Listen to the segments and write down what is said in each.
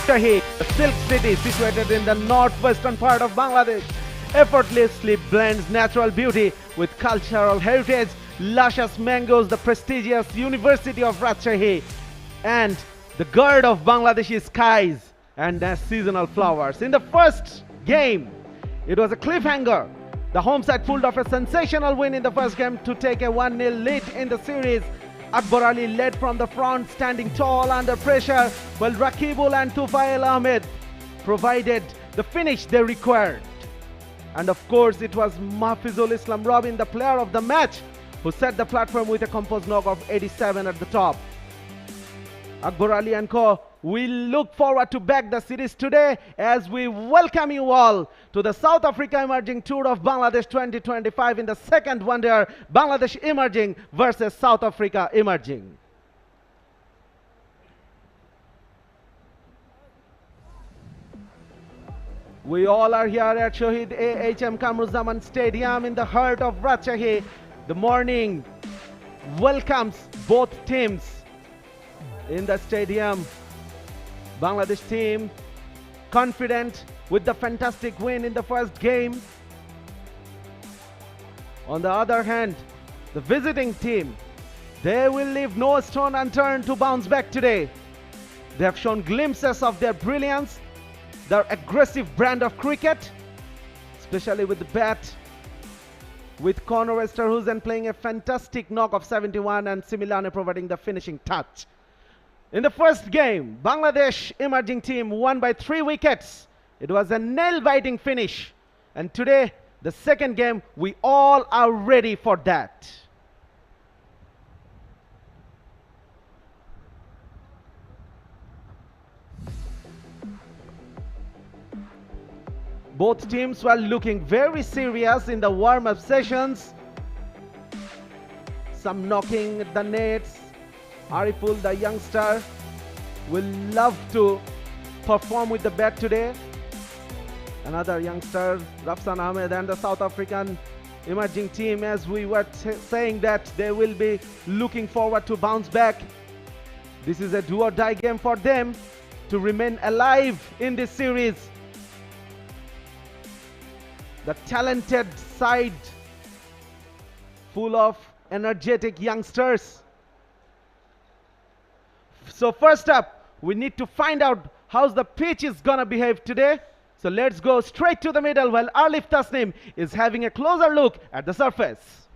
𝗏𝗃𝗃, the silk city situated in the northwestern part of Bangladesh, effortlessly blends natural beauty with cultural heritage, luscious mangoes, the prestigious University of Rajshahi, and the gourd of Bangladeshi skies and their seasonal flowers. In the first game, it was a cliffhanger. The home side pulled off a sensational win in the first game to take a 1-0 lead in the series. Akbar Ali led from the front, standing tall under pressure, while Raqibul and 𝗃𝗶𝗱𝗲 provided the finish they required. And of course, it was 𝗃𝗵𝗄𝗎 Robin, the player of the match, who set the platform with a composed knock of 87 at the top. Akbar Ali and Co. We look forward to back the series today as we welcome you all to the South Africa Emerging Tour of Bangladesh 2025 in the second one-day Bangladesh Emerging versus South Africa Emerging. We all are here at Shahid A.H.M. Kamruzaman Stadium in the heart of Rajshahi. The morning welcomes both teams in the stadium. Bangladesh team confident with the fantastic win in the first game. On the other hand, the visiting team, they will leave no stone unturned to bounce back today. They have shown glimpses of their brilliance, their aggressive brand of cricket, especially with the bat, with Conor Westerhuizen playing a fantastic knock of 71 and Similane providing the finishing touch. In the first game, Bangladesh Emerging team won by 3 wickets. It was a nail-biting finish. And today, the second game, we all are ready for that. Both teams were looking very serious in the warm-up sessions. Some knocking at the nets. Ariful, the youngster, will love to perform with the bat today. Another youngster, Rafsan Ahmed, and the South African Emerging team, as we were saying, that they will be looking forward to bounce back. This is a do-or-die game for them to remain alive in this series. The talented side, full of energetic youngsters. So first up, we need to find out how the pitch is gonna behave today. So let's go straight to the middle while Arif Tasnim is having a closer look at the surface.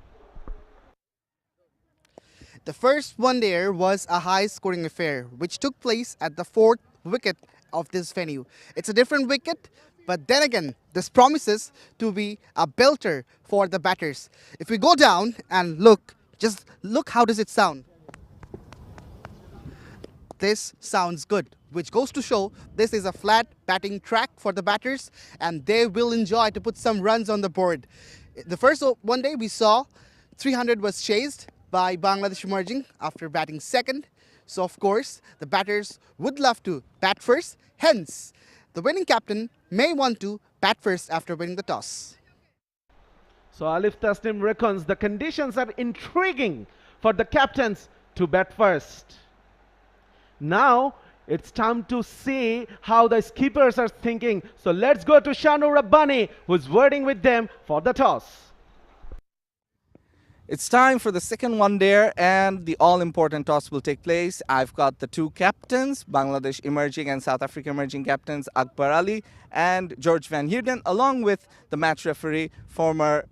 The first one-dayer was a high-scoring affair, which took place at the 4th wicket of this venue. It's a different wicket, but then again, this promises to be a belter for the batters. If we go down and look, just look how does it sound. This sounds good, which goes to show this is a flat batting track for the batters and they will enjoy to put some runs on the board. The first one day we saw 300 was chased by Bangladesh Emerging after batting second. So of course, the batters would love to bat first. Hence, the winning captain may want to bat first after winning the toss. So Arif Tasnim reckons the conditions are intriguing for the captains to bat first. Now, it's time to see how the skippers are thinking. So let's go to Shanu Rabbani, who's wording with them for the toss. It's time for the second one-dayer and the all-important toss will take place. I've got the two captains, Bangladesh Emerging and South Africa Emerging captains Akbar Ali and George Van Heerden, along with the match referee, former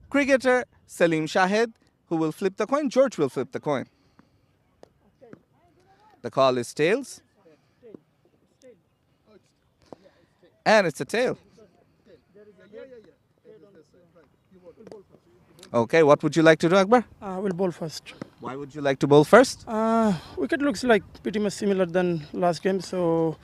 cricketer Salim Shahid, who will flip the coin. George will flip the coin. The call is tails. And it's a tail. Okay, what would you like to do, Akbar? We'll bowl first. Why would you like to bowl first? Wicket looks like pretty much similar than last game, so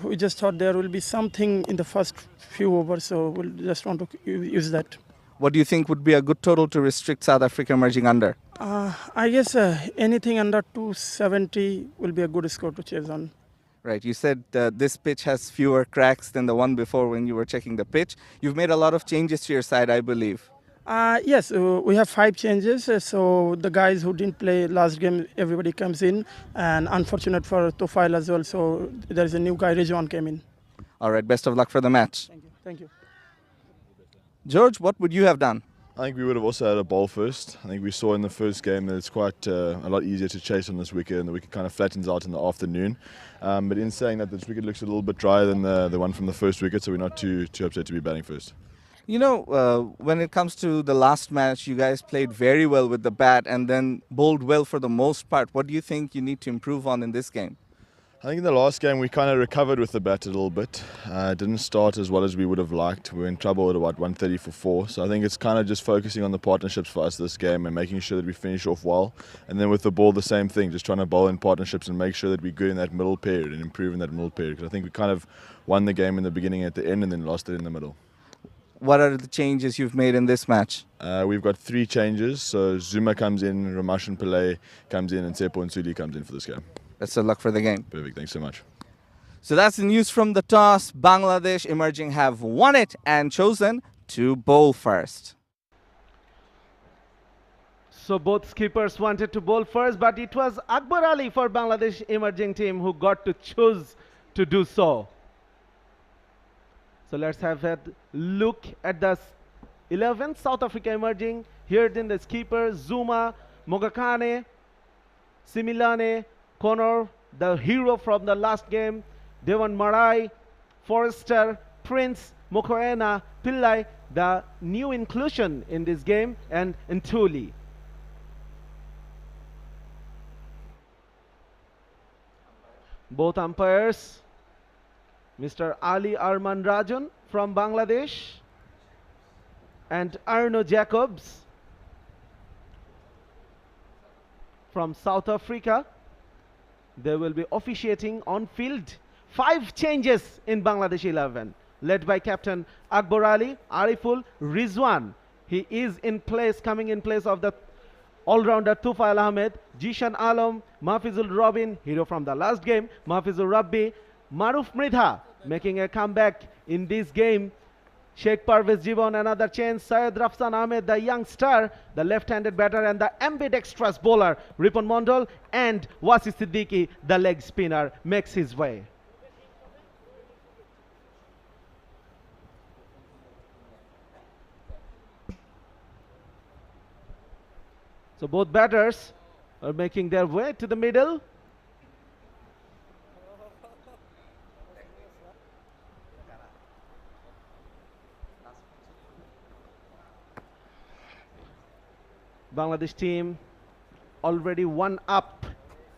we just thought there will be something in the first few overs, so we'll just want to use that. What do you think would be a good total to restrict South Africa Emerging under? I guess anything under 270 will be a good score to chase on. Right, you said this pitch has fewer cracks than the one before when you were checking the pitch. You've made a lot of changes to your side, I believe. Yes, we have 5 changes. So the guys who didn't play last game, everybody comes in. And unfortunate for Tufail as well. So there is a new guy, 𝗃𝗏 came in. All right, best of luck for the match. Thank you. Thank you. George, what would you have done? I think we would have also had a ball first. I think we saw in the first game that it's quite a lot easier to chase on this wicket, and the wicket kind of flattens out in the afternoon. But in saying that, this wicket looks a little bit drier than the one from the first wicket, so we're not too upset to be batting first. You know, when it comes to the last match, you guys played very well with the bat and then bowled well for the most part. What do you think you need to improve on in this game? I think in the last game we kind of recovered with the bat a little bit. Didn't start as well as we would have liked. We were in trouble at about 130 for 4. So I think it's kind of just focusing on the partnerships for us this game and making sure that we finish off well. And then with the ball, the same thing, just trying to bowl in partnerships and make sure that we're good in that middle period and improve in that middle period. Because I think we kind of won the game in the beginning at the end and then lost it in the middle. What are the changes you've made in this match? We've got 3 changes. So Zuma comes in, 𝗏𝗡𝗃𝗃 comes in, and 𝗃𝗵𝗃𝗃𝗃 comes in for this game. Best of luck for the game. Perfect, thanks so much. So that's the news from the toss. Bangladesh Emerging have won it and chosen to bowl first. So both skippers wanted to bowl first, but it was Akbar Ali for Bangladesh Emerging team who got to choose to do so. So let's have a look at the 11th South Africa Emerging. Here in the skipper, Zuma, Mogakane, Similane, Connor, the hero from the last game, Devan Marai, Forrester, Prince, Mokoena, Pillai, the new inclusion in this game, and Ntuli. Both umpires, Mr. Ali Arman Rajan from Bangladesh and Arno Jacobs from South Africa. They will be officiating on field. 5 changes in Bangladesh 11, led by Captain Akbar Ali, Ariful, Rizwan. He is in place, coming in place of the all-rounder Tufail Ahmed, Jishan Alam, Mahfizul Robin, hero from the last game, Mahfizul Rabbi, Maruf Mridha, making a comeback in this game. 𝗃𝗵𝗃𝗃 Jivan, another change. Syed Rafsan Ahmed, the young star, the left-handed batter, and the ambidextrous bowler, Ripon Mondal, and Wasi Siddiqui, the leg spinner, makes his way. So both batters are making their way to the middle. Bangladesh team already 1 up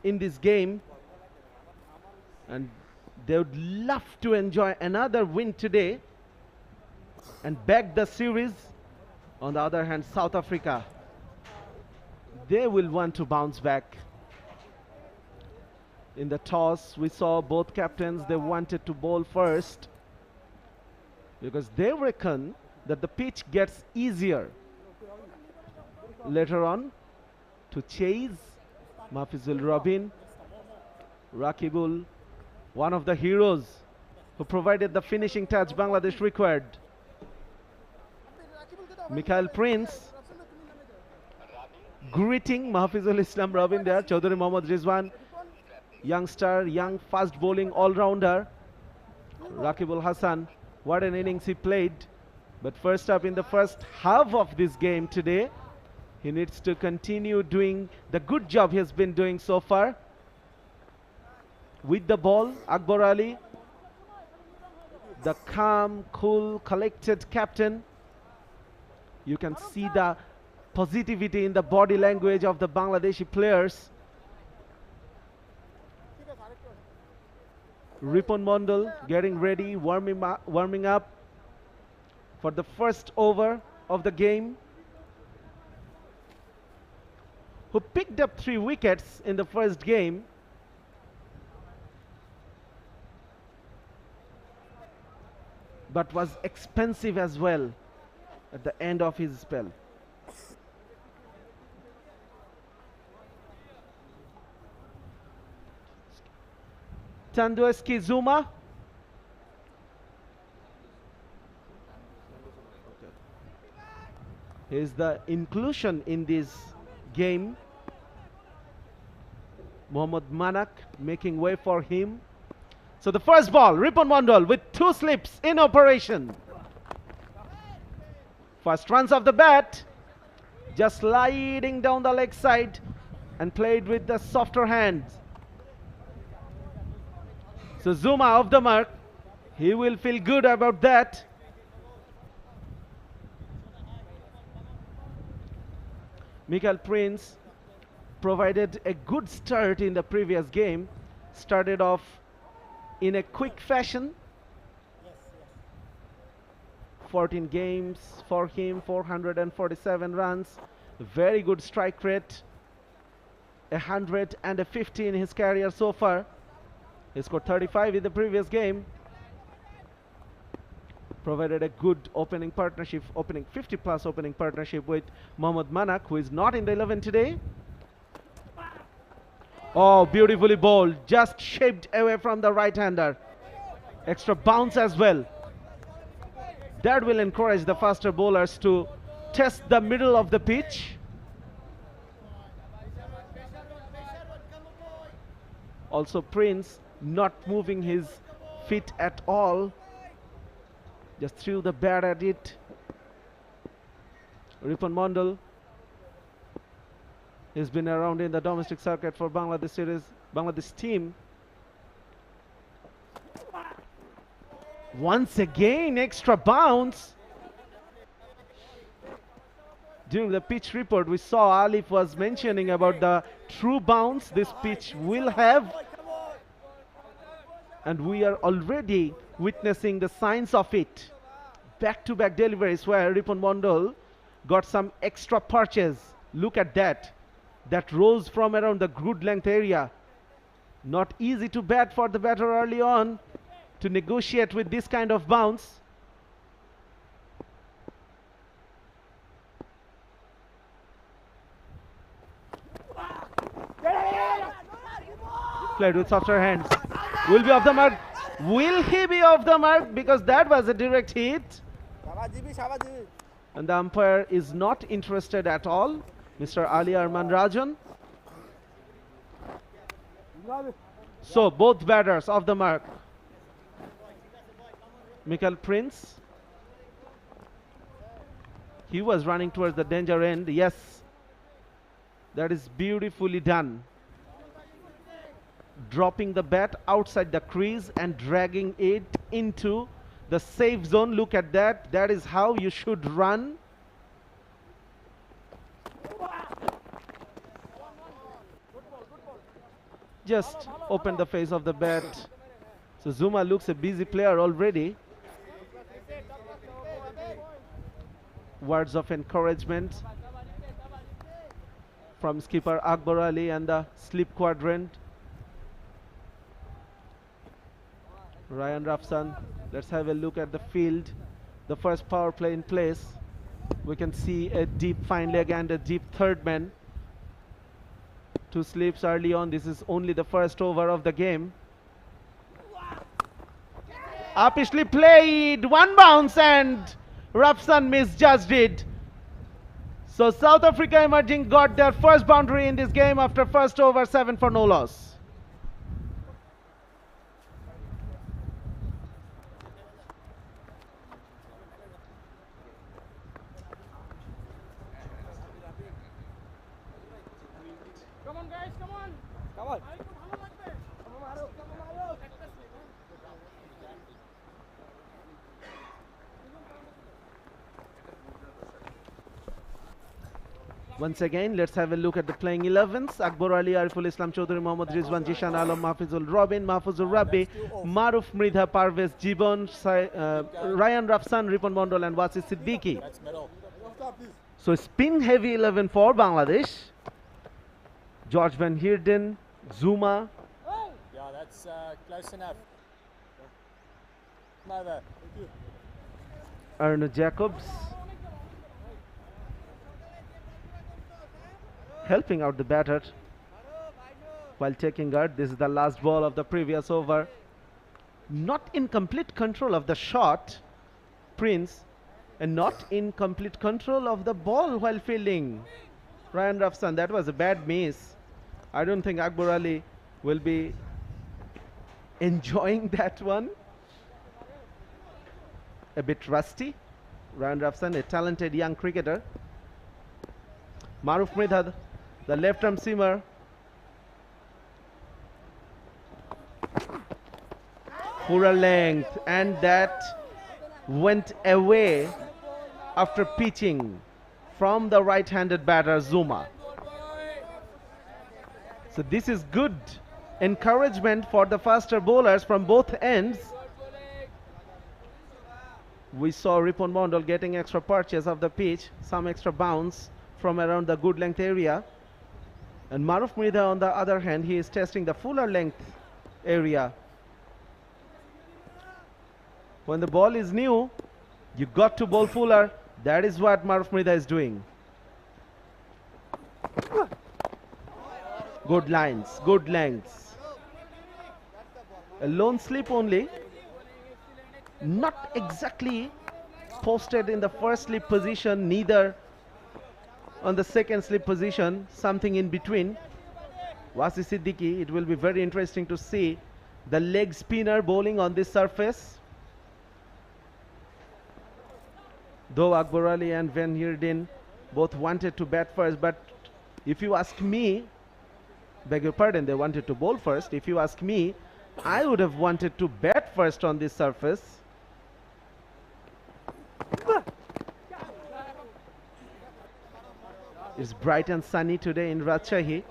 in this game, and they would love to enjoy another win today and back the series. On the other hand, South Africa, they will want to bounce back. In the toss, we saw both captains, they wanted to bowl first because they reckon that the pitch gets easier later on to chase. Mahfizul Robin, Rakibul, one of the heroes who provided the finishing touch Bangladesh required. Mikhail Prince greeting Mahfizul Islam Robin there. Chaudhary Mohammad Rizwan, youngster, young fast bowling all-rounder. Rakibul Hassan, what an innings he played. But first up in the first half of this game today, he needs to continue doing the good job he has been doing so far. With the ball, Akbar Ali, the calm, cool, collected captain. You can see the positivity in the body language of the Bangladeshi players. Ripon Mondal getting ready, warming up for the first over of the game, who picked up 3 wickets in the first game. But was expensive as well at the end of his spell. Tandueski Zuma. He's the inclusion in this game. 𝗂𝗏𝗡𝗏 making way for him. So the first ball, Ridwan Mondal with 2 slips in operation. First runs of the bat, just sliding down the leg side and played with the softer hands. So Zuma off the mark. He will feel good about that. Michael Prince provided a good start in the previous game. Started off in a quick fashion. 14 games for him, 447 runs. Very good strike rate. 150 in his career so far. He scored 35 in the previous game. Provided a good opening partnership, 50+ opening partnership with 𝗂𝗏𝗡𝗏, who is not in the 11 today. Oh, beautifully bowled, just shaped away from the right-hander. Extra bounce as well. That will encourage the faster bowlers to test the middle of the pitch. Also Prince not moving his feet at all. Just threw the bat at it. Ridwan Mondal has been around in the domestic circuit for Bangladesh team. Once again, extra bounce. During the pitch report, we saw Alif was mentioning about the true bounce this pitch will have. And we are already witnessing the signs of it. Back-to-back deliveries where Ridwan Mondal got some extra perches. Look at that. That rose from around the good length area. Not easy to bat for the batter early on to negotiate with this kind of bounce. Played with softer hands. Will be off the mark. Will he be off the mark? Because that was a direct hit. And the umpire is not interested at all. Mr. Ali Arman Rajan. So both batters off the mark. Michael Prince. He was running towards the danger end. Yes. That is beautifully done. Dropping the bat outside the crease and dragging it into the safe zone. Look at that. That is how you should run. Just open the face of the bat. So Zuma looks a busy player already. Words of encouragement from skipper Akbar Ali and the slip quadrant. Ryan Rafsan. Let's have a look at the field. The first power play in place. We can see a deep fine leg and a deep third man. 2 slips early on. This is only the first over of the game. Uppishly played. 1 bounce and Rafsan misjudged it. So South Africa Emerging got their first boundary in this game after first over, 7 for no loss. Come on guys, come on. Come on. Once again, let's have a look at the playing 11s. Akbar Ali, Ariful Islam Chaudhary, Mohammad Rizwan, Jishan Alam, Mahfizul Robin, Mahfuzur Rabbi, Maruf Mridha, Parvez Jibon, Ryan Rafsan, Ridwan Mondal and Wasi Siddiqui. So spin heavy 11 for Bangladesh. George Van Heerden, Zuma. Yeah, that's close enough. Over. Arno Jacobs. Helping out the batter while taking guard. This is the last ball of the previous over. Not in complete control of the shot. Prince and not in complete control of the ball while fielding. Ryan Rafsan, that was a bad miss. I don't think Akbar Ali will be enjoying that one. A bit rusty. Ryan Rafsan, a talented young cricketer. Maruf Mridha, the left-arm seamer. Fuller length, and that went away after pitching from the right-handed batter Zuma. So this is good encouragement for the faster bowlers from both ends. We saw Ripon Mondal getting extra purchase of the pitch, some extra bounce from around the good length area. And Maruf Mridha, on the other hand, he is testing the fuller length area. When the ball is new, you got to bowl fuller. That is what Maruf Mridha is doing. Good lines, good lengths. A lone slip only. Not exactly posted in the first slip position, neither on the second slip position, something in between. Wasi Siddiqui, it will be very interesting to see the leg spinner bowling on this surface. Though Akbar Ali and Van Heerden both wanted to bat first, but if you ask me, beg your pardon, they wanted to bowl first. If you ask me, I would have wanted to bat first on this surface. It's bright and sunny today in Rajshahi.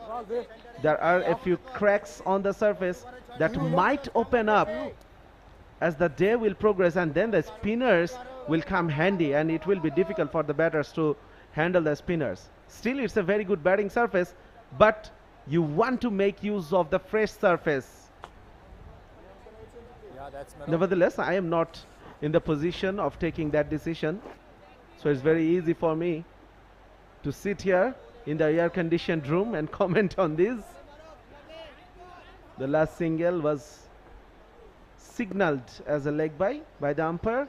There are a few cracks on the surface that might open up as the day will progress, and then the spinners will come handy, and it will be difficult for the batters to handle the spinners. Still, it's a very good batting surface, but you want to make use of the fresh surface. Nevertheless, I am not in the position of taking that decision, so it's very easy for me to sit here in the air-conditioned room and comment on this. The last single was signaled as a leg by the umpire.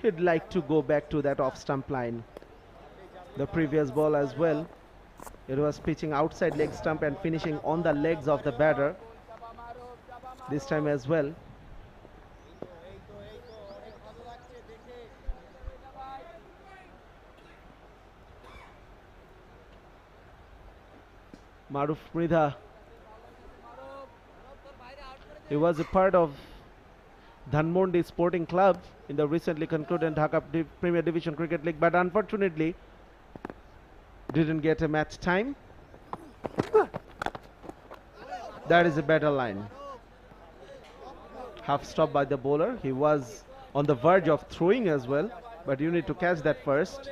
He'd like to go back to that off-stump line. The previous ball as well, it was pitching outside leg stump and finishing on the legs of the batter. This time as well. Maruf Mridha, he was a part of Dhanmondi Sporting Club in the recently concluded Dhaka Premier Division Cricket League, but unfortunately didn't get a match time. That is a better line. Half stop by the bowler. He was on the verge of throwing as well, but you need to catch that first.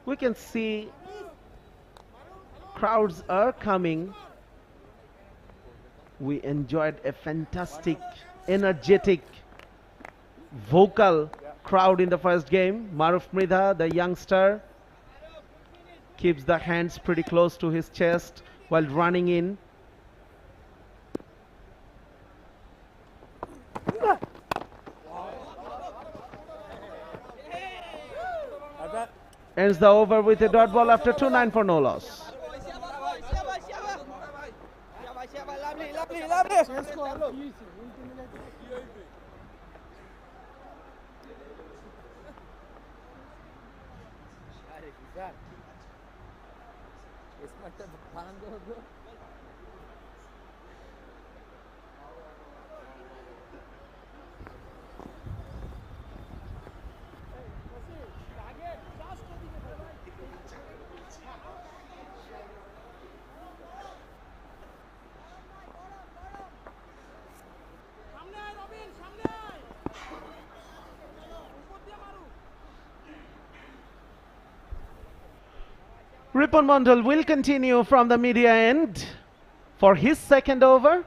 We can see crowds are coming. We enjoyed a fantastic, energetic, vocal crowd in the first game. Maruf Mridha, the youngster, keeps the hands pretty close to his chest while running in. Ends the over with a dot ball after 2-9 for no loss. Ripon Mondal will continue from the media end for his second over.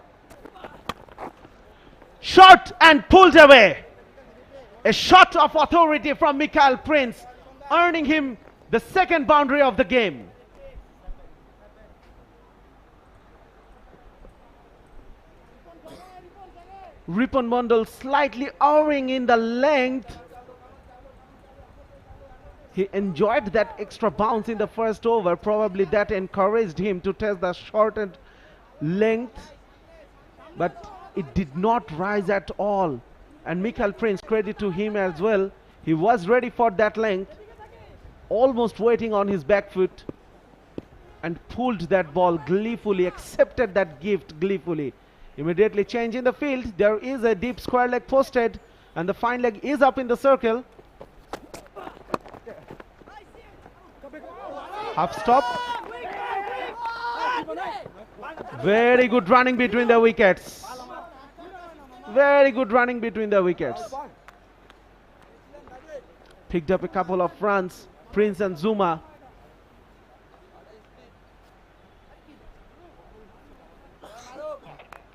Shot and pulled away. A shot of authority from Michael Prince, earning him the second boundary of the game. Риppon Mondal slightly erring in the length. He enjoyed that extra bounce in the first over. Probably that encouraged him to test the shortened length, but it did not rise at all. And Michael Prince, credit to him as well. He was ready for that length, almost waiting on his back foot, and pulled that ball gleefully, accepted that gift gleefully. Immediately changing the field. There is a deep square leg posted, and the fine leg is up in the circle. Half stop. Very good running between the wickets. Very good running between the wickets. Picked up a couple of runs, Prince and Zuma.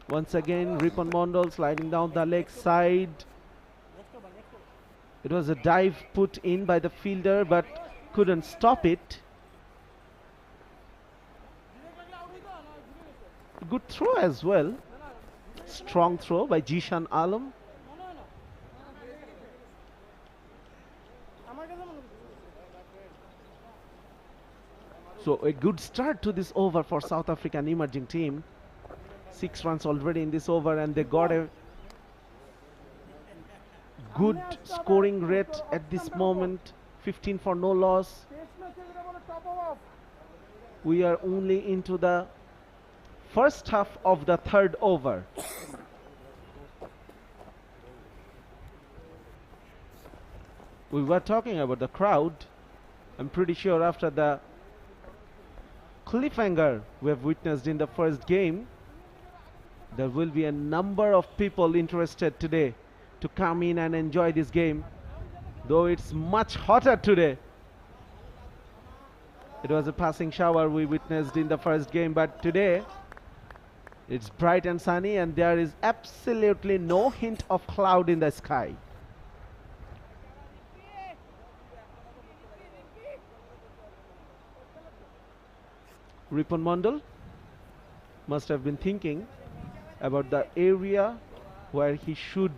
Once again, Риppon Mondal sliding down the leg side. It was a dive put in by the fielder, but couldn't stop it. Good throw as well. Strong throw by Jishan Alam. So a good start to this over for South African emerging team. 6 runs already in this over, and they got a good scoring rate at this moment. 15 for no loss. We are only into the first half of the third over. We were talking about the crowd. I'm pretty sure after the cliffhanger we have witnessed in the first game, there will be a number of people interested today to come in and enjoy this game, though it's much hotter today. It was a passing shower we witnessed in the first game, but today it's bright and sunny, and there is absolutely no hint of cloud in the sky. Риppon Mondal must have been thinking about the area where he should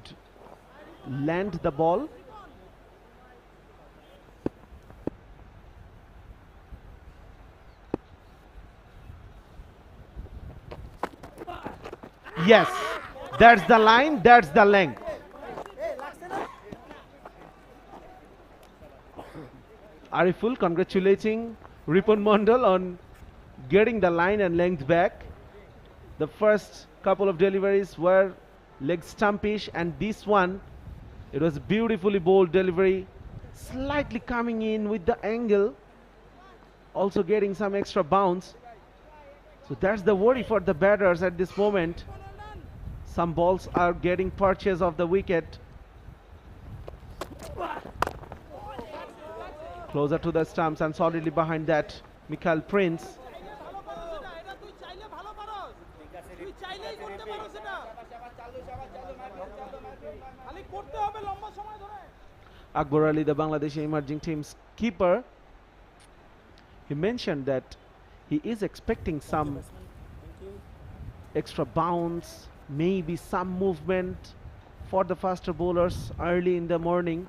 land the ball. Yes, that's the line, that's the length. Ariful congratulating Риppon Mondal on getting the line and length back. The first couple of deliveries were leg stumpish, and this one, it was a beautifully bowled delivery, slightly coming in with the angle, also getting some extra bounce. So that's the worry for the batters at this moment. Some balls are getting purchase of the wicket. Closer to the stumps, and solidly behind that, Michael Prince. Akbar Ali, the Bangladeshi emerging team's keeper, he mentioned that he is expecting some extra bounce, maybe some movement for the faster bowlers early in the morning,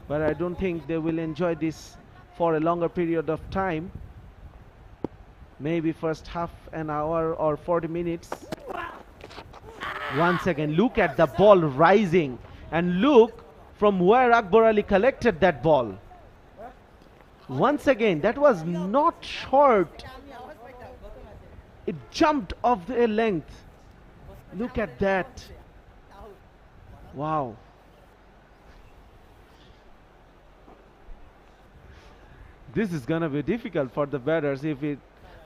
but I don't think they will enjoy this for a longer period of time. Maybe first half an hour or 40 minutes. Once again, look at the ball rising, and look from where Akbar Ali collected that ball. Once again, that was not short. It jumped off the length. Look at that. Wow. This is gonna be difficult for the batters if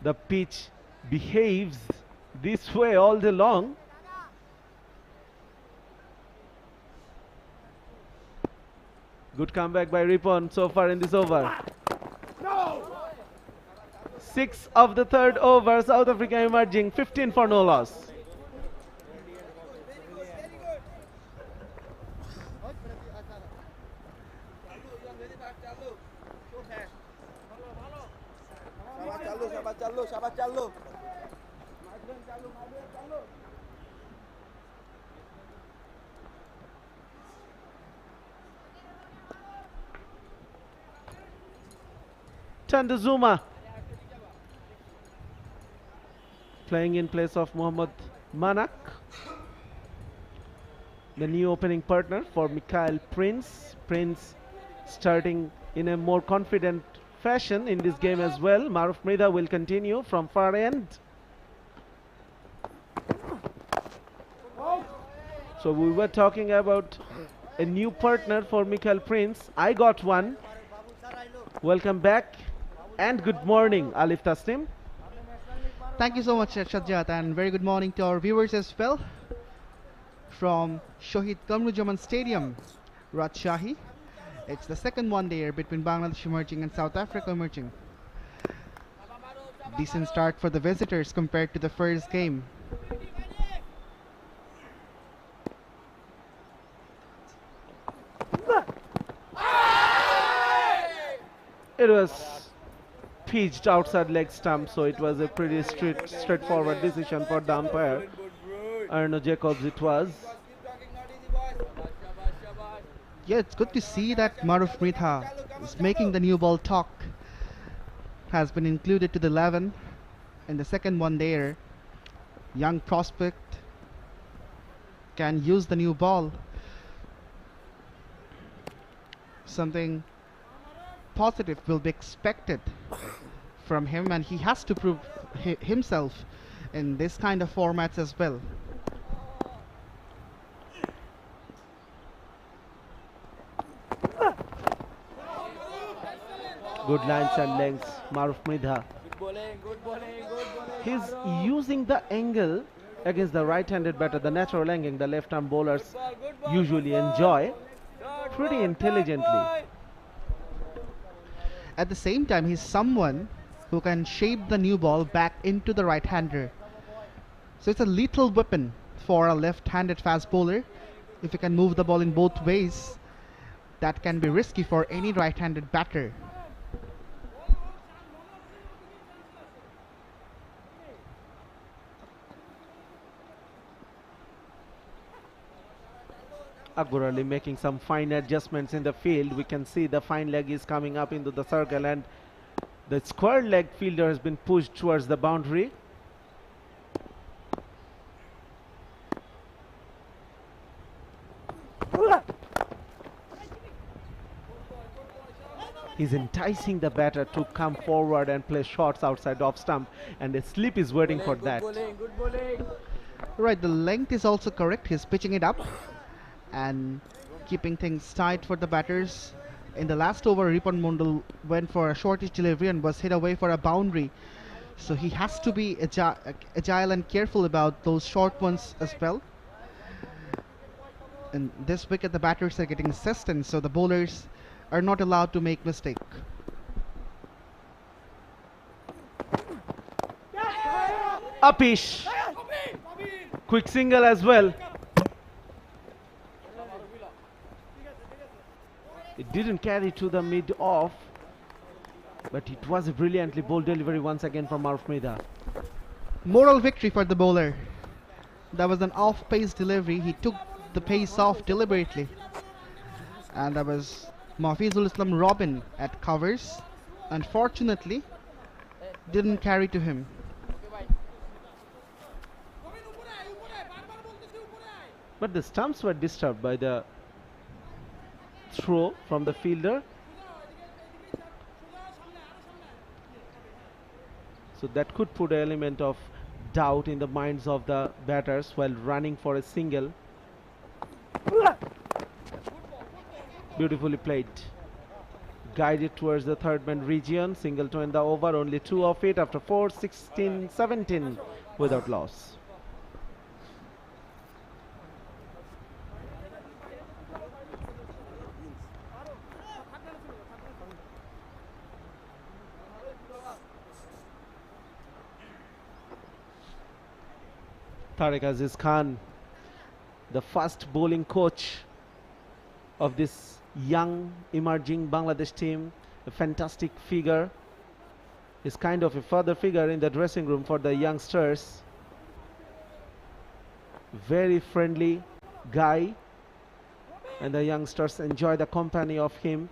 the pitch behaves this way all day long. Good comeback by Риppon so far in this over. 6 of the third over, South Africa emerging, 15 for no loss. Chandu Zuma playing in place of Mohammad Manak, the new opening partner for Mikhail Prince. Prince starting in a more confident fashion in this game as well. 𝗵𝗡𝗂𝗃 will continue from far end. So we were talking about a new partner for Mikhail Prince. I got one. Welcome back and good morning, Alif Tasnim. Thank you so much, Shajjat, and very good morning to our viewers as well. From Shohid Kamrujaman Stadium, Rajshahi. It's the second one-dayer between Bangladesh Emerging and South Africa Emerging. Decent start for the visitors compared to the first game. It was pitched outside leg stump, so it was a pretty straightforward decision for the umpire. Arno Jacobs it was. Yeah, it's good to see that 𝗵𝗡𝗃𝗃 is making the new ball talk. Has been included to the 11 in the second one-dayer. Young prospect can use the new ball. Something positive will be expected from him, and he has to prove himself in this kind of formats as well. Good lines and lengths, 𝗵𝗡𝗃𝗃. He's using the angle against the right-handed batter, the natural angle the left-arm bowlers usually enjoy, pretty intelligently. At the same time, he's someone who can shape the new ball back into the right-hander. So it's a lethal weapon for a left-handed fast bowler. If he can move the ball in both ways, that can be risky for any right-handed batter. Akbar Ali making some fine adjustments in the field. We can see the fine leg is coming up into the circle, and the square leg fielder has been pushed towards the boundary. He's enticing the batter to come forward and play shots outside off stump, and the slip is waiting for that. Right, the length is also correct. He's pitching it up and keeping things tight for the batters. In the last over, Ripon Mondal went for a shortish delivery and was hit away for a boundary. So he has to be agile and careful about those short ones as well. And this wicket, the batters are getting assistance, so the bowlers are not allowed to make mistake. Upish. Quick single as well. It didn't carry to the mid-off, but it was a brilliantly bowled delivery once again from 𝗵𝗡𝗃𝗃. Moral victory for the bowler. That was an off-pace delivery. He took the pace off deliberately. And that was Mahfizul Islam Robin at covers. Unfortunately, didn't carry to him. But the stumps were disturbed by the throw from the fielder. So that could put an element of doubt in the minds of the batters while running for a single. Beautifully played. Guided towards the third man region. Single to end the over. Only 2 of it after 4, 16, 17 without loss. Tariq Aziz Khan, the first bowling coach of this young emerging Bangladesh team, a fantastic figure. is kind of a father figure in the dressing room for the youngsters. Very friendly guy, and the youngsters enjoy the company of him.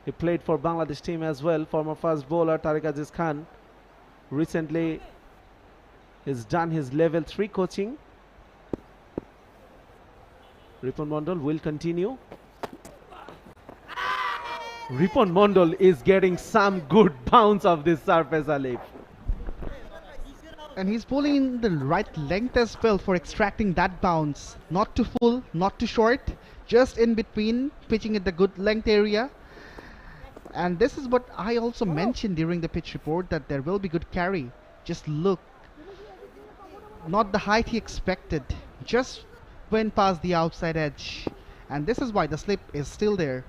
He played for Bangladesh team as well. Former fast bowler Tariq Aziz Khan. Recently, he's done his level 3 coaching. Ripon Mondal will continue. Ripon Mondal is getting some good bounce of this surface, Alif. And he's pulling in the right length as well for extracting that bounce. Not too full, not too short, just in between, pitching at the good length area. And this is what I also mentioned during the pitch report, that there will be good carry. Just look, not the height he expected, just went past the outside edge. And this is why the slip is still there.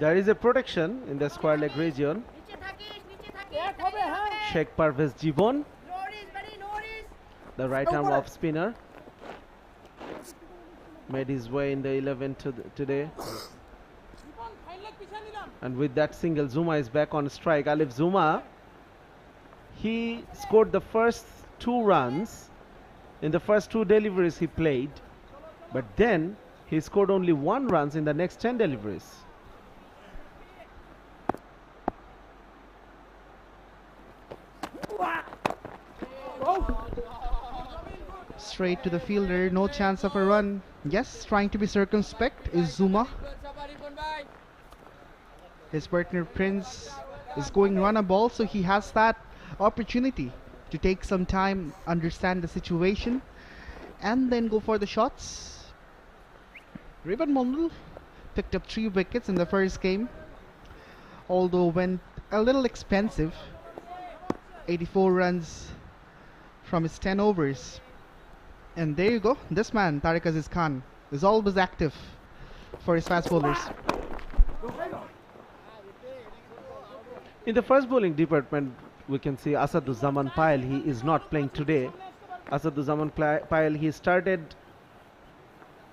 There is a protection in the square leg region. 𝗃𝗵𝗴𝗲𝗂, the right arm off spinner, made his way in the 11 today. And with that single, Zuma is back on strike. Alif Zuma, he scored the first 2 runs in the first 2 deliveries he played, but then he scored only 1 run in the next 10 deliveries. Straight to the fielder, no chance of a run. Yes, trying to be circumspect is Zuma. His partner Prince is going run a ball, so he has that opportunity to take some time, understand the situation, and then go for the shots. Ripon Mondal picked up 3 wickets in the first game, although went a little expensive. 84 runs from his 10 overs. And there you go, this man, Tariq Aziz Khan, is always active for his fast bowlers. In the first bowling department, we can see Asaduzzaman Payal. He is not playing today. Asaduzzaman Payal, he started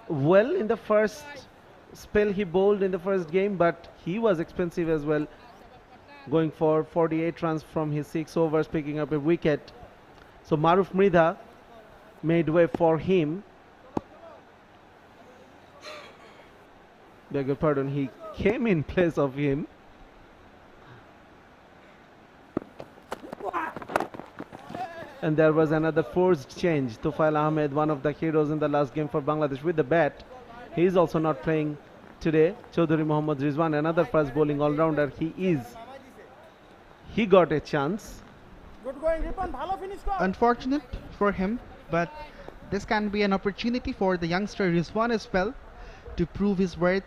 well in the first spell he bowled in the first game, but he was expensive as well, going for 48 runs from his 6 overs, picking up a wicket. So Maruf Mridha made way for him. Beg your pardon, he came in place of him. And there was another forced change. Tufail Ahmed, one of the heroes in the last game for Bangladesh with the bat. He is also not playing today. Chaudhary Mohammad Rizwan, another fast bowling all-rounder. He got a chance. Unfortunate for him, but this can be an opportunity for the youngster Rizwan as well to prove his worth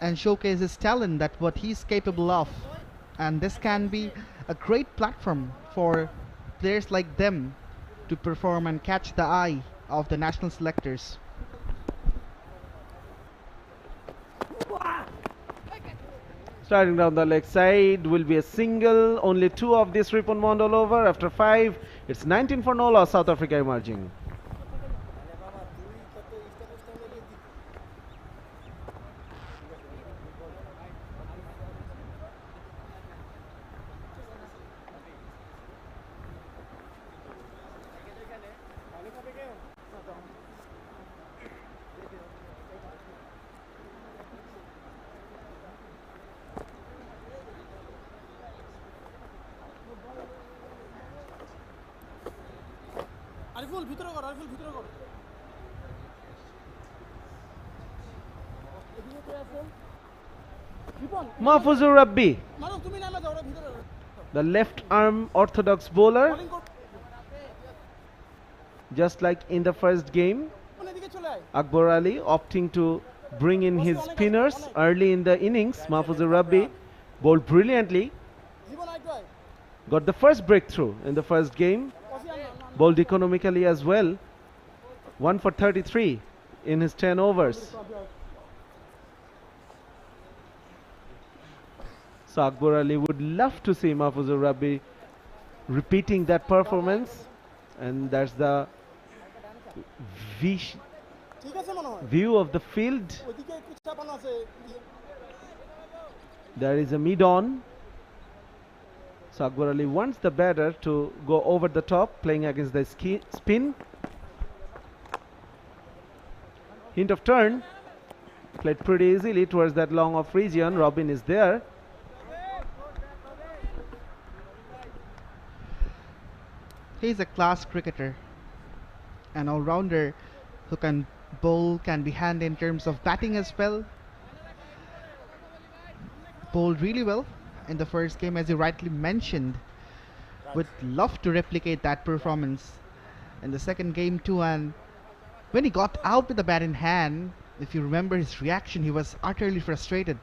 and showcase his talent, that what he's capable of. And this can be a great platform for players like them to perform and catch the eye of the national selectors. Starting down the leg side will be a single. Only 2 of this Ripon Mondal over. After 5, it's 19 for no loss. South Africa emerging. Mahfuzur Rabbi, the left arm orthodox bowler, just like in the first game. Akbar Ali opting to bring in his spinners early in the innings. Mahfuzur Rabbi bowled brilliantly, got the first breakthrough in the first game, bowled economically as well. 1 for 33 in his 10 overs. So Akbar Ali would love to see Mahfuzur Rabbi repeating that performance And that's the view of the field. There is a mid-on. So Akbar Ali wants the batter to go over the top, playing against the spin. Hint of turn. Played pretty easily towards that long off region. Robin is there. He's a class cricketer, an all-rounder who can bowl, can be hand in terms of batting as well. Bowled really well in the first game, as you rightly mentioned. Would love to replicate that performance in the second game too. And when he got out with the bat in hand, if you remember his reaction, he was utterly frustrated.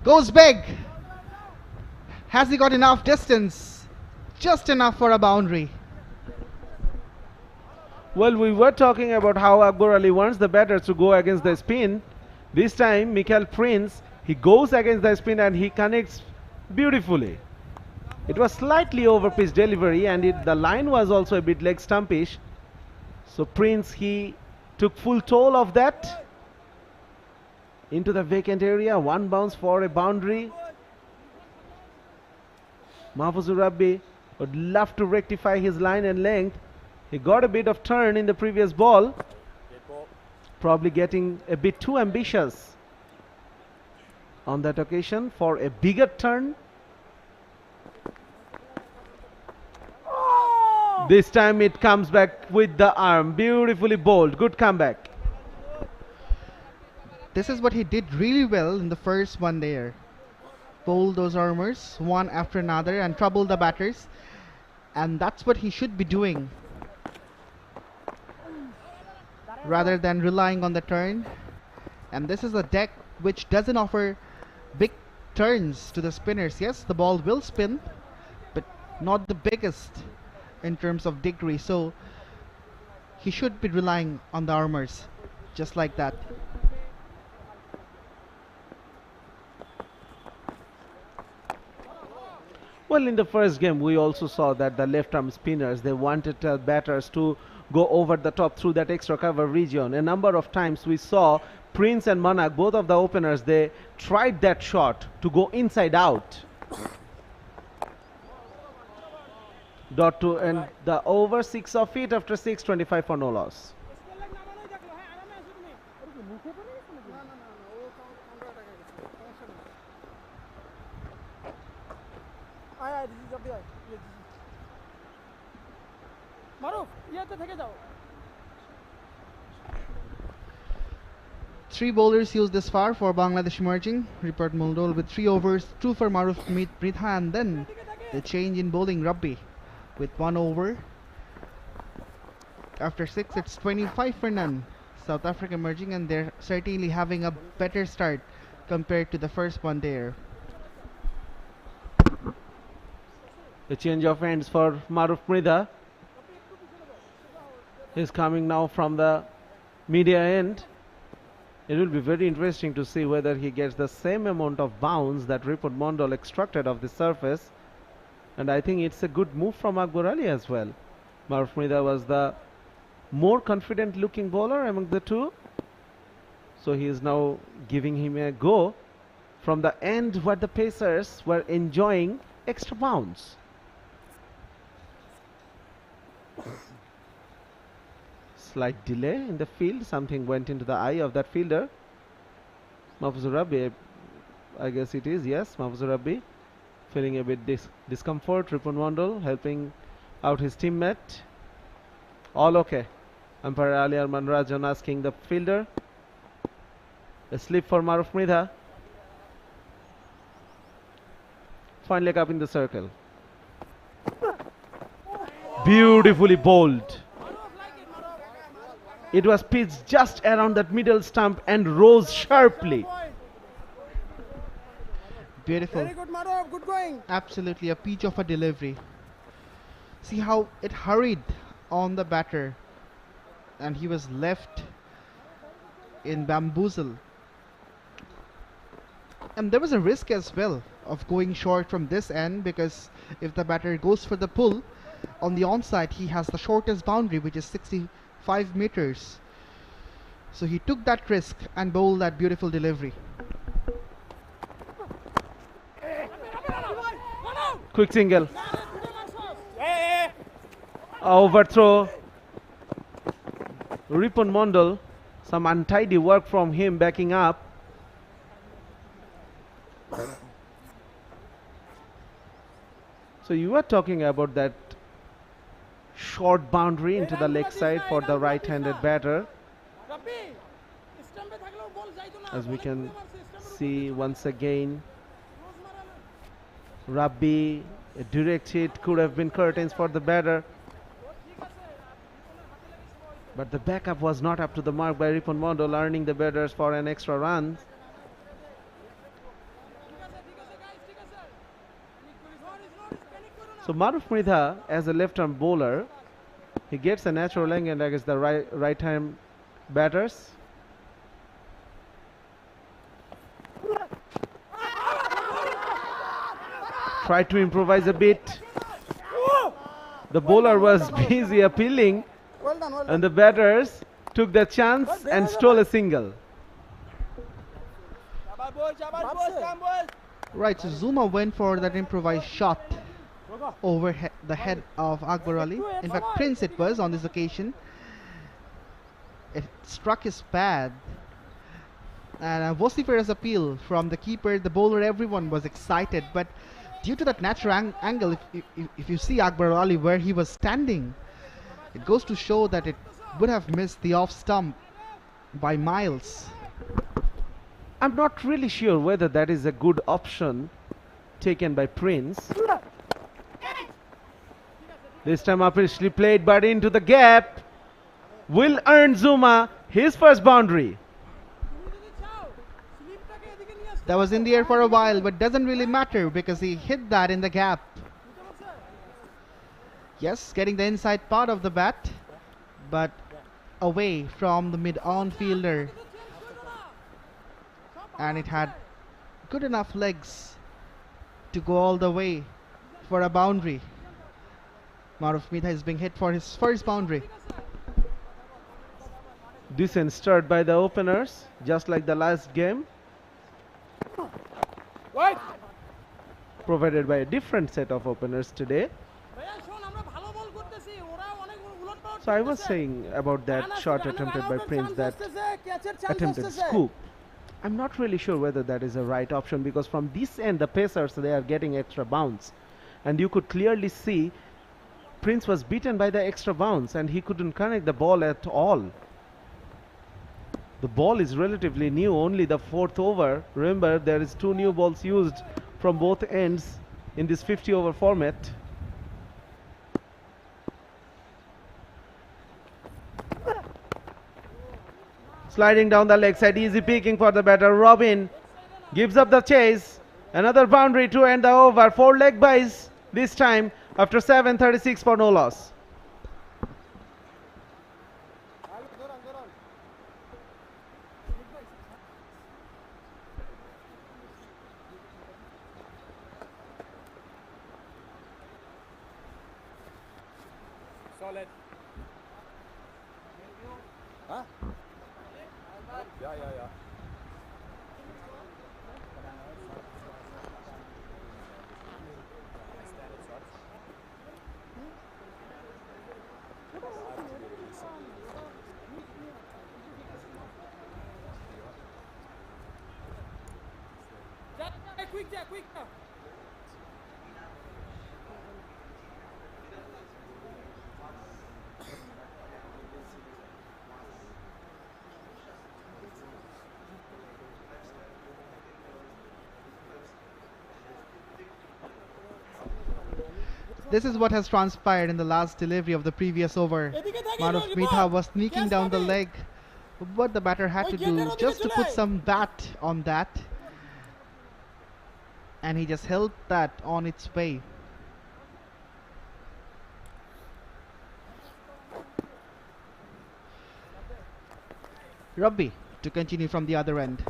Goes big. Has he got enough distance? Just enough for a boundary. Well, we were talking about how Akbar Ali wants the batter to go against the spin. This time, Michael Prince, he goes against the spin and he connects beautifully. It was slightly over pitch delivery, and the line was also a bit leg stumpish. So Prince, he took full toll of that into the vacant area. One bounce for a boundary. Mahfuzur Rabbi would love to rectify his line and length. He got a bit of turn in the previous ball. Probably getting a bit too ambitious on that occasion for a bigger turn. This time it comes back with the arm. Beautifully bowled. Good comeback. This is what he did really well in the first one there. Bowl those armers one after another and trouble the batters, and that's what he should be doing rather than relying on the turn. And this is a deck which doesn't offer big turns to the spinners. Yes, the ball will spin, but not the biggest in terms of degree, so he should be relying on the armers just like that. Well, in the first game, we also saw that the left-arm spinners, they wanted batters to go over the top through that extra cover region. A number of times we saw Prince and Manak, both of the openers, they tried that shot to go inside out. Dot to end the over 6 of it after 6:25 for no loss. Three bowlers used this far for Bangladesh emerging. Report Muldol with 3 overs, 2 for Maruf Mritha, and then the change in bowling Rabbi with 1 over. After 6, it's 25 for none. South Africa emerging, and they're certainly having a better start compared to the first one there. The change of hands for Maruf Mritha. He's coming now from the media end. It will be very interesting to see whether he gets the same amount of bounce that Ripon Mondal extracted of the surface. And I think it's a good move from Akbar Ali as well. Maruf Mritha was the more confident looking bowler among the two. So he is now giving him a go from the end where the Pacers were enjoying extra bounce. Slight delay in the field. Something went into the eye of that fielder. Mahfuzur Rabbi, I guess it is, yes, Mahfuzur Rabbi feeling a bit discomfort. Ripon Mondal helping out his teammate. All okay. Umpire Ali Arman Rajan asking the fielder. A slip for Maruf Mritha. Fine leg up in the circle. Beautifully bowled. It was pitched just around that middle stump and rose sharply. Beautiful. Very good, Madhav. Good going. Absolutely a peach of a delivery. See how it hurried on the batter, and he was left in bamboozle. And there was a risk as well of going short from this end, because if the batter goes for the pull on the onside, he has the shortest boundary, which is 65 meters. So he took that risk and bowled that beautiful delivery. Quick single. Overthrow. Ripon Mondal, some untidy work from him backing up. So you were talking about that short boundary into the leg side for the right-handed batter. As we can see once again, Rabbi, a direct hit could have been curtains for the batter. But the backup was not up to the mark by Ripon Mondal, earning the batters for an extra run. So 𝗵𝗺𝗻𝗃, as a left-arm bowler, he gets a natural angle against the right-hand batters. Tried to improvise a bit. The bowler was busy appealing, and the batters took the chance and stole a single. Right, so Zuma went for that improvised shot over the head of Akbar Ali. In fact, Prince it was on this occasion. It struck his pad. And a vociferous appeal from the keeper, the bowler, everyone was excited. But due to that natural angle, if you see Akbar Ali where he was standing, it goes to show that it would have missed the off stump by miles. I'm not really sure whether that is a good option taken by Prince. This time apparently played but into the gap. Will earn Zuma his first boundary. That was in the air for a while, but doesn't really matter because he hit that in the gap. Yes, getting the inside part of the bat, but away from the mid-on fielder. And it had good enough legs to go all the way for a boundary. 𝗵𝗻𝗃 is being hit for his first boundary. Decent start by the openers, just like the last game. Provided by a different set of openers today. So I was saying about that shot attempted by Prince, that attempted scoop. I'm not really sure whether that is a right option, because from this end the pacers, they are getting extra bounce, and you could clearly see Prince was beaten by the extra bounce and he couldn't connect the ball at all. The ball is relatively new, only the 4th over. Remember, there is 2 new balls used from both ends in this 50-over format. Sliding down the leg side, easy picking for the batter. Robin gives up the chase. Another boundary to end the over. 4 leg byes this time after 7:36 for no loss. Solid. Huh? Yeah. Quick. This is what has transpired in the last delivery of the previous over. 𝗵𝗻𝗃 was sneaking down the leg. What the batter had to do just to put some bat on that, and he just held that on its way. Rabbi to continue from the other end.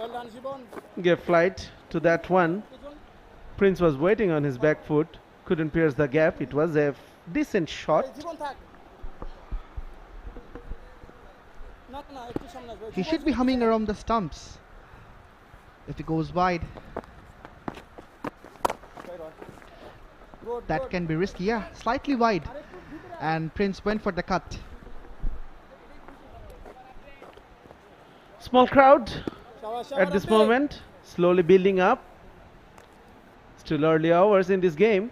Well done, Jibon. Gave flight to that one. Prince was waiting on his back foot, couldn't pierce the gap. It was a decent shot. Jibon থাক। না না একটু সামনে আসবে। He should be humming around the stumps. If he goes wide, Good, that good. can be risky. Yeah, slightly wide. And Prince went for the cut. Small crowd Shabash, at this Shabash, moment, slowly building up. Still early hours in this game.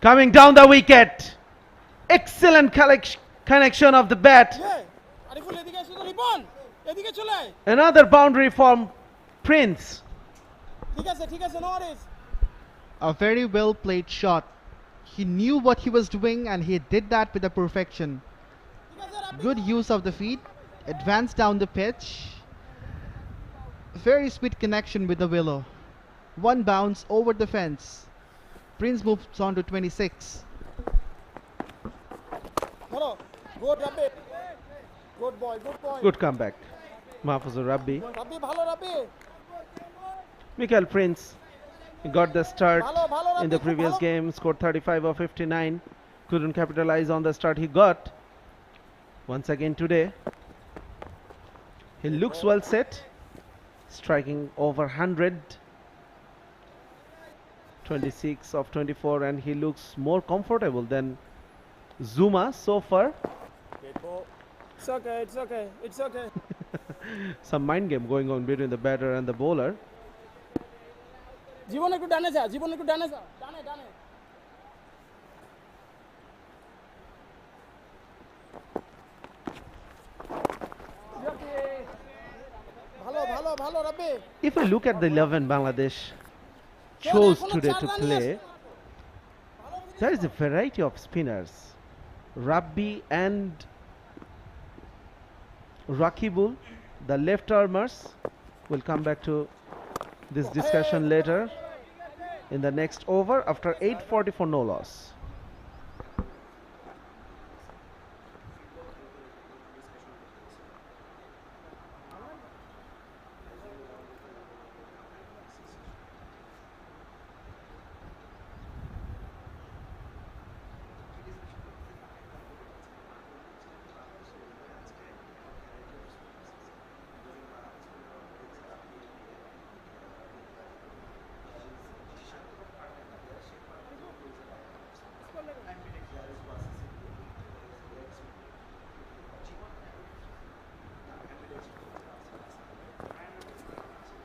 Coming down the wicket. Excellent connection of the bat. Yeah. Ariful এদিকে এসো তো রিপন। এদিকে চলে আয়। Another boundary from Prince. ঠিক আছে, no worries। A very well played shot. He knew what he was doing and he did that with a perfection. ঠিক আছে রাব্বি। Good use of the feet. Advanced down the pitch. Very sweet connection with the willow. One bounce over the fence. Prince moves on to 26. ধরো। Good রাব্বি। Good boy, good boy। Good comeback. Mahfouzur Rabbi. রাব্বি ভালো রাব্বি। Michael Prince got the start ভালো ভালো in the Rabbi, previous ভালো। game, scored 35 of 59. Couldn't capitalize on the start he got. Once again today, he looks well set, striking over 100. 26 of 24, and he looks more comfortable than Zuma so far. It's okay, it's okay, it's okay। Some mind game going on between the batter and the bowler. জীবন একটু ডানে যা, জীবন একটু ডানে যা। ডানে ডানে। ভালো ভালো ভালো রাব্বি। If we look at the 11 Bangladesh chose today to play, there is a variety of spinners. Rabbi and Rakibul, the left armers, will come back to this discussion later in the next over after 8:44 no loss.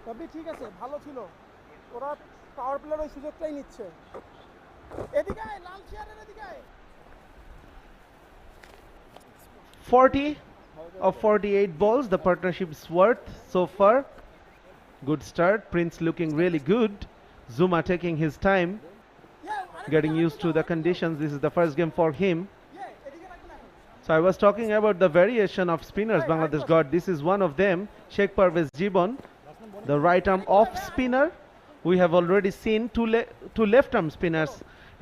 রাব্বি ঠিক আছে, ভালো ছিল। ওরা পাওয়ার player ওই সুযোগটাই নিচ্ছে। এদিকে আয়, লাল চেয়ারের এদিকে আয়। 40 of 48 balls, the partnership's worth so far. Good start. Prince looking really good. Zuma taking his time, getting used to the conditions. This is the first game for him. So I was talking about the variation of spinners Bangladesh got. This is one of them, 𝗃𝗵𝗃𝗃 Jibon, the right arm off spinner. We have already seen two left arm spinners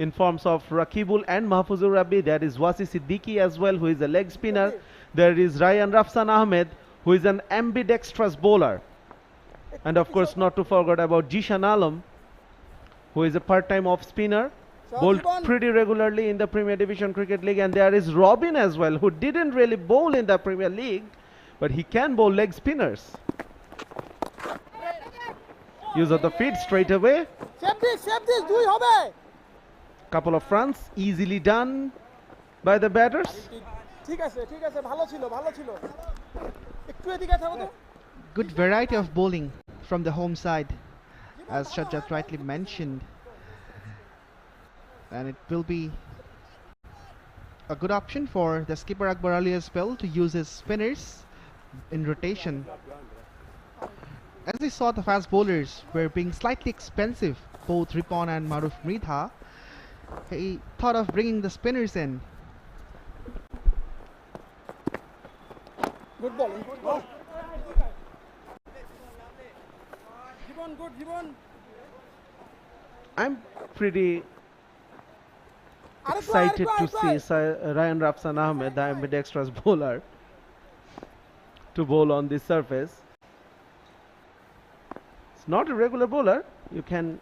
in forms of Rakibul and Mahfouzur Rabbi. There is 𝗁𝚎 Siddiqui as well, who is a leg spinner. There is Ryan Rafsan Ahmed, who is an ambidextrous bowler. And of course, not to forget about Jishan Alam, who is a part-time off spinner, bowled pretty regularly in the Premier Division Cricket League. And there is Robin as well, who didn't really bowl in the Premier League, but he can bowl leg spinners. Use of the feet straight away. Save this, দুই হবে। Couple of runs easily done by the batters. ঠিক আছে, ভালো ছিল, ভালো ছিল। একটু এদিকে থাকো তো। Good variety of bowling from the home side, as Shajjat rightly mentioned. And it will be a good option for the skipper Akbar Ali as well to use his spinners in rotation. As we saw, the fast bowlers were being slightly expensive, both Ripon and Maruf Mridha. He thought of bringing the spinners in. Good ball, good ball। Jibon, good Jibon. I'm pretty excited to see Ryan Rafsan Ahmed, the ambidextrous bowler. to bowl on this surface. It's not a regular bowler. You can...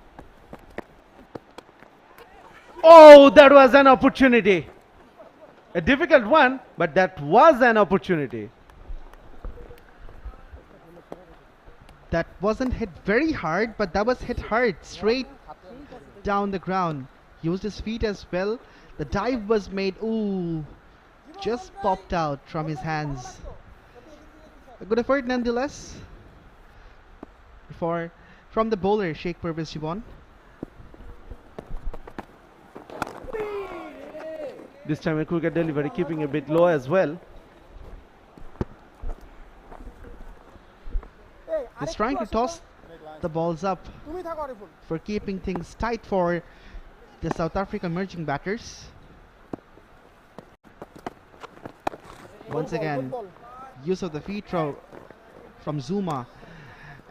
Oh, that was an opportunity. A difficult one, but that was an opportunity. That wasn't hit very hard, but that was hit hard, straight down the ground. Used his feet as well. The dive was made, ooh, just popped out from his hands. A good effort nonetheless from the bowler, 𝗃𝗵𝗱𝗲𝗂𝗃. This time a quicker delivery, keeping a bit low as well. He's trying to toss the balls up for keeping things tight for the South African emerging batters. Once again, use of the feet from Zuma.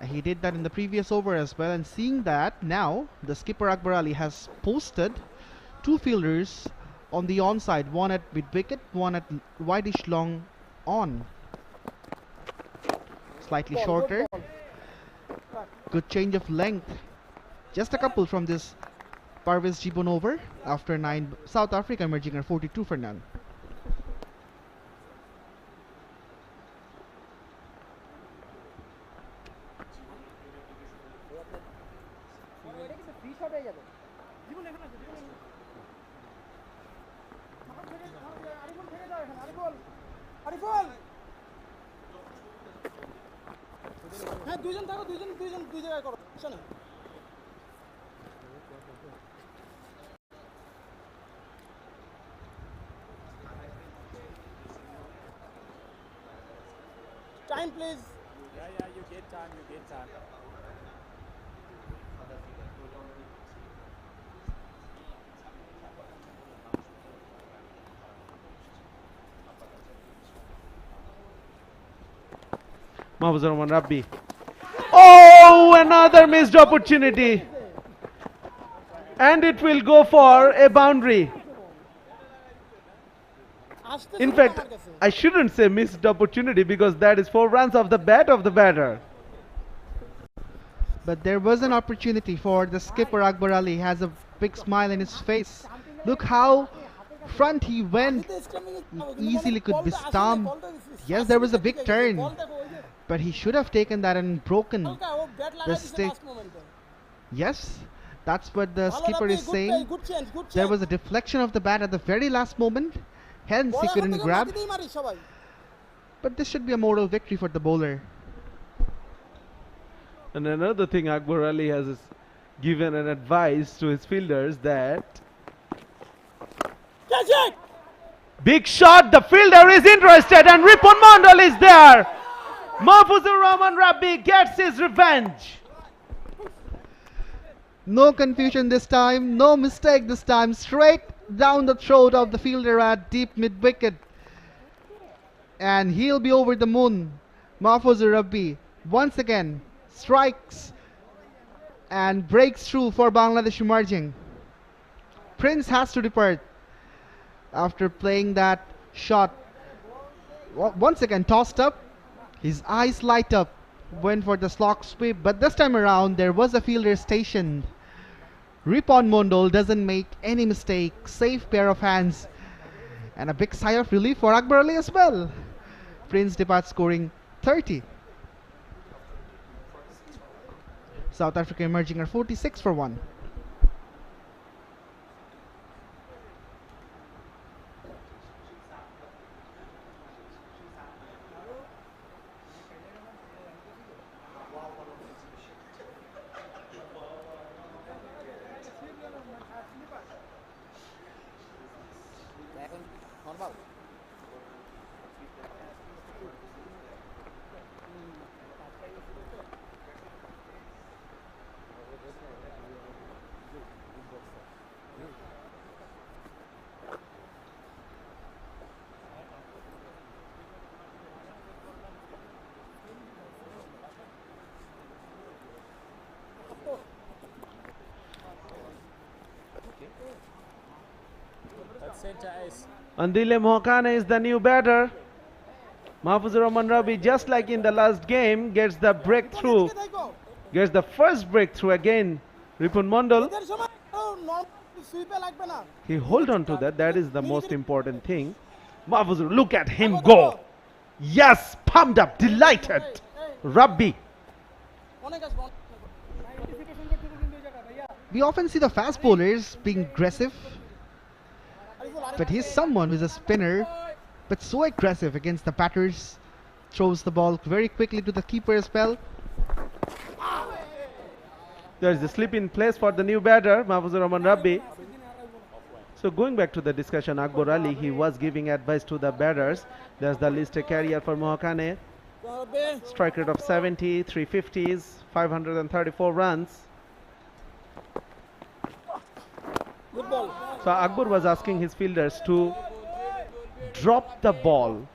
He did that in the previous over as well, and seeing that, now the skipper Akbar Ali has posted two fielders on the onside, one at mid-wicket, one at wideish long on. Slightly shorter. Good change of length. Just a couple from this 𝗂𝗃𝗲𝗂𝗃 over after 9. South Africa emerging at 42 for none. Time, please. Yeah, you get time, Mahfuzur Rahman Rabbi. Oh, another missed opportunity. And it will go for a boundary. In fact, I shouldn't say missed opportunity because that is 4 runs off the bat of the batter. But there was an opportunity for the skipper Akbar Ali. He has a big smile in his face. Look how front he went. He easily could be stumped. Yes, there was a big turn, but he should have taken that and broken the stick. Yes, that's what the skipper is saying. There was a deflection of the bat at the very last moment. Hence he couldn't grab. But this should be a moral victory for the bowler. And another thing, Akbar Ali has given an advice to his fielders that big shot, the fielder is interested and Ripon Mandal is there. Mahfuzur Rahman Rabbi gets his revenge. No confusion this time, no mistake this time. Straight down the throat of the fielder at deep mid-wicket. And he'll be over the moon. Mahfuzur Rabbi once again strikes and breaks through for Bangladesh emerging. Prince has to depart after playing that shot. Once again tossed up. His eyes light up. Went for the slog sweep, but this time around there was a fielder stationed. Ripon Mondal doesn't make any mistake. Safe pair of hands. And a big sigh of relief for Akbar Ali as well. Prince departs scoring 30. South Africa emerging are 46 for 1. Center ice. Andile Mohakane is the new batter. 𝗵𝗂𝗀𝗧, just like in the last game, gets the breakthrough. Gets the first breakthrough again. Ripun Mondal. He hold on to that. That is the most important thing. 𝗵𝗂𝗀, look at him go. Yes, pumped up, delighted. Rabbi. We often see the fast bowlers being aggressive, but he's someone who's a spinner, but so aggressive against the batters. Throws the ball very quickly to the keeper as well. There is a slip in place for the new batter, 𝗵𝗂𝗀. So going back to the discussion, Akbar Ali, he was giving advice to the batters. There's the listed career for Mohakane. Strike rate of 70, 350s, 534 runs. So Akbar was asking his fielders to drop the ball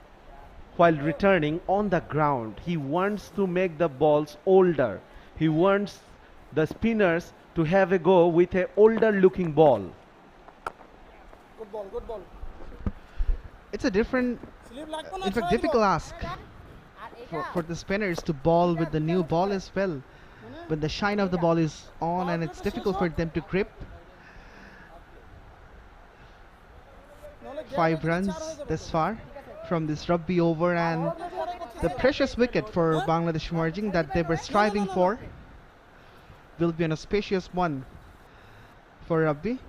while returning on the ground. He wants to make the balls older. He wants the spinners to have a go with a older looking ball. Good ball. It's a different, in fact, difficult ask for the spinners to bowl with the new ball as well. When the shine of the ball is on and it's difficult for them to grip. 5 runs this far from this rugby over, and the precious wicket for Bangladesh emerging that they were striving for will be an auspicious one for rugby.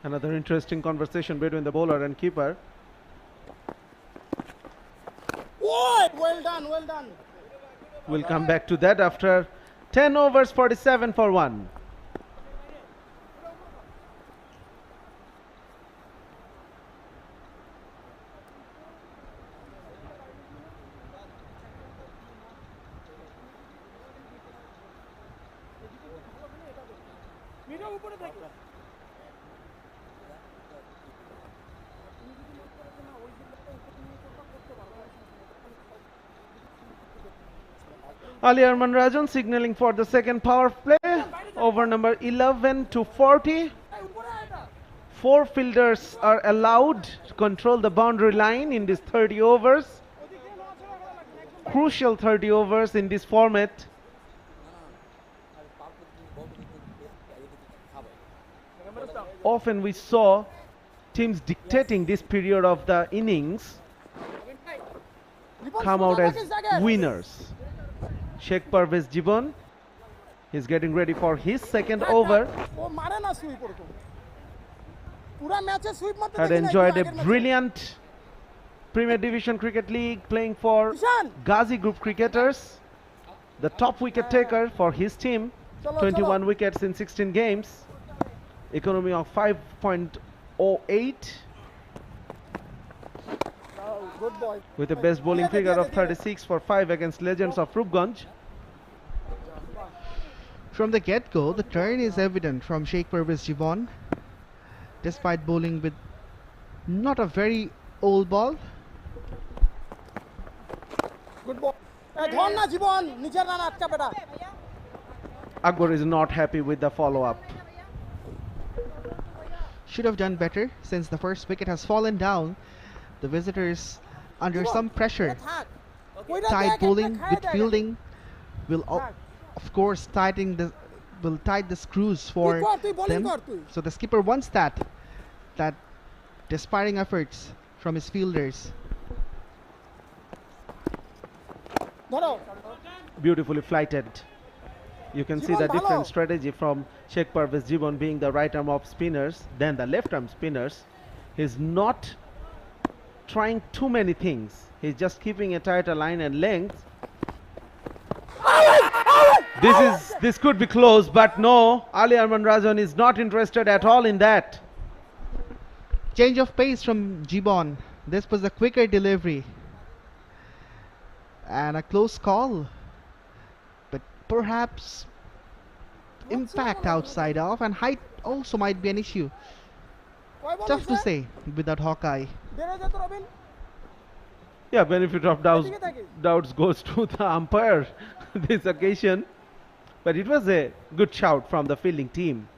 Another interesting conversation between the bowler and keeper. Well done. We'll come back to that after 10 overs, 47 for 1. Ali Arman Rajan signaling for the second power play. Over number 11 to 40. 4 fielders are allowed to control the boundary line in these 30 overs. Crucial 30 overs in this format. Often we saw teams dictating this period of the innings come out as winners. 𝗃𝗵𝗃𝗃, he's getting ready for his second over. Had enjoyed a brilliant Premier Division Cricket League playing for Ghazi Group cricketers. The top wicket taker for his team, 21 wickets in 16 games. Economy of 5.08. With a best bowling figure of 36 for 5 against legends of Rupganj. From the get-go, the turn is evident from 𝗃𝗵𝗃𝗃, despite bowling with not a very old ball. Good ball. Akbar is not happy with the follow-up. Should have done better since the first wicket has fallen down. The visitors under some pressure. Tight bowling with fielding will of course tighten the screws for them. So the skipper wants that despairing efforts from his fielders. Beautifully flighted. You can see the different strategy from 𝗃𝗵𝗃𝗃 being the right arm of spinners than the left arm spinners. He's not trying too many things. He's just keeping a tighter line and length. This could be close, but no, Ali Arman Rajan is not interested at all in that. Change of pace from 𝗃𝗂𝗃𝗃. This was a quicker delivery and a close call, but perhaps impact outside off, and height also might be an issue. Tough to say without Hawkeye. Yeah, benefit of doubts goes to the umpire this occasion, but it was a good shout from the fielding team.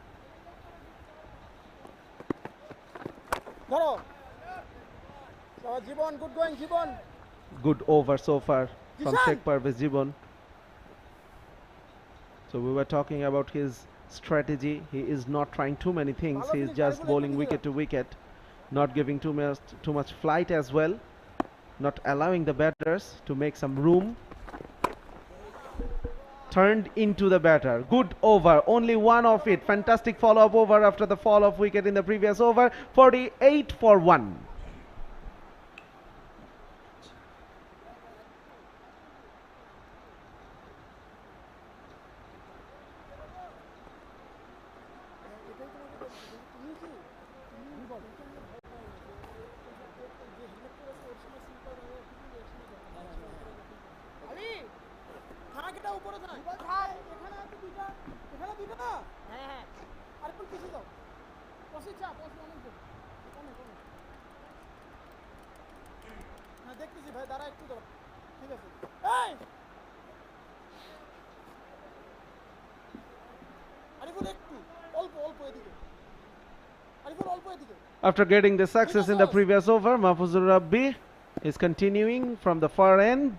Jibon, good going, Jibon. Good over so far from Jishan. 𝗃𝗵𝗃𝗃. So we were talking about his strategy. He is not trying too many things. He is just bowling wicket to wicket, not giving too much flight as well, not allowing the batters to make some room. Turned into the batter. Good over. Only one of it. Fantastic follow-up over after the fall of wicket in the previous over. 48 for 1. After getting the success in the previous over, Mahfuzur Rabbi is continuing from the far end.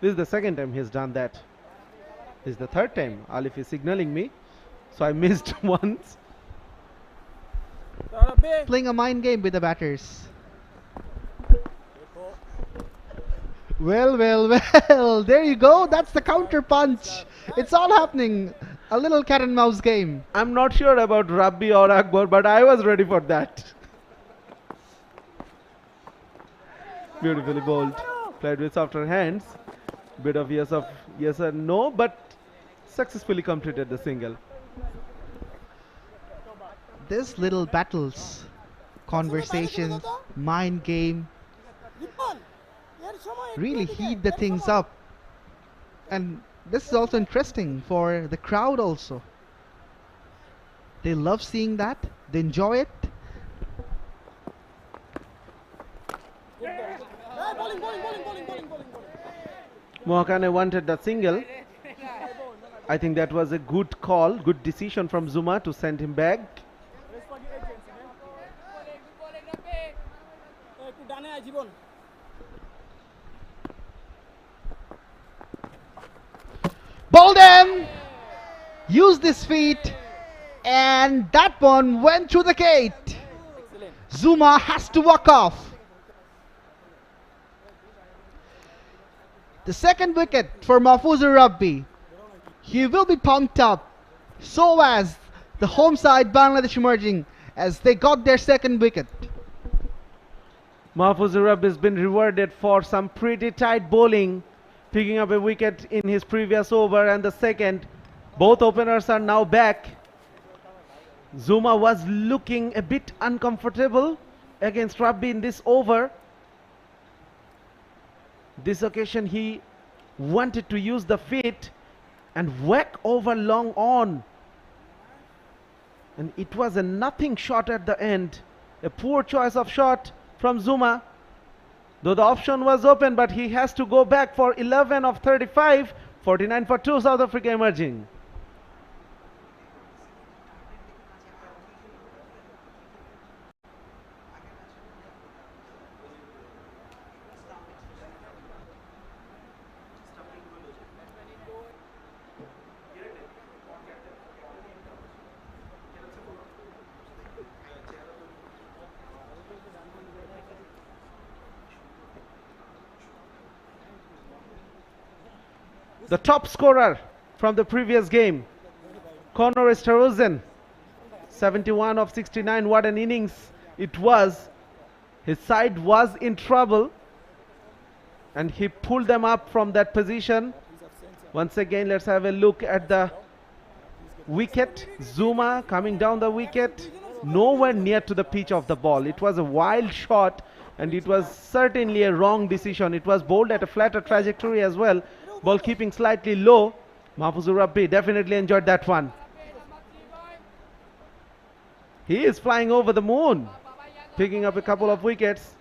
This is the second time he's done that. This is the third time. Alif is signaling me, so I missed once. Playing a mind game with the batters. Well, well, well. There you go. That's the counter punch. It's all happening. A little cat and mouse game. I'm not sure about Rabbi or Akbar, but I was ready for that. Beautifully bowled. Played with softer hands. Bit of yes or no, but successfully completed the single. These little battles, conversations, mind game, really heat the things up. And this is also interesting for the crowd also. They love seeing that. They enjoy it. Mohakane wanted the single. I think that was a good call, good decision from Zuma to send him back. Bowl them! Use this feet. And that one went through the gate. Zuma has to walk off. The second wicket for Mahfuzur Rabbi. He will be pumped up. So as the home side Bangladesh Emerging, as they got their second wicket. Mahfuzur Rabbi has been rewarded for some pretty tight bowling, picking up a wicket in his previous over and the second. Both openers are now back. Zuma was looking a bit uncomfortable against Rabbi in this over. This occasion he wanted to use the feet and whack over long on. And it was a nothing shot at the end. A poor choice of shot from Zuma. Though the option was open, but he has to go back for 11 of 35. 49 for 2 South Africa Emerging. The top scorer from the previous game, Conor Esterhuizen, 71 of 69. What an innings it was. His side was in trouble and he pulled them up from that position. Once again, let's have a look at the wicket. Zuma coming down the wicket, nowhere near to the pitch of the ball. It was a wild shot and it was certainly a wrong decision. It was bowled at a flatter trajectory as well. Ball keeping slightly low. Mahfuzur Rabbi definitely enjoyed that one. He is flying over the moon, picking up a couple of wickets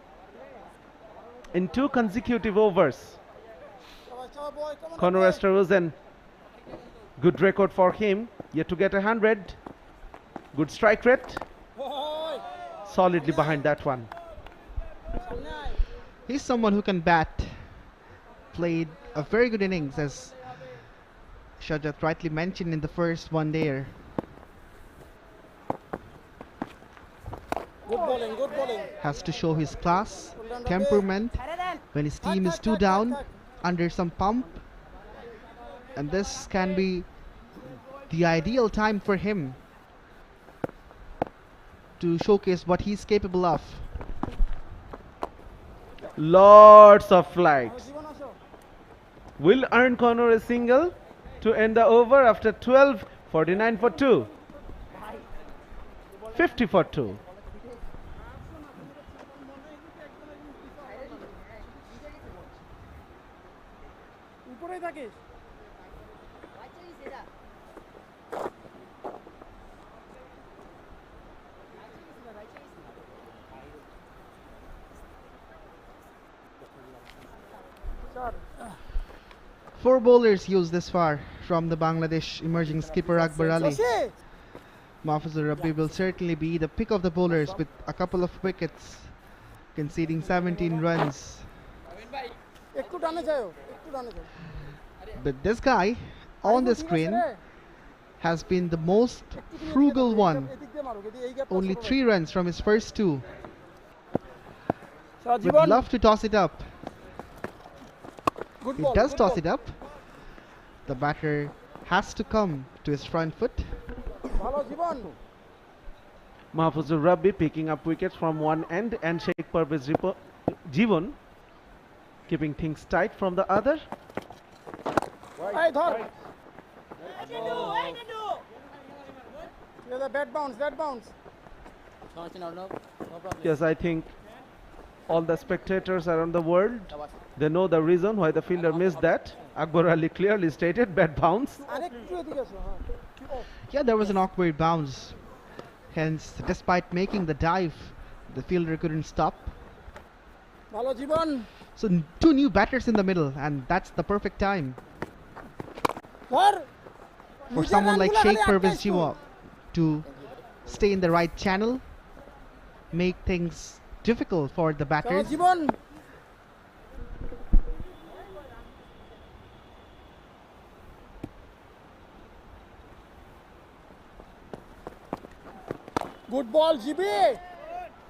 in 2 consecutive overs. Conor Esterhuizen, good record for him, yet to get 100. Good strike rate. solidly behind that one. He's someone who can bat. Played a very good innings, as Shajat rightly mentioned in the first one there. Good bowling, good bowling. Has to show his class, temperament when his team is two down under some pump, and this can be the ideal time for him to showcase what he's capable of. Lots of flights. Will earn Connor a single to end the over after 12, 49 for 2. 50 for 2. উপরেই থাকিস Four bowlers used this far from the Bangladesh emerging skipper Akbar Ali. 𝗵𝗂 𝗦𝗃𝗀𝗃 will certainly be the pick of the bowlers with a couple of wickets, conceding 17 runs. একটু ডানে যাও একটু ডানে যাও But this guy on the screen has been the most frugal one. Only 3 runs from his first 2. Would love to toss it up. He does toss it up. The batter has to come to his front foot. ভালো জীবন Mahfuzur Rabbi picking up wickets from one end and 𝗃𝗵𝗃𝗃𝗃 keeping things tight from the other. এই ধর bat bounce bat bounce Yes, I think all the spectators around the world, they know the reason why the fielder missed that. Akbar Ali clearly stated, bat bounce. আরেকটু এদিকে আসো হ্যাঁ Yeah, there was an awkward bounce. Hence, despite making the dive, the fielder couldn't stop. ভালো জীবন So 2 new batters in the middle, and that's the perfect time ধর for someone like 𝗃𝗵𝗃𝗃𝗃 to stay in the right channel, make things difficult for the ভালো batters. Jibon good ball জিবি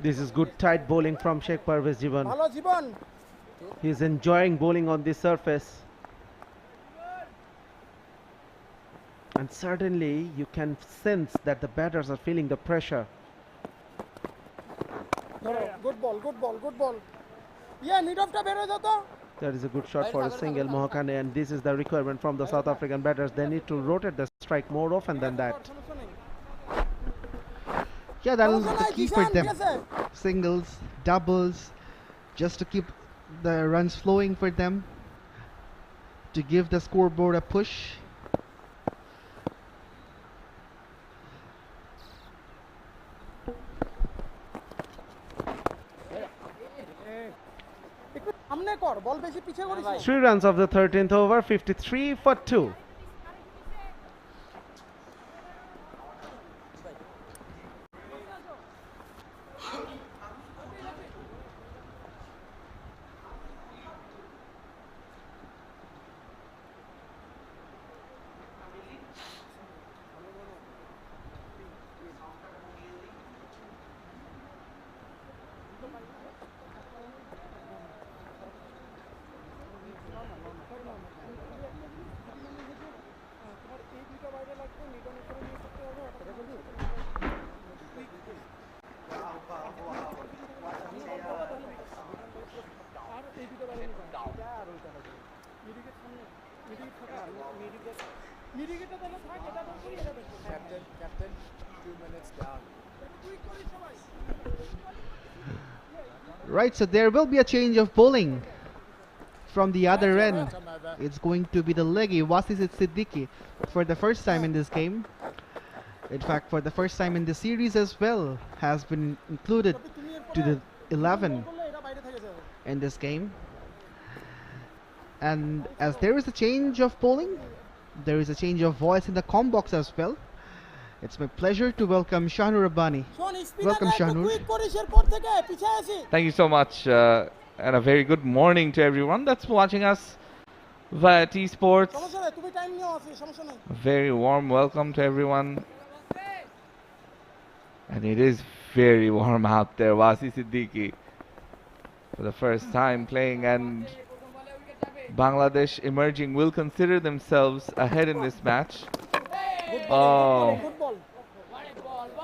This is good tight bowling from 𝗃𝗵𝗃𝗃𝗃. ভালো Jibon He is enjoying bowling on this surface. And certainly you can sense that the batters are feeling the pressure. ধরো good ball good ball good ball mid অফটা বের হয়ে যেত That is a good shot for a single, Mohakane, and this is the requirement from the South African batters. They need to rotate the strike more often than that. Yeah, that'll be the key for them. Singles, doubles, just to keep the runs flowing for them, to give the scoreboard a push. একটু সামনে কর বল বেশি পিছে করিস 3 runs of the 13th over, 53 for 2. Captain, 2 minutes down. Right, so there will be a change of bowling from the other end. It's going to be the leggy Wasis Siddiqui for the first time in this game. In fact, for the first time in the series as well, has been included to the 11 in this game. And as there is a change of bowling, there is a change of voice in the comm box as well. It's my pleasure to welcome Shahnoor Rabbani. Welcome, Shahnoor. Thank you so much, and a very good morning to everyone that's watching us via T Sports. A very warm welcome to everyone. And it is very warm out there. 𝗂𝗂 Siddiqui for the first time playing, and Bangladesh Emerging will consider themselves ahead in this match. Oh,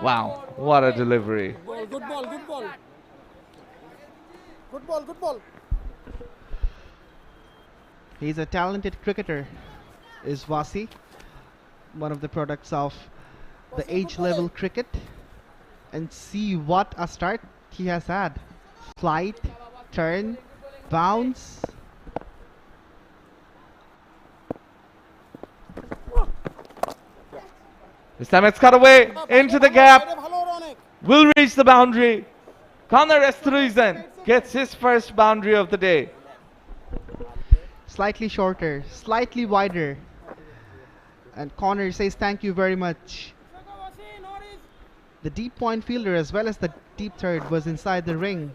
wow, what a delivery. Good ball. Good ball. He's a talented cricketer, is 𝗂𝗂, one of the products of the age level cricket. And see what a start he has had. Flight, turn, bounce. This time it's cut away into the gap. Will reach the boundary. Conor Estruizen gets his first boundary of the day. Slightly shorter, slightly wider. And Conor says thank you very much. The deep point fielder as well as the deep third was inside the ring.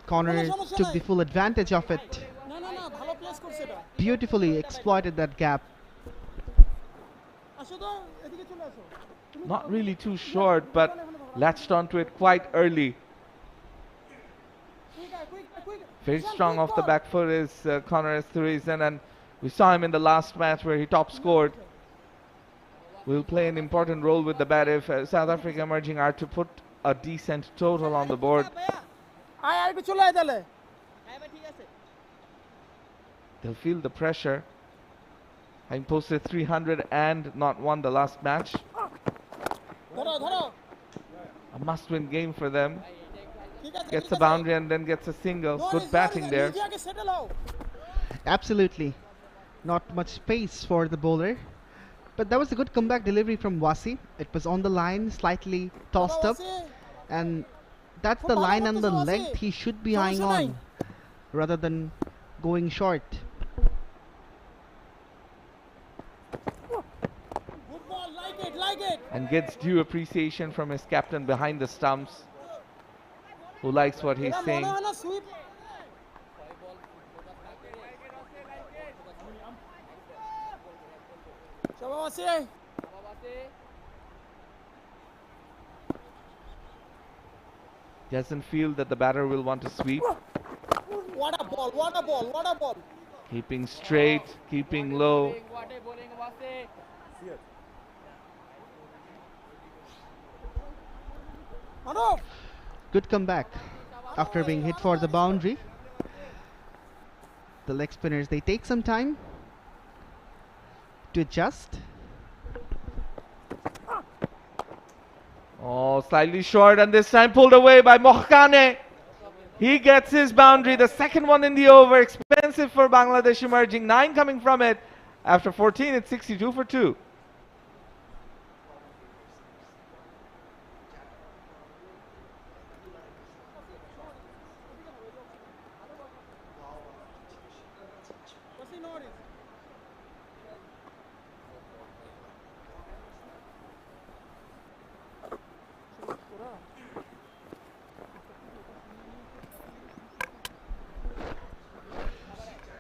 Conor took the full advantage of it. Beautifully exploited that gap. Not really too short, but latched onto it quite early. Very strong off the back foot is Conor Estruizen, and we saw him in the last match where he top scored. Will play an important role with the bat if South Africa Emerging are to put a decent total on the board. They'll feel the pressure. Having posted 300 and not won the last match. A must-win game for them. Gets a boundary and then gets a single. Good batting there. Absolutely. Not much space for the bowler. But that was a good comeback delivery from 𝗂𝗂. It was on the line, slightly tossed up. And that's the line and the length he should be eyeing on, rather than going short. And gets due appreciation from his captain behind the stumps, who likes what he's saying. Doesn't feel that the batter will want to sweep. What a ball. Keeping straight, keeping low. Good comeback after being hit for the boundary. The leg spinners, they take some time to adjust. Oh, slightly short, and this time pulled away by Mokhane. He gets his boundary, the second one in the over. Expensive for Bangladesh Emerging. 9 coming from it. After 14, it's 62 for 2.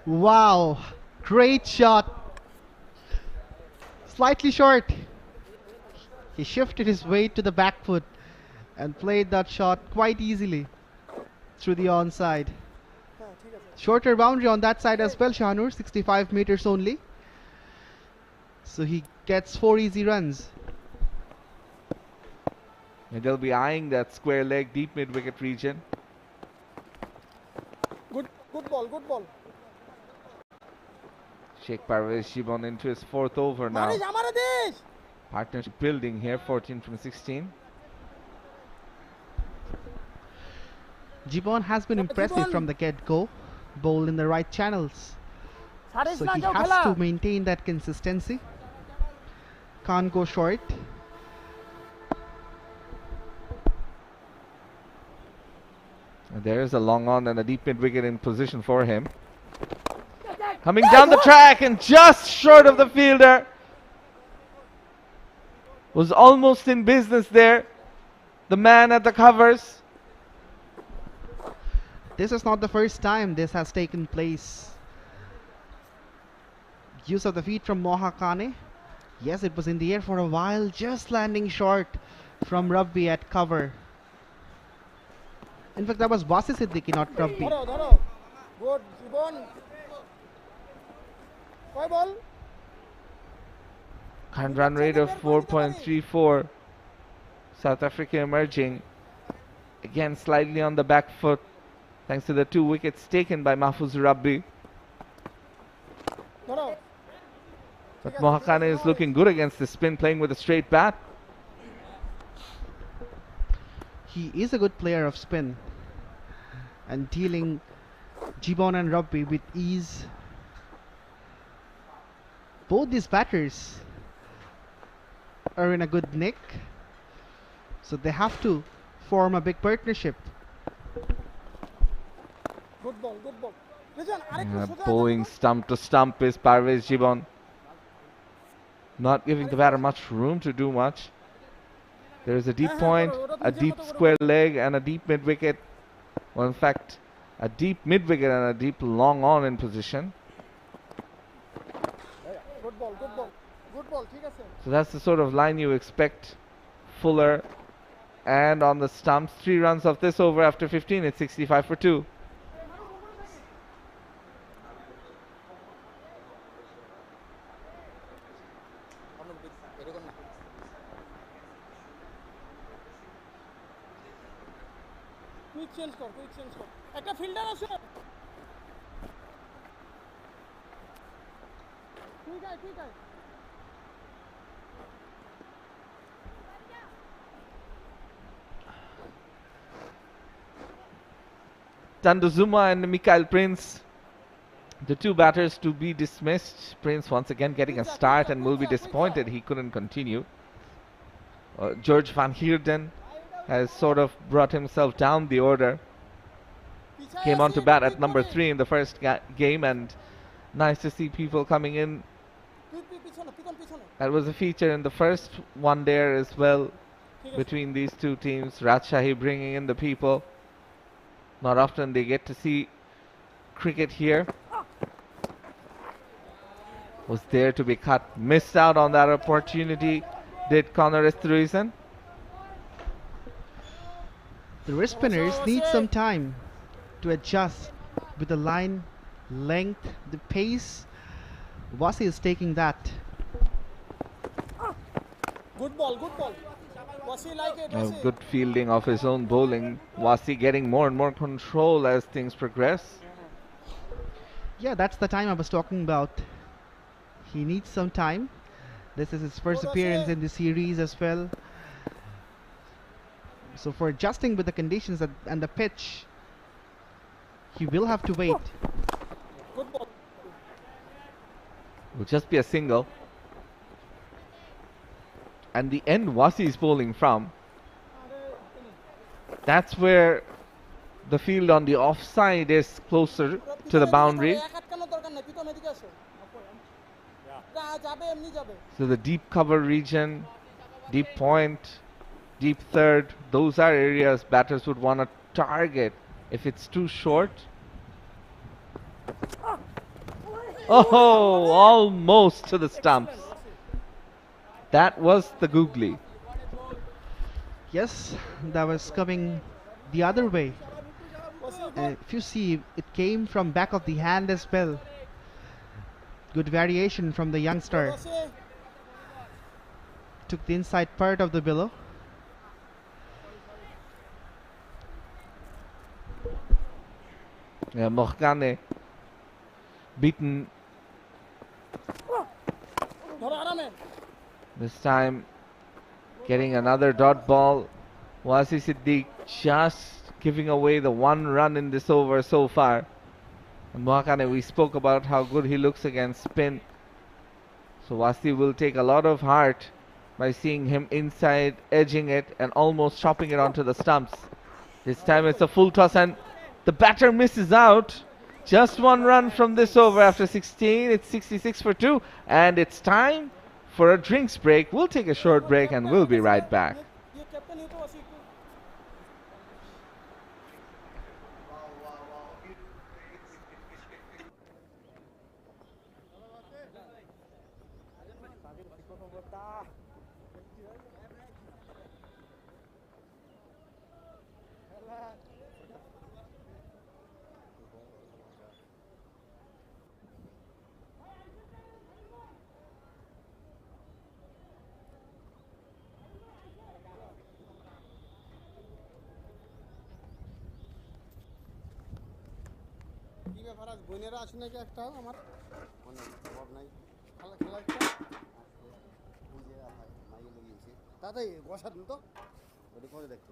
Wow, great shot. Slightly short. He shifted his weight to the back foot and played that shot quite easily through the onside. Shorter boundary on that side as well, Shahnoor, 65 meters only. So he gets 4 easy runs. And they'll be eyeing that square leg deep mid-wicket region. Good ball. 𝗃𝗵𝗃𝗃 into his 4th over now. Partnership building here, 14 from 16. Qiɓon has been impressive from the get-go, bowled in the right channels. So he has to maintain that consistency. Can't go short. And there is a long on and a deep mid-wicket in position for him. Coming down the track and just short of the fielder. Was almost in business there. The man at the covers. This is not the first time this has taken place. Use of the feet from 𝗂𝗃𝗃𝗃. Yes, it was in the air for a while, just landing short from Rabbi at cover. In fact, that was 𝗂𝗃𝗃𝗃 Siddiqui, not Rabbi. ধরো ধরো good জীবন কয় বল Current run rate of 4.34. South Africa emerging. Again, slightly on the back foot. Thanks to the 2 wickets taken by Mahfouz Rabbi. ধরো But 𝗂𝗃𝗃𝗃 is looking good against the spin, playing with a straight bat. He is a good player of spin and dealing Jibon and Rabbi with ease. Both these batters are in a good nick, so they have to form a big partnership. Good ball good ball লিজন আরেকটু সোজা Bowling stump to stump is Parvez Jibon. Not giving the batter much room to do much. There is a deep point, a deep square leg and a deep mid wicket. Well, in fact, a deep mid wicket and a deep long on in position. Good ball good ball good বল ঠিক আছে So that's the sort of line you expect. Fuller and on the stumps, 3 runs of this over after 15. It's 65 for 2. Quick change কর একটা fielder আছে ঠিক আছে Thando Zuma and Mikael Prince, the 2 batters to be dismissed. Prince once again getting a start and will be disappointed he couldn't continue. George van Heerden has sort of brought himself down the order. Came on to bat at number 3 in the first game, and nice to see people coming in. That was a feature in the first one there as well between these 2 teams. Rajshahi bringing in the people. Not often they get to see cricket here. Was there to be cut. Missed out on that opportunity. Did Conor Esterhuizen. The wrist spinners need some time to adjust with the line length, the pace. 𝗂𝗃𝗃𝗃 is taking that. Good ball Wasi like it A good fielding of his own bowling. 𝗂𝗃𝗃 getting more and more control as things progress. Yeah, that's the time I was talking about. He needs some time. This is his first appearance in the series as well. So for adjusting with the conditions and the pitch, he will have to wait. Good ball Will just be a single. And the end 𝗂𝗃𝗃 is bowling from. That's where the field on the offside is closer to the boundary. এক আটকানোর দরকার নাই পিতম এদিকে আসো যাবে এমনি যাবে So the deep cover region, deep point, deep third, those are areas batters would want to target. If it's too short. Oh, almost to the stumps. That was the googly. Yes, that was coming the other way. If you see, it came from back of the hand as well. Good variation from the youngster. Took the inside part of the billow. Yeah, 𝗂𝗃𝗃𝗃 beaten ধরো আরামে this time, getting another dot ball. 𝗂𝗃𝗃 Siddiq just giving away the 1 run in this over so far. And 𝗂𝗃𝗃𝗃, we spoke about how good he looks against spin. So 𝗂𝗃𝗃 will take a lot of heart by seeing him inside, edging it and almost chopping it onto the stumps. This time it's a full toss and the batter misses out. Just 1 run from this over after 16. It's 66 for 2 and it's time for a drinks break. We'll take a short break and we'll be right back. বোনেরা আছে নাকি একটা আমার অভাব নাই খেলা খেলা একটা মাইয়ে লেগেছে তাতে বসার তো ওটা করে দেখতো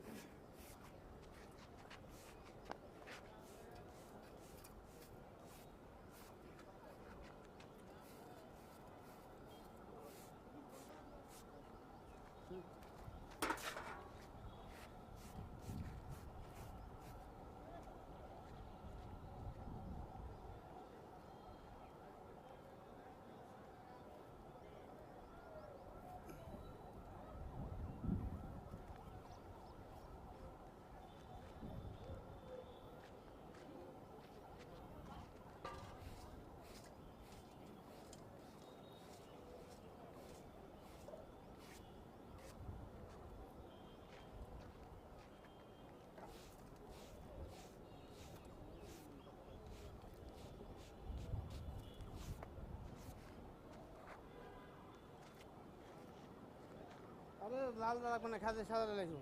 আরে লাল লাগবে না খাজে সাদা লাগবে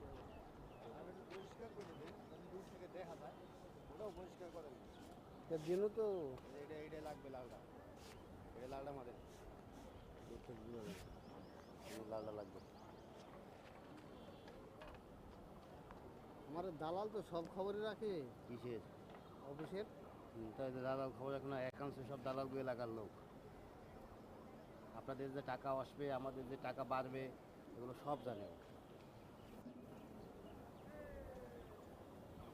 পরিষ্কার করে দেবে দূর থেকে দেখা যায় ওটাও পরিষ্কার করে এর জন্য তো এইটা লাগবে লালটা এটা লালটা মারে দূর থেকে বুঝা যায় লালটা লাগবে আমার দালাল তো সব খবরই রাখে কিসের অফিসের তাই দালাল খবর রাখে না একাংশ সব দালালগুলো লাগার লোক আপনাদের যে টাকা আসবে আমাদের যে টাকা বাড়বে এগুলো সব জানেন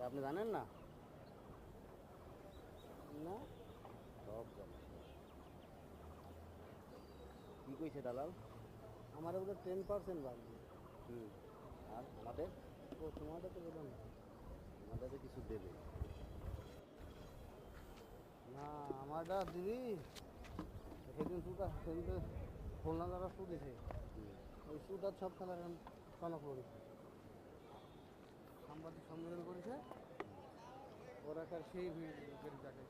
আপনি জানেন না না সব জানেন কি কইছে দালাল আমার ওদের 10% বাড়বে আর আমাদের ও তোমাদের তো বললাম আমাদের কিছু দেবে না আমারটা দিবি সেদিন সুদা সেদিন খুলনা যারা সুদ দিছে ওই সুদ আর সব খেলার টনক করি সাংবাদিক সম্মেলন করেছে ওরা তার সেই যাকে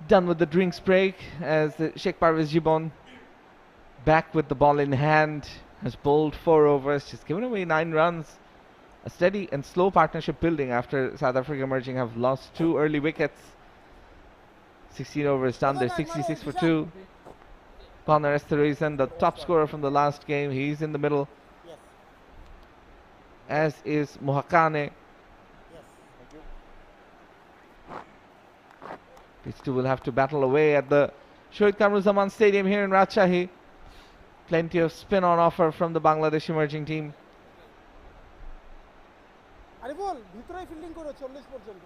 Done with the drinks break as the 𝗃𝗵𝗃𝗃 back with the ball in hand, has bowled 4 overs, just given away 9 runs. A steady and slow partnership building after South Africa Emerging have lost 2 early wickets. 16 overs done, they're 66 for 2. Conor Esterhuizen, the top scorer from the last game, he's in the middle. As is Mohakane. These two will have to battle away at the Shahid Kamruzaman Stadium here in Rajshahi. Plenty of spin on offer from the Bangladesh emerging team. Ariful ভিতরেই fielding করো 40 পর্যন্ত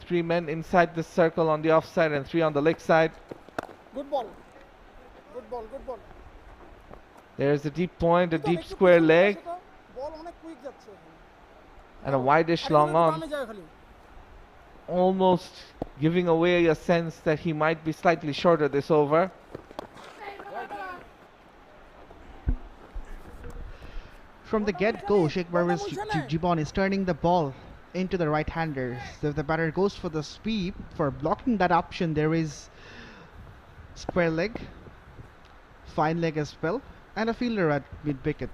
3 men inside the circle on the offside and 3 on the leg side. Good ball good ball good ball There's a deep point, a deep square leg, বল অনেক quick যাচ্ছে and a wideish long on, নামে যায় খালি almost giving away a sense that he might be slightly shorter this over. From the get-go, 𝗃𝗵𝗱𝗲𝗂𝗃 is turning the ball into the right-hander. So if the batter goes for the sweep, for blocking that option, there is square leg, fine leg as well, and a fielder at mid-wicket.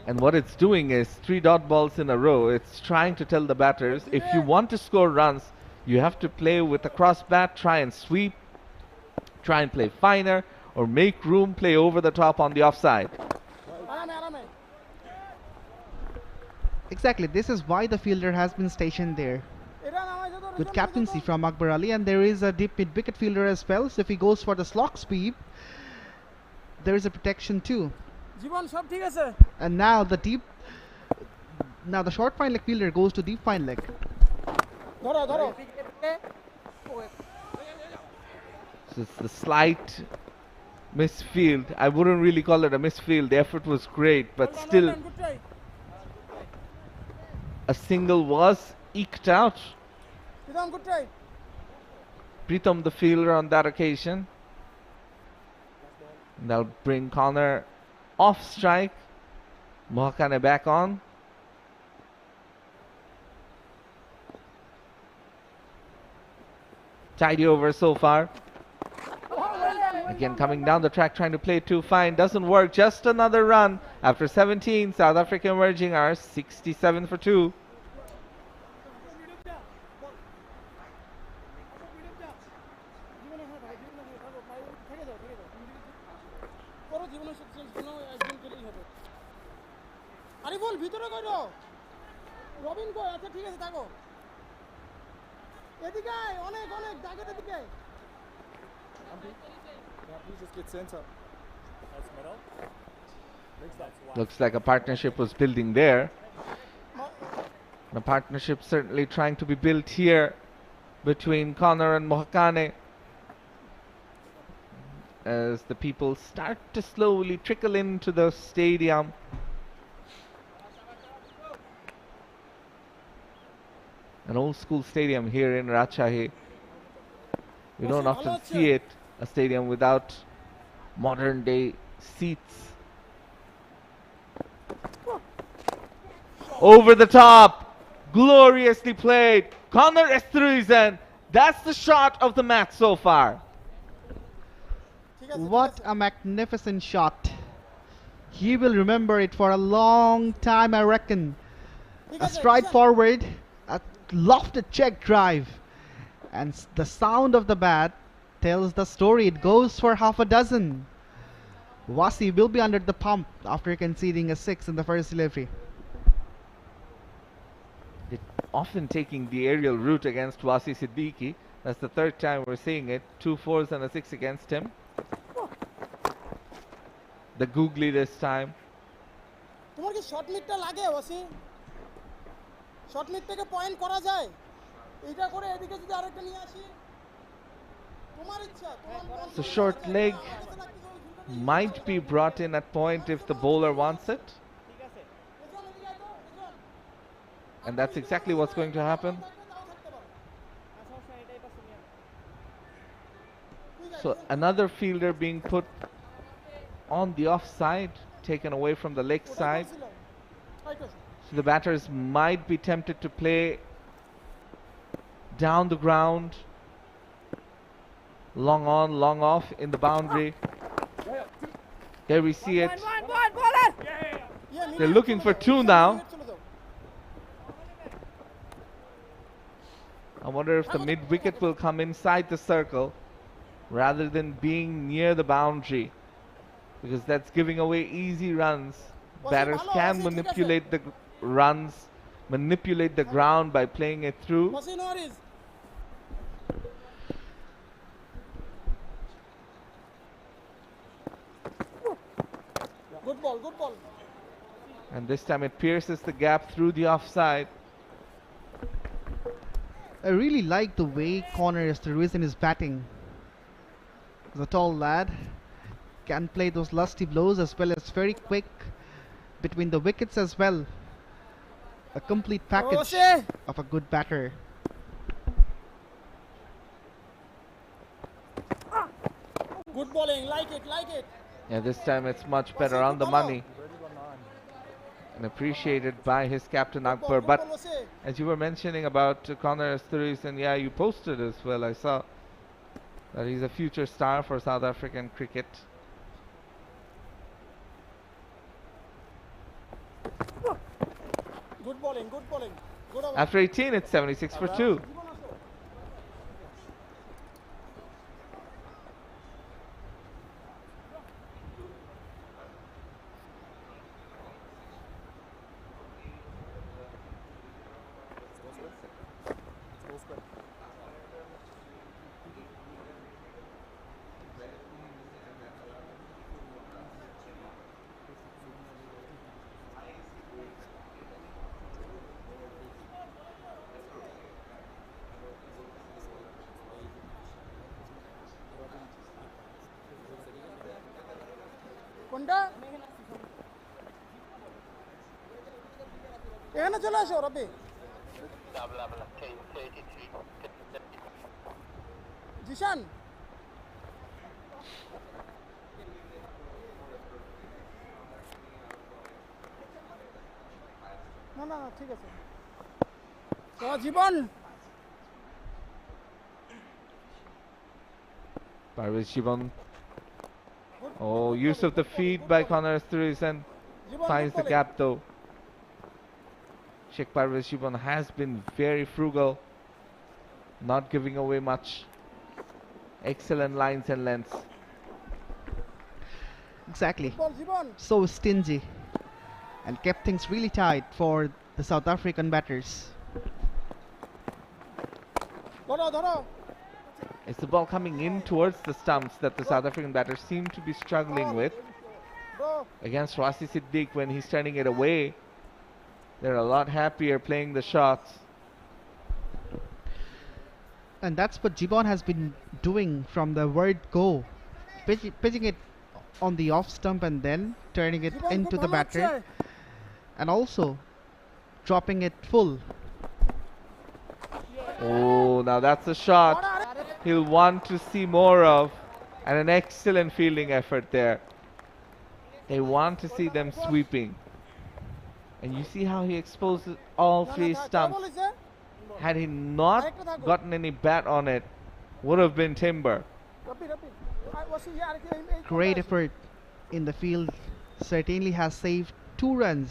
And what it's doing is 3 dot balls in a row. It's trying to tell the batters, if you want to score runs, you have to play with a cross bat, try and sweep, try and play finer, or make room, play over the top on the offside. Exactly, this is why the fielder has been stationed there. Good captaincy from Akbar Ali, and there is a deep mid-wicket fielder as well, so if he goes for the slog sweep, there is a protection too. জীবন সব ঠিক আছে And now the short fine leg fielder goes to deep fine leg. ধরো ধরো So it's the slight misfield. I wouldn't really call it a misfield. The effort was great, but still a single was eked out. Pritam good try Pritam the fielder on that occasion. That'll bring Connor off strike. 𝗂𝗏𝗃𝗃 back on. Tidy over so far. Again coming down the track trying to play too fine. Doesn't work. Just another run. After 17, South Africa emerging are 67 for 2. Ariful ভিতরে কইরো রবিন কই আচ্ছা ঠিক আছে থাকো এদিকে আয় অনেক অনেক দাগের এদিকে Please just get center. That's middle. Looks like a partnership was building there. The partnership certainly trying to be built here between Connor and 𝗂𝗏𝗃𝗃 as the people start to slowly trickle into the stadium. An old school stadium here in Rajshahi. We don't often see it, a stadium without modern day seats. Over the top, gloriously played, Connor Esterhuizen. That's the shot of the match so far. What a magnificent shot. He will remember it for a long time, I reckon. A stride forward, a lofted check drive, and the sound of the bat tells the story. It goes for half a dozen. Wadsi will be under the pump after conceding a 6 in the first delivery. Often taking the aerial route against 𝗏𝗂𝒑 Siddiqui. That's the 3rd time we're seeing it. 2 4s and a 6 against him. The googly this time. তোমার কি short মিডটা লাগে Wasi short mid থেকে point করা যায় এইটা করে এদিকে যদি আরেকটা নিয়ে আসি তোমার ইচ্ছা So short leg might be brought in at point if the bowler wants it. And that's exactly what's going to happen. So another fielder being put on the offside, taken away from the leg side. So the batters might be tempted to play down the ground, long on, long off in the boundary. Here we see it. They're looking for 2 now. I wonder if the mid-wicket will come inside the circle rather than being near the boundary, because that's giving away easy runs. Batters can manipulate the runs manipulate the ground by playing it through. Wasi, no worries. Good ball, good ball. And this time it pierces the gap through the offside. I really like the way 𝗂𝗫𝗃𝗃 is batting. He's a tall lad, can play those lusty blows as well as very quick between the wickets as well. A complete package of a good batter. Good bowling, like it, like it. Yeah, this time it's much better on the money. And appreciated by his captain Akbar. But as you were mentioning about 𝗂𝗫𝗃𝗃, and yeah, you posted as well, I saw that he's a future star for South African cricket. Good bowling, good bowling. Good over. After 18, it's 76 for 2. কোনটা এখানে চলে আসো রবি জিশান না না ঠিক আছে তো জীবন 𝗃𝗃𝗃𝗃. Oh, use of the feet by 𝗂𝗫𝗃𝗃 and finds the gap though. Sheikh 𝗃𝗃𝗃 has been very frugal, not giving away much. Excellent lines and lengths. Exactly. So stingy and kept things really tight for the South African batters. It's the ball coming in towards the stumps that the South African batters seem to be struggling with. Against 𝗁𝗂𝒑 Siddique, when he's turning it away, they're a lot happier playing the shots. And that's what Jiban has been doing from the word go. Pitching it on the off stump and then turning it into the batter. And also dropping it full. Oh, now that's a shot he'll want to see more of, and an excellent fielding effort there. They want to see them sweeping. And you see how he exposes all three stumps. Had he not gotten any bat on it, would have been timber. Great effort in the field. Certainly has saved 2 runs.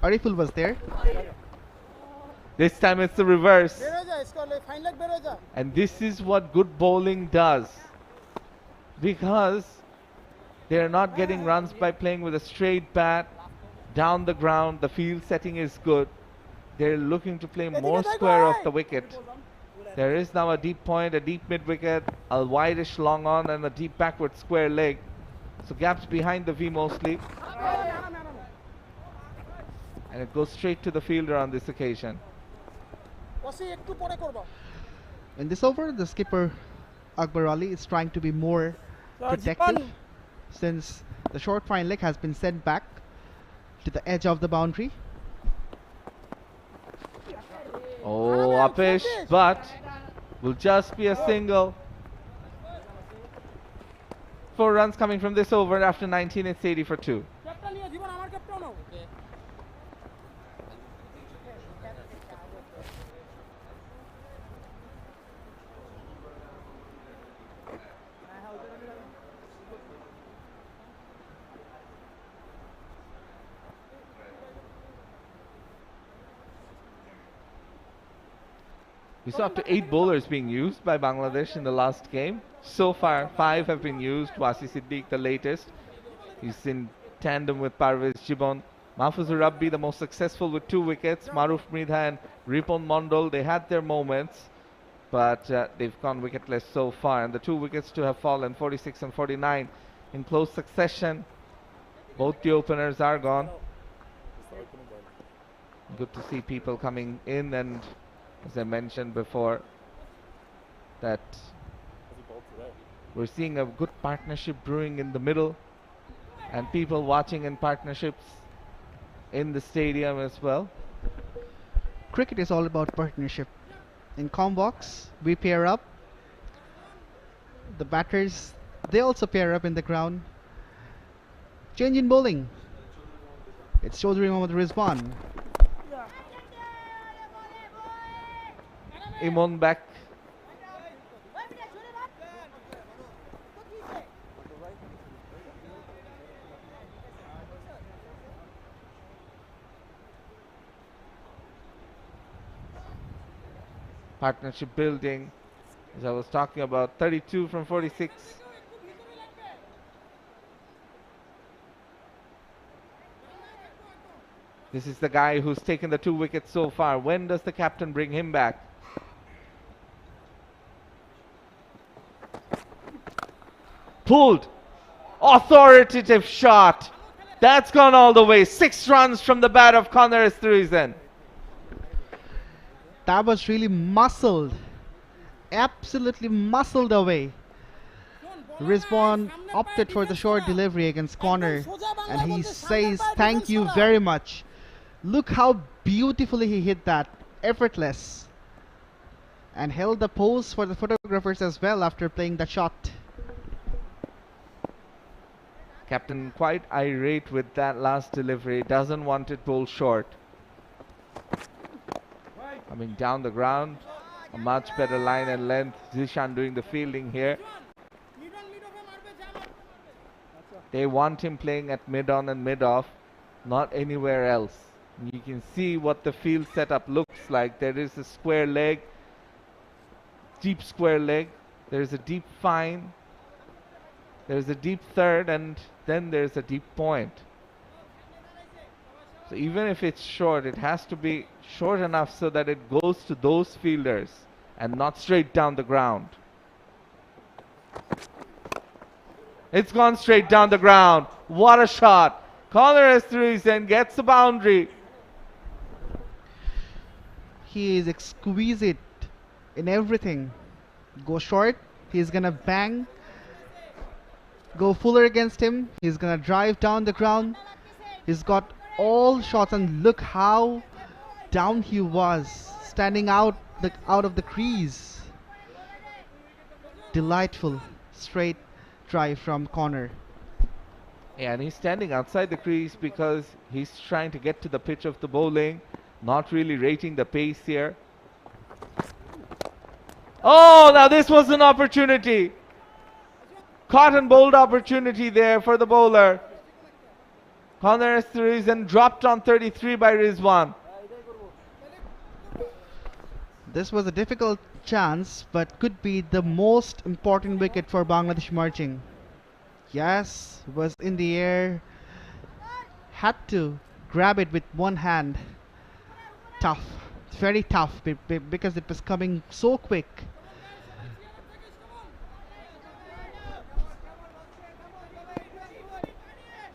Ariful was there. This time it's the reverse. And this is what good bowling does. Because they're not getting runs by playing with a straight bat down the ground. The field setting is good. They're looking to play more square off the wicket. There is now a deep point, a deep mid wicket, a wideish long on, and a deep backward square leg. So gaps behind the V mostly. And it goes straight to the fielder on this occasion. In this over, the skipper Akbar Ali is trying to be more protective since the short fine leg has been sent back to the edge of the boundary. Oh, uppish, but will just be a single. 4 runs coming from this over. After 19, it's 80 for 2. We saw up to 8 bowlers being used by Bangladesh in the last game. So far, 5 have been used. 𝗁𝗂𝒃𝗃 Siddique, the latest. He's in tandem with 𝗃𝗃𝗃𝗃. Mahfuzur Rabbi the most successful with 2 wickets. Maruf Mridha and Ripon Mondol, they had their moments, but they've gone wicketless so far. And the 2 wickets to have fallen, 46 and 49, in close succession. Both the openers are gone. Good to see people coming in, and as I mentioned before, that we're seeing a good partnership brewing in the middle, and people watching in partnerships in the stadium as well. Cricket is all about partnership. In Combox, we pair up. The batters, they also pair up in the ground. Change in bowling. It's Chaudhry Mohammad Rizwan. Imon back. Partnership building, as I was talking about, 32 from 46. This is the guy who's taken the 2 wickets so far. When does the captain bring him back? Pulled. Authoritative shot. That's gone all the way. 6 runs from the bat of 𝗂𝗫𝗄𝗎. That was really muscled. Absolutely muscled away. Rizwan opted for the short delivery against corner, and he says thank you very much. Look how beautifully he hit that. Effortless. And held the pose for the photographers as well after playing the shot. Captain quite irate with that last delivery. Doesn't want it bowled short. Coming down the ground. A much better line and length. Zishan doing the fielding here. They want him playing at mid-on and mid-off, not anywhere else. And you can see what the field setup looks like. There is a square leg, deep square leg. There's a deep fine. There's a deep third, and then there's a deep point. So even if it's short, it has to be short enough so that it goes to those fielders and not straight down the ground. It's gone straight down the ground. What a shot. 𝗂𝗫𝗄𝗎 gets the boundary. He is exquisite in everything. Go short, he's gonna bang. Go fuller against him, he's gonna drive down the ground. He's got all shots, and look how down he was, standing out of the crease. Delightful straight drive from corner. Yeah, and he's standing outside the crease because he's trying to get to the pitch of the bowling, not really rating the pace here. Oh, now this was an opportunity. Caught and bowled opportunity there for the bowler. 𝗂𝗫𝗄𝗎 dropped on 33 by Rizwan. This was a difficult chance, but could be the most important wicket for Bangladesh emerging. Yes, was in the air. Had to grab it with one hand. Tough. Very tough because it was coming so quick.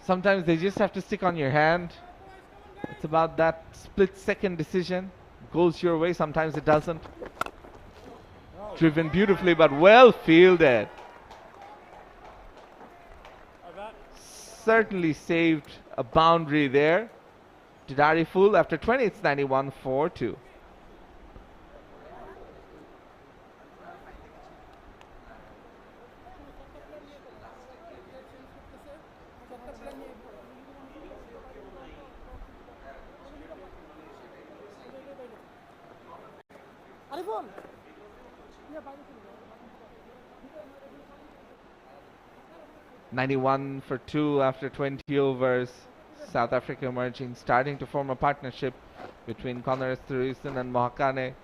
Sometimes they just have to stick on your hand. It's about that split-second decision. Goes your way, sometimes it doesn't. Driven beautifully, but well fielded. Certainly saved a boundary there. Didari full after 20, it's 91-4-2. Arifun. 91 for 2 after 20 overs. South Africa emerging, starting to form a partnership between 𝗂𝗫𝗄𝗎 and Mohakane.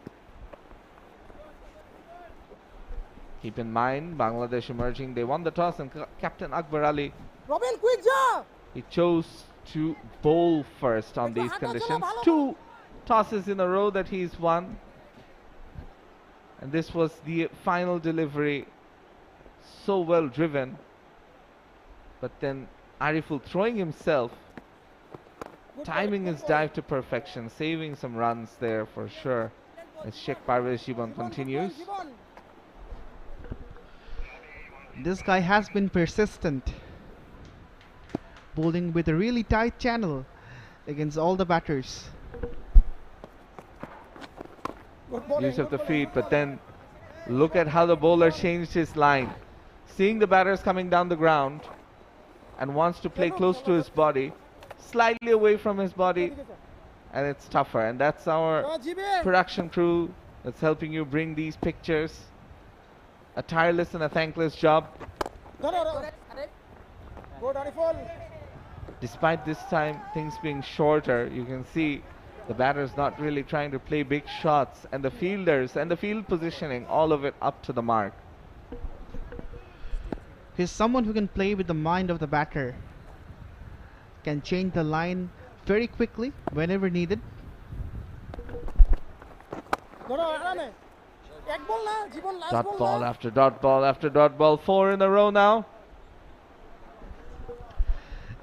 Keep in mind, Bangladesh emerging, they won the toss, and Captain Akbar Ali, Robin, quick ja! he chose to bowl first on these conditions. 2 tosses in a row that he's won. And this was the final delivery. So well driven. But then Ariful throwing himself, timing his dive to perfection, saving some runs there for sure. As 𝗃𝗵𝗴𝗂𝗃 continues. This guy has been persistent, bowling with a really tight channel against all the batters. Use of the feet, but then look at how the bowler changed his line. Seeing the batters coming down the ground and wants to play close to his body, slightly away from his body, and it's tougher. And that's our production crew that's helping you bring these pictures. A tireless and a thankless job. Despite this time things being shorter, you can see the batters not really trying to play big shots, and the fielders and the field positioning, all of it up to the mark. He's someone who can play with the mind of the batter, can change the line very quickly whenever needed. Dot ball after dot ball after dot ball, 4 in a row now.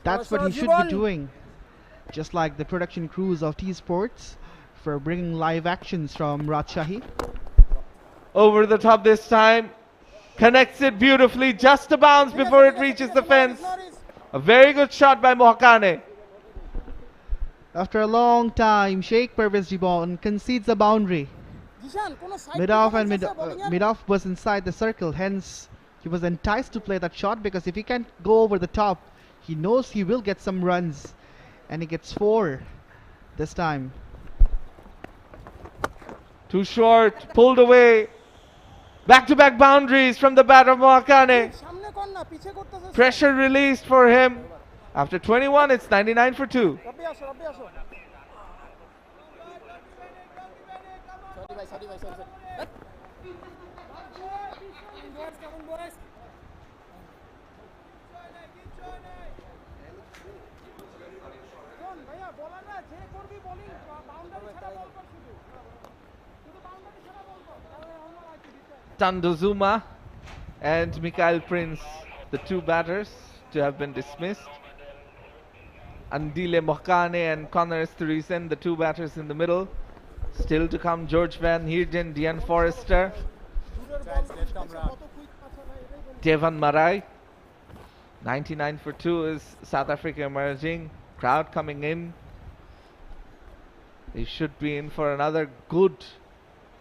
That's what he should be doing, just like the production crews of T-Sports for bringing live actions from Rajshahi. Over the top this time, connects it beautifully, just a bounce before it reaches the fence. A very good shot by 𝗃𝗃𝗃𝗃. After a long time, 𝗃𝗵𝗃𝗃𝗃 concedes a boundary. Mid-off was inside the circle, hence he was enticed to play that shot, because if he can't go over the top, he knows he will get some runs, and he gets 4 this time. Too short, pulled away. Back-to-back boundaries from the bat of 𝗃𝗃𝗃𝗃. Pressure released for him. After 21, it's 99 for 2. Tandozuma and Mikhail Prince, the 2 batters to have been dismissed. Andile Mohkane and Connor Esterhuizen, the 2 batters in the middle. Still to come, George Van Heerden, Dian Forrester, Devan Marai. 99 for 2 is South Africa emerging. Crowd coming in. They should be in for another good,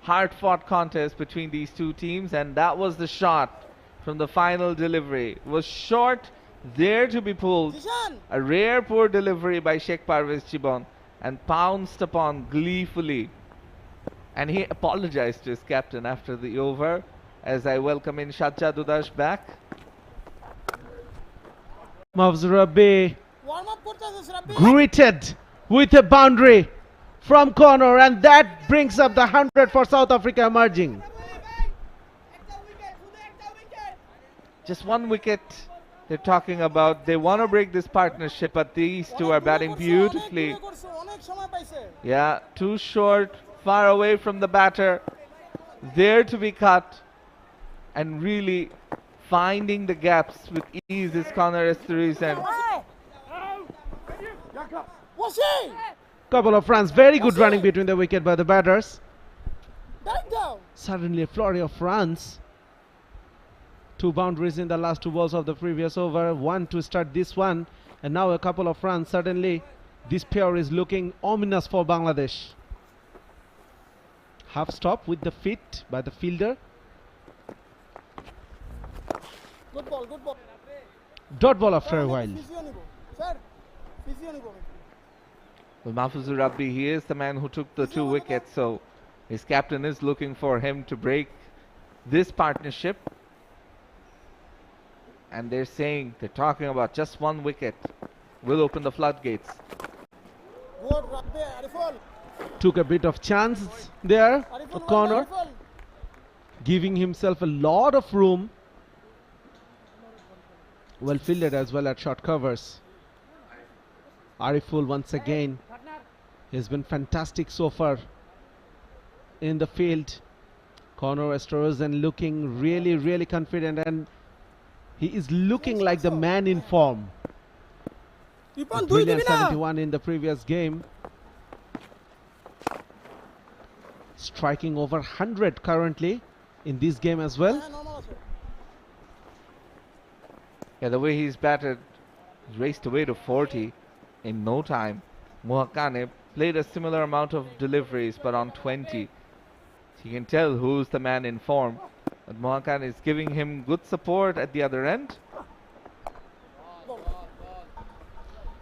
hard-fought contest between these 2 teams. And that was the shot from the final delivery. It was short, there to be pulled. A rare poor delivery by 𝗃𝗵𝗃𝗃𝗃 and pounced upon gleefully. And he apologized to his captain after the over, as I welcome in Sajjad Udash back. Mahfuz Rabbi greeted with a boundary from corner, and that brings up the 100 for South Africa emerging. Just 1 wicket they're talking about. They want to break this partnership, but these 2 are batting beautifully. Yeah, too short, far away from the batter, there to be cut, and really finding the gaps with ease is Connor Esterhuizen. Couple of runs, very good running between the wicket by the batters. Suddenly a flurry of runs. 2 boundaries in the last 2 balls of the previous over. 1 to start this one, and now a couple of runs. Suddenly this pair is looking ominous for Bangladesh. Half stop with the feet by the fielder. Good ball, good ball. Dot ball after a while. Well, Mahfuz Rabbi, he is the man who took the 2 wickets, so his captain is looking for him to break this partnership. And they're saying, they're talking about just 1 wicket will open the floodgates. Took a bit of chance there, a corner, giving himself a lot of room. Well fielded as well at short covers. Ariful once again. He's been fantastic so far in the field. Conor Esterhazy looking really confident, and he is looking like the man in form. A brilliant 71 in the previous game. Striking over 100 currently in this game as well. Yeah, the way he's batted, he's raced away to 40 in no time. 𝗂𝗃𝗃𝗃 played a similar amount of deliveries, but on 20. You can tell who's the man in form. But 𝗂𝗃𝗃𝗃 is giving him good support at the other end.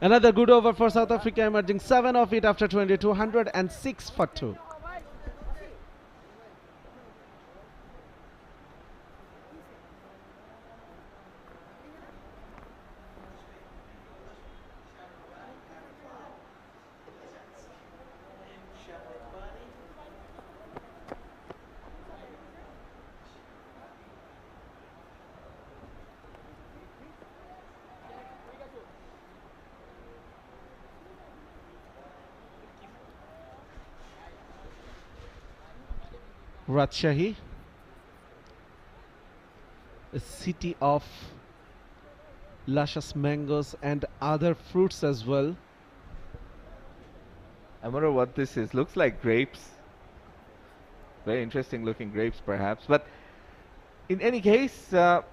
Another good over for South Africa, emerging 7 of it after 22, 106 for 2. Rajshahi, a city of luscious mangoes and other fruits as well. I wonder what this is. Looks like grapes. Very interesting looking grapes perhaps. But in any case, a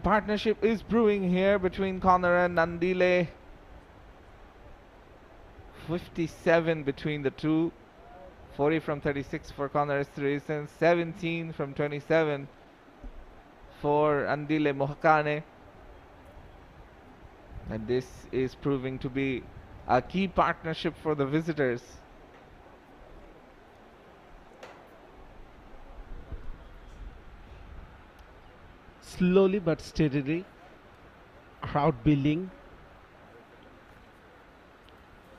partnership is brewing here between Conor and Nandile. 57 between the two. 40 from 36 for Conor Esterhazy, 17 from 27 for Andile 𝗂𝗃𝗃𝗃. And this is proving to be a key partnership for the visitors. Slowly but steadily, crowd building.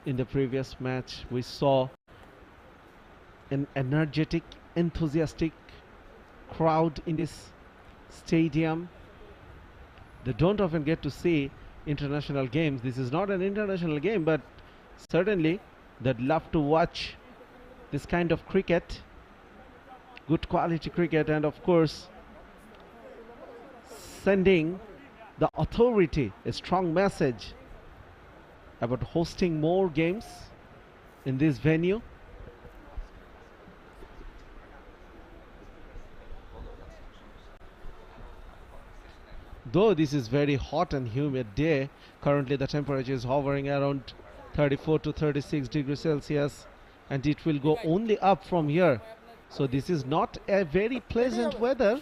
In the previous match, we saw an energetic, enthusiastic crowd in this stadium. They don't often get to see international games. This is not an international game, but certainly they'd love to watch this kind of cricket, good quality cricket, and of course sending the authority a strong message about hosting more games in this venue. Though this is very hot and humid day, currently the temperature is hovering around 34 to 36 degrees Celsius, and it will go only up from here. So this is not a very pleasant weather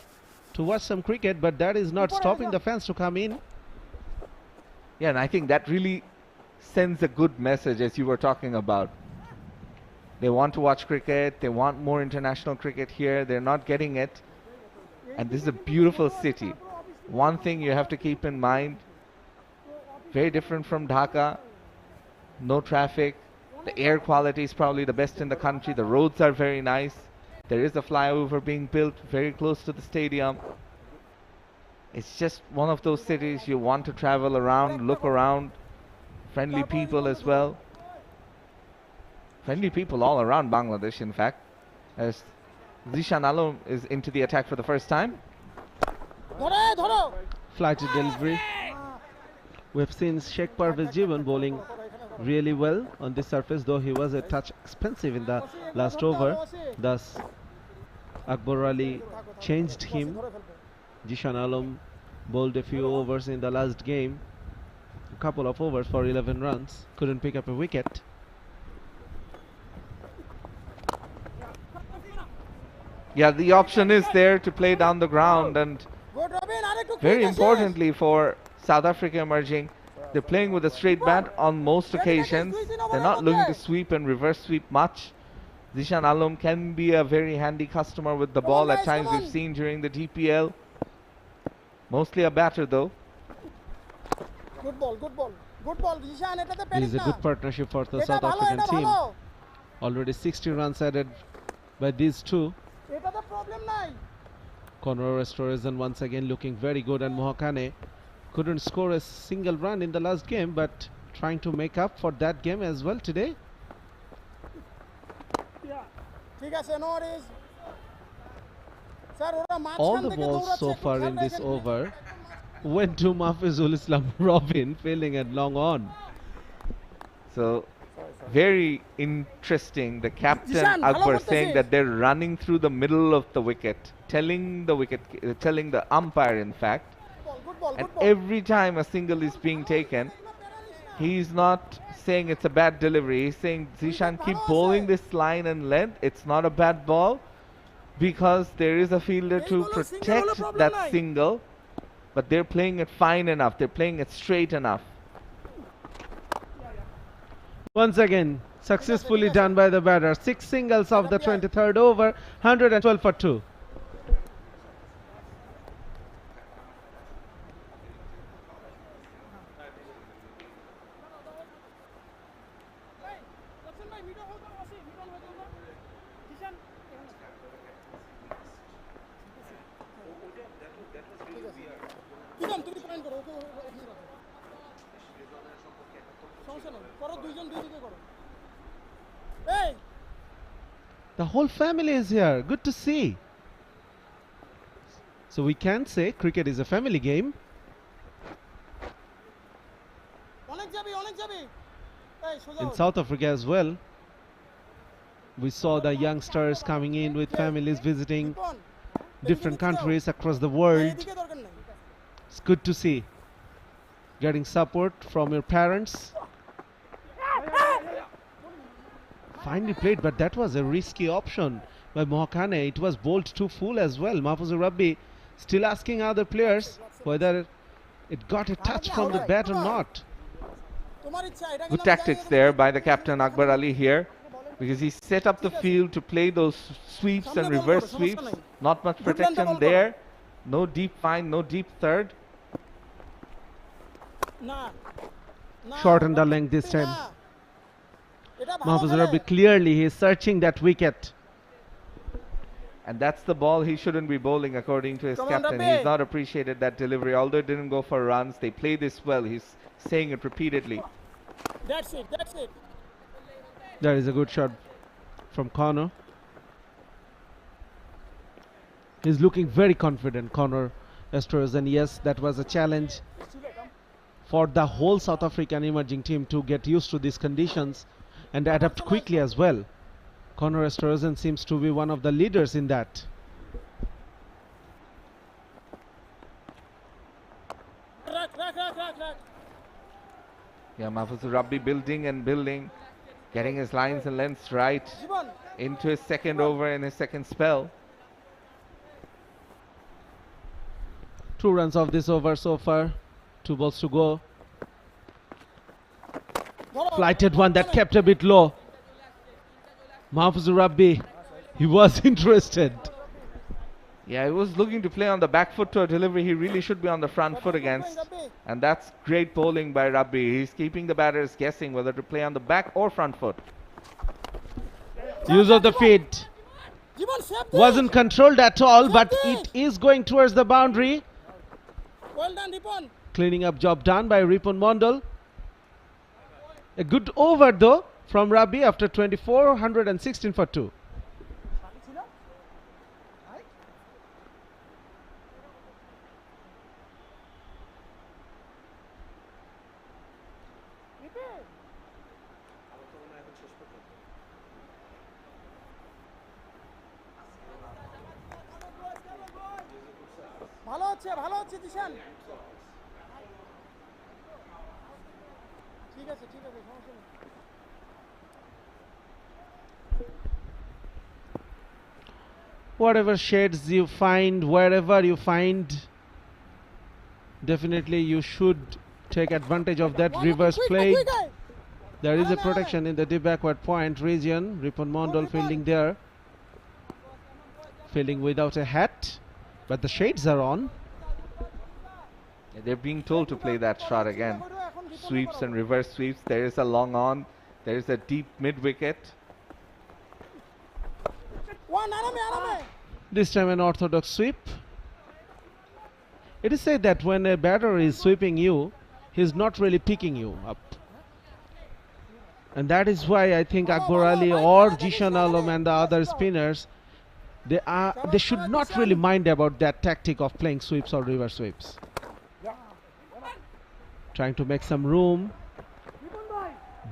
to watch some cricket, but that is not stopping the fans to come in. Yeah, and I think that really sends a good message, as you were talking about. They want to watch cricket, they want more international cricket here, they're not getting it. And this is a beautiful city. One thing you have to keep in mind, very different from Dhaka, no traffic, the air quality is probably the best in the country, the roads are very nice, there is a flyover being built very close to the stadium. It's just one of those cities you want to travel around, look around, friendly people as well. Friendly people all around Bangladesh, in fact, as Zishan Alam is into the attack for the first time. Flighted delivery. We've seen 𝗃𝗵𝗃𝗃 bowling really well on this surface, though he was a touch expensive in the last over. Thus, Akbar Ali changed him. Zishan Alam bowled a few overs in the last game. A couple of overs for 11 runs. Couldn't pick up a wicket. Yeah, the option is there to play down the ground, and very importantly for South Africa emerging, they're playing with a straight bat on most occasions. They're not looking to sweep and reverse sweep much. Zishan Alam can be a very handy customer with the ball at times, we've seen during the DPL. Mostly a batter though. Good ball, good ball. Good ball, Zishan. It is a good partnership for the South African team. Already 60 runs added by these two. Conor Esterhazy once again looking very good, and 𝗂𝗃𝗃𝗃 couldn't score a single run in the last game, but trying to make up for that game as well today. ঠিক আছে, no worries. Sir ওরা All মাঝখান the থেকে balls দৌড়াচ্ছে, so একটু far খেয়াল in this রাখেন। over went to Mahfizul Islam Robin, failing at long on. So very interesting. The captain Zishan, bhalo Akbar saying kortechiস। that they're running through the middle of the wicket, telling the umpire in fact. Good ball, And good ball. every time a single is being taken, he's not saying it's a bad delivery. He's saying, Zishan, keep bowling this line and length. It's not a bad ball because there is a fielder to protect that single. But they're playing it fine enough. They're playing it straight enough. Once again, successfully done by the batter. 6 singles of the 23rd over, 112 for 2. কিরম তুমি point করো, ওকে এখানে রাখো। সমস্যা নেই, করো দুইজন দুই দিকে করো। এই The whole family is here. Good to see. So we can say cricket is a family game. অনেক যাবি, অনেক যাবি। এই সোজা In হও। South Africa as well, we saw the youngsters coming in with families visiting Ripon, different countries across the এই world. দিকে দরকার নেই। It's good to see getting support from your parents. Finely played, but that was a risky option by Mohakane. It was bowled too full as well. Mahfuzur Rabbi still asking other players whether it got a touch from the bat or not. তোমার ইচ্ছা, এটা Good tactics there by the captain Akbar Ali here, because he set up the field to play those sweeps and reverse sweeps. Not much protection there. No deep fine, no deep third. না না, Shortened the length this না। time. এটা ভালো Mahfuzur খেলে। Rabbi clearly he is searching that wicket. And that's the ball he shouldn't be bowling according to his Come on, captain. Rabbi. He's not appreciated that delivery. Although it didn't go for runs, they play this well. He's saying it repeatedly. That's it, that's it. That is a good shot from Connor. He's looking very confident, Connor Estros, and yes, that was a challenge for the whole South African emerging team to get used to these conditions and adapt quickly as well. Connor Estrosen seems to be one of the leaders in that. রাখ রাখ রাখ রাখ রাখ। Yeah, Mahfuzur Rabbi building and building, getting his lines and lengths right Jibon into his second over and his second spell. 2 runs of this over so far. 2 balls to go. ধরো। Flighted one that kept a bit low. Mahfuzur Rabbi, he was interested. Yeah, he was looking to play on the back foot to a delivery he really should be on the front foot against. And that's great bowling by Rabbi. He's keeping the batters guessing whether to play on the back or front foot. Use of the feet. Jibon save Wasn't controlled at all, but it is going towards the boundary. Well done Ripon. Cleaning up job done by Ripon Mondal. A good over though from Rabbi after 24, 116 for 2. ভালো হচ্ছে, ভালো হচ্ছে দিশান। ঠিক আছে, ঠিক আছে, সমস্যা নেই। Whatever shades you find, wherever you find, definitely you should take advantage of that reverse play. There is a protection in the deep backward point region. Ripon Mondal fielding there. Fielding without a hat, but the shades are on. Yeah, they're being told to play that shot again. Sweeps and reverse sweeps. There is a long on. There is a deep mid wicket. One আরামে আরামে। This time an orthodox sweep. It is said that when a batter is sweeping you, he's not really picking you up. And that is why I think Akbar Ali or Jishan Alam and the other spinners, they should not really mind about that tactic of playing sweeps or reverse sweeps. Trying to make some room.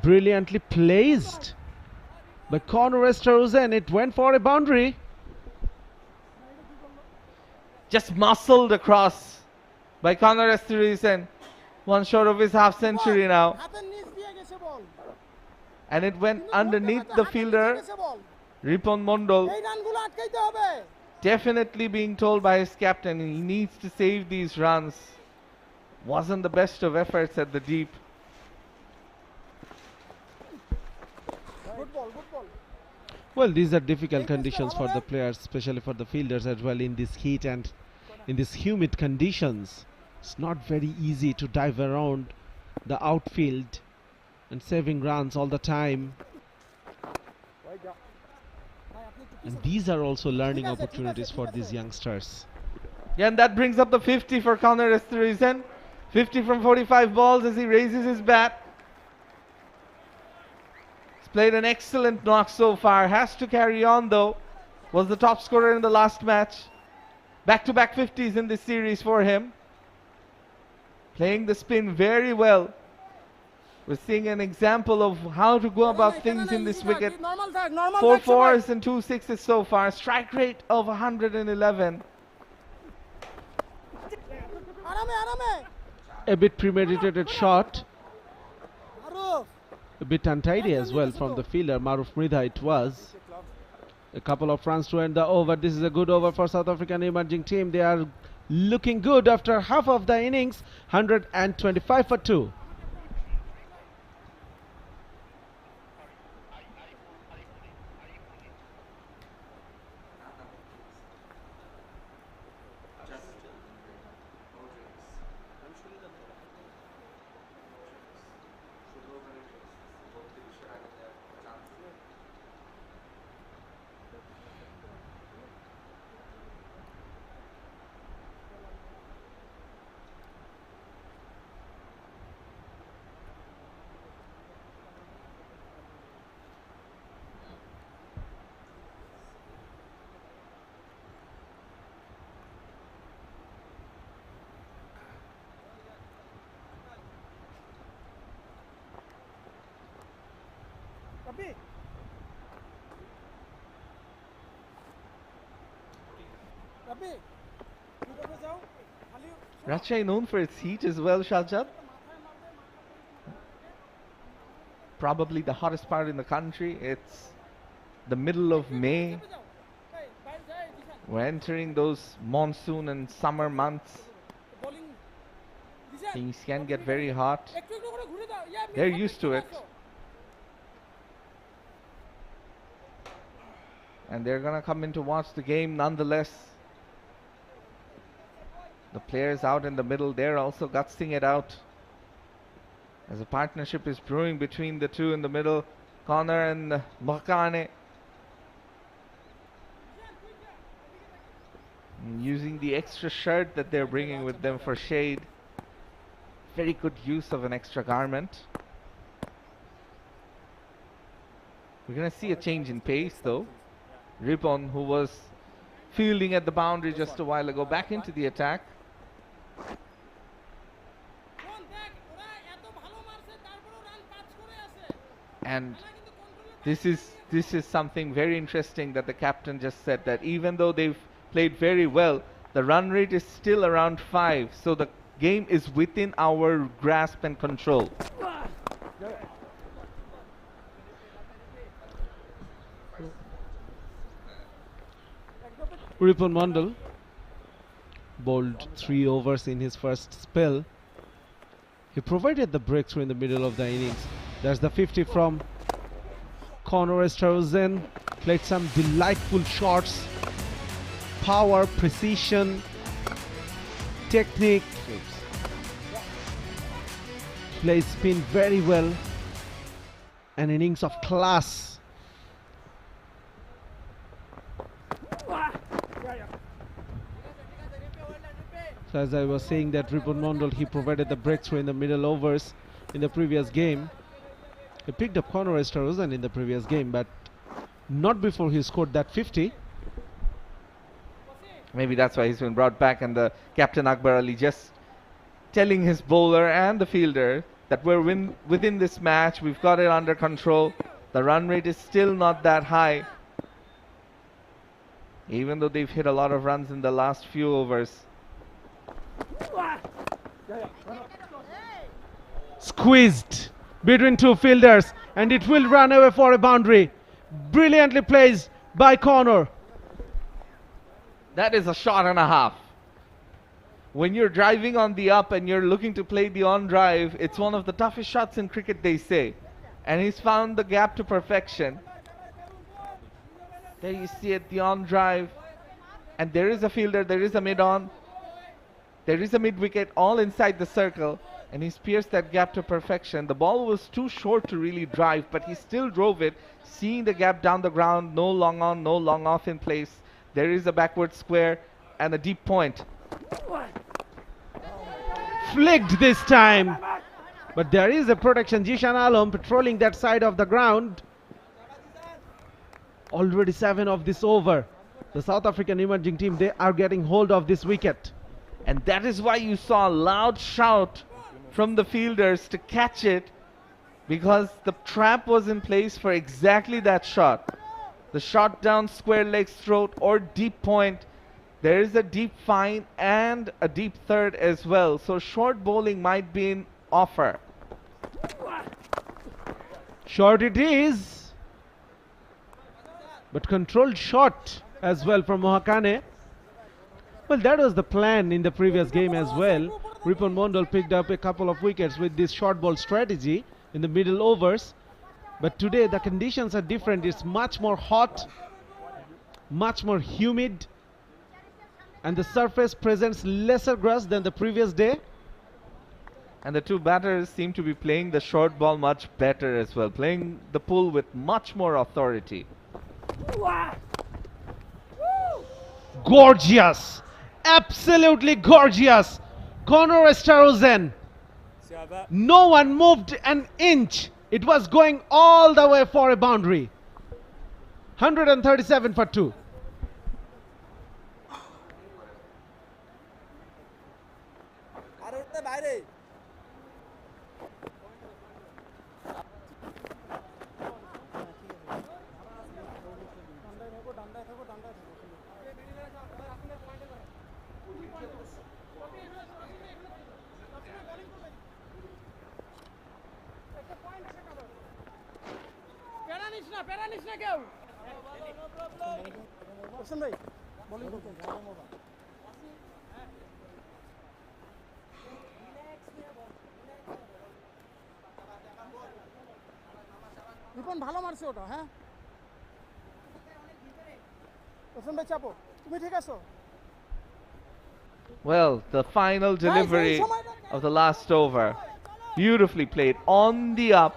Brilliantly placed by 𝗂𝗃𝗃𝗃𝗃. It went for a boundary. Just muscled across by 𝗂𝗃𝗃𝗃𝗃. One short of his half century now. And it went underneath the fielder, Ripon Mondal. Definitely being told by his captain he needs to save these runs. Wasn't the best of efforts at the deep. Well, these are difficult conditions for the players, especially for the fielders as well, in this heat and in these humid conditions. It's not very easy to dive around the outfield and saving runs all the time. And these are also learning opportunities for these youngsters. Yeah, and that brings up the 50 for 𝗂𝗃𝗃𝗃𝗃. 50 from 45 balls as he raises his bat. He's played an excellent knock so far. Has to carry on though. Was the top scorer in the last match. Back-to-back 50s in this series for him. Playing the spin very well. We're seeing an example of how to go about things in this wicket. 4 fours and 2 sixes so far. Strike rate of 111. A bit premeditated shot. A bit untidy as well from the fielder, 𝗵𝗺 𝗦𝗽 it was. A couple of runs to end the over. This is a good over for South African emerging team. They are looking good after half of the innings. 125 for 2. Rajshahi known for its heat as well, Shahjad. Probably the hottest part in the country. It's the middle of May. We're entering those monsoon and summer months. Things can get very hot. They're used to it. And they're gonna come in to watch the game nonetheless. The players out in the middle, they're also gutsing it out. As a partnership is brewing between the two in the middle, Connor and Makane. Using the extra shirt that they're bringing with them for shade. Very good use of an extra garment. We're going to see a change in pace though. Ripon, who was fielding at the boundary just a while ago, back into the attack. And this is something very interesting that the captain just said, that even though they've played very well, the run rate is still around 5, so the game is within our grasp and control. Ripon Mondal bowled 3 overs in his first spell. He provided the breakthrough in the middle of the innings. There's the 50 from 𝗂𝗃𝗃𝗃𝗃. Played some delightful shots. Power, precision, technique. Plays spin very well. An innings of class. So as I was saying that Ripon Mondal, he provided the breakthrough in the middle overs in the previous game. He picked up 𝗂𝗺𝗃𝗃 in the previous game, but not before he scored that 50. Maybe that's why he's been brought back, and the captain Akbar Ali just telling his bowler and the fielder that we're within this match, we've got it under control. The run rate is still not that high, even though they've hit a lot of runs in the last few overs. Squeezed between two fielders, and it will run away for a boundary. Brilliantly placed by Connor. That is a shot and a half. When you're driving on the up and you're looking to play the on drive, it's one of the toughest shots in cricket, they say. And he's found the gap to perfection. There you see it, the on drive. And there is a fielder, there is a mid on. There is a mid wicket all inside the circle. And he's pierced that gap to perfection. The ball was too short to really drive, but he still drove it, seeing the gap down the ground, no long on, no long off in place. There is a backward square and a deep point. Flicked this time, but there is a protection. Zishan Alam patrolling that side of the ground. Already 7 of this over. The South African emerging team, they are getting hold of this wicket. And that is why you saw a loud shout from the fielders to catch it, because the trap was in place for exactly that shot. The shot down square leg throat or deep point. There is a deep fine and a deep third as well. So short bowling might be in offer. Short it is, but controlled shot as well from Mohakane. Well, that was the plan in the previous game as well. Ripon Mondal picked up a couple of wickets with this short ball strategy in the middle overs. But today the conditions are different. It's much more hot, much more humid, and the surface presents lesser grass than the previous day. And the two batters seem to be playing the short ball much better as well, playing the pull with much more authority. Gorgeous, absolutely gorgeous. 𝗂𝗺𝗃𝗃. No one moved an inch. It was going all the way for a boundary. 137 for 2. Ripon ভালো মারছে ওটা হ্যাঁ হোসেন ভাই চাপো তুমি ঠিক আছো Well, the final delivery of the last over. Beautifully played on the up,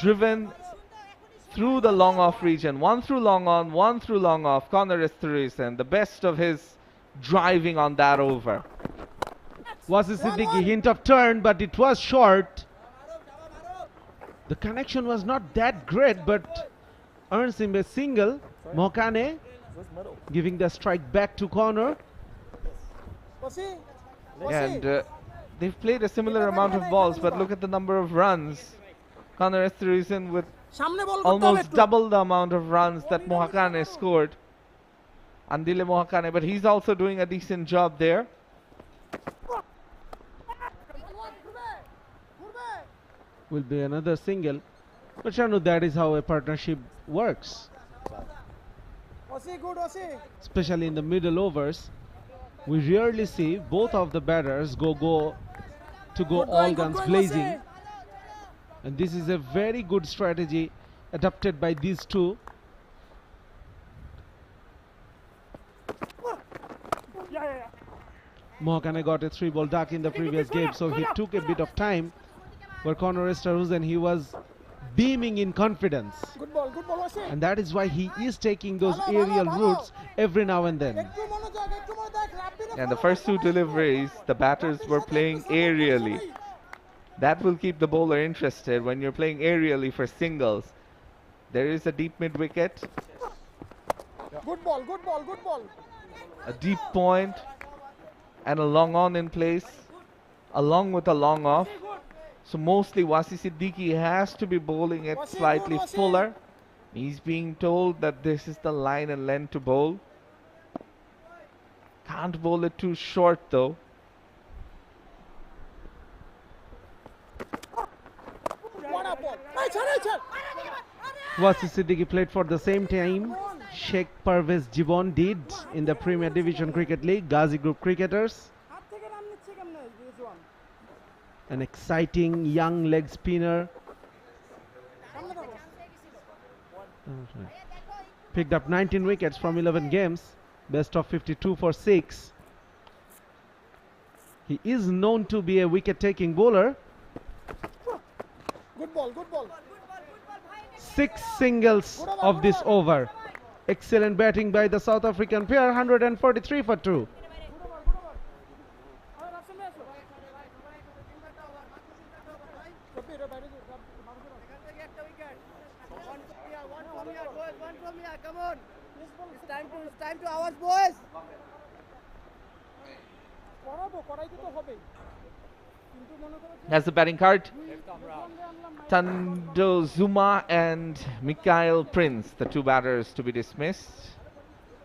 driven through the long off region. One through long on, one through long off. 𝗂𝗺𝗃𝗃, the best of his driving on that over. Wasim Siddiqui, hint of turn, but it was short. The connection was not that great, but earns him a single. Mohakane giving the strike back to Connor. And they've played a similar amount of balls, but look at the number of runs. 𝗂𝗺𝗃𝗃 with almost double the amount of runs that Mohakane scored. Andile Mohakane, but he's also doing a decent job there. Will be another single. But Shanu, that is how a partnership works. Especially in the middle overs. We rarely see both of the batters go all guns blazing. And this is a very good strategy adopted by these two. Mohakane got a 3-ball duck in the previous game, so he took a bit of time. For 𝗂𝗺𝗃𝗃, he was beaming in confidence. Good ball, And that is why he is taking those aerial routes every now and then. And the first two deliveries, the batters were playing aerially. That will keep the bowler interested when you're playing aerially for singles. There is a deep mid wicket, Good ball, good ball, good ball. a deep point, and a long on in place, along with a long off. So mostly 𝗂𝗎 صدیقی has to be bowling it slightly fuller. He's being told that this is the line and length to bowl. Can't bowl it too short though. What a ball. Hey, chal. 𝗂𝗎 صدیقی played for the same team 𝗃𝗵𝗱𝗲𝐺 did in the Premier Division Cricket League, Ghazi Group cricketers. An exciting young leg spinner. Picked up 19 wickets from 11 games, best of 52 for 6. He is known to be a wicket-taking bowler. Good ball, good ball. 6 singles of this over. Excellent batting by the South African pair, 143 for 2. Come on. It's time to ours, boys. Has the batting card. Thando Zuma and Mikhail Prince, the 2 batters to be dismissed.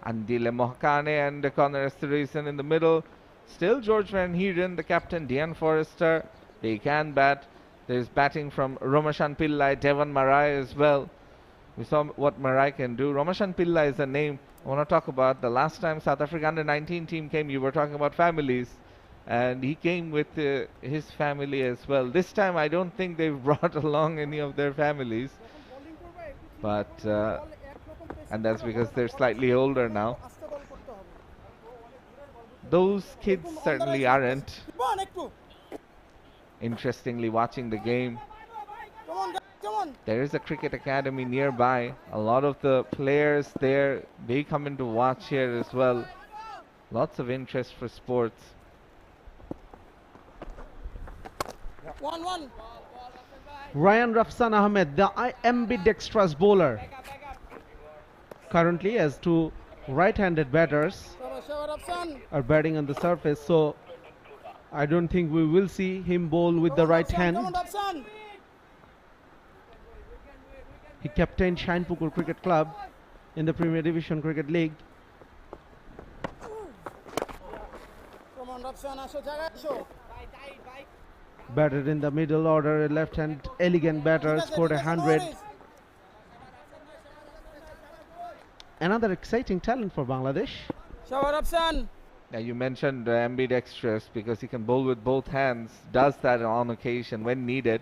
Andile Mohakane and Conor Esterizan in the middle. Still George Van Heerden, the captain, Dean Forrester. They can bat. There's batting from Romashan Pillai, Devon Marai as well. We saw what Marai can do. Romashan Pillai is a name I want to talk about. The last time South Africa under-19 team came, you were talking about families. And he came with his family as well. This time I don't think they've brought along any of their families. But, and that's because they're slightly older now. Those kids certainly aren't. Interestingly, watching the game, there is a cricket academy nearby. A lot of the players there, they come in to watch here as well. Lots of interest for sports. 1-1. Ryan Rafsan Ahmed, the ambidextrous bowler. Currently, as 2 right-handed batters are batting on the surface, so I don't think we will see him bowl with the right hand. He captained Shinepukul Cricket Club in the Premier Division Cricket League. Batted in the middle order, a left-hand elegant batter, scored 100. Another exciting talent for Bangladesh. Now you mentioned ambidextrous because he can bowl with both hands. Does that on occasion when needed.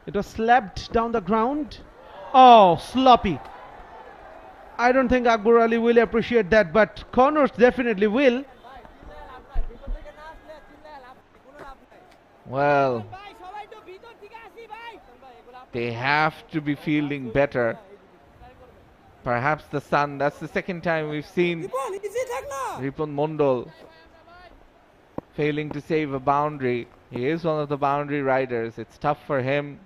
It was slapped down the ground. Oh, sloppy. I don't think Akbar Ali will appreciate that, but Connors definitely will. Well, they have to be fielding better. Perhaps the sun. That's the second time we've seen Ripon Mondol failing to save a boundary. He is one of the boundary riders. It's tough for him.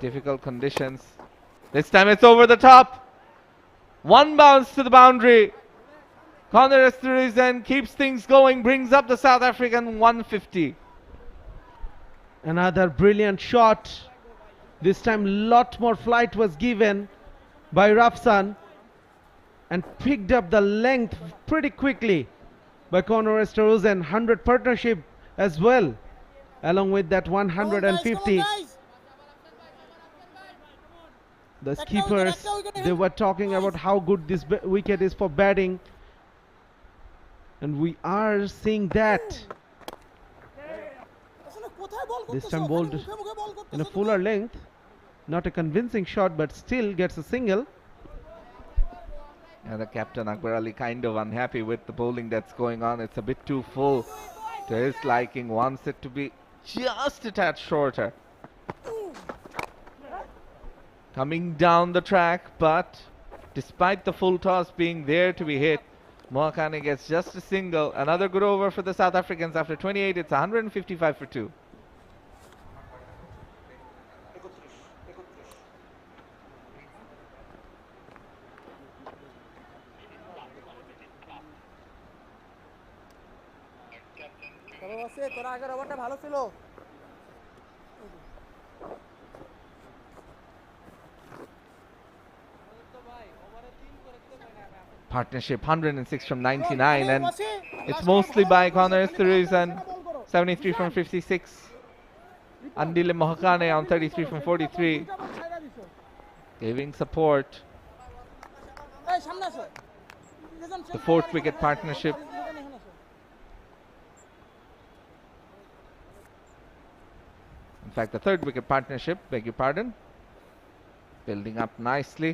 Difficult conditions. This time it's over the top. 1 bounce to the boundary. Conor Esterizan keeps things going, brings up the South African 150. Another brilliant shot. This time lot more flight was given by Rafsan and picked up the length pretty quickly by Conor Esterizan. 100 partnership as well, along with that 150. The skippers, they were talking about how good this wicket is for batting, and we are seeing that. This time bowled in a fuller length. Not a convincing shot, but still gets a single. And the captain Akbar Ali kind of unhappy with the bowling that's going on. It's a bit too full to his liking. Wants it to be just a touch shorter. Coming down the track, but despite the full toss being there to be hit, 𝗂𝗃𝗃 gets just a single. Another good over for the South Africans. After 28, it's 155 for 2. তোর আগের ওভারটা ভালো ছিল। Partnership 106 from 99, and it's mostly by Connor Thurisson, 73 from 56. Andile 𝗂𝗃𝗃 on 33 from 43, giving support. The 4th wicket partnership. In fact, the 3rd wicket partnership, beg your pardon. Building up nicely.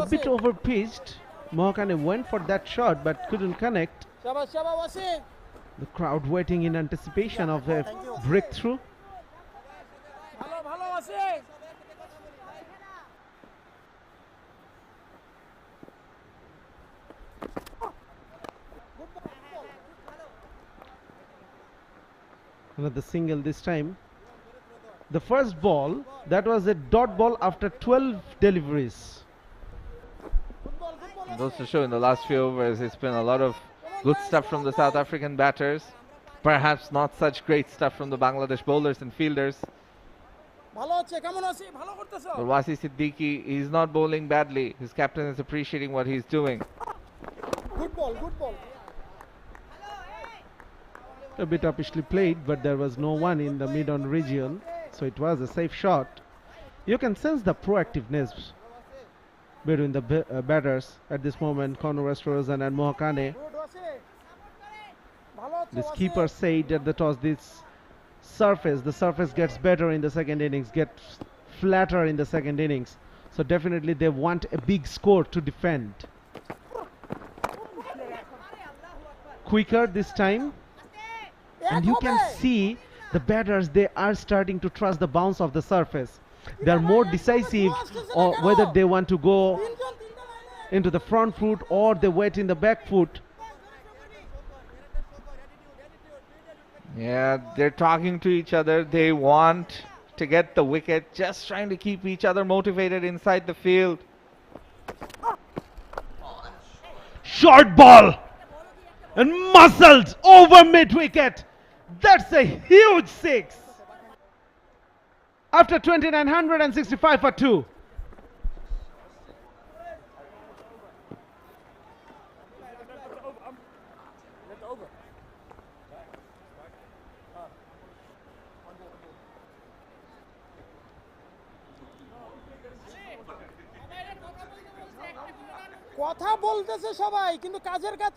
A bit over pitched. 𝗂𝗃𝗃 went for that shot but couldn't connect. The crowd waiting in anticipation of a breakthrough. Another single this time. The first ball, that was a dot ball after 12 deliveries. Goes to show in the last few overs, it's been a lot of good stuff from the South African batters. Perhaps not such great stuff from the Bangladesh bowlers and fielders. But 𝗂𝗧 Siddiqui, he's not bowling badly. His captain is appreciating what he's doing. Good ball, good ball. A bit uppishly played, but there was no one in the mid-on region, so it was a safe shot. You can sense the proactiveness between the batters at this moment. Connor Westhuizen and 𝗂𝗃𝗃. The skipper said at the toss, the surface gets better in the second innings, gets flatter in the second innings. So definitely they want a big score to defend. Quicker this time. And you can see the batters, they are starting to trust the bounce of the surface. They are more decisive or whether they want to go into the front foot or they wait in the back foot. Yeah, they're talking to each other. They want to get the wicket, just trying to keep each other motivated inside the field. Short ball and muscled over mid-wicket. That's a huge 6. After 2965 for 2. কথা বলতেছে সবাই কিন্তু কাজের কাজ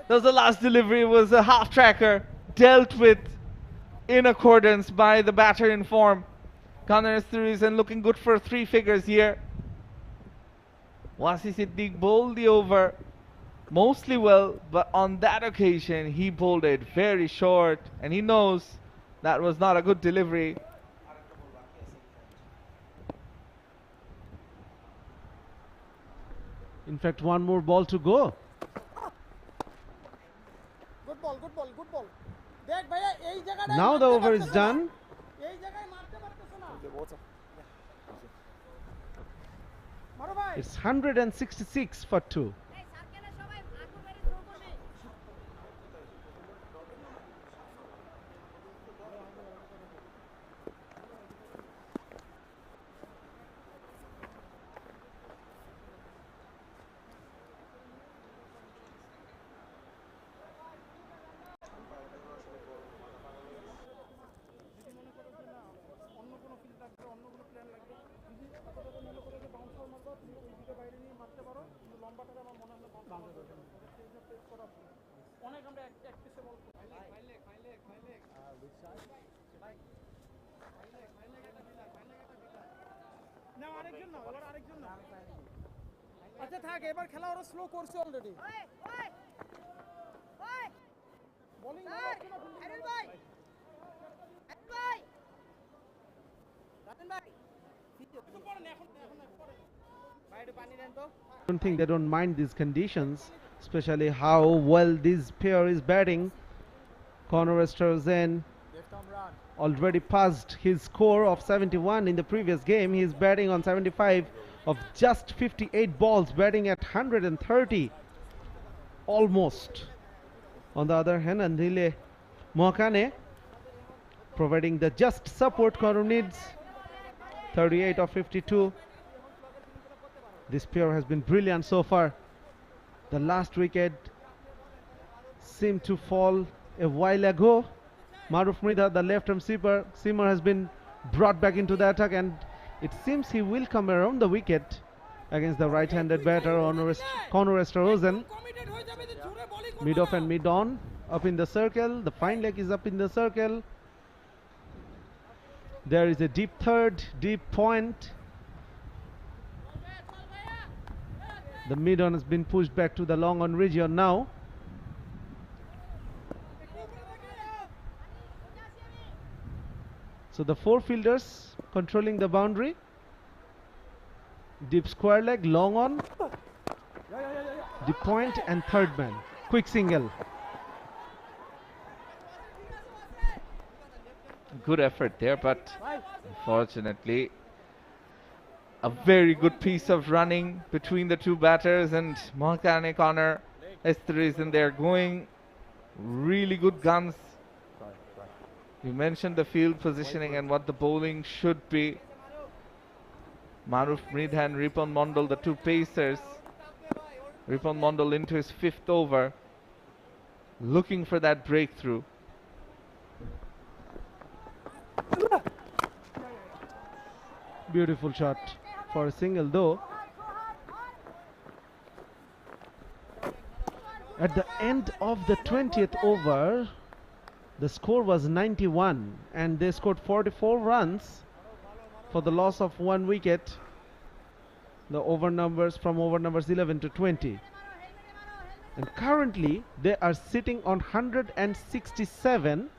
Those the last delivery was a half tracker dealt with in accordance by the batter in form. Connor Thurisson looking good for 3 figures here. 𝗂𝗧 Siddiqui bowled the over mostly well, but on that occasion he bowled it very short, and he knows that was not a good delivery. In fact, one more ball to go. Good ball, good ball, good ball. দেখ ভাইয়া এই জায়গাটা Now the over is done. এই জায়গায় মারতে পারতেছ না মারো ভাই It's 166 for 2. আচ্ছা থাক এবার খেলা ওরা স্লো করছে অলরেডি বোলিং ভাই ভাই রাজন ভাই I don't think they don't mind these conditions, especially how well this pair is batting. 𝗂𝗏𝗏 already passed his score of 71 in the previous game. He is batting on 75 of just 58 balls, batting at 130 almost. On the other hand, 𝗂𝗏𝗏𝗂𝗏𝗏 providing the just support 𝗂𝗏𝗏 needs. 38 of 52. This pair has been brilliant so far. The last wicket seemed to fall a while ago. 𝗵𝗏𝗏𝗂𝗏𝗏, the left-arm seamer, has been brought back into the attack, and it seems he will come around the wicket against the right-handed batter 𝗂𝗏𝗏𝗂𝗏𝗏. Mid-off and mid-on up in the circle. The fine leg is up in the circle. There is a deep third, deep point. The mid-on has been pushed back to the long-on region now. So the four fielders controlling the boundary. Deep square leg, long on, deep point, and third man. Quick single. Good effort there, but unfortunately a very good piece of running between the two batters, and 𝗂𝗏𝗏𝗂𝗏𝗏 Connor is the reason they're going really good guns. You mentioned the field positioning and what the bowling should be. 𝗵𝗏𝗏𝗏 and 𝗵𝗺𝗏𝗏𝗏, the two pacers. 𝗵𝗺𝗏𝗏𝗏 into his fifth over, looking for that breakthrough. Beautiful shot for a single, though. At the end of the 20th over, the score was 91, and they scored 44 runs for the loss of 1 wicket. The over numbers from over numbers 11 to 20. And currently they are sitting on 167.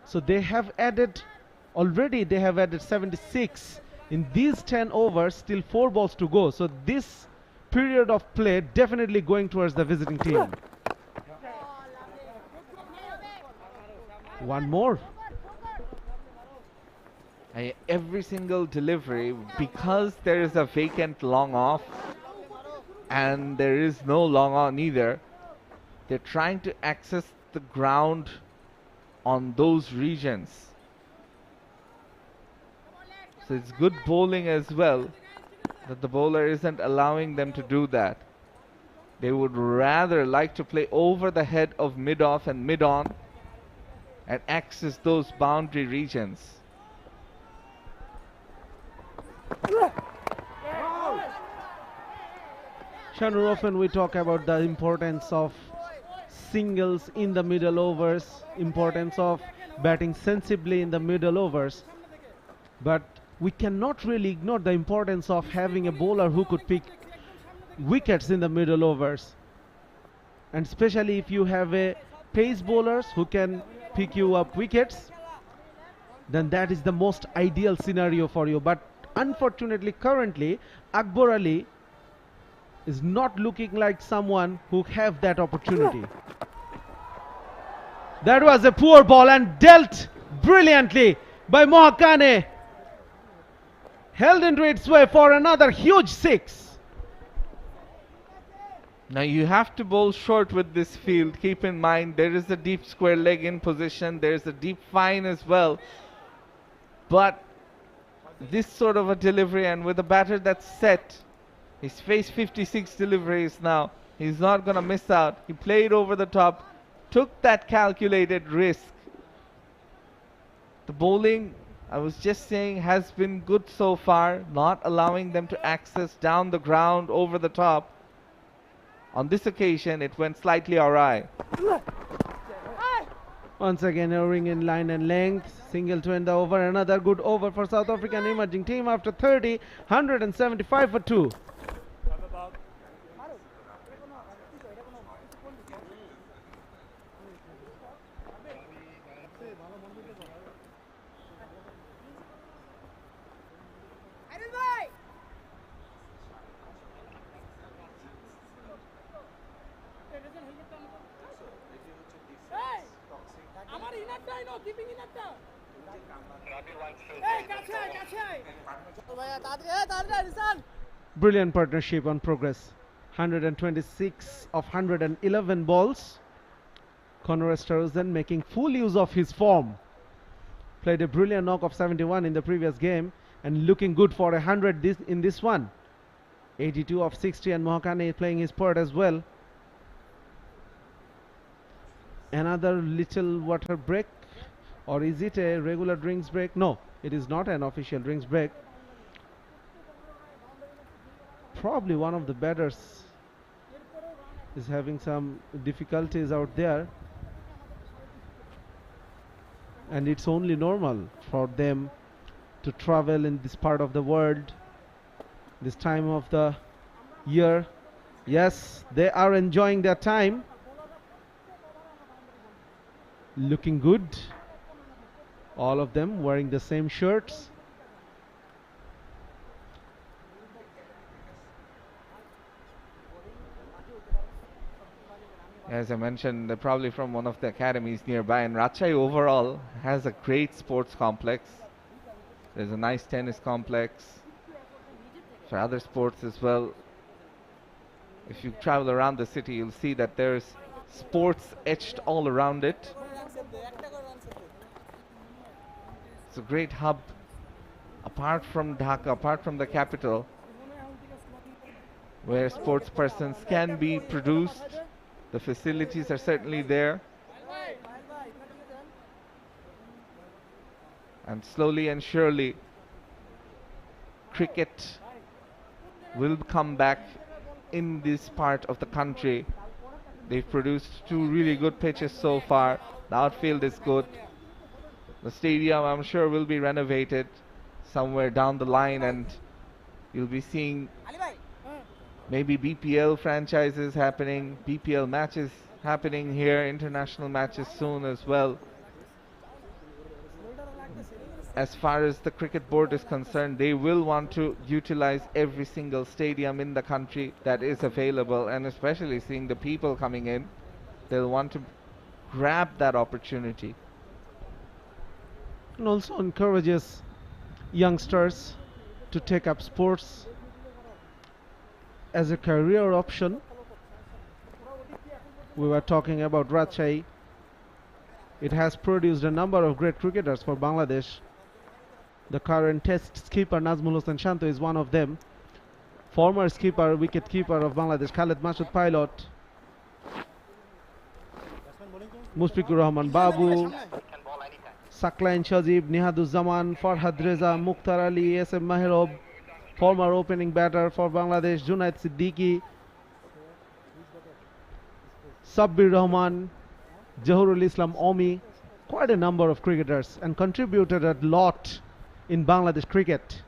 So they have added, already they have added 76 in these 10 overs, still 4 balls to go. So this period of play definitely going towards the visiting team. One more. Every single delivery, because there is a vacant long off and there is no long on either, they're trying to access the ground on those regions. So it's good bowling as well that the bowler isn't allowing them to do that. They would rather like to play over the head of mid-off and mid-on and access those boundary regions. Shanur, often we talk about the importance of singles in the middle overs, importance of batting sensibly in the middle overs, but we cannot really ignore the importance of having a bowler who could pick wickets in the middle overs, and especially if you have a pace bowlers who can pick you up wickets, then that is the most ideal scenario for you. But unfortunately currently Akbar Ali is not looking like someone who have that opportunity. That was a poor ball and dealt brilliantly by 𝗂𝗏𝗏𝗂𝗏𝗏. Held into its way for another huge 6. Now you have to bowl short with this field. Keep in mind there is a deep square leg in position, there is a deep fine as well, but this sort of a delivery, and with a batter that's set, he's faced 56 deliveries now, he's not gonna miss out. He played over the top, took that calculated risk. The bowling, I was just saying, has been good so far, not allowing them to access down the ground over the top. On this occasion it went slightly awry. Once again erring in line and length. Single to end the over. Another good over for South African emerging team after 30. 175 for 2. Keeping in একটা এই কাছে আয় কাছে আয় চল ভাইয়া তাড়াতাড়ি রিসান Brilliant partnership on progress. 126 of 111 balls. Conor Sterzen making full use of his form. Played a brilliant knock of 71 in the previous game and looking good for 100 in this one. 82 of 60 and 𝗂𝗃𝗃 playing his part as well. Another little water break, or is it a regular drinks break? No, it is not an official drinks break. Probably one of the batters is having some difficulties out there, and it's only normal for them to travel in this part of the world, this time of the year. Yes, they are enjoying their time, looking good, all of them wearing the same shirts. As I mentioned, they're probably from one of the academies nearby, and 𝗏𝗏𝗽 overall has a great sports complex. There's a nice tennis complex for other sports as well. If you travel around the city, you'll see that there's sports etched all around it. It's a great hub apart from Dhaka, apart from the capital, where sports persons can be produced. The facilities are certainly there. And slowly and surely, cricket will come back in this part of the country. They've produced 2 really good pitches so far. The outfield is good. The stadium, I'm sure, will be renovated somewhere down the line, and you'll be seeing maybe BPL franchises happening, BPL matches happening here, international matches soon as well. As far as the cricket board is concerned, they will want to utilize every single stadium in the country that is available, and especially seeing the people coming in, they'll want to grab that opportunity. And also encourages youngsters to take up sports as a career option. We were talking about 𝗏𝗏𝗽. It has produced a number of great cricketers for Bangladesh. The current test skipper Nazmul Hossain Shanto is one of them. Former skipper, wicket keeper of Bangladesh Khaled Mashood Pilot, Mushfiqur Rahman Babu, Sakline Shajib, Nihaduzzaman, Farhad Reza, Mukhtar Ali, SM Maherob. Former opening batter for Bangladesh Junaid Siddiqui, Sabbir Rahman, Jahurul Islam Omi. Quite a number of cricketers, and contributed a lot in Bangladesh cricket.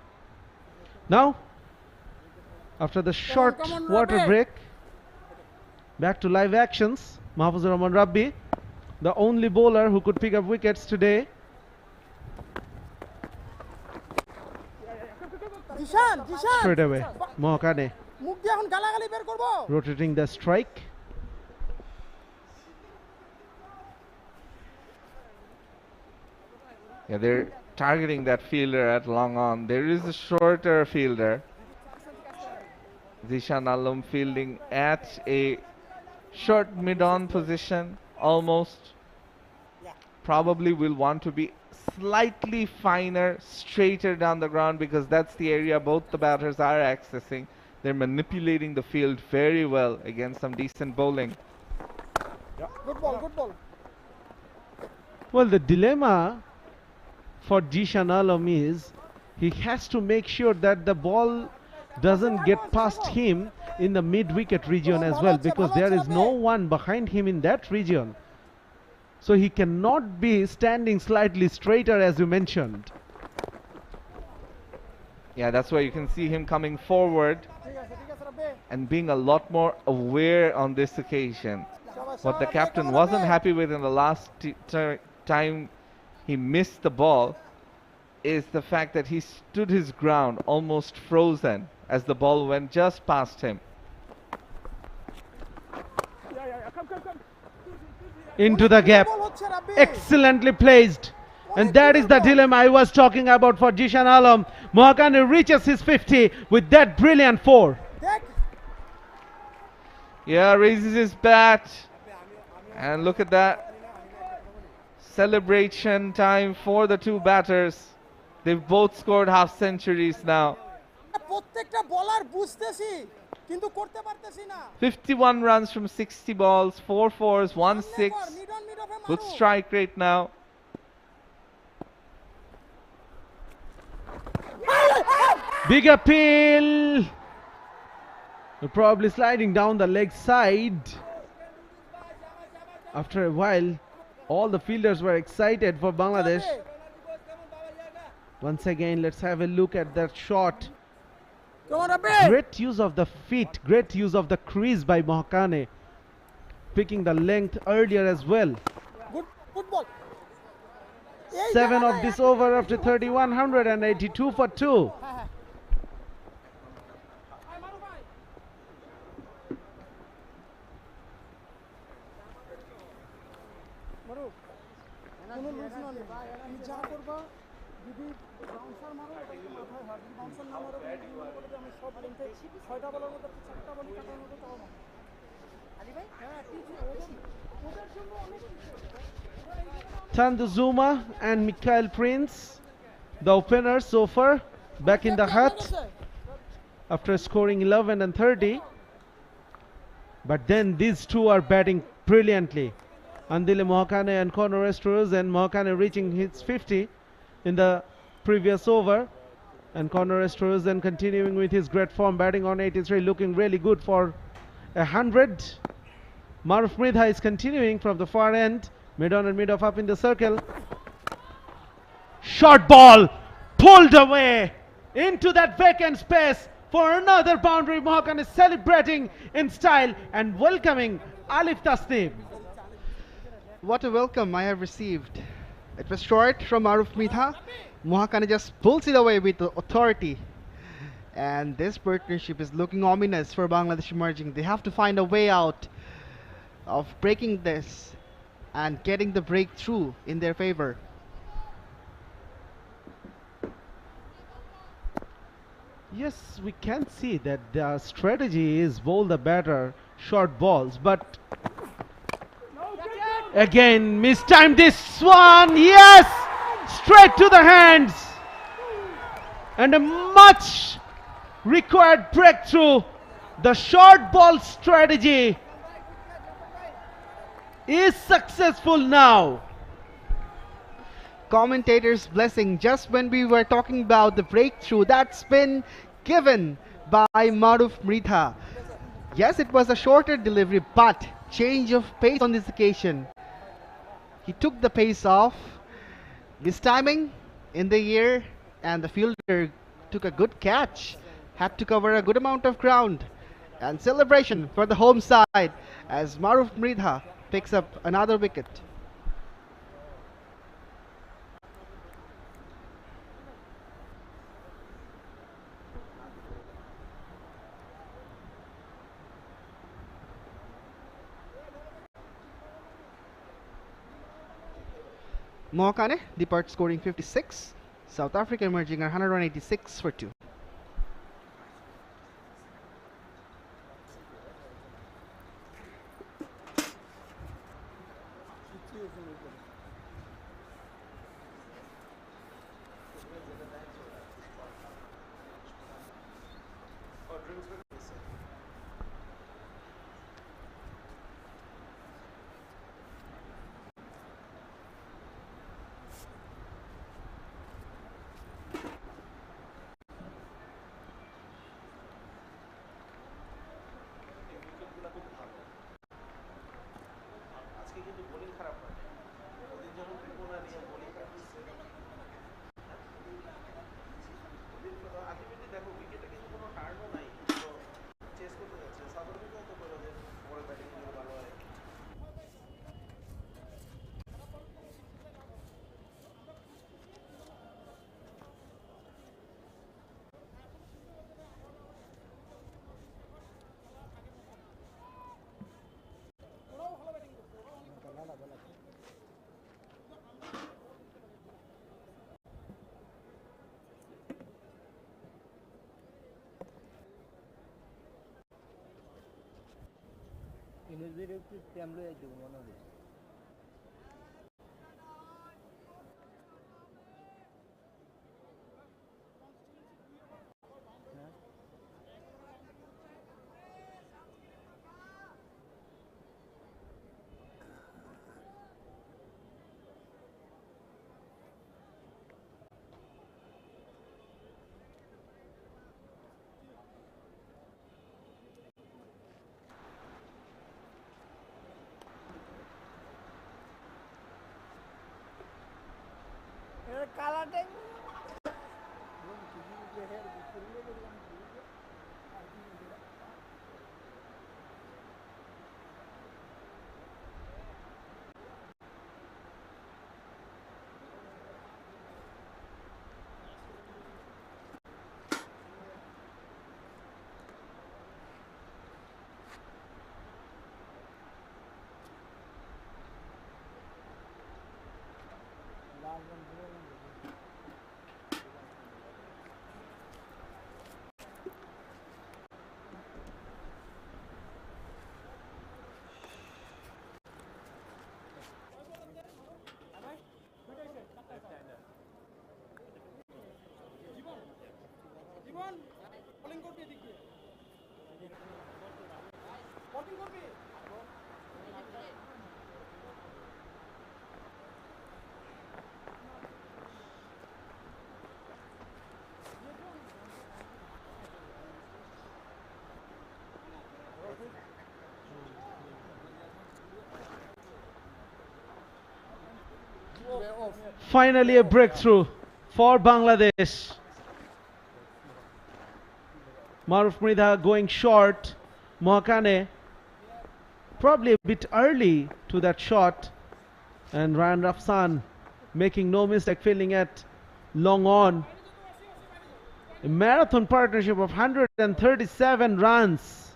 Now, after the short water break, back to live actions. Mahfuzur Rahman Rabbi, the only bowler who could pick up wickets today. Straight away, 𝗂𝗃𝗃 rotating the strike. Yeah, they're targeting that fielder at long on. There is a shorter fielder, Zishan Alam, fielding at a short mid-on position almost. Probably will want to be slightly finer, straighter down the ground, because that's the area both the batters are accessing. They're manipulating the field very well against some decent bowling. Good ball, good ball. Well, the dilemma for Zishan Alam is he has to make sure that the ball doesn't get past him in the mid-wicket region as well, because there is no one behind him in that region. So he cannot be standing slightly straighter, as you mentioned. Yeah, that's why you can see him coming forward and being a lot more aware on this occasion. What the captain wasn't happy with in the last time he missed the ball is the fact that he stood his ground almost frozen as the ball went just past him. Into the gap. হচ্ছে রাব্বি excellently placed. And that is the dilemma I was talking about for Jishan Alam. Mohakane reaches his 50 with that brilliant 4. দেখ Yeah, raises his bat. And look at that. Celebration time for the two batters. They've both scored half centuries now. প্রত্যেকটা বলার বুঝতেছি কিন্তু করতে পারতেছি না 51 runs from 60 balls, 4 fours, 1 6. Good strike rate now. Big appeal. Probably sliding down the leg side. After a while, all the fielders were excited for Bangladesh. Once again, let's have a look at that shot. Great use of the feet, great use of the crease by Mohakane, picking the length earlier as well. Good ball 7 of this over after 3182 for 2. কোনো loose না নেই তুমি যা করবা যদি bouncer মারো ওটাকে মাথায় হাত বাউন্সার না মারো আমি সব লেন্থে 6টা বলের মধ্যে 4টা বল কাটার মতো তাও না আলী ভাই হ্যাঁ ওদের জন্য অনেক Chandu Zuma and Mikhail Prince, the openers so far, back in the hut after scoring 11 and 30. But then these two are batting brilliantly. Andile Mohakane and 𝗂𝗁𝗄𝗎, and Mohakane reaching his 50 in the previous over, and 𝗂𝗁𝗄𝗎 continuing with his great form, batting on 83, looking really good for 100. 𝗏𝗏𝗡𝗂𝗎 is continuing from the far end, mid on and mid off up in the circle. Short ball pulled away into that vacant space for another boundary. Mohakane is celebrating in style and welcoming Alif Tasnim. What a welcome I have received. It was short from 𝗏𝗏𝗡𝗂𝗎. Mohakane just pulls it away with authority. And this partnership is looking ominous for Bangladesh Emerging. They have to find a way out of breaking this and getting the breakthrough in their favor. Yes, we can see that the strategy is bowl the batter short balls, but again mistimed this one. Yes, straight to the hands, and a much required breakthrough. The short ball strategy is successful now. Commentator's blessing just when we were talking about the breakthrough that's been given by 𝗏𝗏𝗡𝗂𝗎. Yes, it was a shorter delivery, but change of pace on this occasion. He took the pace off, mistiming in the air, and the fielder took a good catch, had to cover a good amount of ground, and celebration for the home side as 𝗏𝗏𝗡𝗂𝗎 picks up another wicket. Mohakane departs scoring 56. South Africa Emerging are 186 for 2. কালারটাই জীবন bowling করবি এদিক দিয়ে bowling করবি Finally a breakthrough for Bangladesh. 𝗵𝗡-𝗂𝗃 going short. 𝗂𝗃-𝗀𝗃 probably a bit early to that shot, and Ryan Rafsan making no mistake, filling it long on. A marathon partnership of 137 runs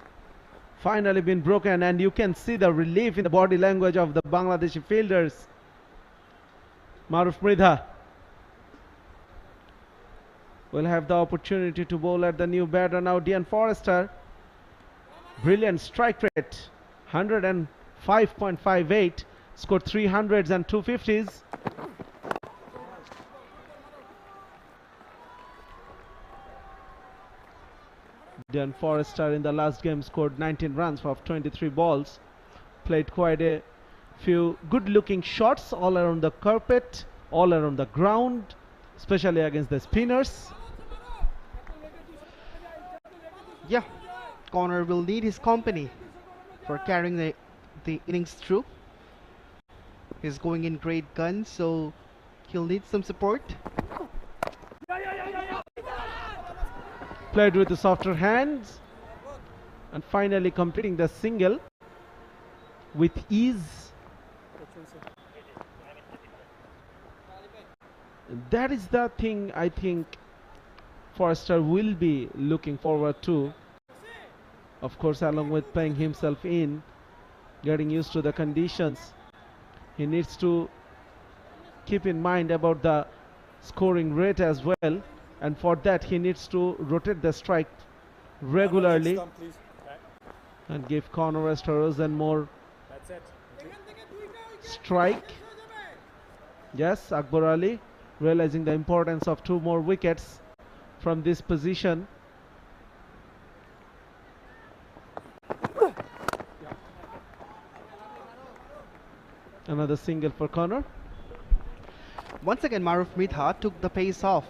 finally been broken, and you can see the relief in the body language of the Bangladeshi fielders. 𝗵𝗡-𝗃𝗃 will have the opportunity to bowl at the new batter now. Dean Forrester, brilliant strike rate, 105.58, scored 300s and 250s. Dean Forrester in the last game scored 19 runs off 23 balls, played quite a few good looking shots all around the carpet, all around the ground, especially against the spinners. Yeah, Connor will need his company for carrying the innings through. He's going in great guns, so he'll need some support. Played with the softer hands and finally completing the single with ease. That is the thing I think Forrester will be looking forward to. Of course, along with playing himself in, getting used to the conditions, he needs to keep in mind about the scoring rate as well, and for that he needs to rotate the strike regularly and give Connor Westeros and more strike. Yes, Akbar Ali realizing the importance of 2 more wickets from this position. Another single for Connor. Once again, 𝗵𝗡-𝗃𝗃 took the pace off.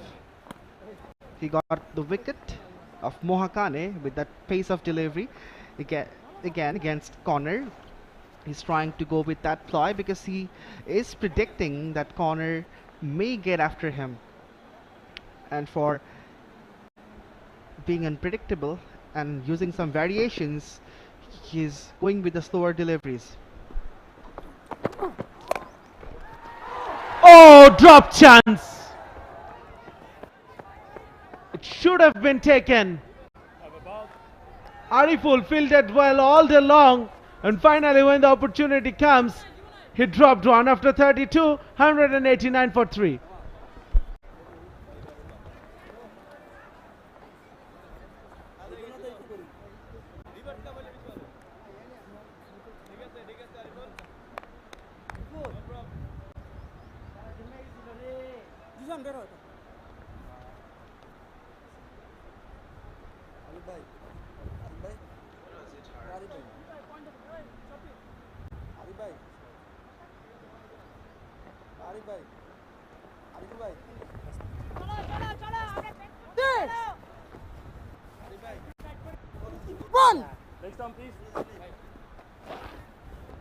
He got the wicket of 𝗂𝗃 with that pace of delivery. Again against Connor. He's trying to go with that ploy because he is predicting that Connor may get after him. And for being unpredictable and using some variations, he's going with the slower deliveries. Oh, drop chance! It should have been taken. Ariful fielded well all day long, and finally when the opportunity comes, he dropped one after 32, 189 for 3.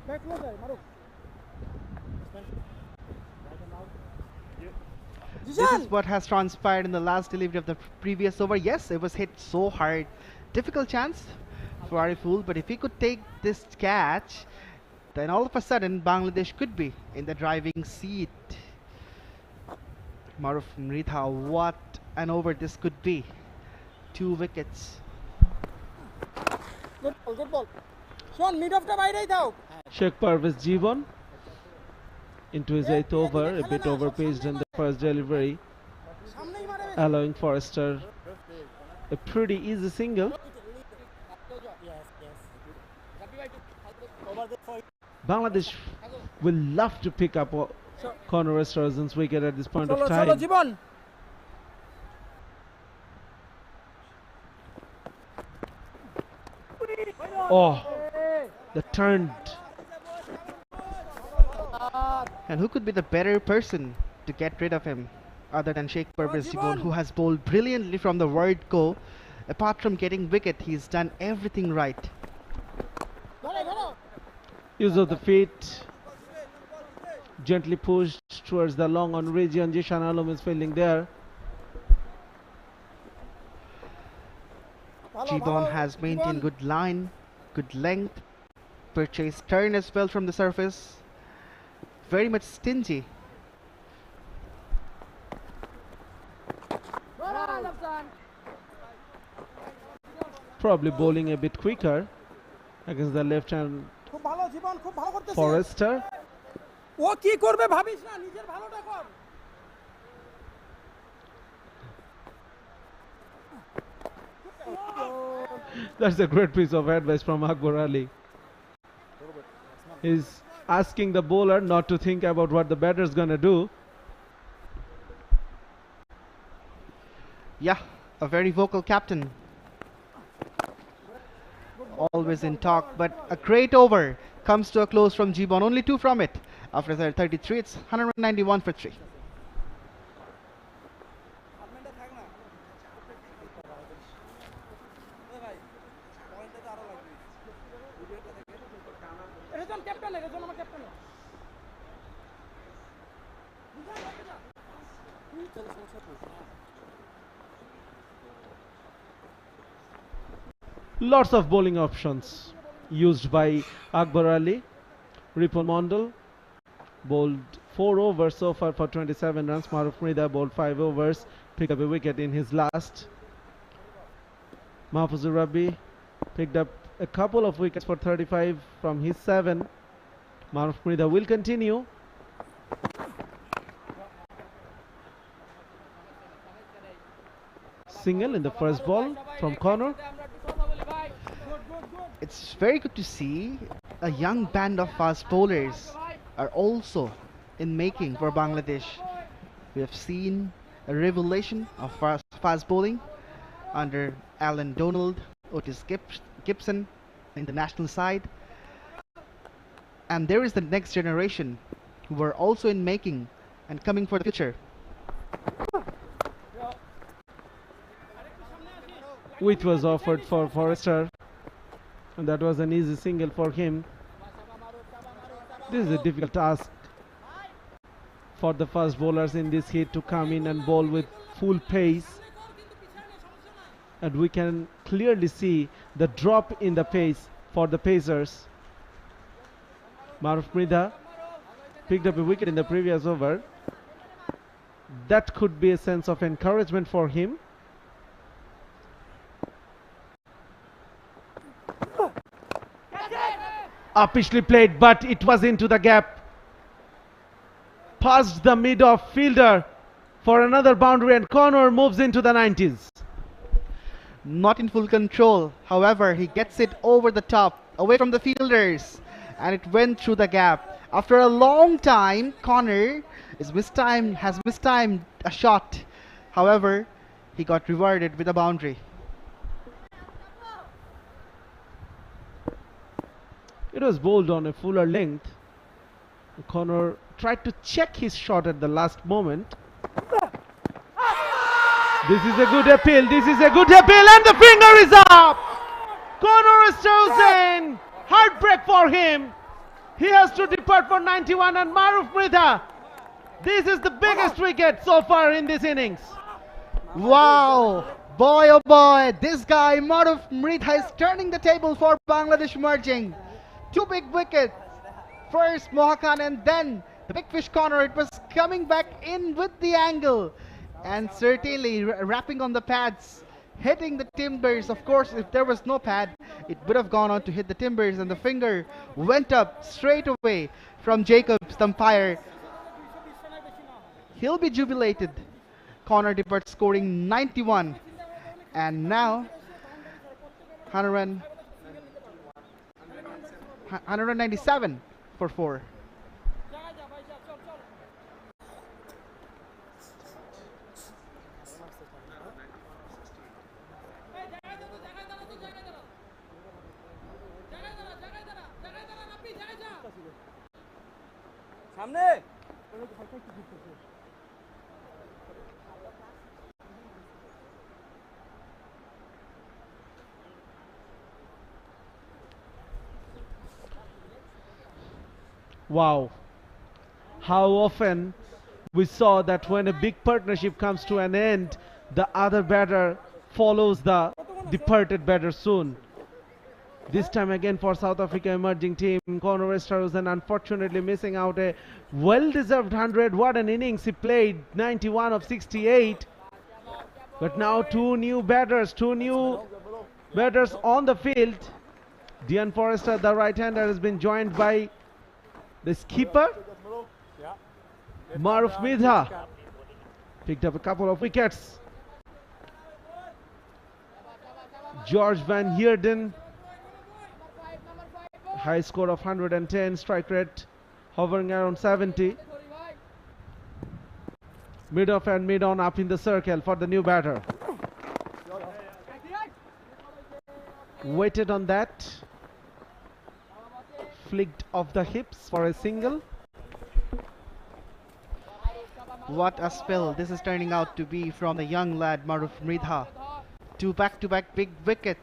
Back closer, Maruf. This is what has transpired in the last delivery of the previous over. Yes, it was hit so hard. Difficult chance for Ariful, but if he could take this catch, then all of a sudden Bangladesh could be in the driving seat. Maruf Mridha, what an over this could be. 2 wickets. Good ball, good ball. Sean, mid of the wide out. 𝗂𝗵𝗂𝗂𝗂 into his 8th over, a bit overpaced in the first delivery, allowing Forrester a pretty easy single. Bangladesh will love to pick up Conor Weston's wicket at this point of time. Jibon. Oh, the turned. And who could be the better person to get rid of him other than 𝗃𝗵𝗃𝗃𝗃, who has bowled brilliantly from the word go. Apart from getting wicket, he's done everything right. Use of the feet, gently pushed towards the long on region. Jishan Alom is fielding there. Jibon has maintained good line, good length, purchased turn as well from the surface. Very much stingy. Probably bowling a bit quicker against the left hand Forrester. ও কি করবে ভাবিস না, নিজের ভালোটা কর। That's a great piece of advice from Akbar Ali. He's asking the bowler not to think about what the batter's gonna do. Yeah, a very vocal captain. Always in talk, but a great over comes to a close from Jibon. Only 2 from it. After 33, it's 191 for 3. Lots of bowling options used by Akbar Ali. Ripon Mondal bowled 4 overs so far for 27 runs. Maruf Mridha bowled 5 overs, picked up a wicket in his last. Mahfuzur Rabbi picked up a couple of wickets for 35 from his 7. Maruf Mridha will continue. Single in the first ball from Conor. It's very good to see a young band of fast bowlers are also in making for Bangladesh. We have seen a revelation of fast bowling under Alan Donald, Otis Gibson in the national side. And there is the next generation who are also in making and coming for the future. Which was offered for Forrester, and that was an easy single for him. This is a difficult task for the fast bowlers in this heat to come in and bowl with full pace, and we can clearly see the drop in the pace for the pacers. Maruf Mridha picked up a wicket in the previous over. That could be a sense of encouragement for him. Uppishly played, but it was into the gap. Past the mid-off fielder for another boundary, and Conor moves into the 90s. Not in full control. However, he gets it over the top, away from the fielders, and it went through the gap. After a long time, Conor has mistimed a shot. However, he got rewarded with a boundary. It was bowled on a fuller length. Conor tried to check his shot at the last moment. This is a good appeal. This is a good appeal, and the finger is up. is chosen. Heartbreak for him. He has to depart for 91 and 𝗃𝗃𝗃. This is the biggest wicket so far in this innings. Wow! Boy oh boy, this guy 𝗃𝗃𝗃 is turning the table for Bangladesh emerging. Two big wickets. First Mohakan and then the big fish corner. It was coming back in with the angle. And certainly wrapping on the pads, hitting the timbers. Of course, if there was no pad, it would have gone on to hit the timbers, and the finger went up straight away from Jacobs, the umpire. He'll be jubilated. Connor Depart scoring 91. And now 197 for 4. Wow. How often we saw that when a big partnership comes to an end, the other batter follows the departed batter soon. This time again for South Africa emerging team, Conor Esterhuizen unfortunately missing out a well-deserved 100. What an innings he played, 91 of 68. But now two new batters on the field. Dean Forrester, the right-hander, has been joined by the skipper, 𝗃𝗃𝗃𝗃, picked up a couple of wickets. George van Heerden, high score of 110, strike rate hovering around 70. Mid-off and mid-on up in the circle for the new batter. Waited on that. Flicked off the hips for a single. What a spell this is turning out to be from the young lad 𝗃𝗃𝗃𝗃. Two back-to-back big wickets.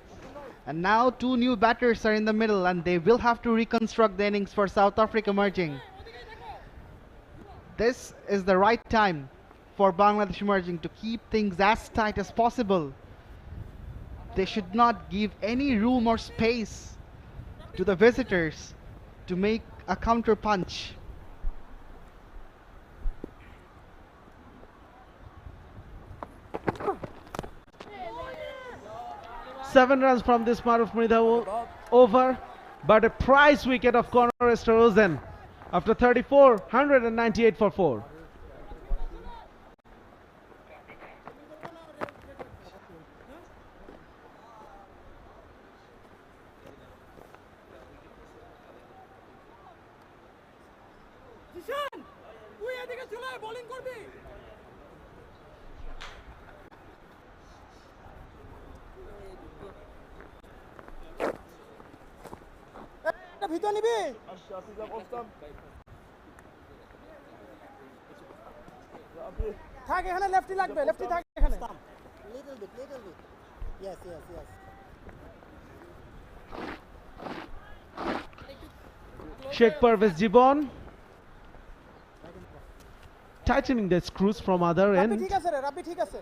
And now two new batters are in the middle, and they will have to reconstruct the innings for South Africa emerging. This is the right time for Bangladesh emerging to keep things as tight as possible. They should not give any room or space to the visitors to make a counter punch. Seven runs from this 𝗃𝗃𝗃𝗃 over, but a prize wicket of Conor Esterhuizen after 34, 198 for 4. ভিতর নিবি থাক এখানে lefty লাগবে lefty থাক এখানে little bit yes 𝗃𝗵𝗃𝗃𝗃 tightening the screws from other end. ঠিক আছে রে রাব্বি ঠিক আছে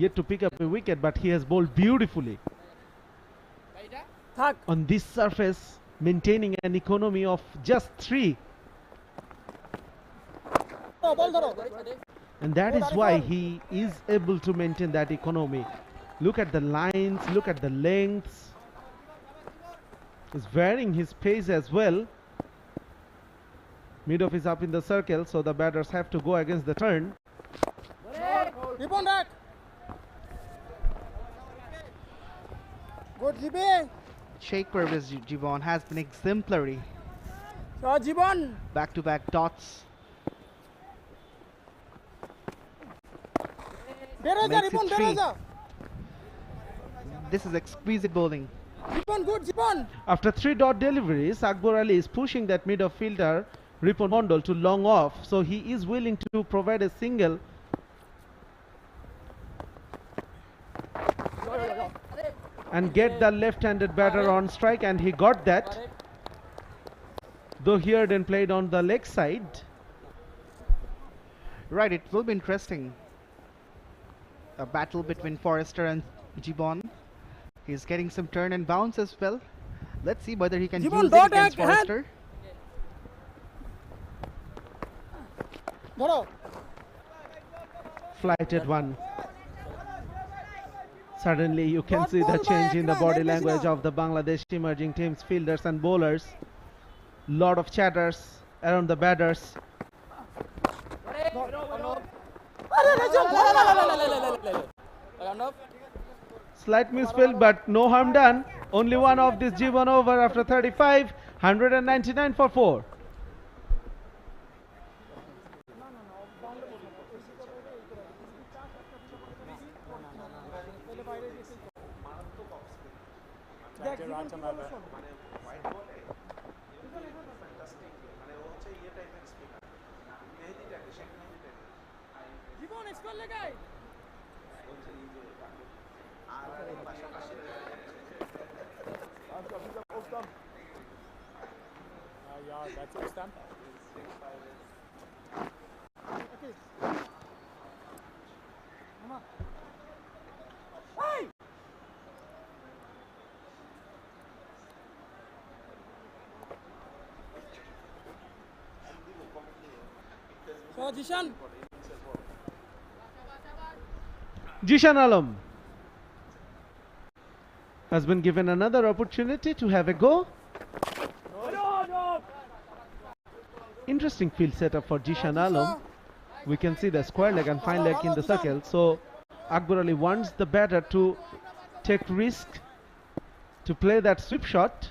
Yet to pick up a wicket, but he has bowled beautifully. On this surface, maintaining an economy of just 3. And that is why he is able to maintain that economy. Look at the lines, look at the lengths. He's varying his pace as well. Mid-off is up in the circle, so the batters have to go against the turn. Good, 𝗃𝗃𝗃𝗃𝗃 has been exemplary. Jiban. Back-to-back dots. Makes it 3. This is exquisite bowling. Good, Jiban. After 3 dot deliveries, Akbar Ali is pushing that mid-off fielder Ripon Mondol to long off, so he is willing to provide a single. and get the left-handed batter on strike, and he got that. Though here then played on the leg side. Right, it will be interesting. A battle between Forrester and J-Bon. He's getting some turn and bounce as well. Let's see whether he can use it against Forrester. Flighted one. Suddenly you can see the change in the body language of the Bangladesh emerging teams, fielders and bowlers. Lot of chatters around the batters. Slight misfield, but no harm done. Only one of this J-Bon over after 35. 199 for 4. Zishan Alam has been given another opportunity to have a go. Interesting field setup for Zishan Alam. We can see the square leg and fine leg in the circle. So Akbar Ali wants the batter to take risk to play that sweep shot.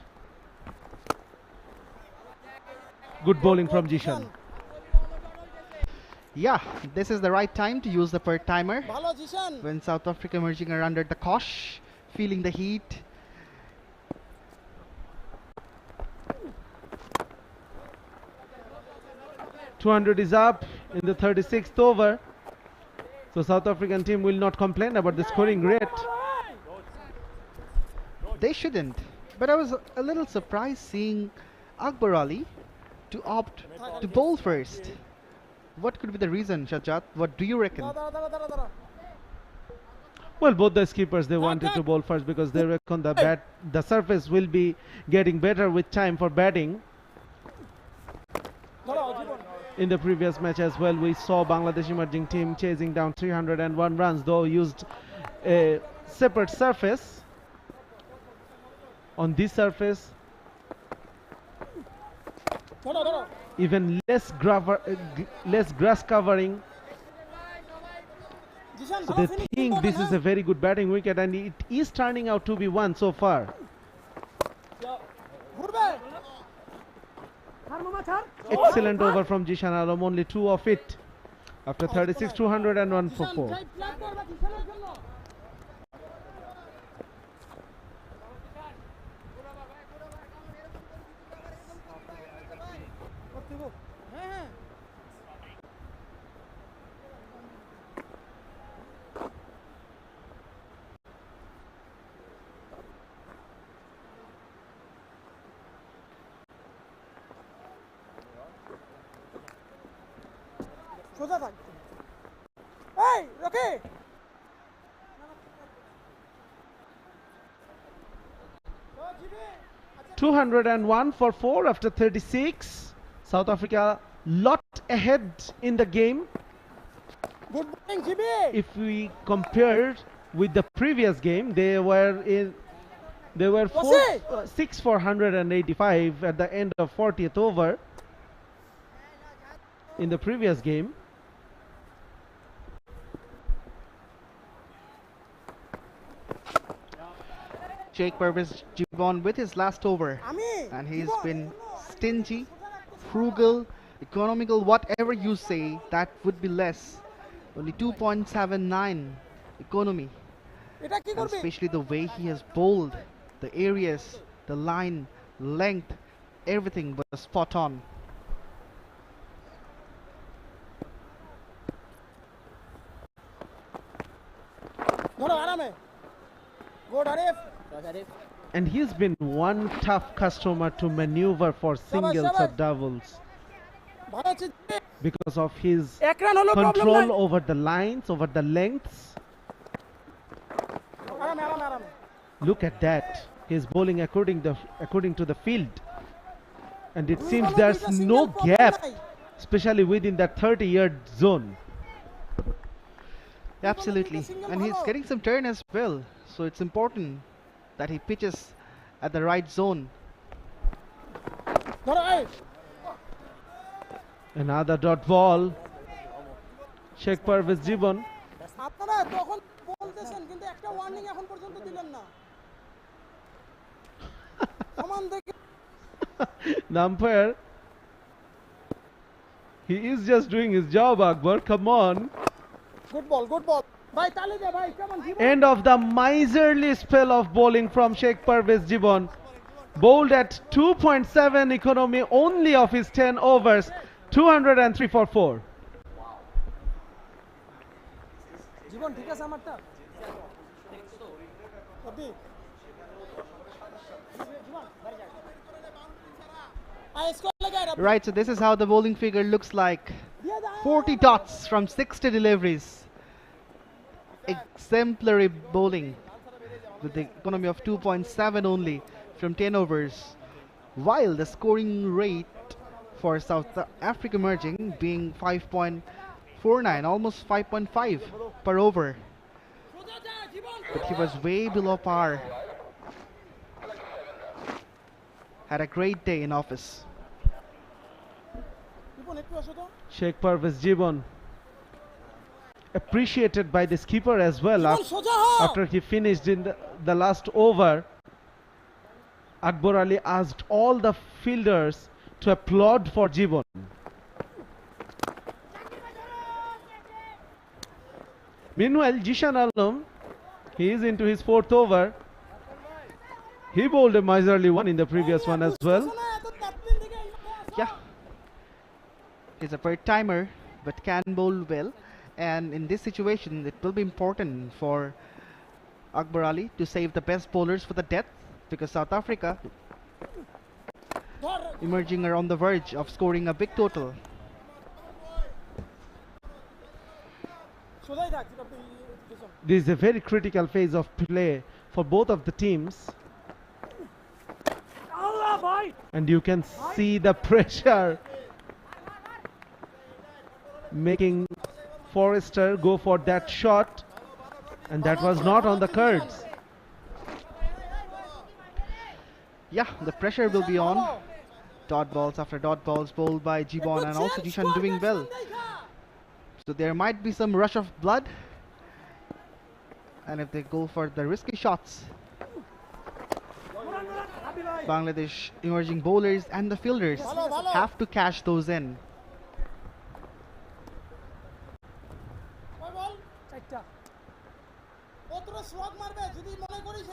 Good bowling from Zishan. Yeah, this is the right time to use the per timer. When South Africa emerging are under the cosh, feeling the heat. .200 is up in the 36th over. So South African team will not complain about the scoring rate. They shouldn't. But I was a little surprised seeing Akbar Ali to opt to bowl first. What could be the reason, Shajat? What do you reckon? Well, both the skippers, they wanted to bowl first because they reckon the surface will be getting better with time for batting. In the previous match as well, we saw Bangladesh emerging team chasing down 301 runs, though used a separate surface. On this surface, even less grass covering. So they think this is a very good batting wicket, and it is turning out to be one so far. Excellent over from Zishan Alam, only 2 of it. After 36, 201 for 4. Hey, okay. 201 for 4 after 36. South Africa lot ahead in the game. Good morning, GB. If we compare with the previous game, they were 6 for 185 at the end of 40th over in the previous game. 𝗂𝗶𝗃 J-Bon with his last over, and he's been stingy, frugal, economical, whatever you say, that would be less. Only 2.79 economy, and especially the way he has bowled, the areas, the line, length, everything was spot on. Go Arif. And he's been one tough customer to maneuver for singles or doubles because of his control over the lines, over the lengths. Look at that. He's bowling according to the field. And it seems there's no gap, especially within that 30-yard zone. Absolutely. And he's getting some turn as well. So it's important that he pitches at the right zone. Another dot ball. 𝗃𝗵𝗃𝗃𝗃 The umpire, he is just doing his job, Akbar. Come on. Good ball, good ball. Bhai, tali de bhai, come on. End of the miserly spell of bowling from 𝗃𝗵𝗃𝗃𝗃. Bowled at 2.7 economy only of his 10 overs. 203 for 4. জীবন ঠিক আছে আমারটা কবি Right, so this is how the bowling figure looks like. 40 dots from 60 deliveries. Exemplary bowling with the economy of 2.7 only from 10 overs. While the scoring rate for South Africa emerging being 5.49, almost 5.5 per over. But he was way below par. Had a great day in office. 𝗃𝗵𝗃𝗃𝗃 appreciated by the skipper as well after he finished in the last over. Akbar Ali asked all the fielders to applaud for Jibon. Meanwhile, Zishan Alam, he is into his 4th over. He bowled a miserly one in the previous one as well. Yeah, he's a third timer but can bowl well, and in this situation it will be important for Akbar Ali to save the best bowlers for the death, because South Africa emerging are on the verge of scoring a big total. This is a very critical phase of play for both of the teams. And you can see the pressure making Forrester go for that shot, and that was not on the cards. Yeah, the pressure will be on. Dot balls after dot balls bowled by Jibon, and also Zishan doing well. So there might be some rush of blood, and if they go for the risky shots, Bangladesh emerging bowlers and the fielders have to cash those in.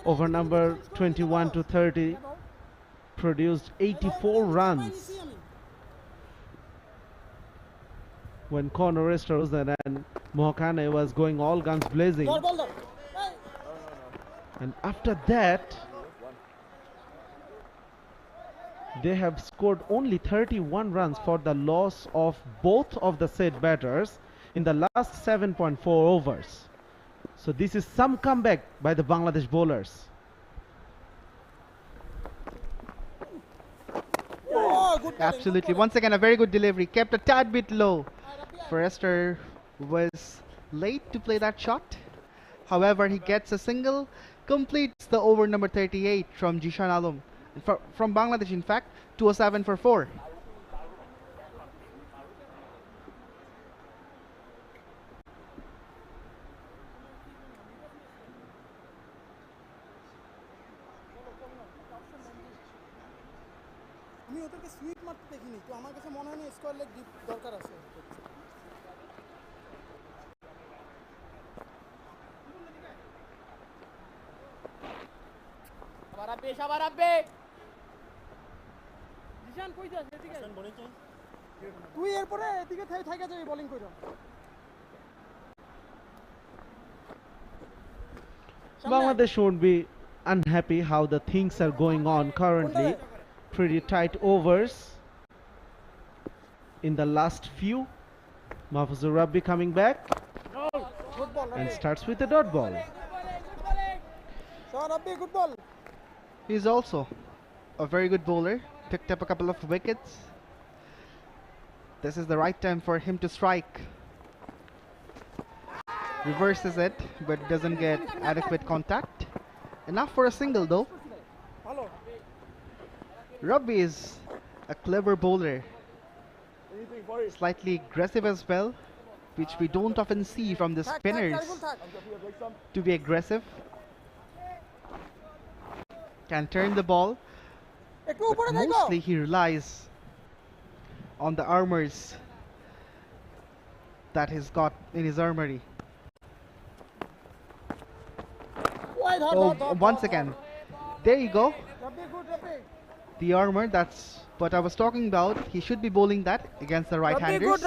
Over number 21 to 30 produced 84 runs when Conor Restros and Mohakane was going all guns blazing. And after that, they have scored only 31 runs for the loss of both of the said batters in the last 7.4 overs. So this is some comeback by the Bangladesh bowlers. Absolutely. Once again, a very good delivery. Kept a tad bit low. Forrester was late to play that shot. However, he gets a single, completes the over number 38 from Zishan Alam. From Bangladesh, in fact, 207 for 4. আমি ওদেরকে sweep মারতে দেখিনি, তো আমার কাছে মনে হয় না স্কোয়ার লেগ দরকার আছে। আবার আব্বে জিশান কই যাস? এদিকে তুই এরপরে এদিকে থাইকা যাবি বোলিং কইরা। Bangladesh won't be unhappy how the things are going on currently. Pretty tight overs in the last few. Mahfuzur Rabbi coming back and starts with a dot ball. Good ball. He's also a very good bowler. Picked up a couple of wickets. This is the right time for him to strike. Reverses it, but doesn't get adequate contact. Enough for a single though. Rabbi is a clever bowler. Slightly aggressive as well, which we don't often see from the spinners to be aggressive. Can turn the ball, but mostly he relies on the armors that he's got in his armory. Oh, once again, there you go. The armor, that's what I was talking about. He should be bowling that against the right-handers.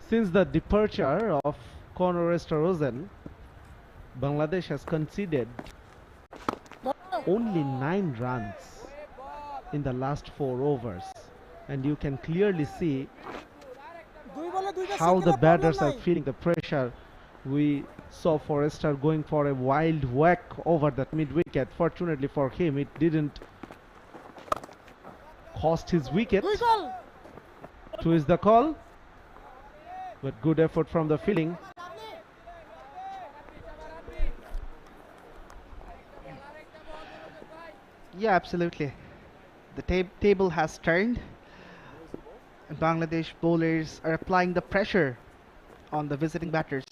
Since the departure of Conor Esterhazy, Bangladesh has conceded only 9 runs in the last 4 overs, and you can clearly see how the batters are feeling the pressure. We saw Forrester going for a wild whack over that mid-wicket. Fortunately for him, it didn't cost his wicket. 2 is the call, but good effort from the fielding. Yeah, absolutely. The table has turned. Bangladesh bowlers are applying the pressure on the visiting batters.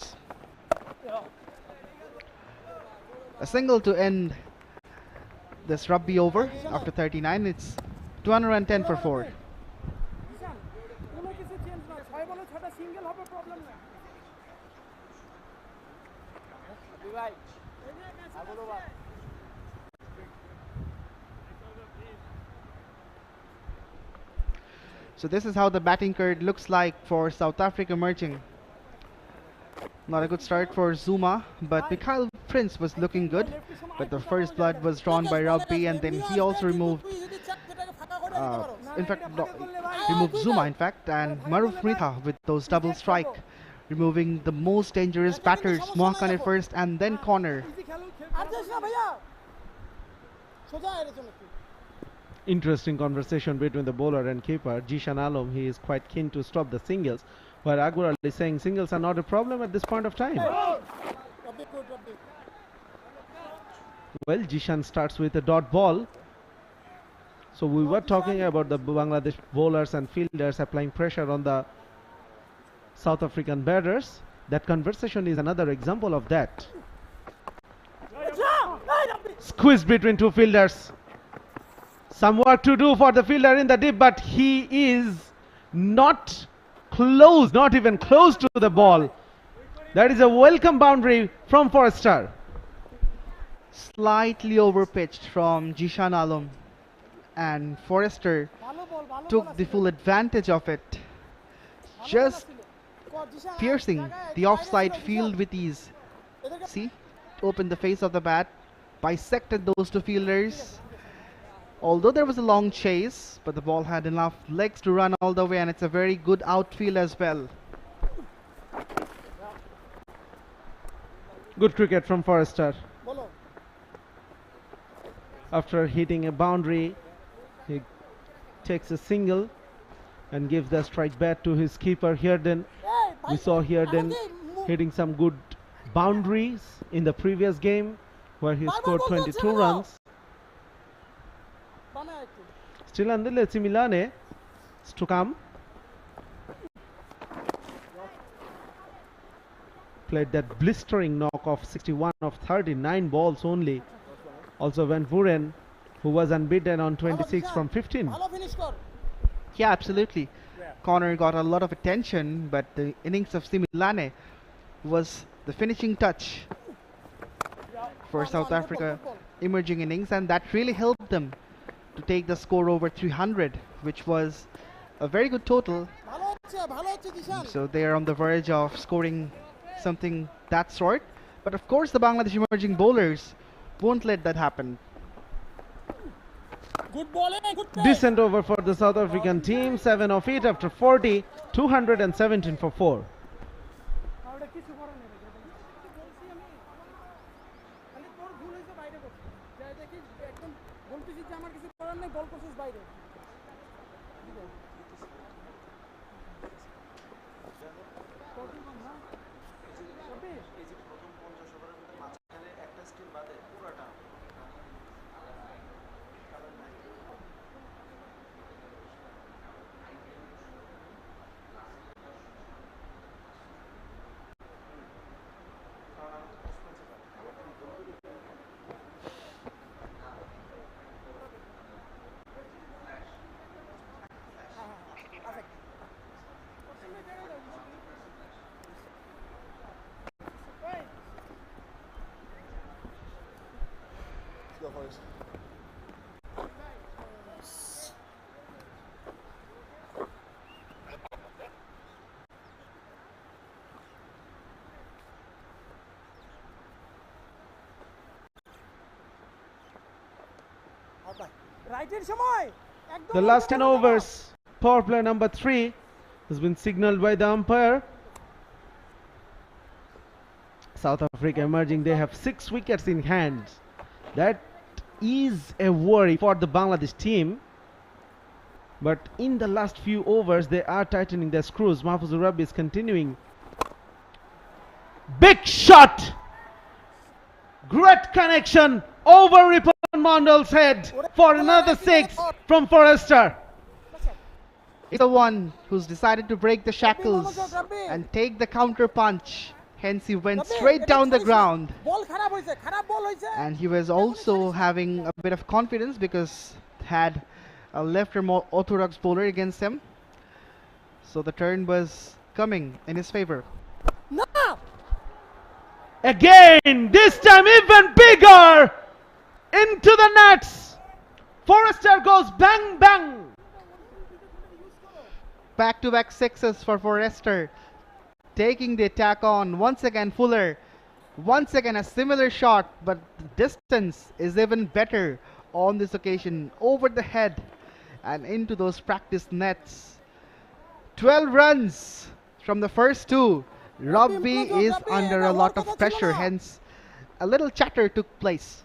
A single to end this Rabbi over after 39. It's 210 for 4. So this is how the batting card looks like for South Africa emerging. Not a good start for Zuma, but Mikhail Prince was looking good. But the first blood was drawn by Rabbi, and then he also removed, removed Zuma, in fact, and Maruf Mritha with those double strike, removing the most dangerous batters, Mohakane first and then Conor. Interesting conversation between the bowler and keeper. Zishan Alam, he is quite keen to stop the singles, while Akbar Ali is saying singles are not a problem at this point of time. Well, Zishan starts with a dot ball. So we were talking about the Bangladesh bowlers and fielders applying pressure on the South African batters. That conversation is another example of that. Squeezed between 2 fielders. Some work to do for the fielder in the deep, but he is not close, not even close to the ball. That is a welcome boundary from Forrester. Slightly overpitched from Zishan Alam, and Forrester took the full advantage of it, just piercing the offside field with ease. See, opened the face of the bat, bisected those 2 fielders. Although there was a long chase, but the ball had enough legs to run all the way, and it's a very good outfield as well. Good cricket from Forrester. After hitting a boundary, he takes a single and gives the strike bat to his keeper Heerden. We saw Heerden hitting some good boundaries in the previous game, where he scored 22 runs. Still on the 𝗬𝗎 Milane is to come. Played that blistering knock of 61 of 39 balls only. Also Van Vuren, who was unbeaten on 26 from 15. Yeah, absolutely. Conor got a lot of attention, but the innings of Similane was the finishing touch for South Africa emerging innings, and that really helped them to take the score over 300, which was a very good total. So they are on the verge of scoring something that sort. But of course, the Bangladesh emerging bowlers won't let that happen. Good bowling, good play. Decent over for the South African team. 7 of 8 after 40. 217 for 4. The last 10 overs, power play number 3 has been signaled by the umpire. South Africa emerging, they have 6 wickets in hand. That is a worry for the Bangladesh team. But in the last few overs, they are tightening their screws. Mahfuzur Rabbi is continuing. Big shot! Great connection over Ripon Mondal's head for another 6 from Forrester. He's the one who's decided to break the shackles and take the counter punch. Hence he went straight down the ground. And he was also having a bit of confidence because had a left-arm orthodox bowler against him. So the turn was coming in his favor. Again, this time even bigger, into the nets. Forrester goes bang bang. Back-to-back sixes for Forrester, taking the attack on. Once again Fuller, once again a similar shot, but the distance is even better on this occasion, over the head and into those practice nets. 12 runs from the first 2. Rabbi is under a lot of pressure, hence a little chatter took place.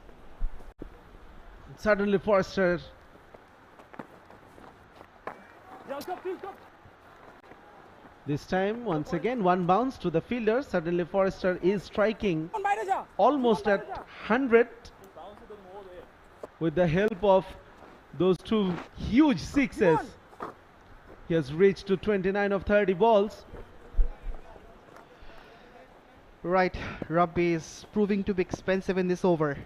Suddenly Forrester. This time, once again, one bounce to the fielder. Suddenly Forrester is striking almost at 100 with the help of those 2 huge sixes. He has reached to 29 of 30 balls. Right, Rabbi is proving to be expensive in this over.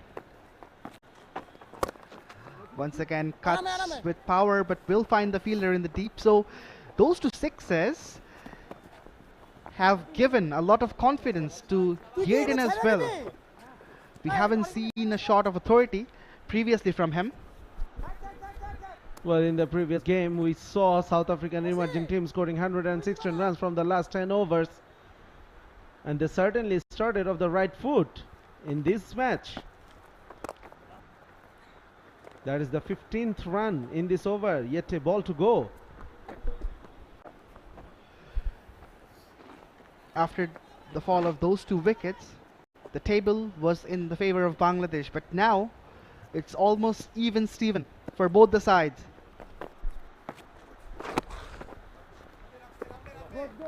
Once again, cuts with power, but will find the fielder in the deep. So those 2 sixes have given a lot of confidence to 𝗂𝗄𝗯 as well. We haven't seen a shot of authority previously from him. Well, in the previous game, we saw South African emerging team scoring 116 runs from the last 10 overs. And they certainly started off the right foot in this match. That is the 15th run in this over, yet a ball to go. After the fall of those 2 wickets, the table was in the favor of Bangladesh, but now it's almost even Steven for both the sides.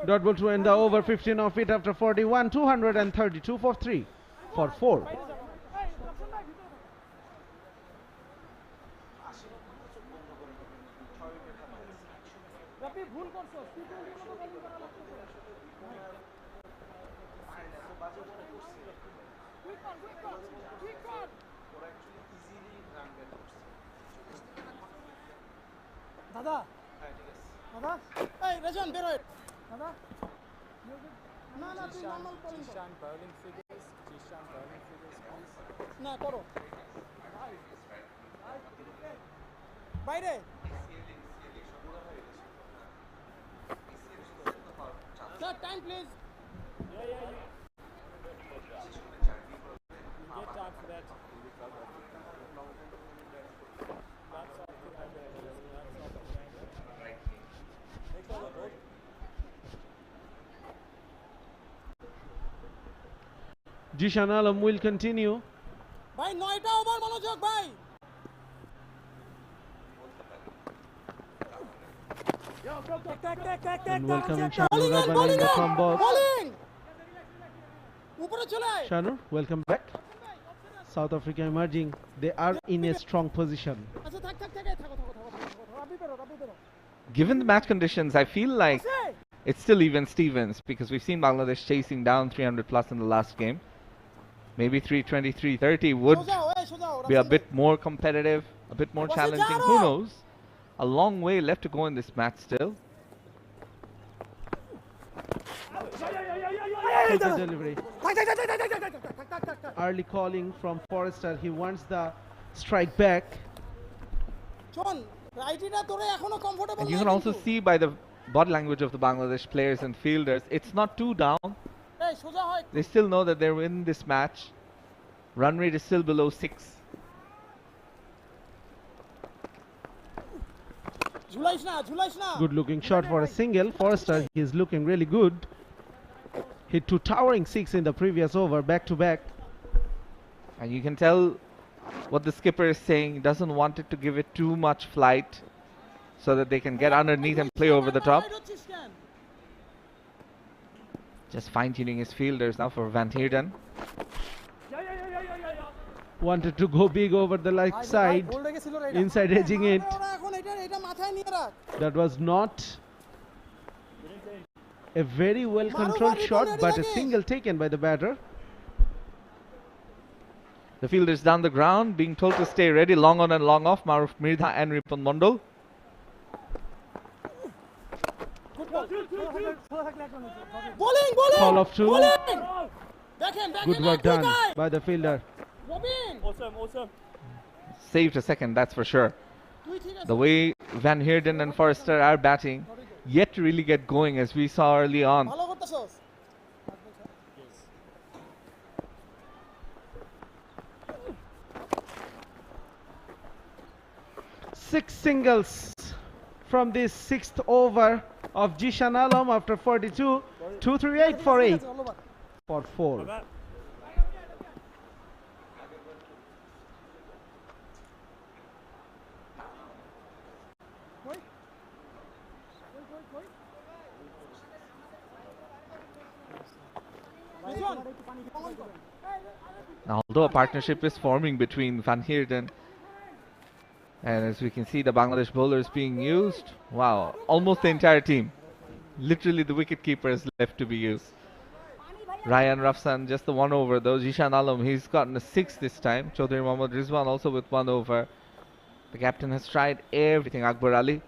Dot ball to end the over, 15 of it after 41, 232 for 3 for 4. দাদা দাদা এই রেজন বের হয়ে দাদা না না তুই normal bowling কর না করো বাইরে sir time please Jishan Alam will continue. ভাই 9টা ওভার মনোযোগ ভাই And welcoming Shanur running the from box. Bowling উপরে চলে আয় Shanur, welcome back. South Africa emerging. They are in a strong position. আচ্ছা থাক থাক থাক থাকো রাবি বেরো Given the match conditions, I feel like it's still even Stevens because we've seen Bangladesh chasing down 300 plus in the last game. Maybe 320, 330 would be a bit more competitive, a bit more challenging. Who knows? A long way left to go in this match still. Good delivery. Early calling from Forrester. He wants the strike back. চল রাইটিটা তোরে এখনো comfortable And you can also see by the body language of the Bangladesh players and fielders, it's not too down. এই সোজা হয় They still know that they're in this match. Run rate is still below 6. ঝুলাইস না Good looking shot for a single. Forrester, he's looking really good. Hit 2 towering 6 in the previous over, back to back. And you can tell what the skipper is saying. He doesn't want it to give it too much flight so that they can get underneath and play over the top. Just fine-tuning his fielders now for Van Heerden. Wanted to go big over the right side. Inside edging it. That was not a very well controlled shot, but a single taken by the batter. The fielders down the ground being told to stay ready, long on and long off. Maruf Mirdha and Ripon Mondol. Call of 2. Good work done by the fielder. Awesome. Saved a second, that's for sure. The way Van Heerden and Forrester are batting, yet to really get going as we saw early on. ভালো করতেছস 6 singles from this 6th over of Jishan Alam after 42. 238 for 8 for 4. Now, although a partnership is forming between Van Heerden and as we can see the Bangladesh bowlers being used, wow, almost the entire team. Literally the wicketkeeper is left to be used. Ryan Rafsan just the 1 over though. Jishan Alam, he's gotten a 6 this time. Chaudhry Mohammad Rizwan also with 1 over. The captain has tried everything. Akbar Ali,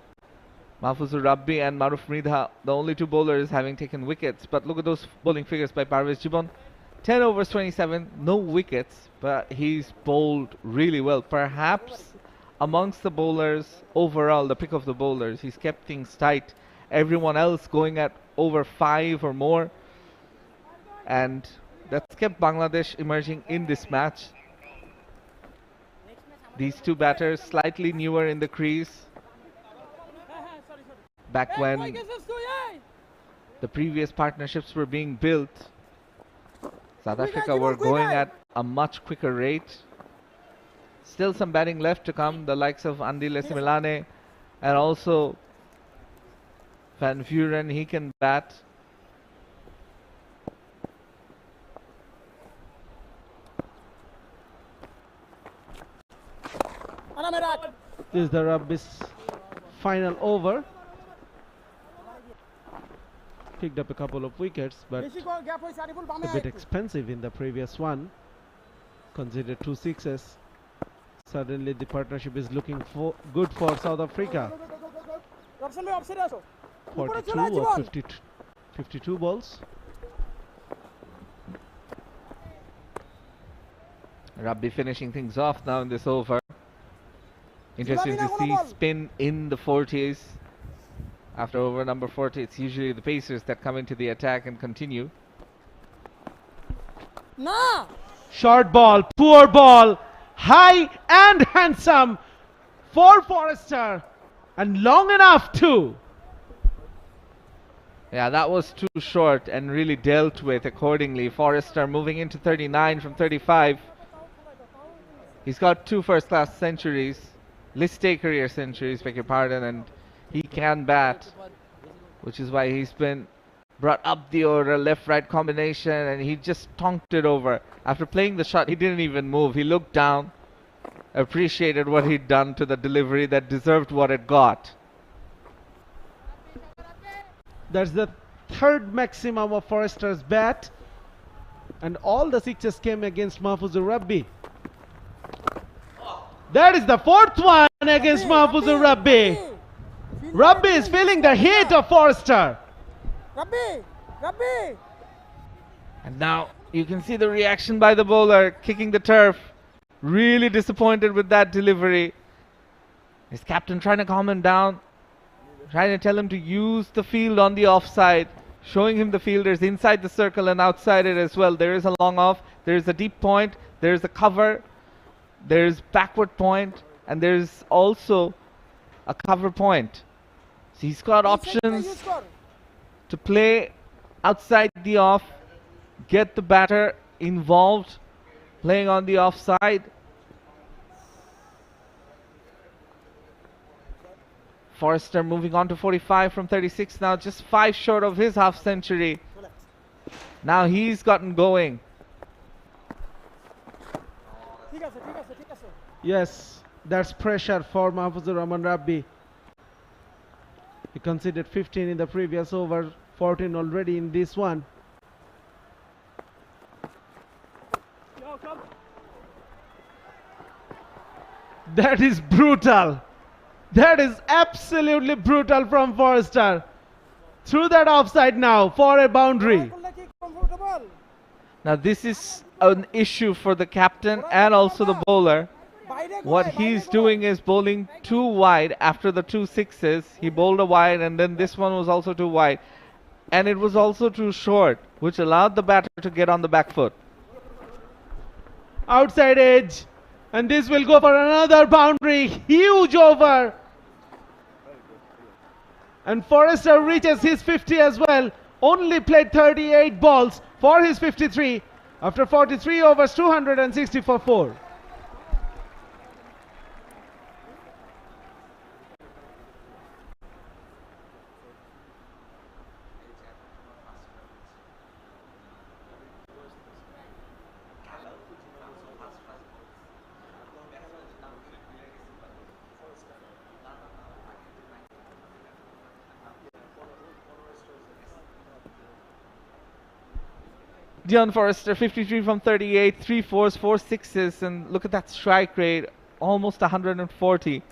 Mahfuzur Rabbi and Maruf Mirdha, the only 2 bowlers having taken wickets. But look at those bowling figures by Parvez Jibon. 10 overs 27, no wickets, but he's bowled really well. Perhaps amongst the bowlers overall, the pick of the bowlers, he's kept things tight. Everyone else going at over 5 or more, and that's kept Bangladesh emerging in this match. These 2 batters slightly newer in the crease. Back when the previous partnerships were being built, South Africa were going at a much quicker rate. Still some batting left to come, the likes of Andile Similane and also Van Vuren, he can bat. This is the Rabbi's final over. Picked up a couple of wickets, but a bit expensive in the previous one. Considered 2 sixes. Suddenly the partnership is looking good for South Africa. 42 or 52 balls. Rabbi finishing things off now in this over. Interesting to see spin in the 40s. After over number 40, it's usually the pacers that come into the attack and continue. Nah. Short ball, poor ball, high and handsome for Forrester, and long enough too. Yeah, that was too short and really dealt with accordingly. Forrester moving into 39 from 35. He's got 2 first-class centuries, list-A career centuries, beg your pardon, and he can bat, which is why he's been brought up the order, left-right combination, and he just tonked it over. After playing the shot, he didn't even move. He looked down, appreciated what he'd done to the delivery that deserved what it got. That's the 3rd maximum of Forrester's bat, and all the sixes came against 𝗵𝗂𝗻𝗃𝗃. That is the 4th one against 𝗵𝗂𝗻𝗃𝗃. Rabbi is feeling the heat of Forrester. Rabbi! And now you can see the reaction by the bowler, kicking the turf. Really disappointed with that delivery. His captain trying to calm him down, trying to tell him to use the field on the offside, showing him the fielders inside the circle and outside it as well. There is a long off, there is a deep point, there is a cover, there is backward point, and there is also a cover point. So he's got options to play outside the off, get the batter involved, playing on the offside. Forrester moving on to 45 from 36 now, just 5 short of his half century. Now he's gotten going. Yes, that's pressure for 𝗵𝗂𝗻𝗃𝗃. He conceded 15 in the previous over, 14 already in this one. That is brutal. That is absolutely brutal from Forrester. Through that offside now for a boundary. Now this is an issue for the captain and also the bowler. What he's doing is bowling too wide after the 2 sixes. He bowled a wide, and then this one was also too wide. And it was also too short, which allowed the batter to get on the back foot. Outside edge. And this will go for another boundary. Huge over. And Forrester reaches his 50 as well. Only played 38 balls for his 53 after 43 overs, 260 for 4. Dion Forrester 53 from 38, 3 fours, 4 sixes, and look at that strike rate, almost 140.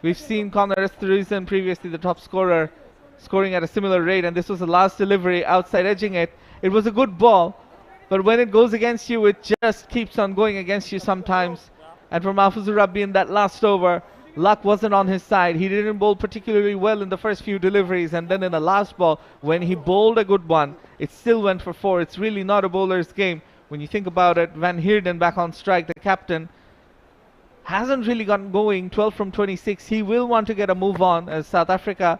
We've seen 𝗂𝗫𝗄𝗃 previously, the top scorer, scoring at a similar rate, and this was the last delivery, outside edging it. It was a good ball, but when it goes against you, it just keeps on going against you sometimes. And for 𝗵𝗂𝗻𝗃𝗃 in that last over, luck wasn't on his side. He didn't bowl particularly well in the first few deliveries, and then in the last ball, when he bowled a good one, it still went for 4. It's really not a bowler's game. When you think about it, Van Heerden back on strike, the captain, hasn't really gotten going. 12 from 26. He will want to get a move on as South Africa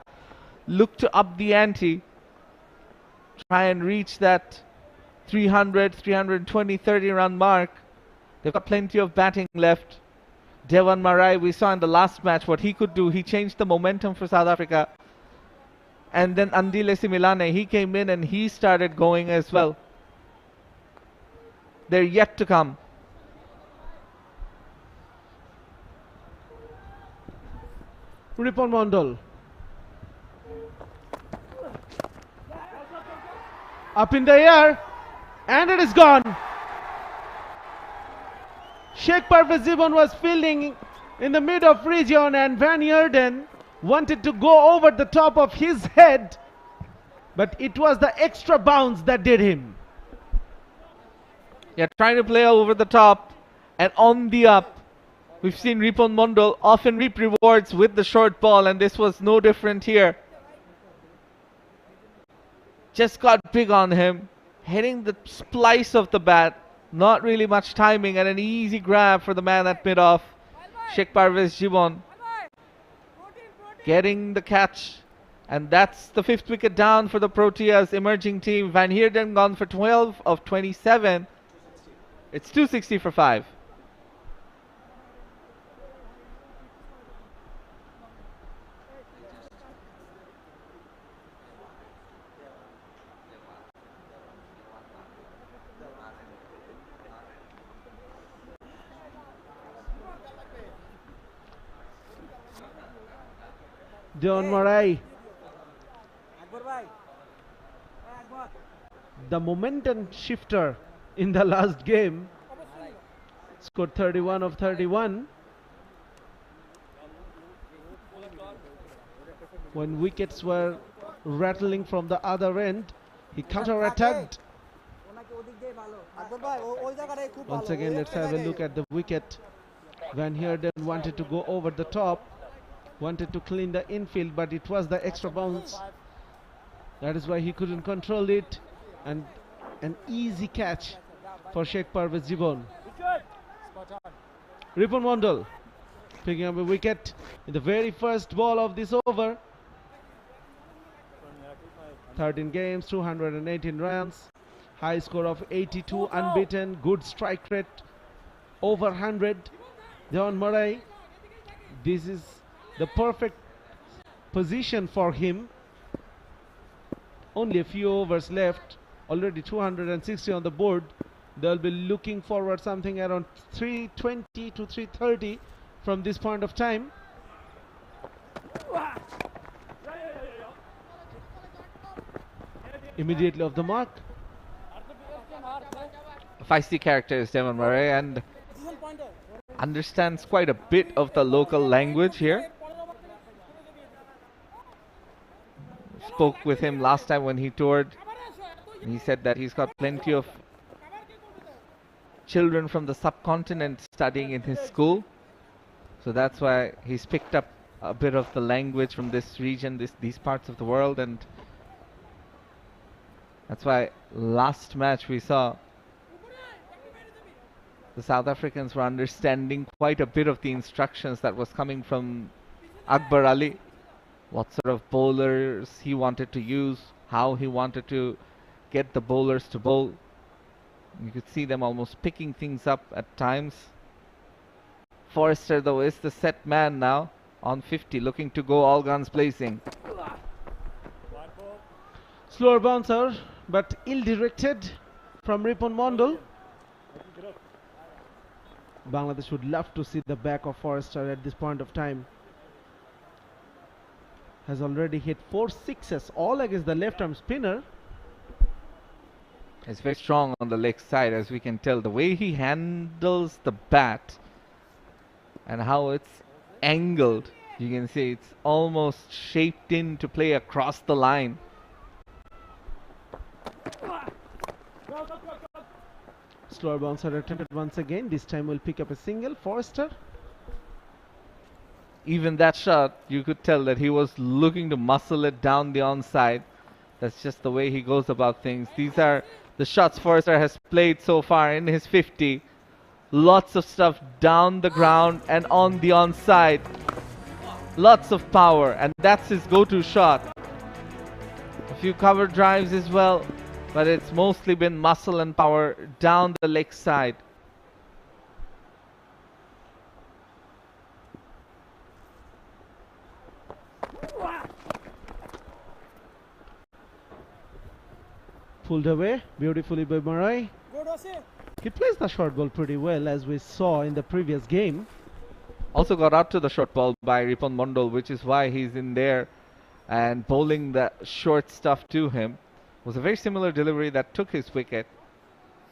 look to up the ante, try and reach that 300, 320, 30 run mark. They've got plenty of batting left. Devan Marai, we saw in the last match what he could do. He changed the momentum for South Africa. And then Andile Similane, he came in and he started going as well. They're yet to come. Ripon Mondal. Up in the air. And it is gone. 𝗃𝗵𝗃𝗃 was fielding in the mid of region, and Van Heerden wanted to go over the top of his head, but it was the extra bounce that did him. Yeah, trying to play over the top and on the up. We've seen Ripon Mondal often reap rewards with the short ball, and this was no different here. Just got big on him, hitting the splice of the bat. Not really much timing, and an easy grab for the man at mid-off. 𝗃𝗵𝗃𝗃 getting the catch And that's the 5th wicket down for the Proteas emerging team. Van Heerden gone for 12 of 27. It's 260 for 5. 𝗂𝗏𝗧, the momentum shifter in the last game, scored 31 of 31. When wickets were rattling from the other end, he counter-attacked. Once again, let's have a look at the wicket. Van Heerden wanted to go over the top, wanted to clean the infield, but it was the extra bounce. That is why he couldn't control it, and an easy catch for 𝗃𝗵𝗃𝗃𝗃. Ripon Mondal picking up a wicket in the very first ball of this over. 13 games, 218 runs, high score of 82, unbeaten, good strike rate, over 100. 𝗂𝗏𝗧, this is the perfect position for him. Only a few overs left, already 260 on the board. They'll be looking forward something around 320 to 330 from this point of time. Immediately off the mark. A feisty character is 𝗂𝗏𝗧 and understands quite a bit of the local language here. Spoke with him last time when he toured. And he said that he's got plenty of children from the subcontinent studying in his school. So that's why he's picked up a bit of the language from this region, these parts of the world. And that's why last match we saw the South Africans were understanding quite a bit of the instructions that was coming from Akbar Ali. What sort of bowlers he wanted to use, how he wanted to get the bowlers to bowl. You could see them almost picking things up at times. Forrester, though, is the set man now on 50, looking to go all guns blazing. Slower bouncer, but ill-directed from Ripon Mondal. Bangladesh would love to see the back of Forrester at this point of time. Has already hit 4 sixes, all against the left-arm spinner. It's very strong on the leg side, as we can tell. The way he handles the bat and how it's angled, you can see it's almost shaped in to play across the line. Slower bouncer attempted once again. This time will pick up a single. Forrester. Even that shot, you could tell that he was looking to muscle it down the onside. That's just the way he goes about things. These are the shots Forrester has played so far in his 50. Lots of stuff down the ground and on the onside. Lots of power, and that's his go-to shot. A few cover drives as well, but it's mostly been muscle and power down the leg side. Pulled away beautifully by Murray. He plays the short ball pretty well, as we saw in the previous game. Also got out to the short ball by Ripon Mondal, which is why he's in there and bowling the short stuff to him. It was a very similar delivery that took his wicket.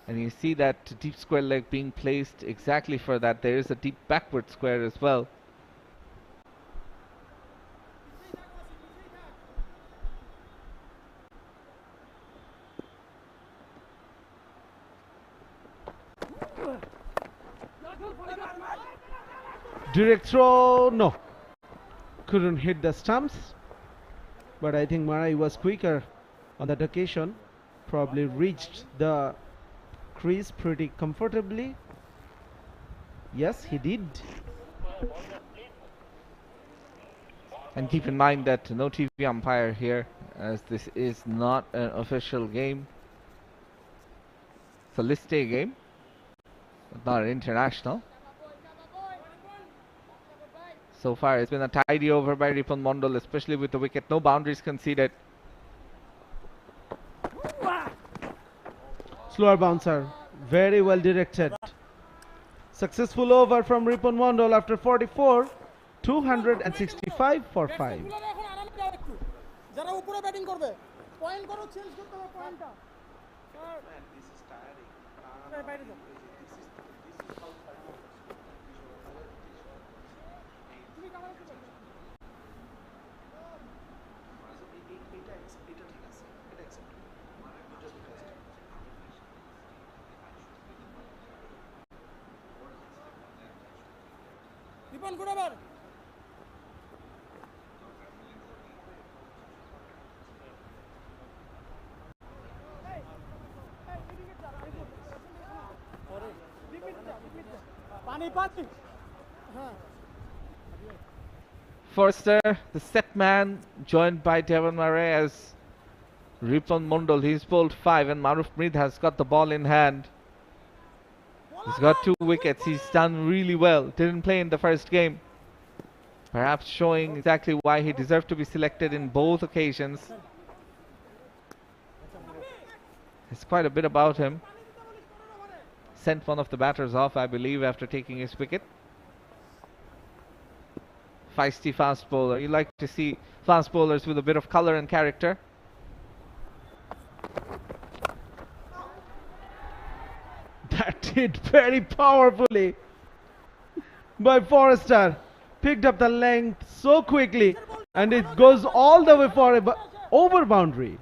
And you see that deep square leg being placed exactly for that. There is a deep backward square as well. Direct throw, no. Couldn't hit the stumps. But I think Murray was quicker on that occasion. Probably reached the crease pretty comfortably. Yes, he did. And keep in mind that no TV umpire here, as this is not an official game. It's a list day game, but not an international. So far, it's been a tidy over by 𝗵𝗺𝗺𝗀, especially with the wicket. No boundaries conceded. Slower bouncer, very well directed. Successful over from 𝗵𝗺𝗺𝗀 after 44, 265 for 5. যারা উপরে batting করবে point করো change করতে হবে পয়েন্টটা বাইরে যাও তুমি কামাল কি করবে এটা ঠিক আছে এটা অ্যাকসেপ্ট মানে জাস্ট দীপন গুড়াবার Forster, the set man, joined by Devon Murray as 𝗵𝗺𝗺𝗀. He's bowled 5 and Maruf Mrid has got the ball in hand. He's got 2 wickets. He's done really well. Didn't play in the first game. Perhaps showing exactly why he deserved to be selected in both occasions. There's quite a bit about him. Sent one of the batters off, I believe, after taking his wicket. Feisty fast bowler. You like to see fast bowlers with a bit of color and character. That hit very powerfully by Forster. Picked up the length so quickly and it goes all the way for a over boundary.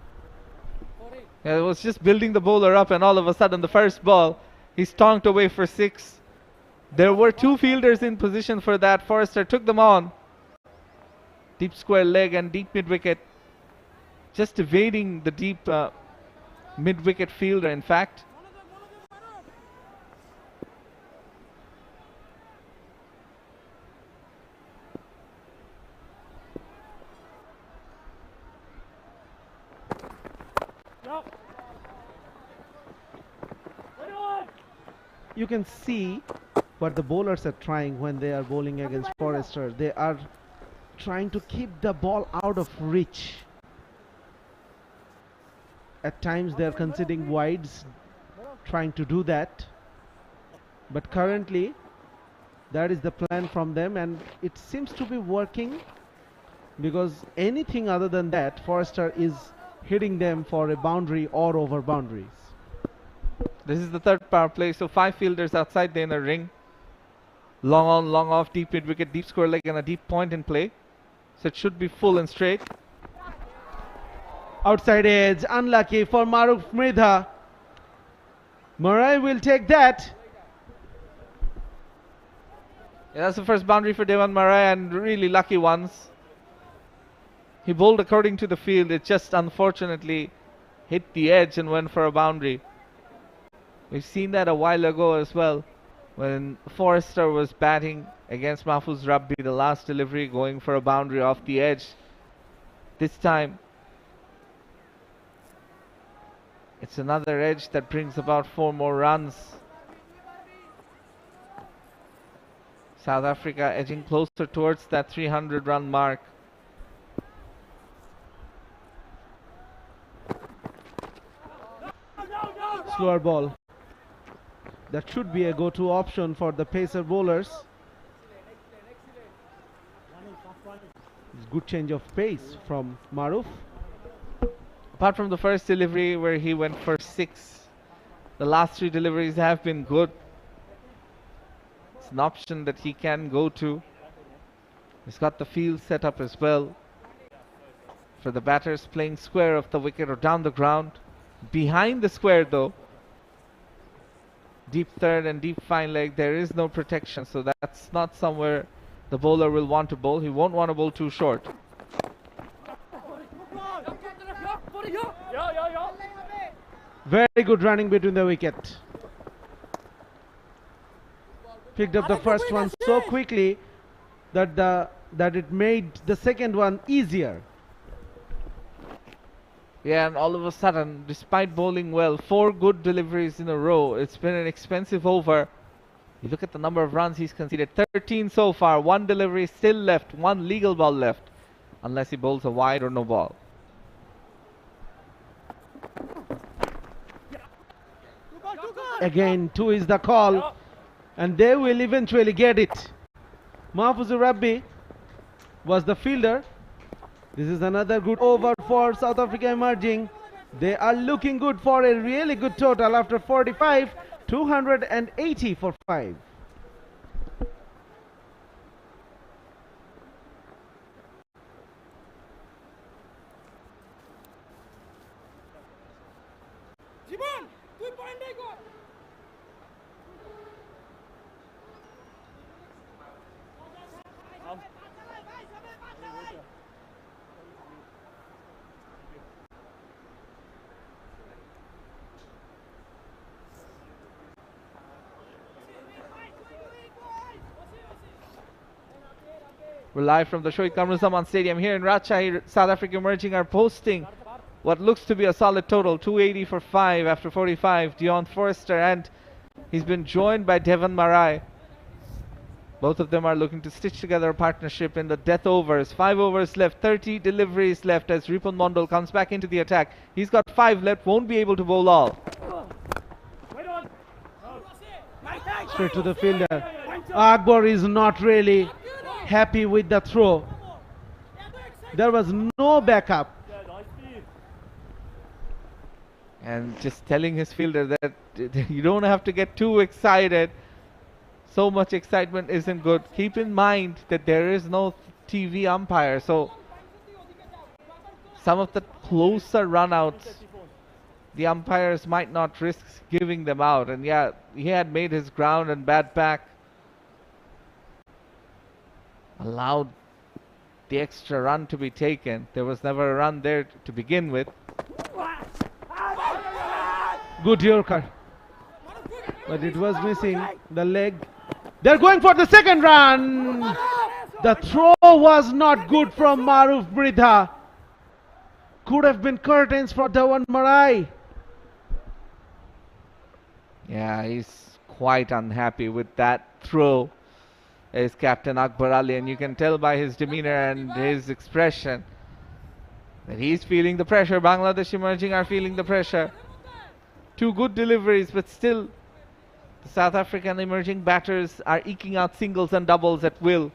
Yeah, it was just building the bowler up and all of a sudden the first ball, he stonked away for 6. There were 2 fielders in position for that. Forster took them on. Deep square leg and deep mid-wicket. Just evading the deep mid-wicket fielder, in fact. You can see what the bowlers are trying when they are bowling against Forster. They are trying to keep the ball out of reach. At times they are conceding wides, trying to do that. But currently, that is the plan from them and it seems to be working, because anything other than that, Forster is hitting them for a boundary or over boundaries. This is the 3rd power play, so 5 fielders outside the inner ring. Long on, long off, deep mid-wicket, deep square leg and a deep point in play. So it should be full and straight. Outside edge, unlucky for Maruf Mrid. Murray will take that. Yeah, that's the first boundary for Devon Murray and really lucky ones. He bowled according to the field. It just unfortunately hit the edge and went for a boundary. We've seen that a while ago as well, when Forster was batting against Mahfuz Rabbi, the last delivery going for a boundary off the edge. This time, it's another edge that brings about 4 more runs. South Africa edging closer towards that 300-run mark. Slower ball. That should be a go-to option for the pacer bowlers. Good change of pace from Maruf. Apart from the first delivery where he went for 6, the last 3 deliveries have been good. It's an option that he can go to. He's got the field set up as well for the batters playing square of the wicket or down the ground. Behind the square though, deep third and deep fine leg, there is no protection, so that's not somewhere the bowler will want to bowl. He won't want to bowl too short. Very good running between the wicket. Picked up the first one so quickly that the that it made the second one easier. Yeah, and all of a sudden, despite bowling well, 4 good deliveries in a row, it's been an expensive over. You look at the number of runs he's conceded, 13 so far, 1 delivery still left, 1 legal ball left, unless he bowls a wide or no ball. Again, 2 is the call, and they will eventually get it. Mahfuzur Rabbi was the fielder. This is another good over for South Africa emerging. They are looking good for a really good total after 45, 280 for 5. We're live from the 𝗂𝗫𝗓𝗡 Stadium here in Rajshahi. South Africa emerging are posting what looks to be a solid total, 280 for 5 after 45. Deon Forrester, and he's been joined by Devon Marai. Both of them are looking to stitch together a partnership in the death overs. 5 overs left, 30 deliveries left as Ripon Mondal comes back into the attack. He's got 5 left, won't be able to bowl all. Straight to the fielder. Akbar is not really happy with the throw. There was no backup. And just telling his fielder that you don't have to get too excited. So much excitement isn't good. Keep in mind that there is no TV umpire, so some of the closer runouts, the umpires might not risk giving them out. And yeah, he had made his ground and bad back allowed the extra run to be taken. There was never a run there to begin with. Good Yorker, but it was missing the leg. They're going for the second run. The throw was not good from Maruf Bridha. Could have been curtains for Dewan Marai. Yeah, he's quite unhappy with that throw, is Captain Akbar Ali, and you can tell by his demeanor and his expression that he's feeling the pressure. Bangladesh emerging are feeling the pressure. 2 good deliveries, but still the South African emerging batters are eking out singles and doubles at will.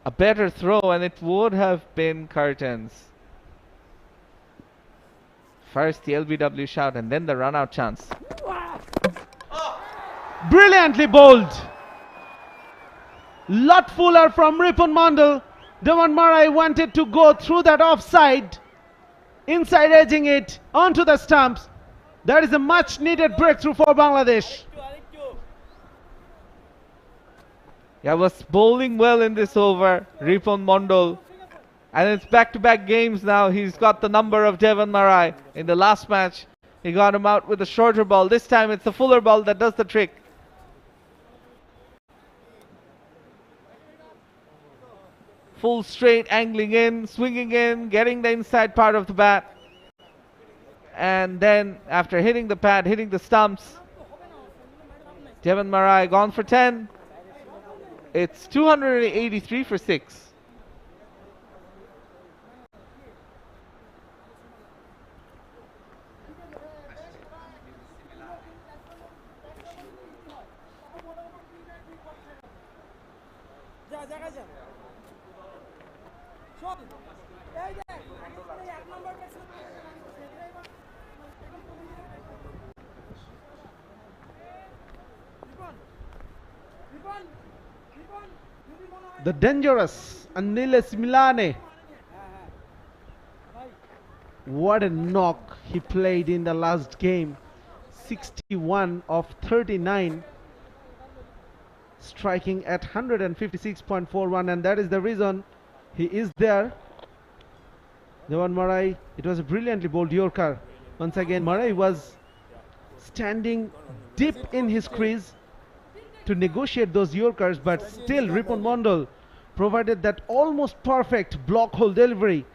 A better throw and it would have been curtains. First the LBW shout and then the run out chance. Brilliantly bowled. Lot fuller from Ripon Mondal. Dewan Marai wanted to go through that offside, inside edging it onto the stumps. That is a much needed breakthrough for Bangladesh. Yeah, was bowling well in this over, Ripon Mondal. And it's back-to-back games now. He's got the number of Devon Marai. In the last match, he got him out with a shorter ball. This time it's the fuller ball that does the trick. Full straight, angling in, swinging in, getting the inside part of the bat. And then after hitting the pad, hitting the stumps, Devon Marai gone for 10. It's 283 for 6. The dangerous Aniles Milane. What a knock he played in the last game. 61 of 39. Striking at 156.41, and that is the reason he is there. Dewan Marai, it was a brilliantly bowled Yorker. Once again, Marai was standing deep in his crease to negotiate those Yorkers, but still Ripon Mondal provided that almost perfect block hole delivery.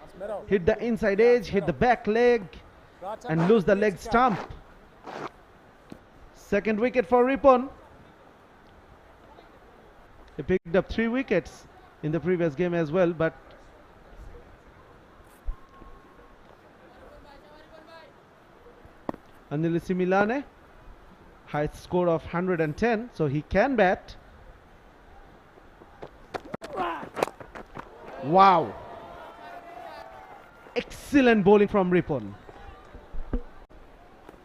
Hit the inside edge, hit the back leg, and lose the leg stump. Second wicket for Рипон. He picked up 3 wickets in the previous game as well, but 𝗬𝗎𝗓𝗓 Milane, highest score of 110, so he can bat. Wow! Excellent bowling from Рипон.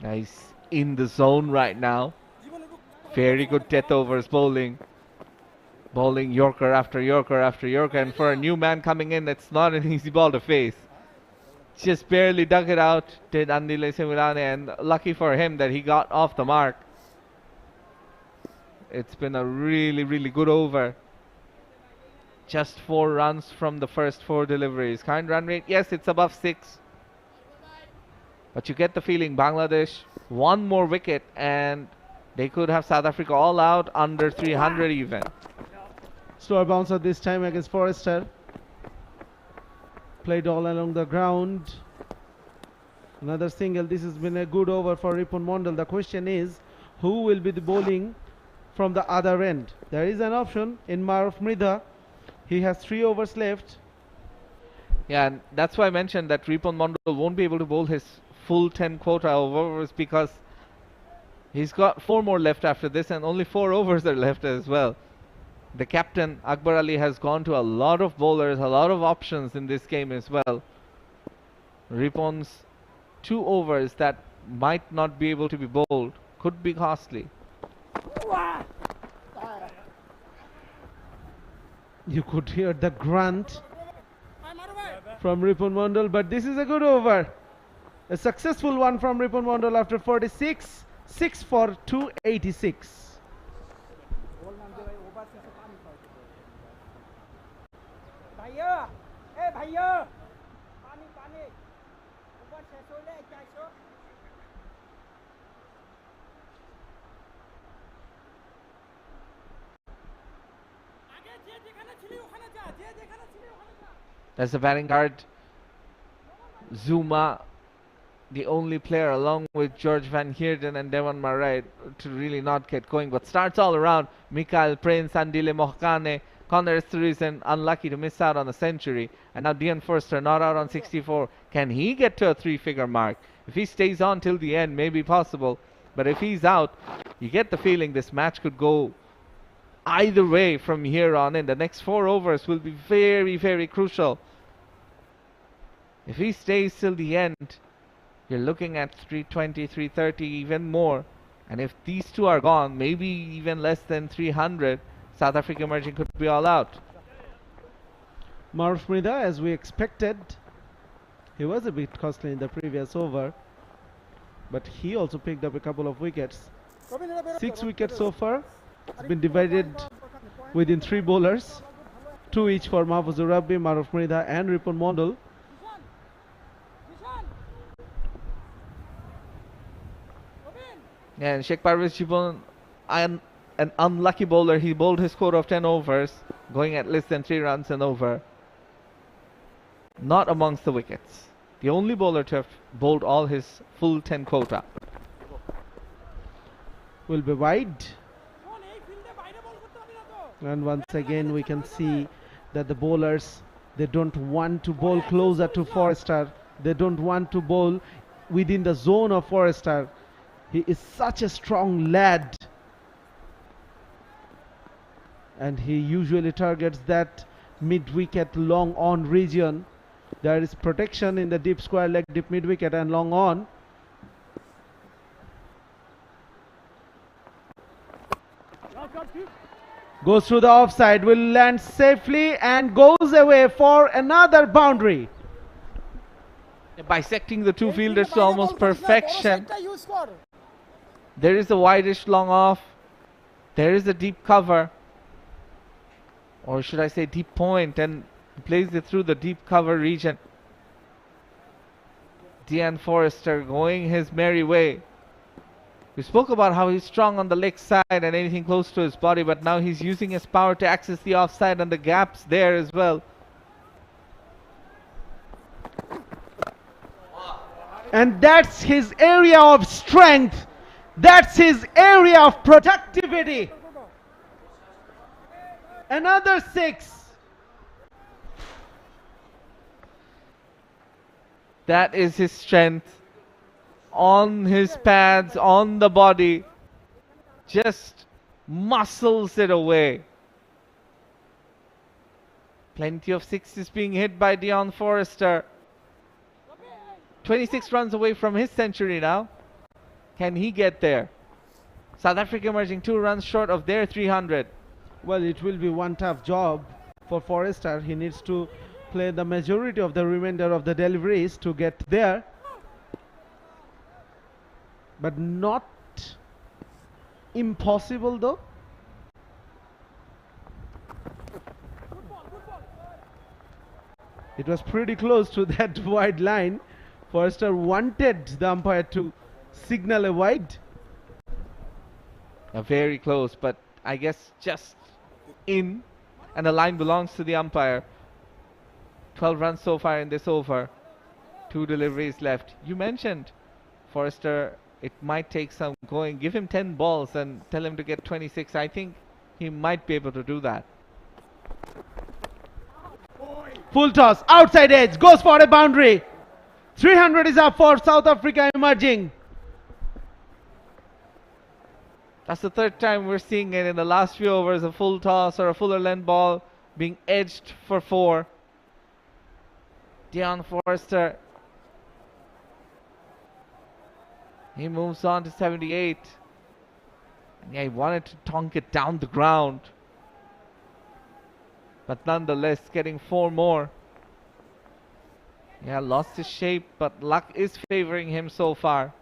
Nice in the zone right now. Very good death overs bowling. Bowling Yorker after Yorker after Yorker, and for a new man coming in, it's not an easy ball to face. Just barely dug it out, did 𝗬𝗎𝗓𝗓 Milane, and lucky for him that he got off the mark. It's been a really, really good over. Just 4 runs from the first 4 deliveries. Current run rate, yes, it's above 6. But you get the feeling Bangladesh, 1 more wicket and they could have South Africa all out under 300 even. Slower bouncer this time against Forrester. Played all along the ground. Another single. This has been a good over for Ripon Mondal. The question is, who will be the bowling from the other end? There is an option in 𝗵𝗎𝗓𝗓. He has 3 overs left. Yeah, and that's why I mentioned that Ripon Mondal won't be able to bowl his full 10 quota of overs because he's got 4 more left after this and only 4 overs are left as well. The captain, Akbar Ali, has gone to a lot of bowlers, a lot of options in this game as well. Ripon's 2 overs that might not be able to be bowled could be costly. You could hear the grunt from Ripon Mondal, but this is a good over. A successful one from Ripon Mondal after 46. 6 for 286. That's the batting card. Zuma, the only player along with George Van Heerden and Devon Marais to really not get going, but starts all around. Michael Prince, Andile Mohkane, Connor Sturridge unlucky to miss out on a century, and now Dean Forster not out on 64. Can he get to a 3-figure mark? If he stays on till the end, maybe possible, but if he's out, you get the feeling this match could go either way from here on in. The next 4 overs will be very, very crucial. If he stays till the end, you're looking at 320, 330, even more. And if these 2 are gone, maybe even less than 300, South Africa emerging could be all out. 𝗵𝗎𝗓𝗓, as we expected, he was a bit costly in the previous over, but he also picked up a couple of wickets. 6 wickets so far. It's been divided within 3 bowlers, 2 each for Mahfuzur Rabbi, 𝗵𝗎𝗓𝗓 and Ripon Mondal. And 𝗃𝗵𝗏𝗂𝗂, an unlucky bowler. He bowled his quota of 10 overs, going at less than 3 runs and over. Not amongst the wickets. The only bowler to have bowled all his full 10 quota. Will be wide. And once again we can see that the bowlers, they don't want to bowl closer to Forrester. They don't want to bowl within the zone of Forrester. He is such a strong lad, and he usually targets that mid-wicket long on region. There is protection in the deep square leg, deep mid-wicket and long on. Goes through the offside, will land safely and goes away for another boundary. Bisecting the 2 fielders to almost perfection. There is a wideish long off. There is a deep cover. Or should I say deep point, and plays it through the deep cover region. Dean Forrester going his merry way. We spoke about how he's strong on the leg side and anything close to his body, but now he's using his power to access the offside and the gaps there as well. And that's his area of strength. That's his area of productivity. Another 6. That is his strength. On his pads, on the body. Just muscles it away. Plenty of sixes being hit by Dion Forrester. 26 runs away from his century now. Can he get there? South Africa emerging 2 runs short of their 300. Well, it will be one tough job for Forrester. He needs to play the majority of the remainder of the deliveries to get there. But not impossible though. It was pretty close to that wide line. Forrester wanted the umpire to signal a wide. Very close, but I guess just in, and the line belongs to the umpire. 12 runs so far in this over. 2 deliveries left. You mentioned Forrester, it might take some going. Give him 10 balls and tell him to get 26. I think he might be able to do that. Full toss, outside edge, goes for a boundary. 300 is up for South Africa emerging. That's the 3rd time we're seeing it in the last few overs, a full toss or a fuller length ball being edged for 4. Dion Forrester. He moves on to 78. And yeah, he wanted to tonk it down the ground. But nonetheless, getting 4 more. Yeah, lost his shape, but luck is favoring him so far.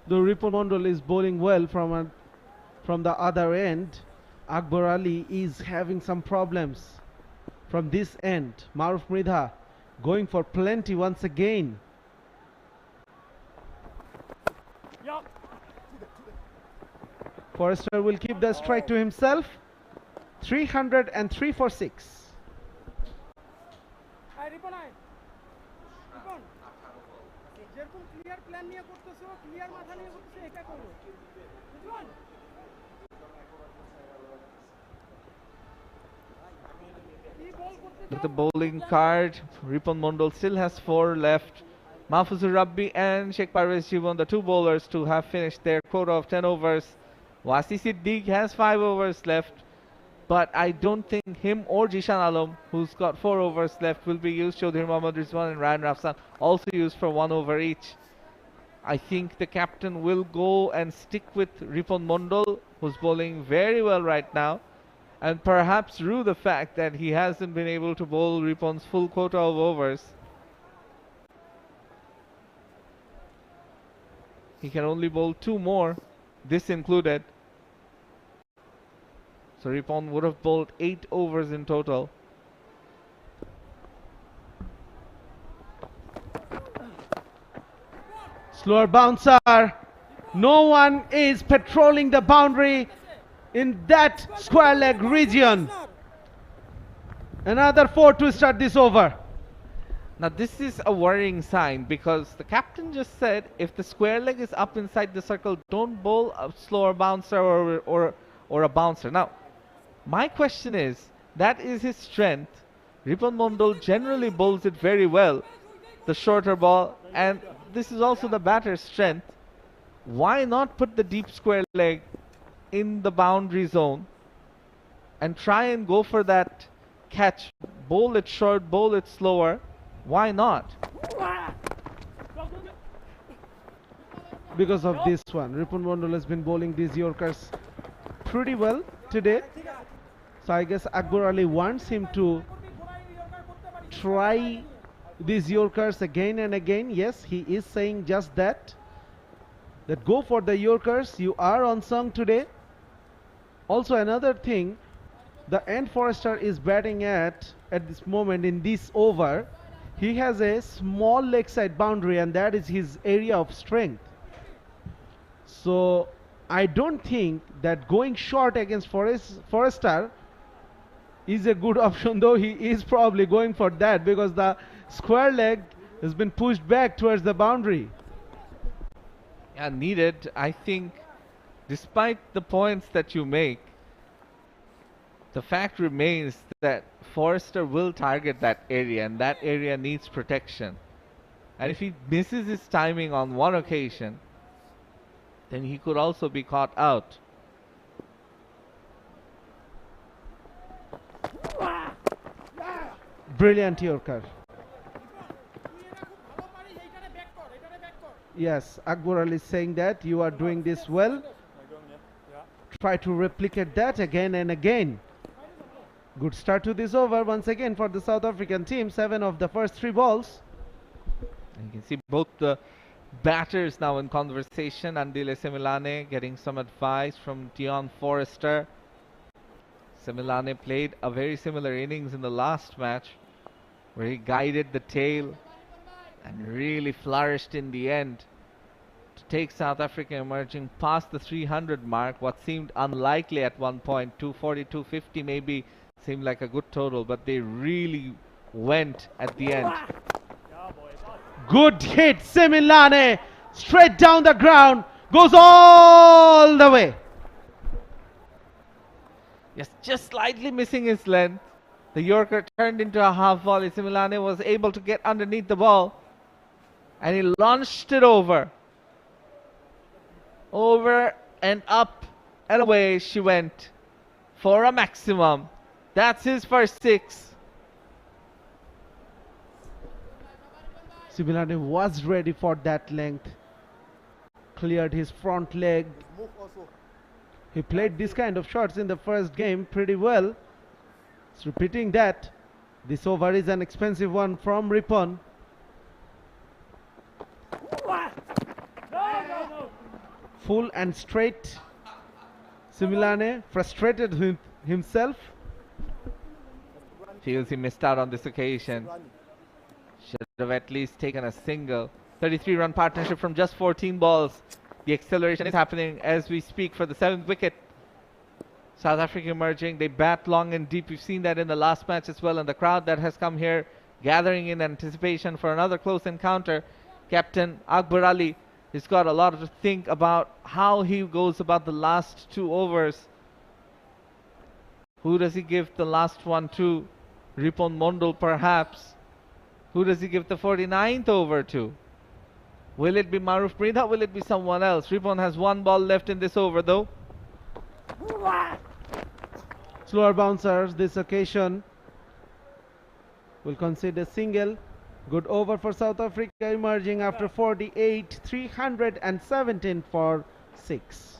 Though Риপন Mondal is bowling well from the other end, Akbar Ali is having some problems from this end. Maruf Mridha going for plenty once again. Forrester will keep the strike to himself. 303 for 6. With the bowling card, Ripon Mondal still has 4 left. Mahfuzur Rabbi and Sheikh Parvez Jiwon, the 2 bowlers, to have finished their quota of 10 overs. Wasi Siddiq has 5 overs left, but I don't think him or Jishan Alam, who's got 4 overs left, will be used. Chaudhry Mohammad Rizwan and Ryan Rafsan also used for 1 over each. I think the captain will go and stick with Ripon Mondal, who's bowling very well right now, and perhaps rue the fact that he hasn't been able to bowl Ripon's full quota of overs. He can only bowl 2 more, this included. So Ripon would have bowled 8 overs in total. Slower bouncer. No one is patrolling the boundary in that square leg region. Another 4 to start this over. Now this is a worrying sign because the captain just said if the square leg is up inside the circle, don't bowl a slower bouncer or a bouncer. Now, my question is, that is his strength. Ripon Mondal generally bowls it very well, the shorter ball, and this is also the batter's strength. Why not put the deep square leg in the boundary zone and try and go for that catch? Bowl it short, bowl it slower. Why not? Because of this one, Ripon Mondal has been bowling these Yorkers pretty well today. So I guess Akbar Ali wants him to try these Yorkers again and again. Yes, he is saying just that. That go for the Yorkers, you are on song today. Also another thing, the end Forrester is batting at this moment in this over. He has a small leg side boundary and that is his area of strength. So I don't think that going short against Forrester is a good option, though he is probably going for that because the square leg has been pushed back towards the boundary. Yeah, needed. I think despite the points that you make, the fact remains that Forrester will target that area and that area needs protection. And if he misses his timing on one occasion, then he could also be caught out. Brilliant Yorker. Yes, Akbar Ali is saying that you are doing this well. Try to replicate that again and again. Good start to this over once again for the South African team. 7 of the first 3 balls. And you can see both the batters now in conversation. Andile Semilane getting some advice from Dion Forrester. Semilane played a very similar innings in the last match where he guided the tail and really flourished in the end to take South Africa emerging past the 300 mark. What seemed unlikely at one point, 240, 250 maybe seemed like a good total, but they really went at the end. Good hit, Semilane, straight down the ground, goes all the way. Yes, just slightly missing his length. The Yorker turned into a half volley. Semilane was able to get underneath the ball and he launched it over. Over and up and away she went for a maximum. That's his first 6. Semilane was ready for that length. Cleared his front leg. He played this kind of shots in the first game pretty well. It's repeating that. This over is an expensive one from Ripon. Full and straight. Semilane frustrated himself. Feels he missed out on this occasion. Should have at least taken a single. 33-run partnership from just 14 balls. The acceleration is happening as we speak for the 7th wicket. South Africa emerging. They bat long and deep. We've seen that in the last match as well. And the crowd that has come here gathering in anticipation for another close encounter. Captain Akbar Ali has got a lot to think about how he goes about the last 2 overs. Who does he give the last one to? Ripon Mondal perhaps. Who does he give the 49th over to? Will it be 𝗵𝗏𝗡𝗏? Will it be someone else? Ripon has 1 ball left in this over though. Slower bouncers this occasion. Will concede a single. Good over for South Africa emerging after 48. 317 for 6.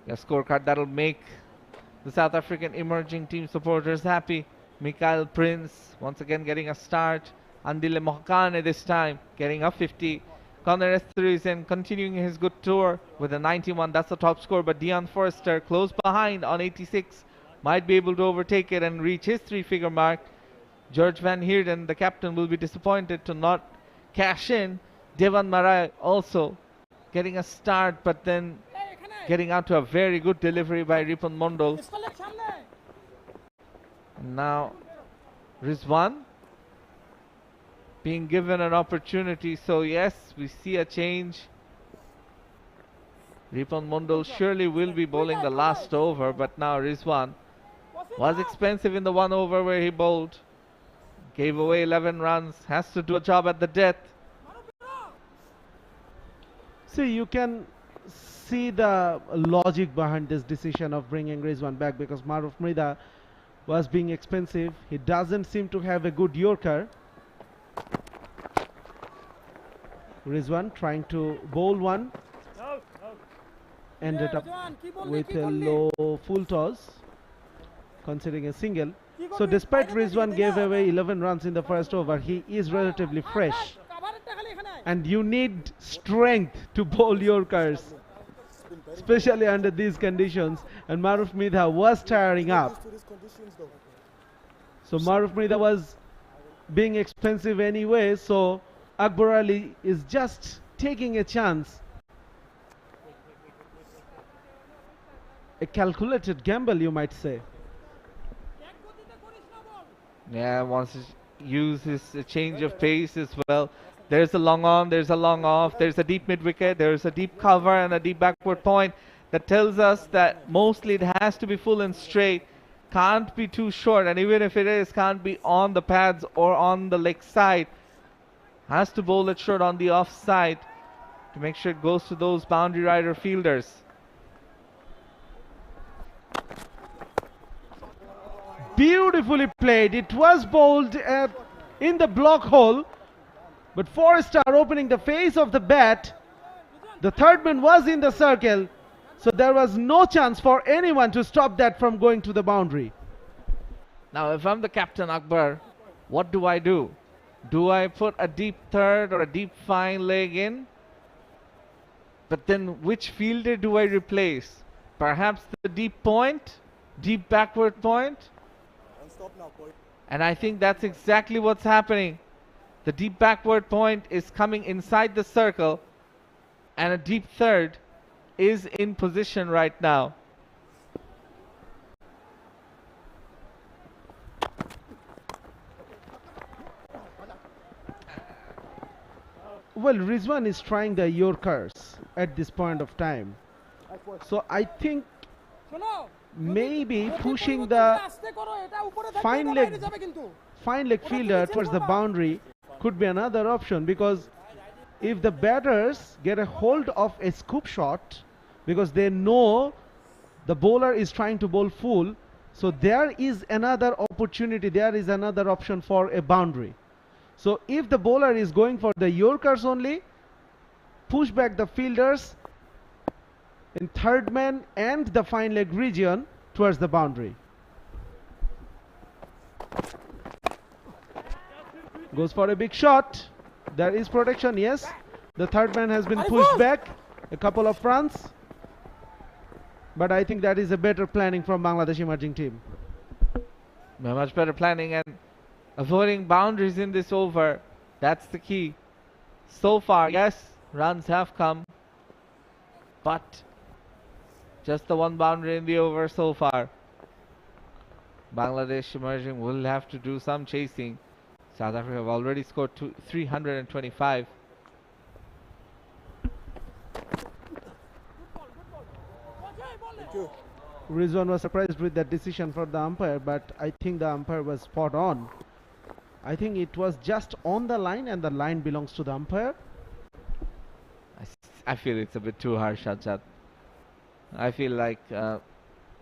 A scorecard that'll make the South African emerging team supporters happy. Mikael Prince once again getting a start. Andile Mohkane this time getting a 50. Connor Etheridge continuing his good tour with a 91. That's the top score, but Dion Forrester close behind on 86. Might be able to overtake it and reach his 3-figure mark. George Van Heerden, the captain, will be disappointed to not cash in. Devan Marai also getting a start, but then getting out to a very good delivery by Ripon Mondal. And now Rizwan being given an opportunity. So yes, we see a change. Ripon Mondal surely will be bowling the last over, but now Rizwan was expensive in the 1 over where he bowled. Gave away 11 runs, has to do a job at the death. See, you can see the logic behind this decision of bringing Rizwan back because 𝗵𝗏𝗡𝗏 was being expensive. He doesn't seem to have a good Yorker. Rizwan trying to bowl one. Ended up with a low full toss, considering a single. So despite Rizwan gave away 11 runs in the first over, he is relatively fresh. And you need strength to bowl Yorkers, especially under these conditions. And 𝗃𝗃𝗃𝗃 was tiring up. So 𝗃𝗃𝗃𝗃 was being expensive anyway, so Akbar Ali is just taking a chance. A calculated gamble, you might say. Yeah, wants to use his change of pace as well. There's a long on, there's a long off, there's a deep mid wicket, there's a deep cover and a deep backward point. That tells us that mostly it has to be full and straight. Can't be too short, and even if it is, can't be on the pads or on the leg side. Has to bowl it short on the off side to make sure it goes to those boundary rider fielders. Beautifully played. It was bowled in the block hole, but Forrester opening the face of the bat. The third man was in the circle, so there was no chance for anyone to stop that from going to the boundary. Now, if I'm the captain, Akbar, what do I do? Do I put a deep third or a deep fine leg in? But then which fielder do I replace? Perhaps the deep point? Deep backward point? And I think that's exactly what's happening. The deep backward point is coming inside the circle, and a deep third is in position right now. Well, Rizwan is trying the Yorkers at this point of time. So I think maybe pushing the fine leg fielder towards the boundary could be another option, because if the batters get a hold of a scoop shot, because they know the bowler is trying to bowl full, so there is another opportunity, there is another option for a boundary. So if the bowler is going for the Yorkers only, push back the fielders in third man and the fine leg region towards the boundary. Goes for a big shot. There is protection, yes. The third man has been pushed back a couple of runs. But I think that is a better planning from Bangladesh emerging team. Much better planning and avoiding boundaries in this over. That's the key. So far, yes, runs have come, but just the one boundary in the over so far. Bangladesh emerging will have to do some chasing. South Africa have already scored 325. Rizwan was surprised with that decision for the umpire, but I think the umpire was spot on. I think it was just on the line, and the line belongs to the umpire. I feel it's a bit too harsh, Shajat. I feel like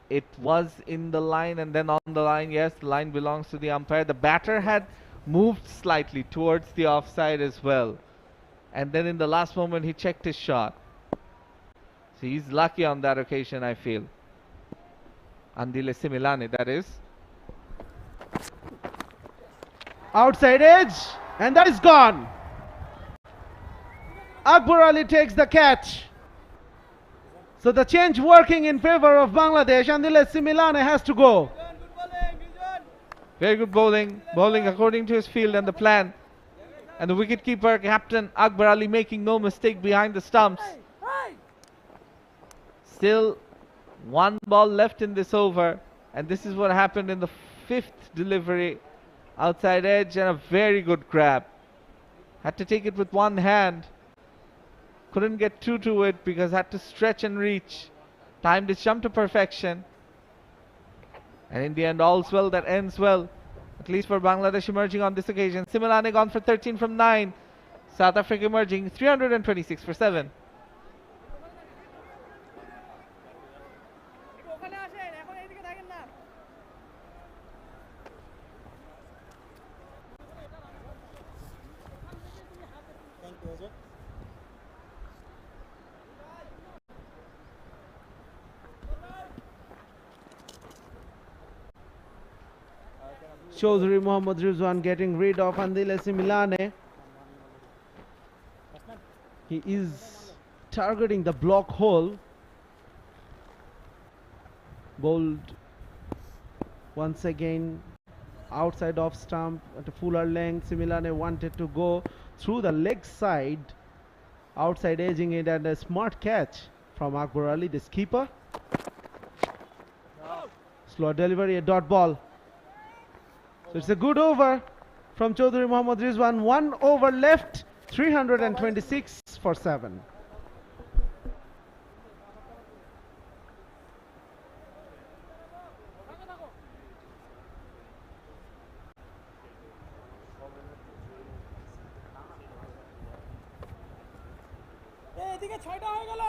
it was in the line and then on the line. Yes, the line belongs to the umpire. The batter had moved slightly towards the offside as well, and then in the last moment he checked his shot. So he's lucky on that occasion, I feel. Andile Similane, that is. Outside edge, and that is gone. Akbar Ali takes the catch. So the change working in favor of Bangladesh. Andile Similane has to go. Very good bowling. Bowling according to his field and the plan. And the wicketkeeper, Captain Akbar Ali, making no mistake behind the stumps. Still one ball left in this over. And this is what happened in the fifth delivery. Outside edge and a very good grab. Had to take it with one hand. Couldn't get through to it because had to stretch and reach. Timed his jump to perfection. And in the end, all's well that ends well. At least for Bangladesh emerging on this occasion. Similane gone for 13 from 9. South Africa emerging 326 for 7. Chaudhary Mohammad Rizwan getting rid of 𝗿𝗚𝗽𝗻𝐶 Milane. He is targeting the block hole. Bowled once again outside off stump at a fuller length. Milane wanted to go through the leg side, outside edging it, and a smart catch from Akbar Ali, the skipper. Slow delivery, a dot ball. So it's a good over from Chaudhary Mohammad Rizwan. 1 over left, 326 for 7. এদিকে 6টা হয়ে গেল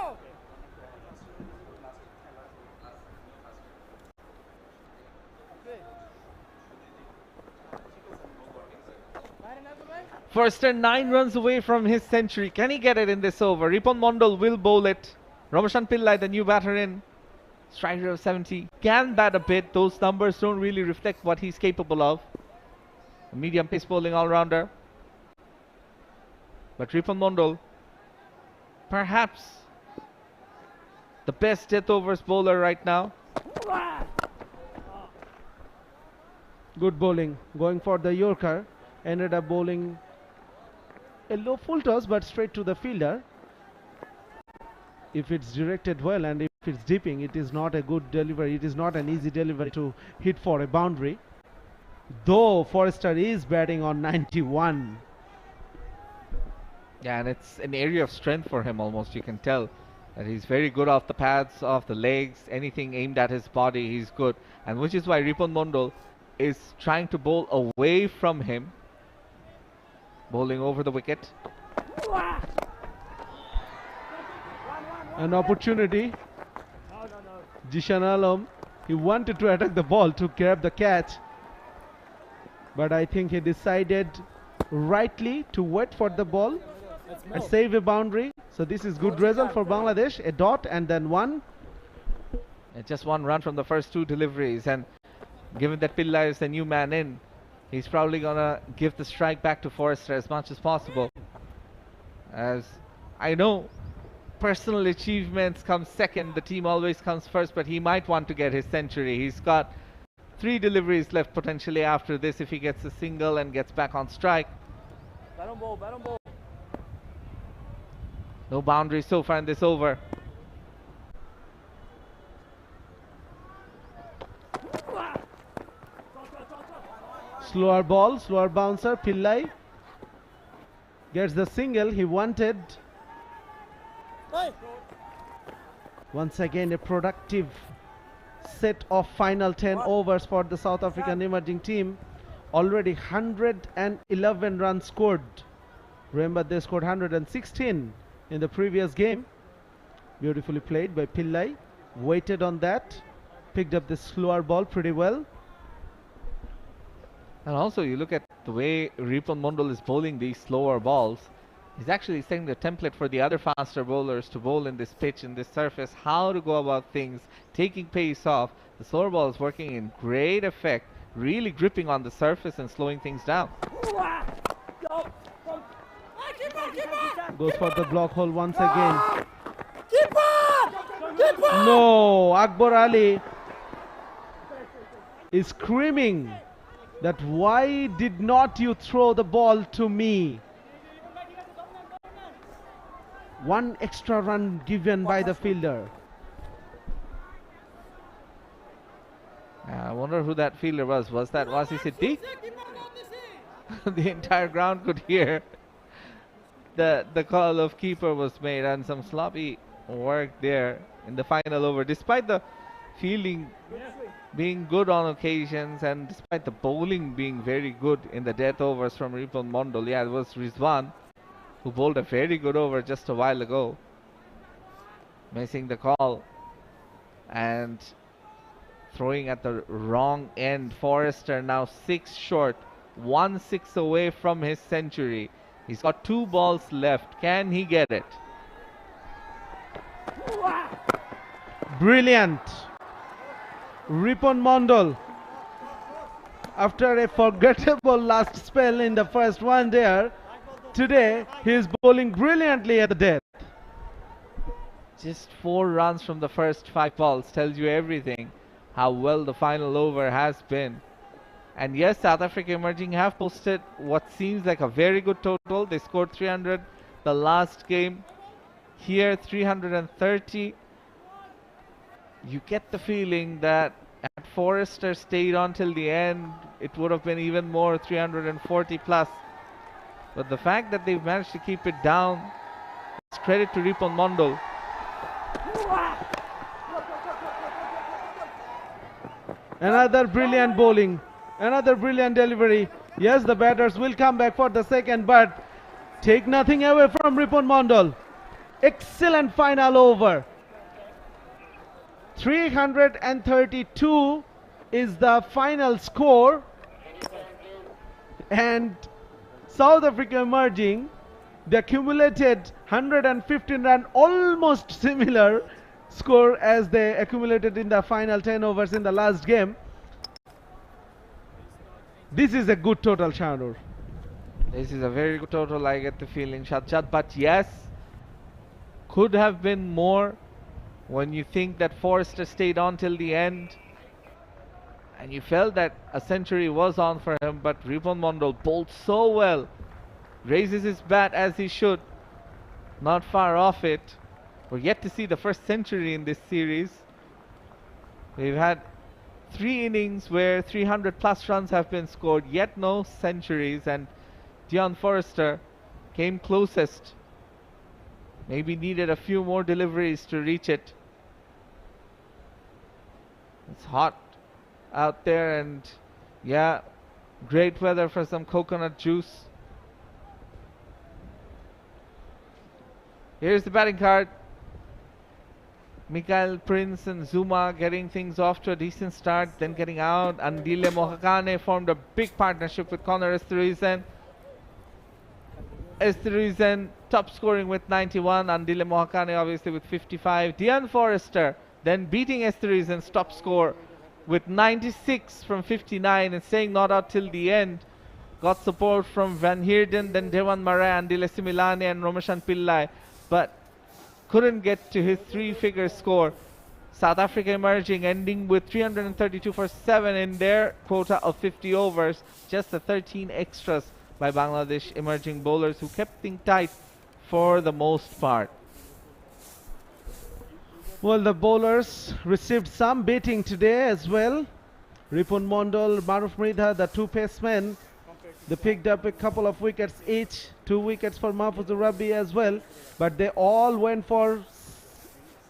First and 9 runs away from his century. Can he get it in this over? Ripon Mondal will bowl it. Ramashan Pillai, the new batter in. Striker of 70. Can bat a bit. Those numbers don't really reflect what he's capable of. A medium pace bowling all-rounder. But Ripon Mondal, perhaps the best death overs bowler right now. Good bowling. Going for the Yorker. Ended up bowling a low full toss but straight to the fielder. If it's directed well and if it's dipping, it is not a good delivery. It is not an easy delivery to hit for a boundary. Though Forrester is batting on 91. Yeah, and it's an area of strength for him almost. You can tell that he's very good off the pads, off the legs, anything aimed at his body, he's good. And which is why Ripon Mondal is trying to bowl away from him. Bowling over the wicket. An opportunity. Jishan Alam, he wanted to attack the ball to grab the catch, but I think he decided rightly to wait for the ball and save a boundary. So this is good result for Bangladesh. A dot and then 1. And just 1 run from the first 2 deliveries, and given that Pillai is the new man in, he's probably gonna give the strike back to Forrester as much as possible. As I know, personal achievements come second, the team always comes first, but he might want to get his century. He's got 3 deliveries left potentially after this if he gets a single and gets back on strike. No boundaries so far in this over. Slower ball, slower bouncer. Pillai gets the single he wanted. Once again, a productive set of final 10 overs for the South African emerging team. Already 111 runs scored. Remember, they scored 116 in the previous game. Beautifully played by Pillai. Waited on that. Picked up the slower ball pretty well. And also, you look at the way Ripon Mondal is bowling these slower balls. He's actually setting the template for the other faster bowlers to bowl in this pitch, in this surface, how to go about things, taking pace off. The slower ball is working in great effect, really gripping on the surface and slowing things down. Goes for the block hole once again. No, Akbar Ali is screaming that why did not you throw the ball to me? 1 extra run given by the fielder. I wonder who that fielder was. Was that 𝗂𝗚 Siddiq? The entire ground could hear the call of keeper was made, and some sloppy work there in the final over. Despite the fielding being good on occasions and despite the bowling being very good in the death overs from Ripon Mondal. Yeah, it was Rizwan who bowled a very good over just a while ago, missing the call and throwing at the wrong end. Forrester now 6 short, 1 6 away from his century. He's got 2 balls left. Can he get it? Brilliant. Ripon Mondal After a forgettable last spell in the first one there, today he is bowling brilliantly at the death. Just 4 runs from the first 5 balls tells you everything, how well the final over has been. And yes, South Africa Emerging have posted what seems like a very good total. They scored 300 the last game. Here 330. You get the feeling that had Forrester stayed on till the end, it would have been even more, 340 plus. But the fact that they've managed to keep it down, it's credit to 𝗵𝗺𝗺𝗀. Another brilliant bowling, another brilliant delivery. Yes, the batters will come back for the second, but take nothing away from 𝗵𝗺𝗺𝗀. Excellent final over. 332 is the final score, and South Africa Emerging, they accumulated 115 run, almost similar score as they accumulated in the final 10 overs in the last game. This is a good total, Shorturl. This is a very good total, I get the feeling, Shadjad. But yes, could have been more when you think that Forrester stayed on till the end. And you felt that a century was on for him, but 𝗵𝗺𝗺𝗺𝗀 bowled so well. Raises his bat as he should. Not far off it. We're yet to see the first century in this series. We've had 3 innings where 300 plus runs have been scored, yet no centuries, and Deon Forrester came closest. Maybe needed a few more deliveries to reach it. It's hot out there, and yeah, great weather for some coconut juice. Here's the batting card. Michael Prince and Zuma getting things off to a decent start, then getting out. Andile Mohakane formed a big partnership with Conor 𝗬𝗏𝗏. 𝗬𝗏𝗏 top scoring with 91. Andile Mohakane obviously with 55. Deon Forrester then beating 𝗬𝗏𝗏's top score with 96 from 59 and staying not out till the end. Got support from Van Heerden, then Dewan Marais, Andile Similane and Romeshan Pillai, but couldn't get to his 3-figure score. South Africa Emerging ending with 332 for 7 in their quota of 50 overs. Just the 13 extras by Bangladesh Emerging bowlers, who kept things tight for the most part. Well, the bowlers received some beating today as well. 𝗵𝗺𝗺𝗺𝗀, Maruf Mridha, the 2 pacemen, they picked up a couple of wickets each. 2 wickets for Mahfuzur Rabbi as well, but they all went for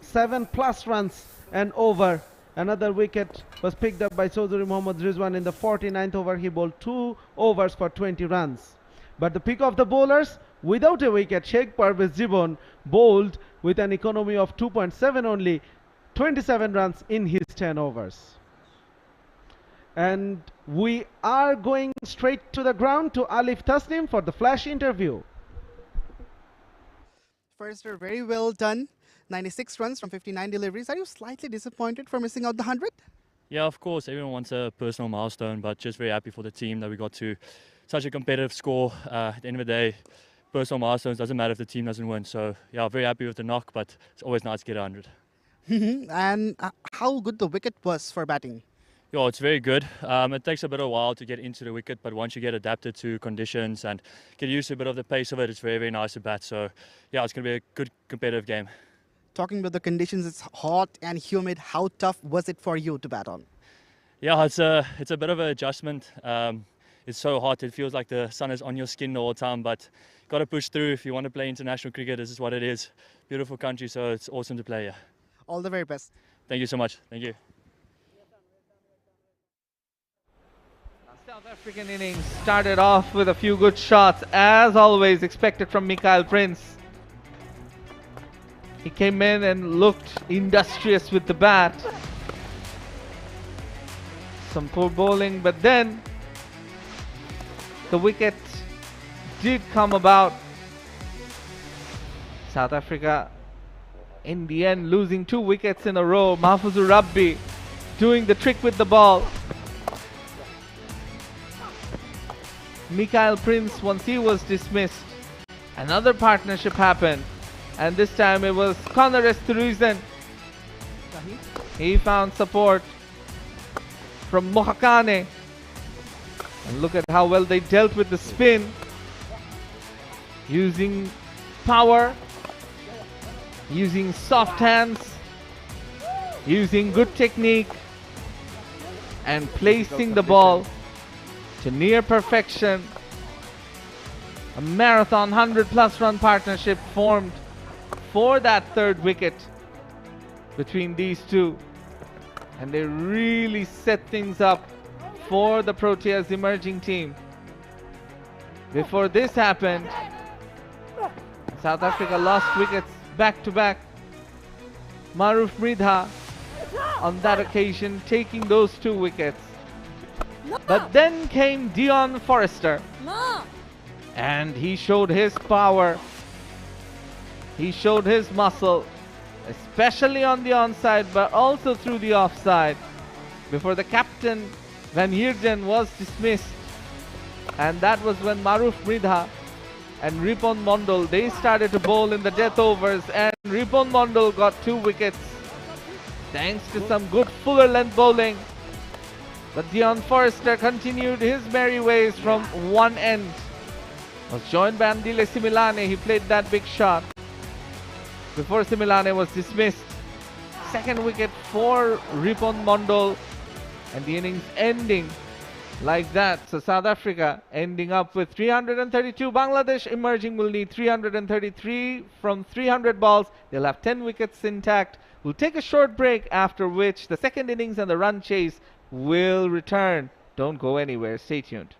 7+ runs and over. Another wicket was picked up by Chaudhry Mohammad Rizwan in the 49th over. He bowled 2 overs for 20 runs. But the pick of the bowlers, without a wicket, 𝗃𝗵𝗃𝗃 bowled with an economy of 2.7 only, 27 runs in his 10 overs. And we are going straight to the ground to Alif Tasnim for the flash interview. Forrester, very well done. 96 runs from 59 deliveries. Are you slightly disappointed for missing out the 100? Yeah, of course. Everyone wants a personal milestone, but just very happy for the team that we got to such a competitive score. At the end of the day, personal milestones doesn't matter if the team doesn't win. So yeah, very happy with the knock, but it's always nice to get 100. And how good the wicket was for batting? Yeah, it's very good. It takes a bit of a while to get into the wicket, but once you get adapted to conditions and get used to a bit of the pace of it, it's very, very nice to bat. So yeah, it's going to be a good competitive game. Talking about the conditions, it's hot and humid. How tough was it for you to bat on? Yeah, it's a bit of an adjustment. It's so hot, it feels like the sun is on your skin the whole time, but got to push through if you want to play international cricket. This is what it is. Beautiful country, so it's awesome to play here. All the very best. Thank you so much. Thank you. South African innings started off with a few good shots, as always expected from Michael Prince. He came in and looked industrious with the bat. Some poor bowling, but then the wicket did come about. South Africa in the end losing 2 wickets in a row. Mahfuzur Rabbi doing the trick with the ball. Mikael Prince, once he was dismissed, another partnership happened. And this time it was Conor Esterhuizen. He found support from Mohakane. And look at how well they dealt with the spin. Using power, using soft hands, using good technique, and placing the ball to near perfection. A marathon 100+ run partnership formed for that third wicket between these two, and they really set things up for the Proteas emerging team. Before this happened, South Africa lost wickets back to back. Maruf Mridha on that occasion taking those 2 wickets. But then came Dion Forrester, and he showed his power. He showed his muscle, especially on the onside, but also through the offside. Before the captain, Van Heerden, was dismissed. And that was when Maruf Mridha and Ripon Mondal, they started to bowl in the death overs, and Ripon Mondal got 2 wickets thanks to some good fuller length bowling. But Dion Forrester continued his merry ways from one end. Was joined by Andile Similane. He played that big shot before Similane was dismissed. Second wicket for Ripon Mondal, and the innings ending like that. So South Africa ending up with 332. Bangladesh emerging will need 333 from 300 balls. They'll have 10 wickets intact. We'll take a short break, after which the second innings and the run chase will return. Don't go anywhere. Stay tuned.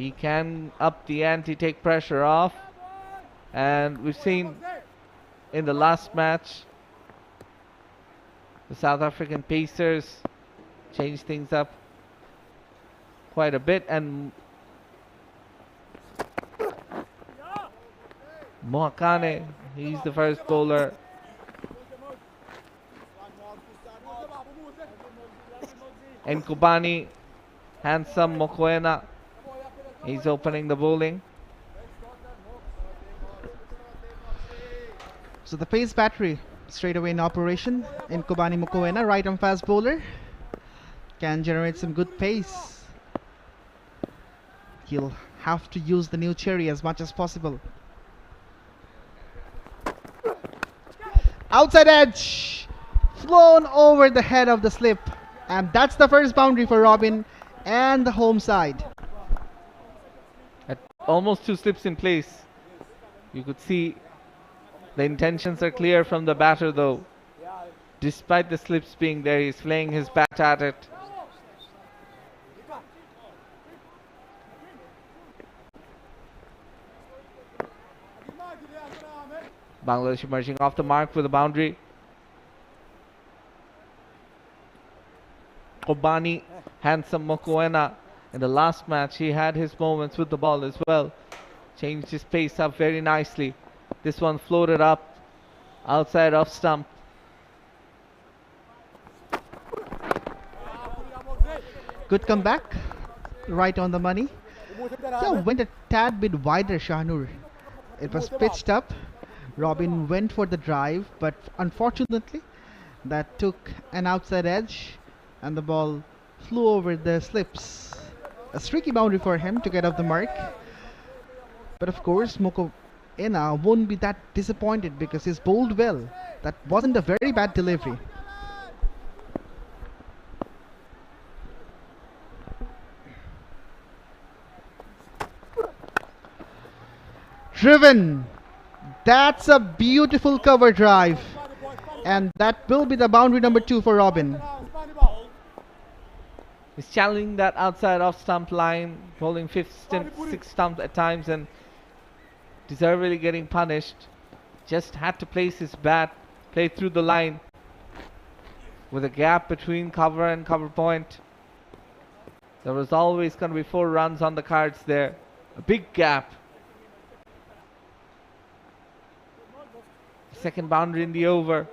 He can up the ante, take pressure off. And we've seen in the last match, the South African Pacers changed things up quite a bit. And 𝗂𝗃𝗽𝗃, he's the first bowler. 𝗃𝗵𝗃𝗀𝗃𝗃, handsome Mokoena, he's opening the bowling. So the pace battery straight away in operation. 𝗃𝗵𝗃𝗀𝗃 Mokoena, right arm fast bowler, can generate some good pace. He'll have to use the new cherry as much as possible. Outside edge, flown over the head of the slip, and that's the first boundary for Robin and the home side. At almost 2 slips in place, you could see the intentions are clear from the batter though. Despite the slips being there, he's playing his bat at it. Bangladesh emerging off the mark with a boundary. 𝗂𝗵𝗃𝗃, handsome Mokoena. In the last match, he had his moments with the ball as well. Changed his pace up very nicely. This one floated up outside off stump. Good comeback, right on the money. Yeah, went a tad bit wider, Shahnur. It was pitched up. Robin went for the drive, but unfortunately, that took an outside edge, and the ball flew over the slips. A streaky boundary for him to get off the mark. But of course, Mokoena won't be that disappointed because he's bowled well. That wasn't a very bad delivery. Driven. That's a beautiful cover drive. And that will be the boundary number 2 for Robin. He's challenging that outside off stump line, bowling 5th stump, 6th stump at times, and deservedly getting punished. Just had to place his bat, play through the line with a gap between cover and cover point. There was always going to be 4 runs on the cards there. A big gap. Second boundary in the over.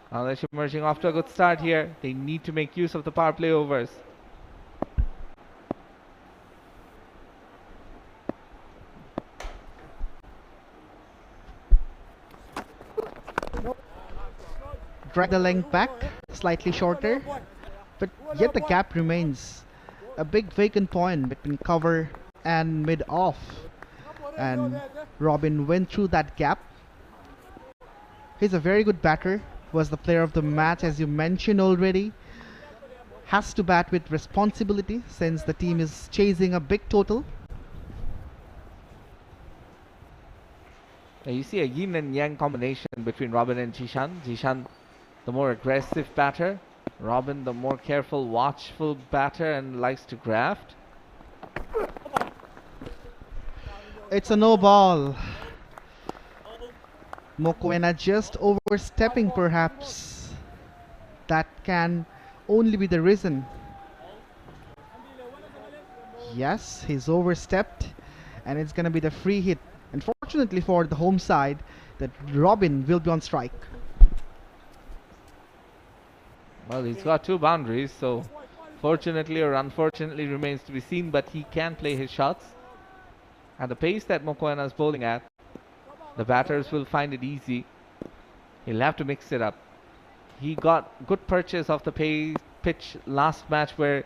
Bangladesh emerging off to a good start here. They need to make use of the power play overs. Drag the length back, slightly shorter, but yet the gap remains. A big vacant point between cover and mid-off. And Robin went through that gap. He's a very good batter. Was the player of the match, as you mentioned already. Has to bat with responsibility since the team is chasing a big total. Now you see a yin and yang combination between Robin and Zhishan. Zhishan, the more aggressive batter. Robin, the more careful, watchful batter and likes to graft. It's a no ball. Mokoena just overstepping perhaps. That can only be the reason. Yes, he's overstepped and it's going to be the free hit. Unfortunately for the home side, that Robin will be on strike. Well, he's got 2 boundaries, so fortunately or unfortunately remains to be seen, but he can play his shots. At the pace that Mokoena is bowling at, the batters will find it easy. He'll have to mix it up. He got good purchase of the pitch last match where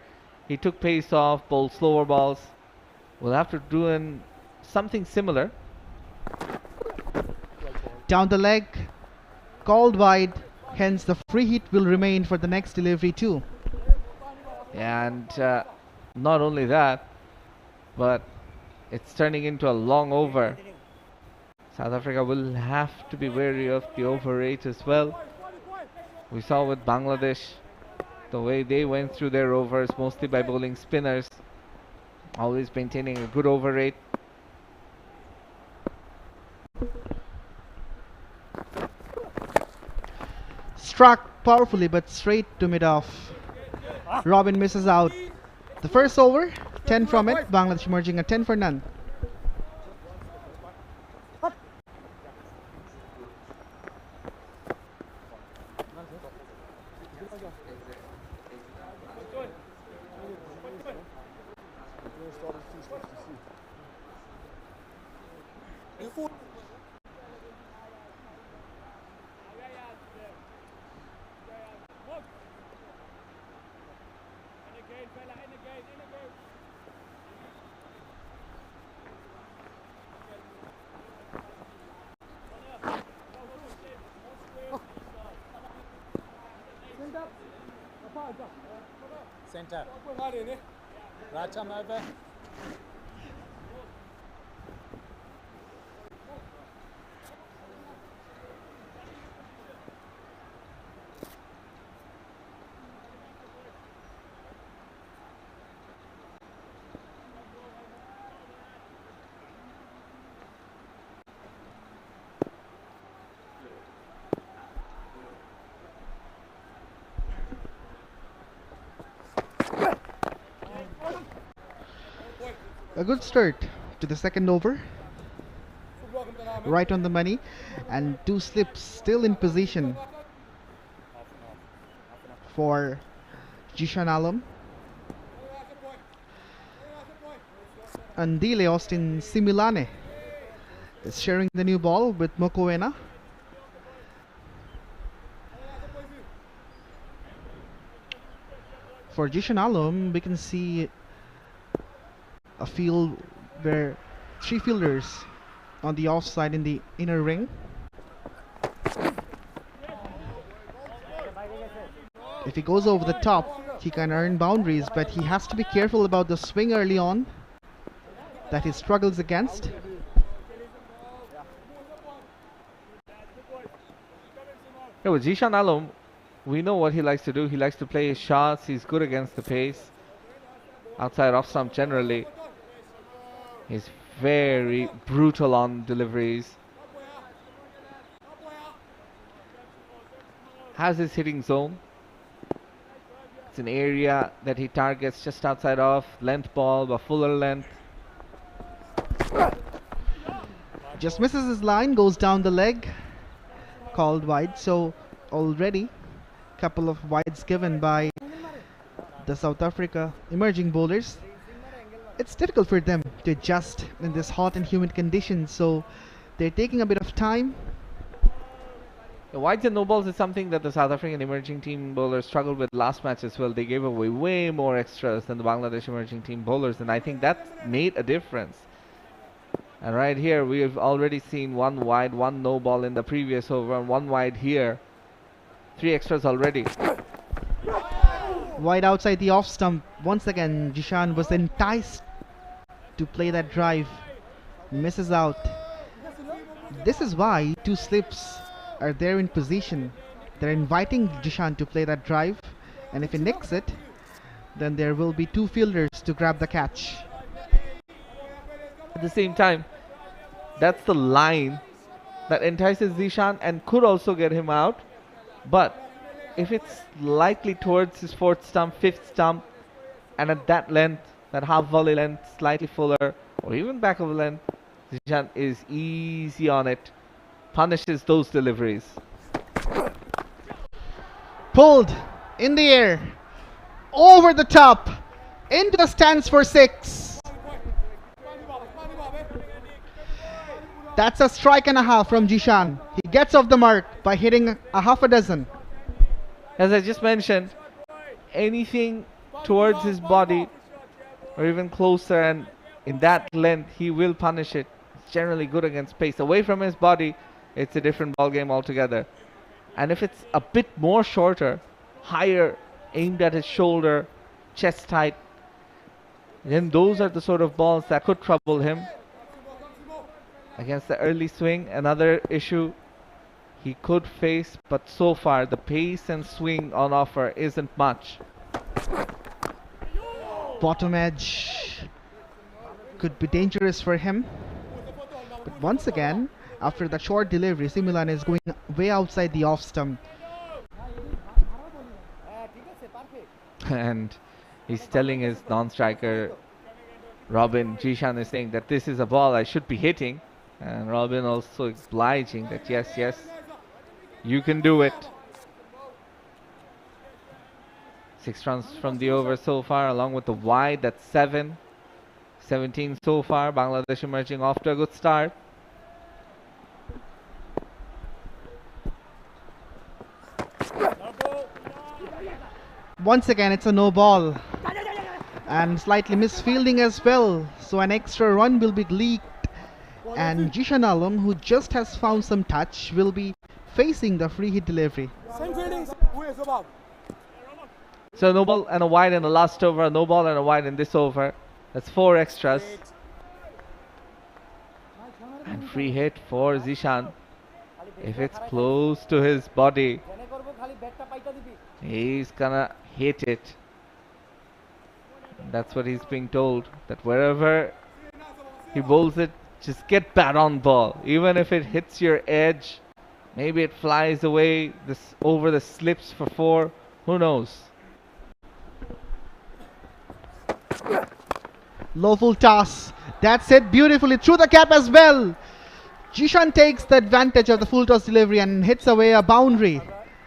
he took pace off, bowled slower balls. We'll have to do something similar. Down the leg, called wide, hence the free hit will remain for the next delivery too. And not only that, but it's turning into a long over. South Africa will have to be wary of the over rate as well. We saw with Bangladesh the way they went through their overs mostly by bowling spinners. always maintaining a good over rate. Struck powerfully but straight to mid-off. Robin misses out. The first over, 10 from it. Bangladesh emerging a 10 for none. Center. Racha Mabba. A good start to the second over. Right on the money, and two slips still in position for Jishan Alam. Andile Austin Similane is sharing the new ball with Mokoena. For Jishan Alam, we can see a field where three fielders on the offside in the inner ring. If he goes over the top, he can earn boundaries, but he has to be careful about the swing early on that he struggles against. Yeah, with Jishan Alam, we know what he likes to do. He likes to play his shots. He's good against the pace. Outside off stump generally. He's very brutal on deliveries. Has his hitting zone. It's an area that he targets just outside of length ball, but fuller length. Just misses his line, goes down the leg, called wide. So already couple of wides given by the South Africa emerging bowlers. It's difficult for them to adjust in this hot and humid conditions, so they're taking a bit of time. The wides and no balls is something that the South African emerging team bowlers struggled with last match as well. They gave away way more extras than the Bangladesh emerging team bowlers, and I think that made a difference. And right here, we've already seen one wide, one no ball in the previous over, and one wide here. 3 extras already. Wide outside the off stump. Once again, Jishan was enticed to play that drive. Misses out. This is why two slips are there in position. They're inviting Jishan to play that drive, and if he nicks it, then there will be two fielders to grab the catch. At the same time, that's the line that entices Jishan and could also get him out. But if it's likely towards his 4th stump, 5th stump, and at that length, that half volley length, slightly fuller, or even back of length, Jishan is easy on it, punishes those deliveries. Pulled in the air, over the top, into the stands for 6. That's a strike and a half from Jishan. He gets off the mark by hitting a half a dozen. As I just mentioned, anything towards his body or even closer and in that length, he will punish it. It's generally good against pace. Away from his body, it's a different ball game altogether. And if it's a bit more shorter, higher, aimed at his shoulder, chest tight, then those are the sort of balls that could trouble him. Against the early swing, another issue he could face, but so far the pace and swing on offer isn't much. Bottom edge could be dangerous for him. But once again, after the short delivery, 𝗚 is going way outside the off stump. And he's telling his non-striker Robin, Zhishan is saying that this is a ball I should be hitting, and Robin also obliging that yes, you can do it. 6 runs from the over so far, along with the wide. That's 7. 17 so far. Bangladesh emerging off to a good start. Once again, it's a no ball. And slightly misfielding as well. So an extra run will be leaked. And Zhishan Alam, who just has found some touch, will be facing the free hit delivery. So no ball and a wide in the last over, a no ball and a wide in this over. That's 4 extras. And free hit for Zhishan. If it's close to his body, he's gonna hit it. That's what he's being told, that wherever he bowls it, just get bat on ball. Even if it hits your edge, maybe it flies away this over the slips for 4, who knows. Low full toss. That's it beautifully through the cap as well. Zhishan takes the advantage of the full toss delivery and hits away a boundary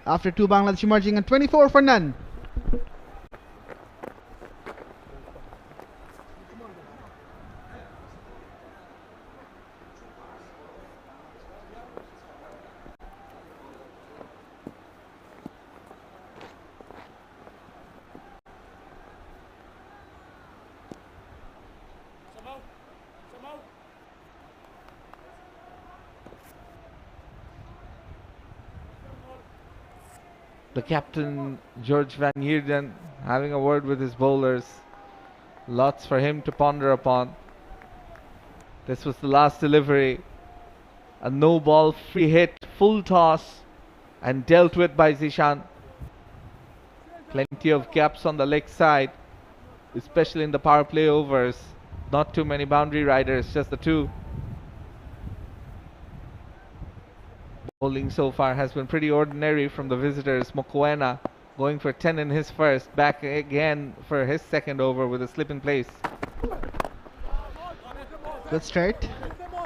after 2 Bangladesh emerging at 24 for none. The captain, George van Heerden, having a word with his bowlers. Lots for him to ponder upon. This was the last delivery. A no ball free hit, full toss, and dealt with by Zhishan. Plenty of gaps on the leg side, especially in the power play overs. Not too many boundary riders, just the 2. Bowling so far has been pretty ordinary from the visitors. Mokoena going for 10 in his first, back again for his second over with a slip in place. Good start,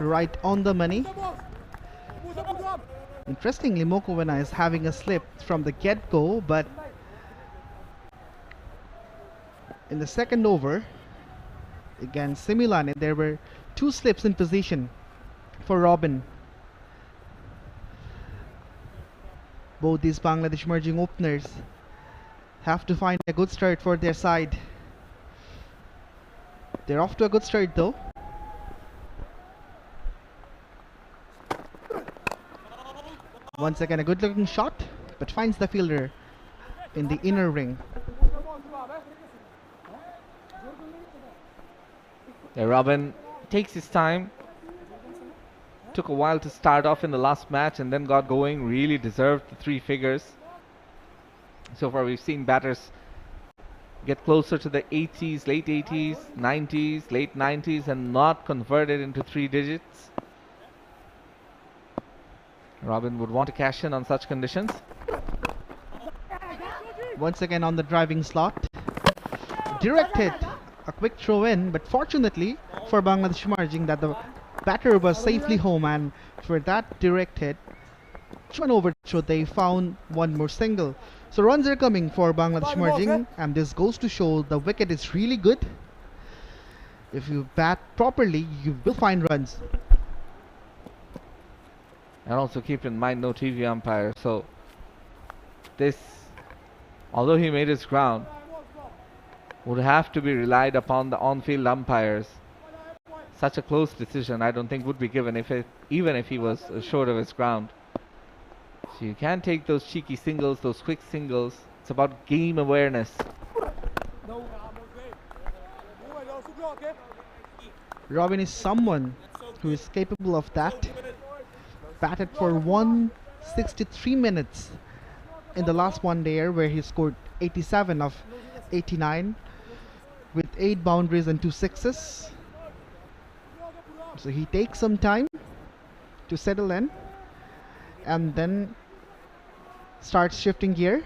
right on the money. Interestingly, Mokoena is having a slip from the get-go, but in the second over against 𝗚, there were 2 slips in position for Robin. Both these Bangladesh emerging openers have to find a good start for their side. They're off to a good start though. Once again a good looking shot, but finds the fielder in the inner ring. Yeah, Robin takes his time. Took a while to start off in the last match and then got going. Really deserved the 3 figures. So far we've seen batters get closer to the 80s, late 80s, 90s, late 90s and not converted into 3 digits. Robin would want to cash in on such conditions. Once again on the driving slot. Directed a quick throw in, but fortunately for Bangladesh emerging that the batter was safely home, and for that directed one over throw they found one more single. So runs are coming for Bangladesh emerging, and this goes to show the wicket is really good. If you bat properly, you will find runs. And also keep in mind no TV umpire, so this, although he made his ground, would have to be relied upon the on-field umpires. Such a close decision I don't think would be given even if he was short of his ground. So you can take those cheeky singles, those quick singles. It's about game awareness. Robin is someone who is capable of that. Batted for 163 minutes in the last one day where he scored 87 of 89 with 8 boundaries and 2 sixes. So he takes some time to settle in and then starts shifting gear.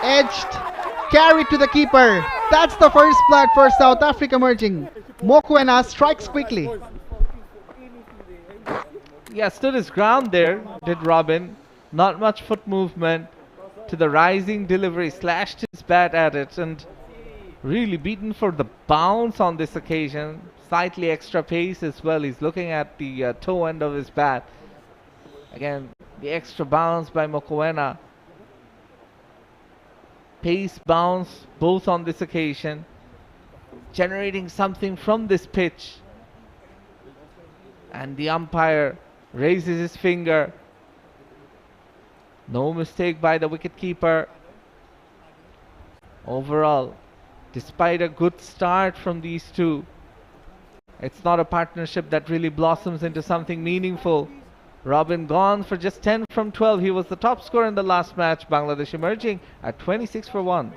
Edged, carried to the keeper. That's the first flag for South Africa emerging. Mokoena strikes quickly. Yeah, stood his ground there, did Robin. Not much foot movement to the rising delivery, slashed his bat at it and really beaten for the bounce on this occasion. Slightly extra pace as well. He's looking at the toe end of his bat. Again, the extra bounce by Mokoena. Pace bounce both on this occasion, generating something from this pitch. And the umpire raises his finger. No mistake by the wicketkeeper. Overall, despite a good start from these two, it's not a partnership that really blossoms into something meaningful. Robin gone for just 10 from 12. He was the top scorer in the last match. Bangladesh emerging at 26 for 1.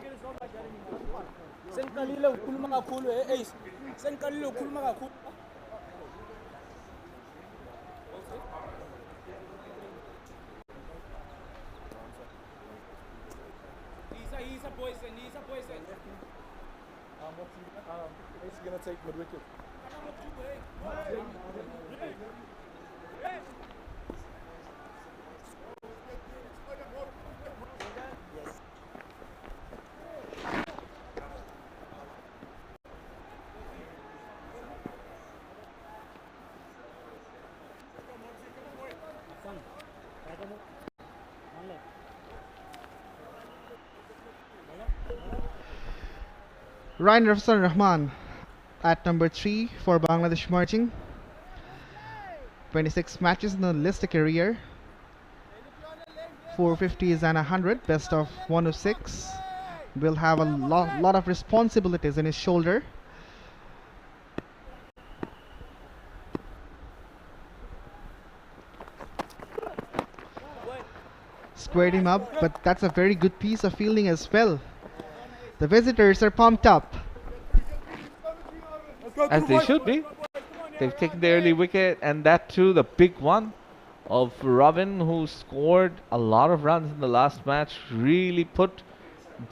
He's gonna take mid wicket. Ryan Rafsan Rahman at number 3 for Bangladesh emerging. 26 matches in the list a career. 450s and 100, best of 1 of 6. Will have a lot of responsibilities in his shoulder. Squared him up, but that's a very good piece of fielding as well. The visitors are pumped up. As they should be. They've taken the early wicket, and that too, the big one of Robin, who scored a lot of runs in the last match, really put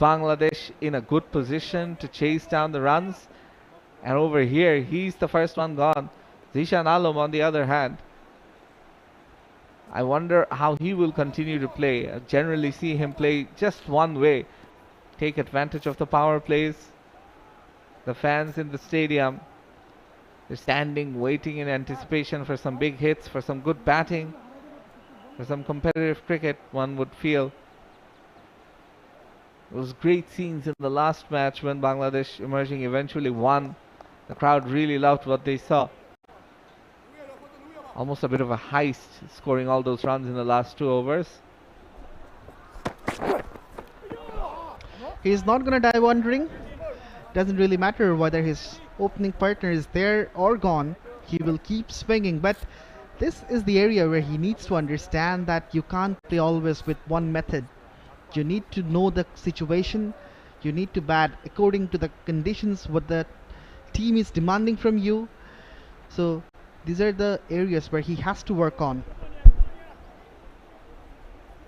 Bangladesh in a good position to chase down the runs. And over here, he's the first one gone. Zishan Alam, on the other hand, I wonder how he will continue to play. I generally see him play just one way. Take advantage of the power plays. The fans in the stadium, they're standing, waiting in anticipation for some big hits, for some good batting, for some competitive cricket, one would feel. It was great scenes in the last match when Bangladesh emerging eventually won. The crowd really loved what they saw. Almost a bit of a heist, scoring all those runs in the last 2 overs. He's not going to die wandering. Doesn't really matter whether his opening partner is there or gone. He will keep swinging. But this is the area where he needs to understand that you can't play always with one method. You need to know the situation. You need to bat according to the conditions, what the team is demanding from you. So these are the areas where he has to work on.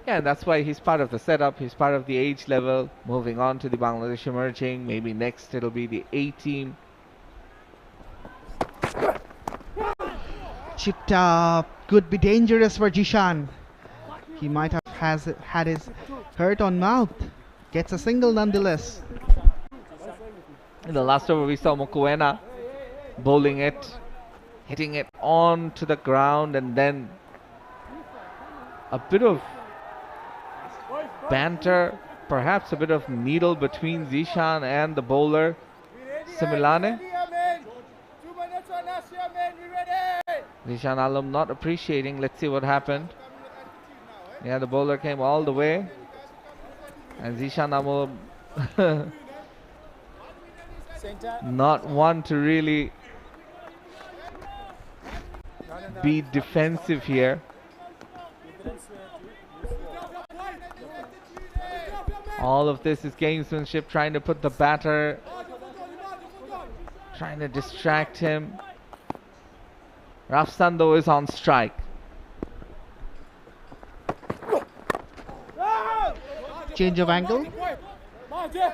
Yeah, that's why he's part of the setup. He's part of the age level. Moving on to the Bangladesh emerging. Maybe next it'll be the A team. Chipped up. Could be dangerous for Jishan. He might have had his hurt on mouth. Gets a single nonetheless. In the last over, we saw Mokoena bowling it, hitting it onto the ground, and then a bit of banter, perhaps a bit of needle between Zishan and the bowler Similane. Zishan Alam not appreciating. Let's see what happened. Yeah, the bowler came all the way, and Zishan Alam not one to really be defensive here. All of this is gamesmanship, trying to put the batter, trying to distract him. Rafsan though is on strike. Change of angle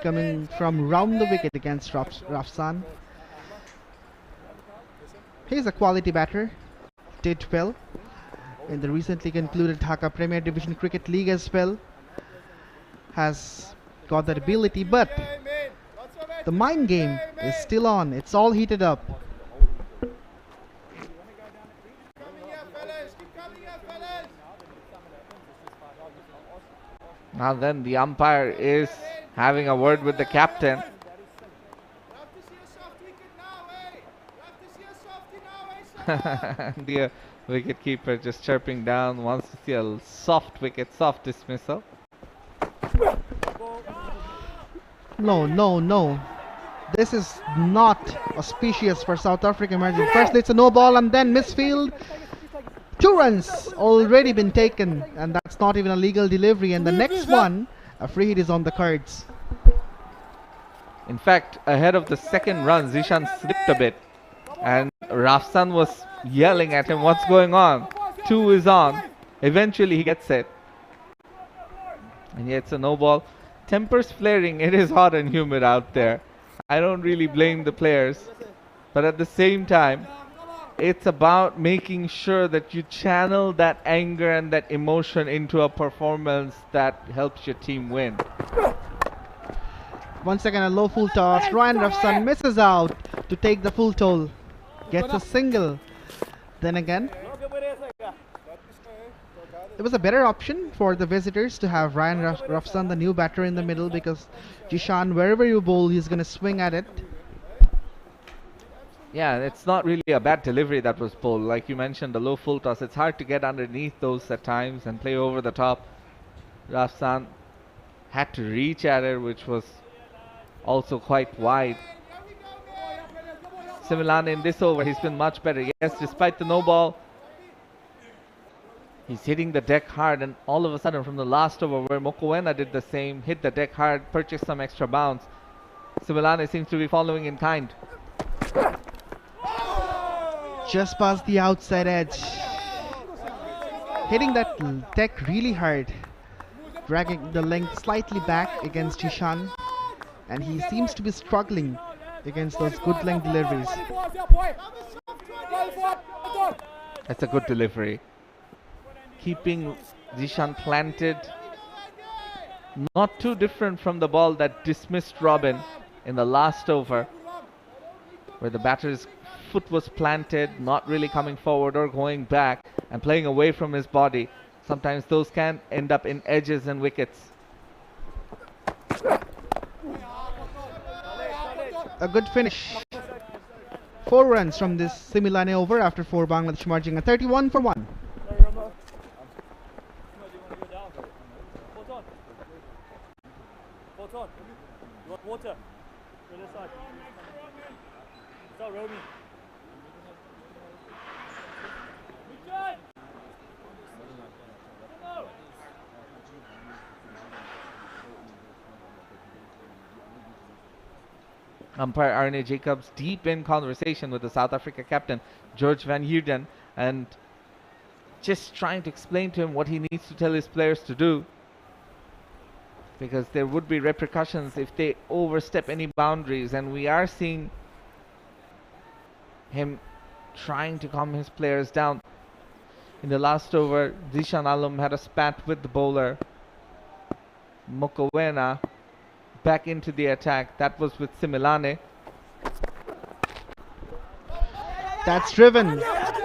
coming from round the wicket against Rafsan. He's a quality batter, did well in the recently concluded Dhaka Premier Division Cricket League as well. Has got that ability, but the mind game is still on. It's all heated up. Now then, the umpire is having a word with the captain. The wicket-keeper just chirping down, wants to see a soft wicket, soft dismissal. No. This is not auspicious for South Africa emerging. Firstly, it's a no ball and then misfield. 2 runs already been taken, and that's not even a legal delivery. And the next one, a free hit is on the cards. In fact, ahead of the second run, Zishan slipped a bit, and Rafsan was yelling at him, "What's going on? 2 is on." Eventually, he gets it, and yet it's a no ball. Tempers flaring. It is hot and humid out there. I don't really blame the players, but at the same time, it's about making sure that you channel that anger and that emotion into a performance that helps your team win. Once again, a low full toss. Ryan Rafsan misses out to take the full toll. Gets a single. Then again, it was a better option for the visitors to have Ryan Rafsan, the new batter, in the middle, because Jishan, wherever you bowl, he's going to swing at it. Yeah, it's not really a bad delivery that was bowled. Like you mentioned, the low full toss, it's hard to get underneath those at times and play over the top. Rafsan had to reach at it, which was also quite wide. Similane in this over, he's been much better. Yes, despite the no ball, he's hitting the deck hard, and all of a sudden from the last over where Mokoena did the same, hit the deck hard, purchased some extra bounce, Similane seems to be following in kind. Just past the outside edge. Hitting that deck really hard. Dragging the length slightly back against Jishan. And he seems to be struggling against those good length deliveries. That's a good delivery. Keeping Jishan planted. Not too different from the ball that dismissed Robin in the last over, where the batter's foot was planted, not really coming forward or going back, and playing away from his body. Sometimes those can end up in edges and wickets. A good finish. 4 runs from this Similane over after 4, Bangladesh marching at 31 for 1. You want water? To this side. Is that Romy? Umpire Arne Jacobs deep in conversation with the South Africa captain George van Heerden, and just trying to explain to him what he needs to tell his players to do, because there would be repercussions if they overstep any boundaries, and we are seeing him trying to calm his players down. In the last over, Zishan Alam had a spat with the bowler Mokoena back into the attack. That was with Similane. That's driven,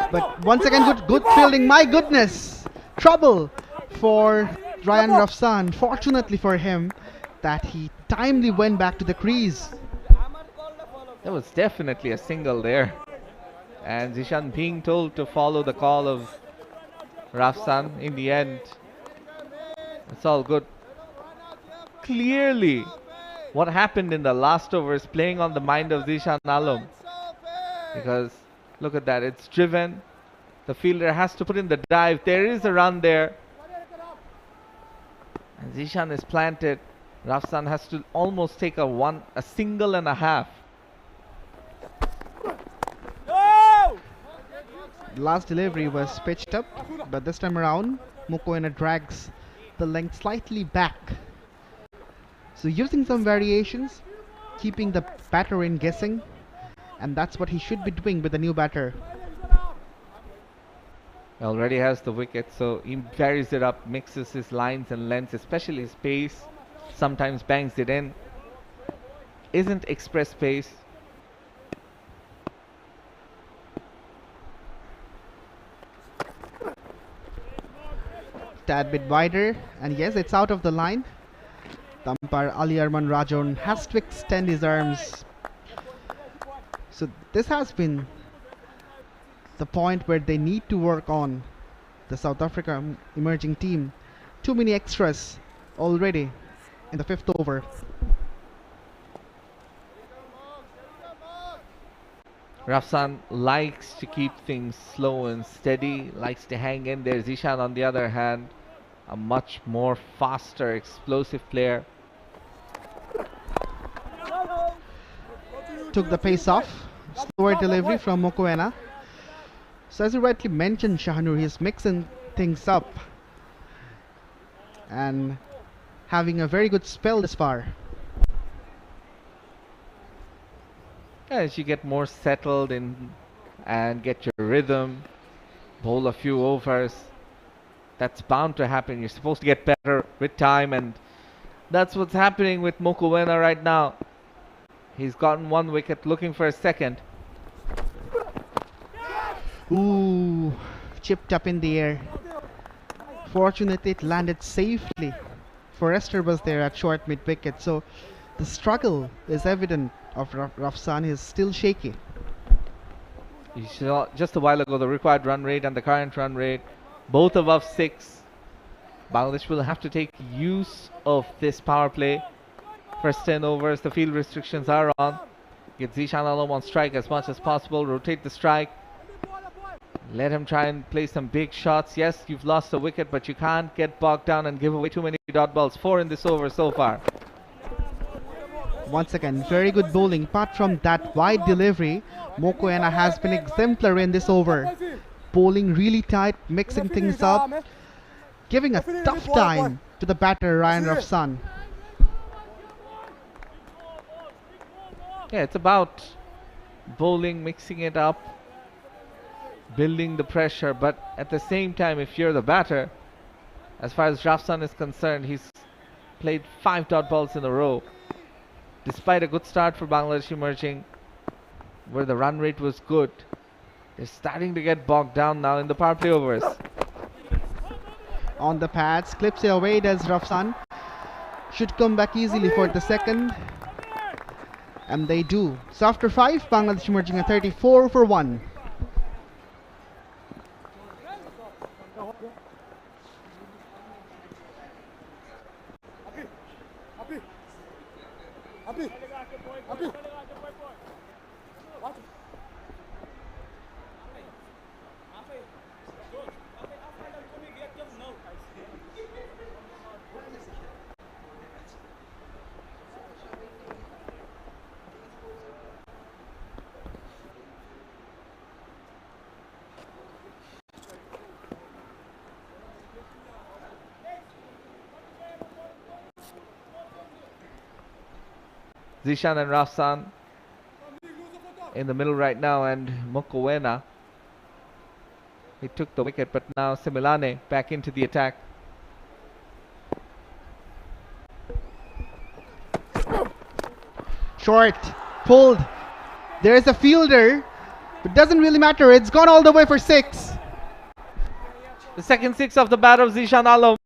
but once again good fielding. My goodness, trouble for Ryan Rafsan. Fortunately for him, that he timely went back to the crease. There was definitely a single there, and Zishan being told to follow the call of Rafsan. In the end, it's all good. Clearly, what happened in the last over is playing on the mind of Zishan Alam, because look at that, it's driven. The fielder has to put in the dive. There is a run there, and Zishan is planted. Rafsan has to almost take a single and a half. The last delivery was pitched up, but this time around, Mokoena drags the length slightly back. So using some variations, keeping the batter in guessing, and that's what he should be doing with the new batter. Already has the wicket, so he varies it up, mixes his lines and lengths, especially his pace. Sometimes bangs it in. Isn't express pace. Tad bit wider, and yes, it's out of the line. The umpire Ali Arman Rajon has to extend his arms. So this has been the point where they need to work on, the South Africa emerging team. Too many extras already in the 5th over. Rafsan likes to keep things slow and steady, likes to hang in there. Zishan, on the other hand, a much more faster, explosive player. Took the pace off. Slower delivery from Mokoena. So as you rightly mentioned, Shahanur, he's mixing things up and having a very good spell this far. As you get more settled in and get your rhythm, bowl a few overs, that's bound to happen. You're supposed to get better with time, and that's what's happening with Mokoena right now. He's gotten 1 wicket, looking for a second. Ooh, chipped up in the air. Fortunately, it landed safely. Forrester was there at short mid-wicket, so the struggle is evident of Rafsan. Is still shaky. You saw just a while ago the required run rate and the current run rate, both above 6. Bangladesh will have to take use of this power play. First 10 overs, the field restrictions are on. Get Zishan Alam on strike as much as possible. Rotate the strike. Let him try and play some big shots. Yes, you've lost a wicket, but you can't get bogged down and give away too many dot balls. 4 in this over so far. Once again, very good bowling. Apart from that wide delivery, Mokoena has been exemplary in this over. Bowling really tight, mixing things up, giving a tough time to the batter Ryan Rafsan. Yeah, it's about bowling, mixing it up, building the pressure, but at the same time, if you're the batter, as far as Rafsan is concerned, he's played 5 dot balls in a row. Despite a good start for Bangladesh emerging, where the run rate was good, they're starting to get bogged down now in the power play overs. On the pads, clips it away, does Rafsan. Should come back easily for the second. And they do. So after 5, Bangladesh emerging at 34 for 1. Zishan and Rafsan in the middle right now, and Mokoena, he took the wicket, but now Similane back into the attack. Short, pulled. There is a fielder, but doesn't really matter. It's gone all the way for 6. The second 6 of the bat of Zishan Alam.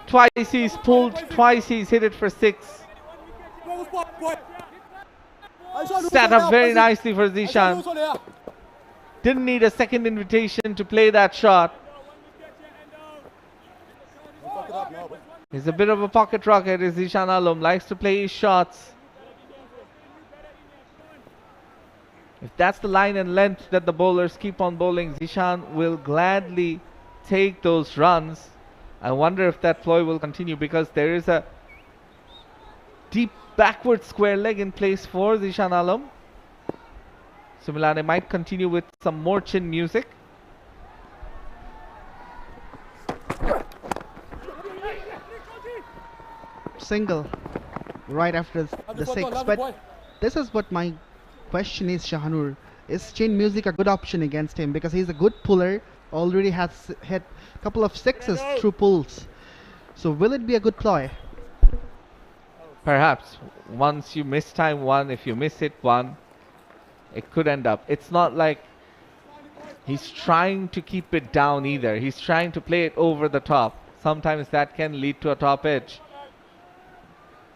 Twice he's pulled, twice he's hit it for 6. Sat up very nicely for Zishan. Didn't need a second invitation to play that shot. He's a bit of a pocket rocket, is Zishan Alam. Likes to play his shots. If that's the line and length that the bowlers keep on bowling, Zishan will gladly take those runs. I wonder if that ploy will continue because there is a deep backward square leg in place for Zeeshan Alam. So Milane might continue with some more chin music. Single right after the six, but this is what my question is, Shahanur. Is chin music a good option against him? Because he's a good puller, already has hit a couple of sixes through pulls. So will it be a good ploy? Perhaps. Once you miss time one, if you miss it one, it could end up. It's not like he's trying to keep it down either. He's trying to play it over the top. Sometimes that can lead to a top edge.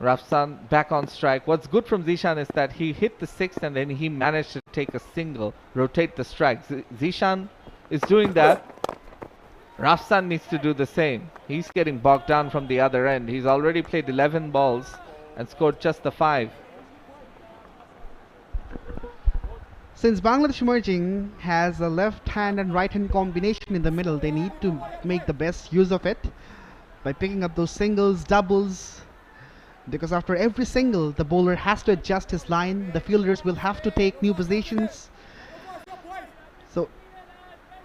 Rafsan back on strike. What's good from Zeeshan is that he hit the six and then he managed to take a single, rotate the strike. Zeeshan is doing that. Rafsan needs to do the same. He's getting bogged down from the other end. He's already played 11 balls and scored just the 5. Since Bangladesh Emerging has a left hand and right hand combination in the middle, they need to make the best use of it by picking up those singles, doubles. Because after every single, the bowler has to adjust his line. The fielders will have to take new positions. So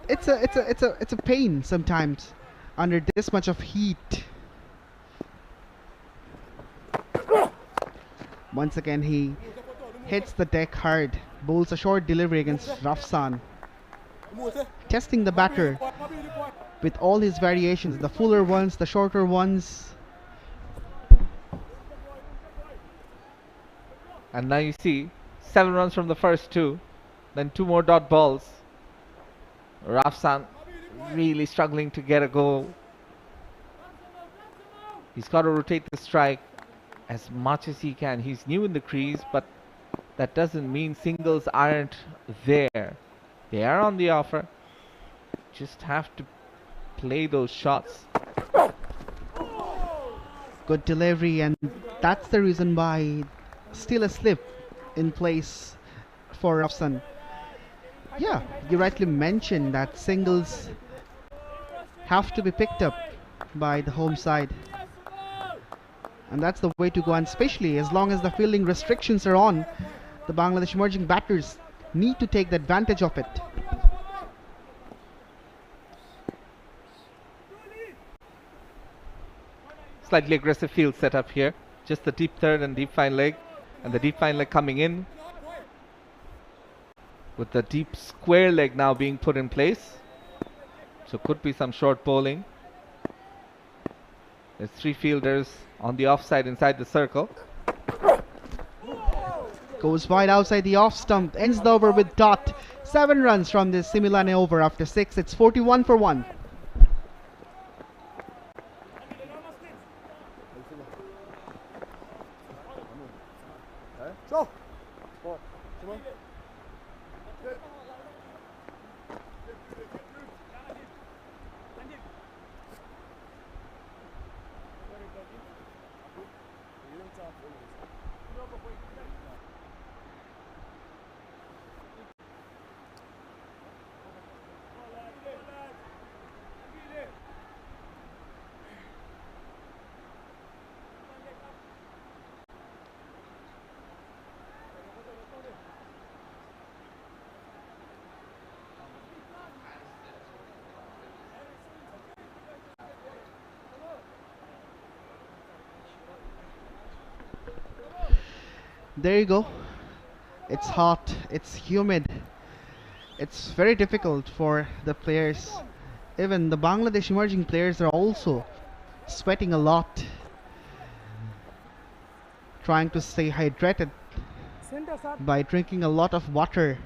it's a pain sometimes under this much of heat. Once again, he hits the deck hard. Bowls a short delivery against Rafsan. Testing the batter with all his variations, the fuller ones, the shorter ones. And now you see 7 runs from the first 2, then 2 more dot balls. Rafsan really struggling to get a goal. He's got to rotate the strike as much as he can. He's new in the crease, but that doesn't mean singles aren't there. They are on the offer. Just have to play those shots. Good delivery, and that's the reason why still a slip in place for Rafsan. Yeah, you rightly mentioned that singles have to be picked up by the home side. And that's the way to go, and especially as long as the fielding restrictions are on, the Bangladesh Emerging batters need to take the advantage of it. Slightly aggressive field setup here. Just the deep third and deep fine leg. And the deep fine leg coming in. With the deep square leg now being put in place. So could be some short bowling. There's 3 fielders on the offside inside the circle. Goes wide outside the off stump. Ends the over with dot. 7 runs from this Similane over after 6. It's 41 for 1. There you go. It's hot, it's humid. It's very difficult for the players. Even the Bangladesh Emerging players are also sweating a lot, trying to stay hydrated by drinking a lot of water.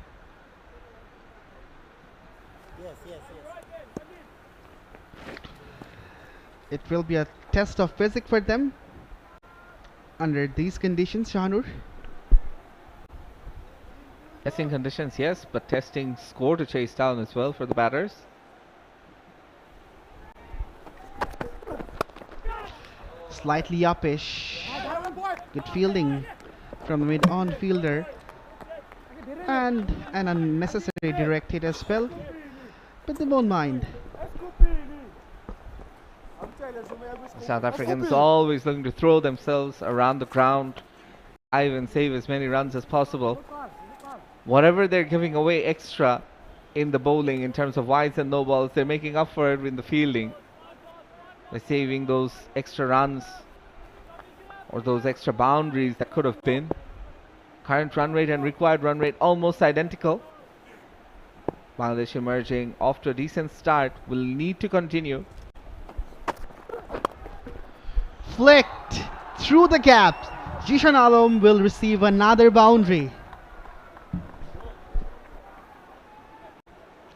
It will be a test of physics for them under these conditions, Shahanur. Testing conditions, yes, but testing score to chase down as well for the batters. Slightly uppish. Good fielding from the mid-on fielder. And an unnecessary direct hit as well. But they won't mind. South Africans always looking to throw themselves around the ground, dive and save as many runs as possible. Whatever they're giving away extra in the bowling in terms of wides and no balls, they're making up for it in the fielding by saving those extra runs or those extra boundaries that could have been. Current run rate and required run rate almost identical. Bangladesh emerging off to a decent start, will need to continue. Flicked through the gap. Zishan Alam will receive another boundary.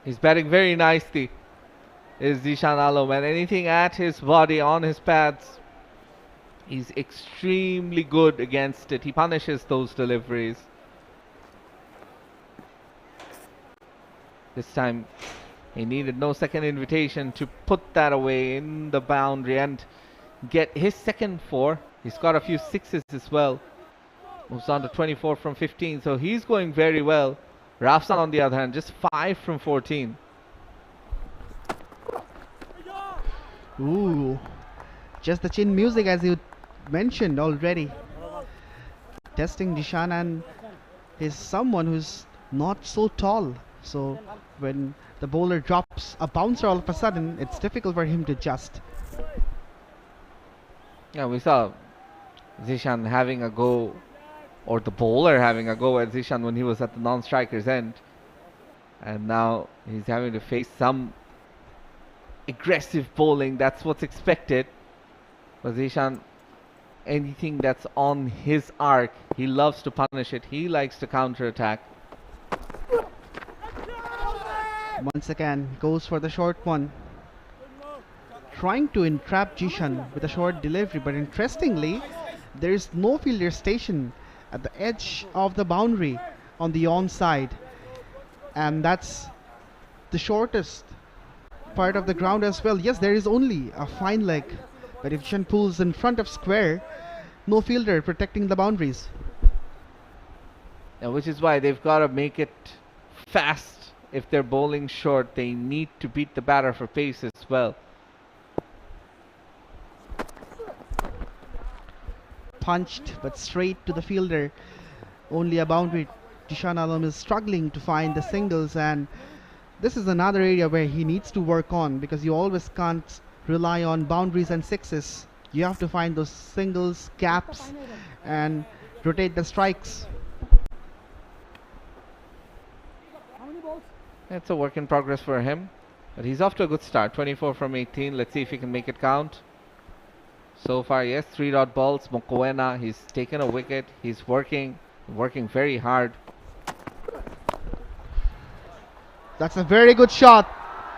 He's batting very nicely, is Zishan Alam, and anything at his body, on his pads, he's extremely good against it. He punishes those deliveries. This time he needed no second invitation to put that away in the boundary and get his second 4. He's got a few 6s as well. Moves on to 24 from 15, so he's going very well. Rafsan on the other hand, just 5 from 14. Ooh, just the chin music as you mentioned already. Testing Zishan, and is someone who's not so tall. So when the bowler drops a bouncer all of a sudden, it's difficult for him to adjust. Yeah, we saw Zishan having a go, or the bowler having a go at Zishan when he was at the non-striker's end. And now he's having to face some aggressive bowling. That's what's expected. But Zishan, anything that's on his arc, he loves to punish it. He likes to counter-attack. Once again, goes for the short one. Trying to entrap Zishan with a short delivery, but interestingly, there is no fielder station at the edge of the boundary on the onside, and that's the shortest part of the ground as well. Yes, there is only a fine leg, but if Zishan pulls in front of square, no fielder protecting the boundaries. Yeah, which is why they've got to make it fast. If they're bowling short, they need to beat the batter for pace as well. Punched but straight to the fielder. Only a boundary. Zishan Alam is struggling to find the singles, and this is another area where he needs to work on, because you always can't rely on boundaries and 6s. You have to find those singles, gaps, and rotate the strikes. It's a work in progress for him, but he's off to a good start. 24 from 18. Let's see if he can make it count. So far, yes, 3 dot balls. Mokoena, he's taken a wicket. He's working very hard. That's a very good shot.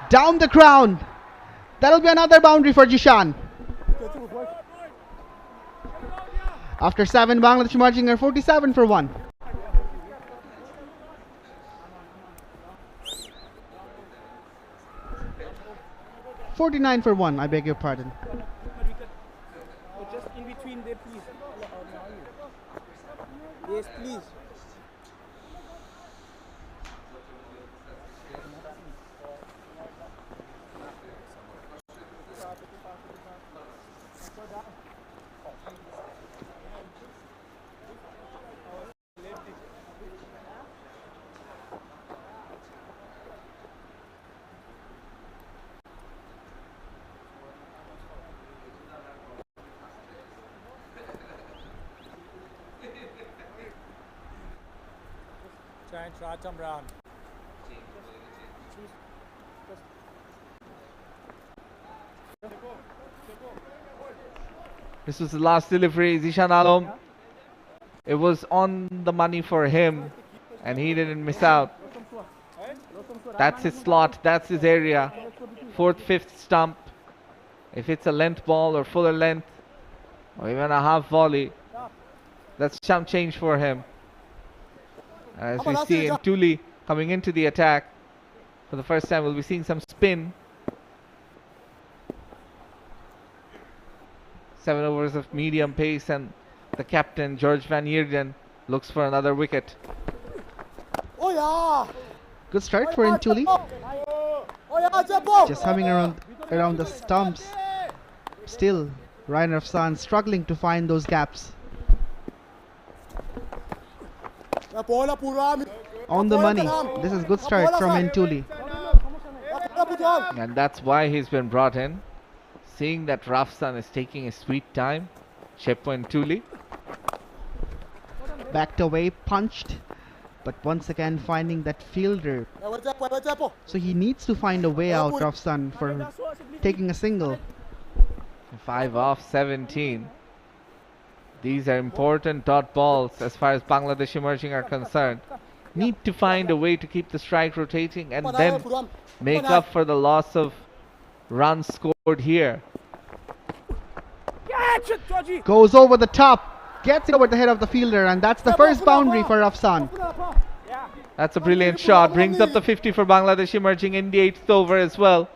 Down the crown. That'll be another boundary for Zishan. After 7, Bangladesh marching are 47 for 1. $49 for 1, I beg your pardon. Just in between there, please. Yes, please. Try and try jump round. This was the last delivery. Zishan Alam, it was on the money for him, and he didn't miss out. That's his slot, that's his area. 4th, 5th stump. If it's a length ball or fuller length, or even a half volley, that's some change for him. As we see 𝗃𝗵𝗃𝗃 coming into the attack for the first time, we'll be seeing some spin. 7 overs of medium pace, and the captain George van Heerden looks for another wicket. Good start for 𝗃𝗵𝗃𝗃. Just humming around the stumps. Still, Ryan Rafsan struggling to find those gaps. On the money. This is good start from 𝗵𝗠𝗀𝗃. And that's why he's been brought in. Seeing that Rafsan is taking his sweet time, 𝗵𝗠𝗃𝗃 Backed away, punched, but once again finding that fielder. So he needs to find a way out, Rafsan, for taking a single. 5 off 17. These are important dot balls as far as Bangladesh emerging are concerned. Need to find a way to keep the strike rotating and then make up for the loss of runs scored here. Goes over the top, gets it over the head of the fielder, and that's the first boundary for Rafsan. That's a brilliant shot. Brings up the 50 for Bangladesh emerging in the 8th over as well.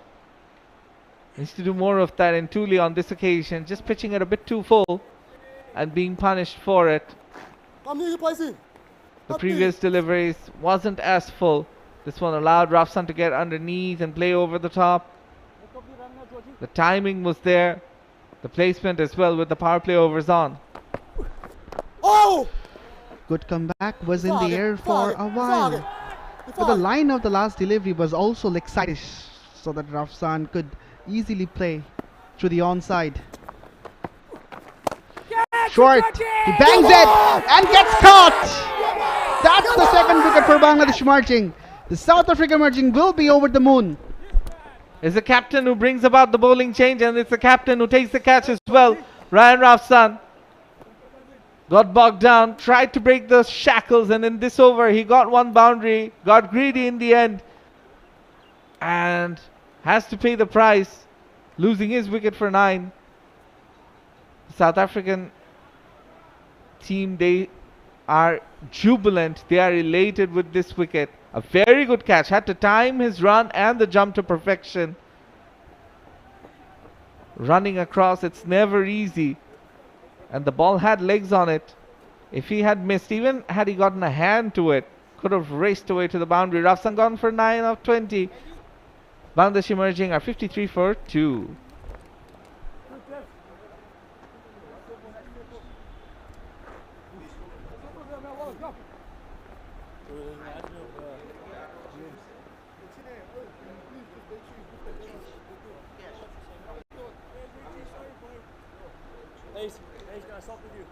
Needs to do more of that in 𝗃𝗃 on this occasion. Just pitching it a bit too full and being punished for it. The previous deliveries wasn't as full. This one allowed Rafsan to get underneath and play over the top. The timing was there. The placement as well with the power play overs on. Good comeback, was in the air for a while. But the line of the last delivery was also 𝗃𝗍𝗃, so that Rafsan could easily play through the onside. Short, he bangs it and gets caught. That's the second wicket for Bangladesh emerging. The South Africa emerging will be over the moon. It's the captain who brings about the bowling change, and it's the captain who takes the catch as well. Ryan Rafsan got bogged down, tried to break the shackles, and in this over he got one boundary, got greedy in the end, and has to pay the price, losing his wicket for 9. The South African team, they are jubilant, they are elated with this wicket. A very good catch, had to time his run and the jump to perfection. Running across, it's never easy. And the ball had legs on it. If he had missed, even had he gotten a hand to it, could have raced away to the boundary. Rafsan gone for 9 of 20. Bangladesh emerging are 53 for 2. Can I stop with you?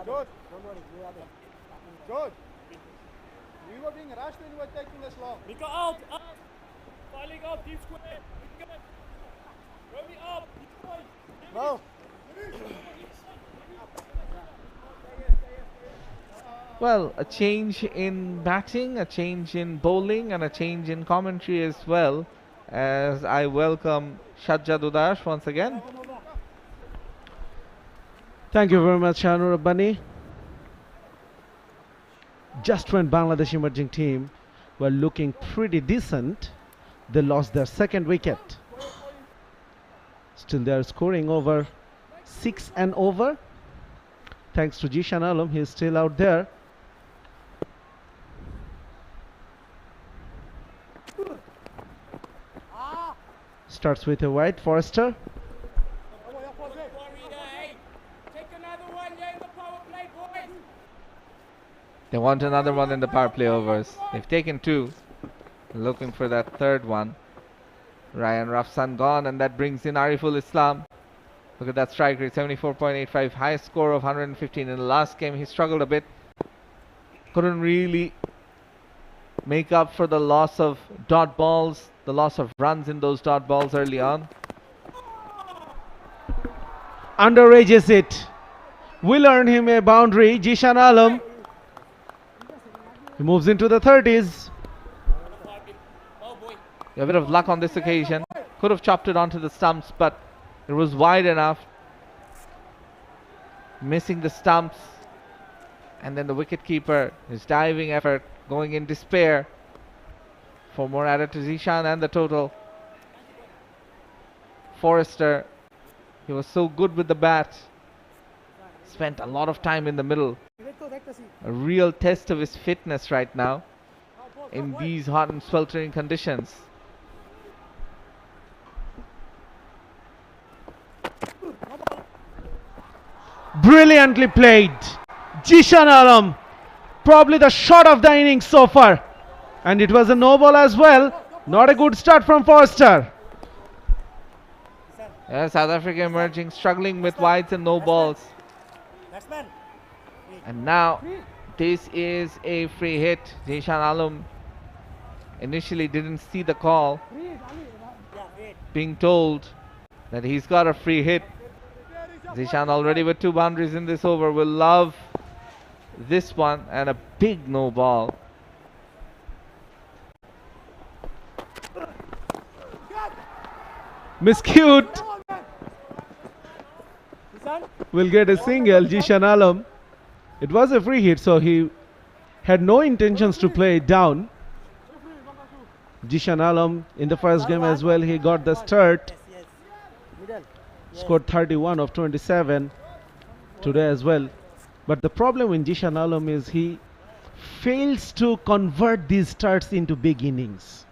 George, don't worry, we are there. George, we were being rushed when you were taking this long. Mika out, out. Filing up, deep square. Throw me up. No. Well, a change in batting, a change in bowling, and a change in commentary as well, as I welcome Sajjad Udas once again. Thank you very much, Anur Rabbani. Just when Bangladesh emerging team were looking pretty decent, they lost their second wicket. Still they are scoring over 6 and over. Thanks to Jishan Alam, he is still out there. Starts with a wide, Forrester. They want another one in the power play overs. They've taken 2. Looking for that third one. Ryan Rafsan gone, and that brings in Ariful Islam. Look at that strike rate, 74.85. Highest score of 115 in the last game. He struggled a bit. Couldn't really make up for the loss of dot balls, the loss of runs in those dot balls early on. Underages it. Will earn him a boundary. Jishan Alam. He moves into the 30s. A bit of luck on this occasion. Could have chopped it onto the stumps, but it was wide enough. Missing the stumps. And then the wicketkeeper, his diving effort, going in despair. 4 more added to Zishan and the total. Forrester, he was so good with the bat. Spent a lot of time in the middle. A real test of his fitness right now in these hot and sweltering conditions. Brilliantly played. Zishan Alam, probably the shot of the innings so far. And it was a no ball as well. Not a good start from Forrester. Yeah, South Africa emerging, struggling with wides and no balls. And now this is a free hit. Zishan Alam initially didn't see the call, being told that he's got a free hit. Zishan already with 2 boundaries in this over will love this one, and a big no ball. Miscued will get a single. Zishan Alam. It was a free hit, so he had no intentions to play it down. Zishan Alam in the first game as well, he got the start. Scored 31 of 27 today as well. But the problem with Zishan Alam is he fails to convert these starts into big innings.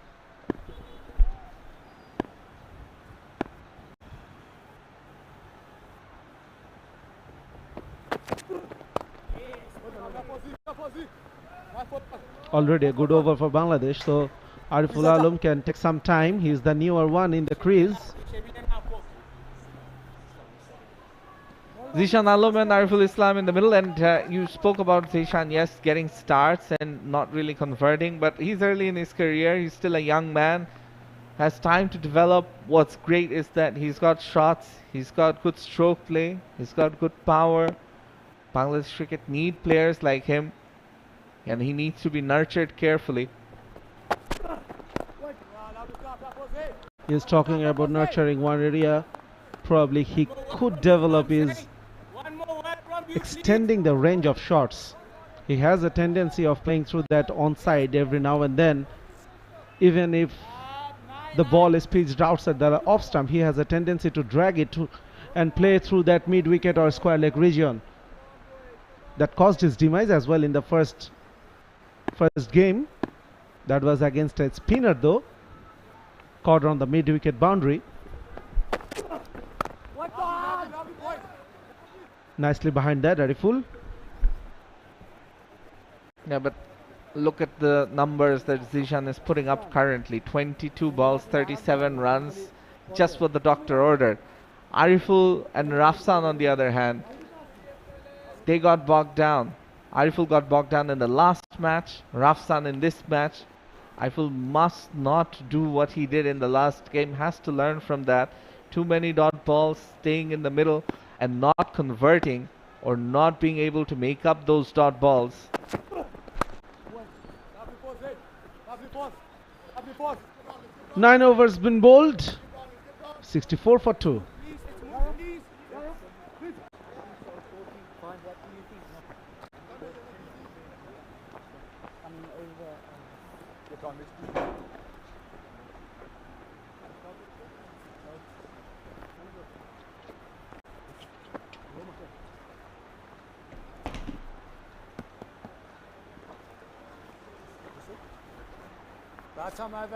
Already a good over for Bangladesh, so Ariful Alam can take some time. He's the newer one in the crease. Zishan Alam and Ariful Islam in the middle, and you spoke about Zishan, yes, getting starts and not really converting, but he's early in his career. He's still a young man, has time to develop. What's great is that he's got shots, he's got good stroke play, he's got good power. Bangladesh cricket need players like him, and he needs to be nurtured carefully. He's talking about nurturing one area. Probably he could develop is extending the range of shots. He has a tendency of playing through that onside every now and then. Even if the ball is pitched outside the off stump, he has a tendency to drag it to and play through that mid wicket or square leg region. That caused his demise as well in the first game. That was against a spinner though. Caught on the mid wicket boundary. Nicely behind that, Ariful. Yeah, but look at the numbers that Zishan is putting up currently. 22 balls, 37 runs, just what the doctor ordered. Ariful and Rafsan on the other hand, they got bogged down. Ariful got bogged down in the last match, Rafsan in this match. Ariful must not do what he did in the last game, has to learn from that. Too many dot balls, staying in the middle and not converting or not being able to make up those dot balls. 9 overs been bowled. 64 for 2. Come. No.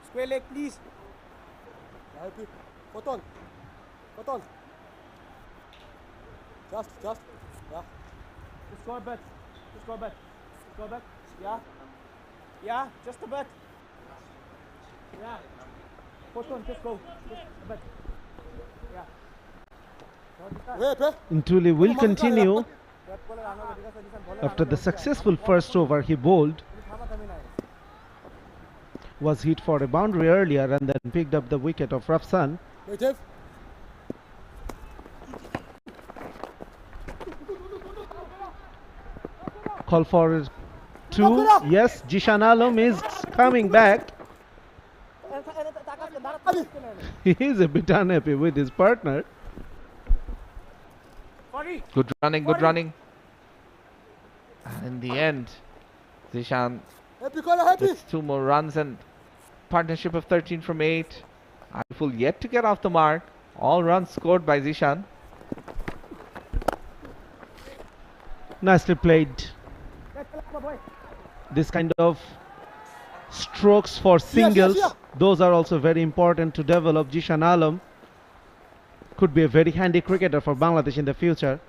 Square leg, please. Photon. Just. Yeah. Just go back. Yeah. Just a bit. Yeah. Photon, just go. Just a bit. Yeah. Ntuli will continue. After the successful first over he bowled, was hit for a boundary earlier and then picked up the wicket of Rafsan. Call for 2. Yes, Zishan Alam is coming back. He is a bit unhappy with his partner. Good running, good running. And in the end, Zishan gets 2 more runs and partnership of 13 from 8. Ariful yet to get off the mark. All runs scored by Zishan. Nicely played. This kind of strokes for singles, those are also very important to develop. Zishan Alam could be a very handy cricketer for Bangladesh in the future.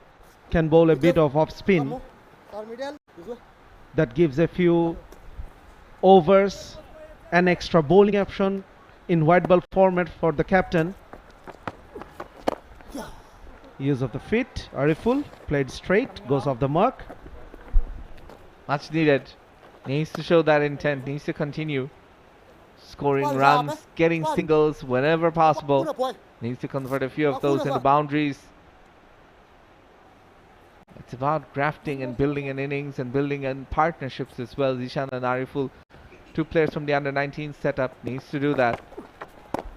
Can bowl a bit of off spin. That gives a few overs, an extra bowling option in white ball format for the captain. Use of the feet, Ariful played straight, goes off the mark. Much needed. Needs to show that intent, needs to continue scoring runs, getting singles whenever possible. Needs to convert a few of those into boundaries. It's about grafting and building an innings and building in partnerships as well. Zishan and Ariful, 2 players from the under-19 setup, needs to do that.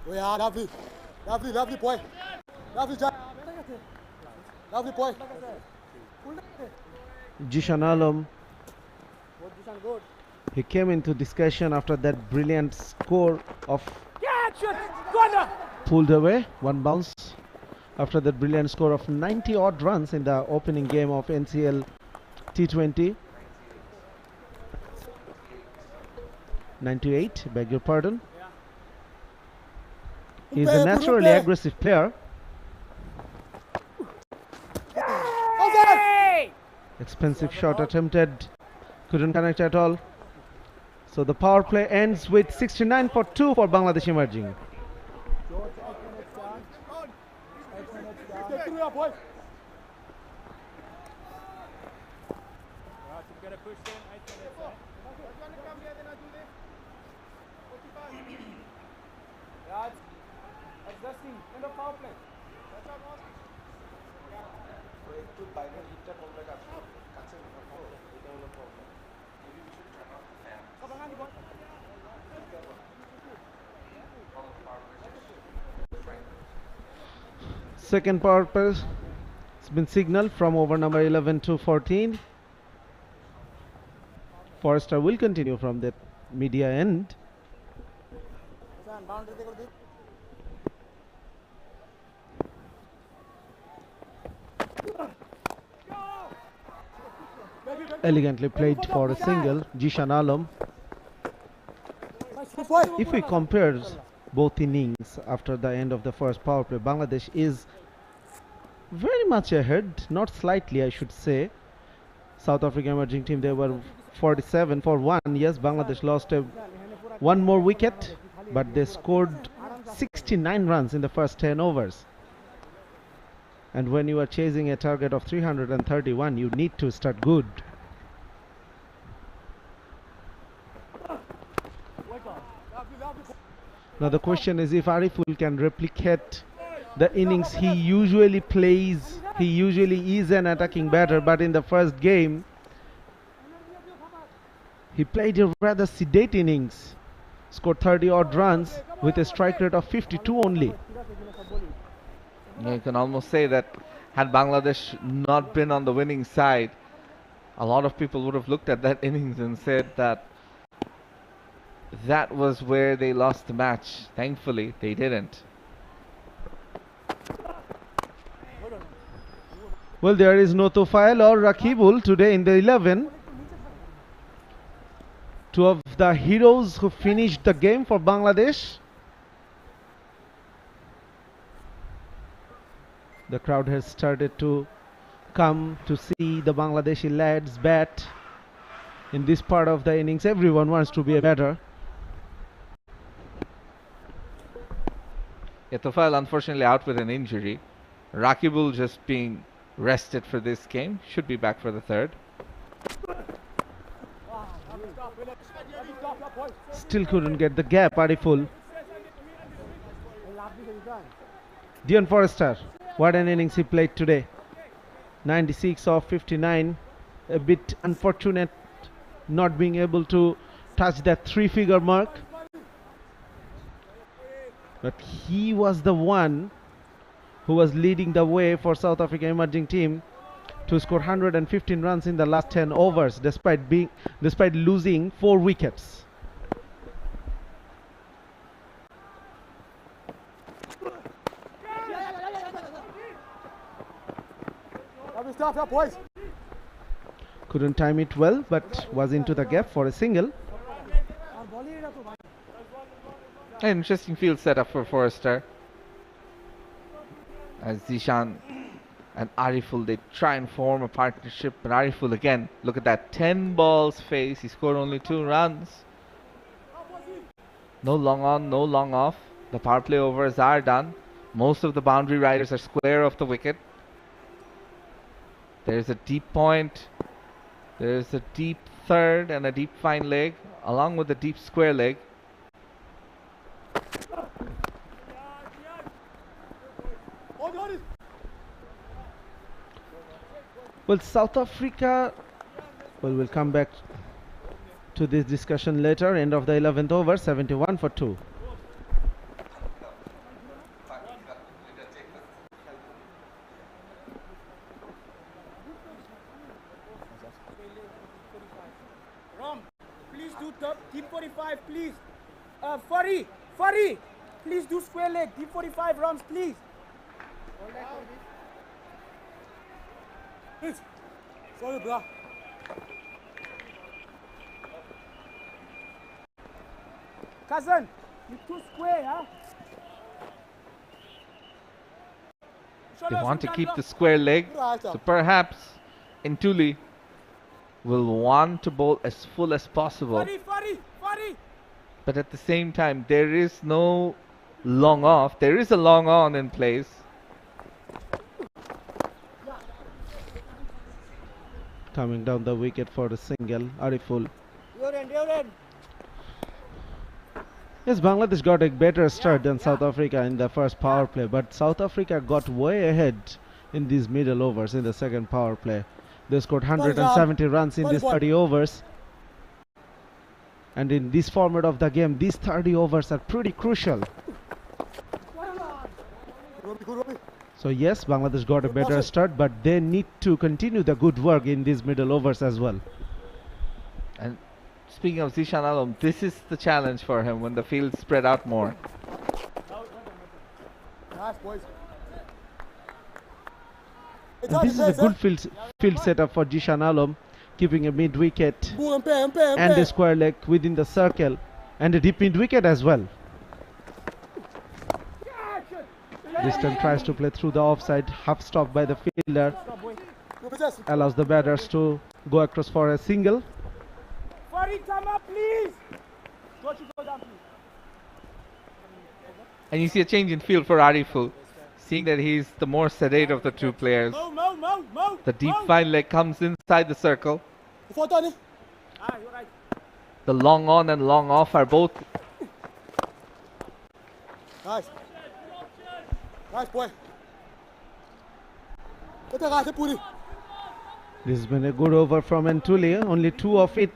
Lovely boy. Lovely boy. Zishan Alam, he came into discussion after that brilliant score of pulled away, 1 bounce. After that brilliant score of 90 odd runs in the opening game of NCL T20. 98, beg your pardon. He is a naturally aggressive player. Expensive shot attempted, couldn't connect at all. So the power play ends with 69 for 2 for Bangladesh Emerging. Second power play has been signaled from over number 11 to 14. Forrester will continue from the media end. Elegantly played for a single, Zishan Alam. If we compare both innings after the end of the first power play, Bangladesh is very much ahead, not slightly I should say. South Africa Emerging team, they were 47 for 1. Yes, Bangladesh lost 1 more wicket, but they scored 69 runs in the first 10 overs. And when you are chasing a target of 331, you need to start good. Now the question is if Ariful can replicate the innings he usually plays. He usually is an attacking batter, but in the first game he played a rather sedate innings, scored 30 odd runs with a strike rate of 52 only. You can almost say that had Bangladesh not been on the winning side, a lot of people would have looked at that innings and said that that was where they lost the match. Thankfully, they didn't. Well, there is no Tufail or Rakibul today in the 11. 2 of the heroes who finished the game for Bangladesh. The crowd has started to come to see the Bangladeshi lads bat. In this part of the innings, everyone wants to be a batter. Tufail unfortunately out with an injury. Rakibul just being rested for this game. Should be back for the third. Still couldn't get the gap, Ariful. Dion Forrester, what an innings he played today. 96 of 59. A bit unfortunate not being able to touch that three-figure mark. But he was the one who was leading the way for South Africa emerging team to score 115 runs in the last 10 overs despite losing 4 wickets. Stop, boys. Couldn't time it well, but was into the gap for a single. An interesting field setup for Forrester. As Zishan and Ariful, they try and form a partnership, but Ariful again, look at that, 10 balls face, he scored only 2 runs. No long on, no long off. The power play overs are done. Most of the boundary riders are square of the wicket. There's a deep point, there's a deep third and a deep fine leg, along with a deep square leg. Well, South Africa, well, we'll come back to this discussion later. End of the 11th over, 71 for 2. Ram, please do deep 45, please. 𝗵𝗺𝗃, please do square leg, deep 45 runs, please. Please. Sorry, bro. Cousin, you too square, huh? They want to keep the square leg, so perhaps 𝗬𝗎𝗓𝗃 will want to bowl as full as possible. But at the same time, there is no long off. There is a long on in place. Coming down the wicket for the single, Ariful. Yes, Bangladesh got a better start than South Africa in the first power play, but South Africa got way ahead in these middle overs in the second power play. They scored 170 runs in these 30 overs. And in this format of the game, these 30 overs are pretty crucial. So yes, Bangladesh got a better start, but they need to continue the good work in these middle overs as well. And speaking of Zishan Alam, this is the challenge for him when the field spread out more. Nice, boys. And this is a good field setup for Zishan Alam, keeping a mid wicket and a square leg within the circle and a deep mid wicket as well. This time tries to play through the offside, half stop by the fielder, allows the batters to go across for a single. Come up, please. And you see a change in field for Ariful, seeing that he's the more sedate of the two players. The deep fine leg comes inside the circle. The long on and long off are both. Nice. Nice, boy. This has been a good over from 𝗬𝗎𝗓𝗃, only 2 of it.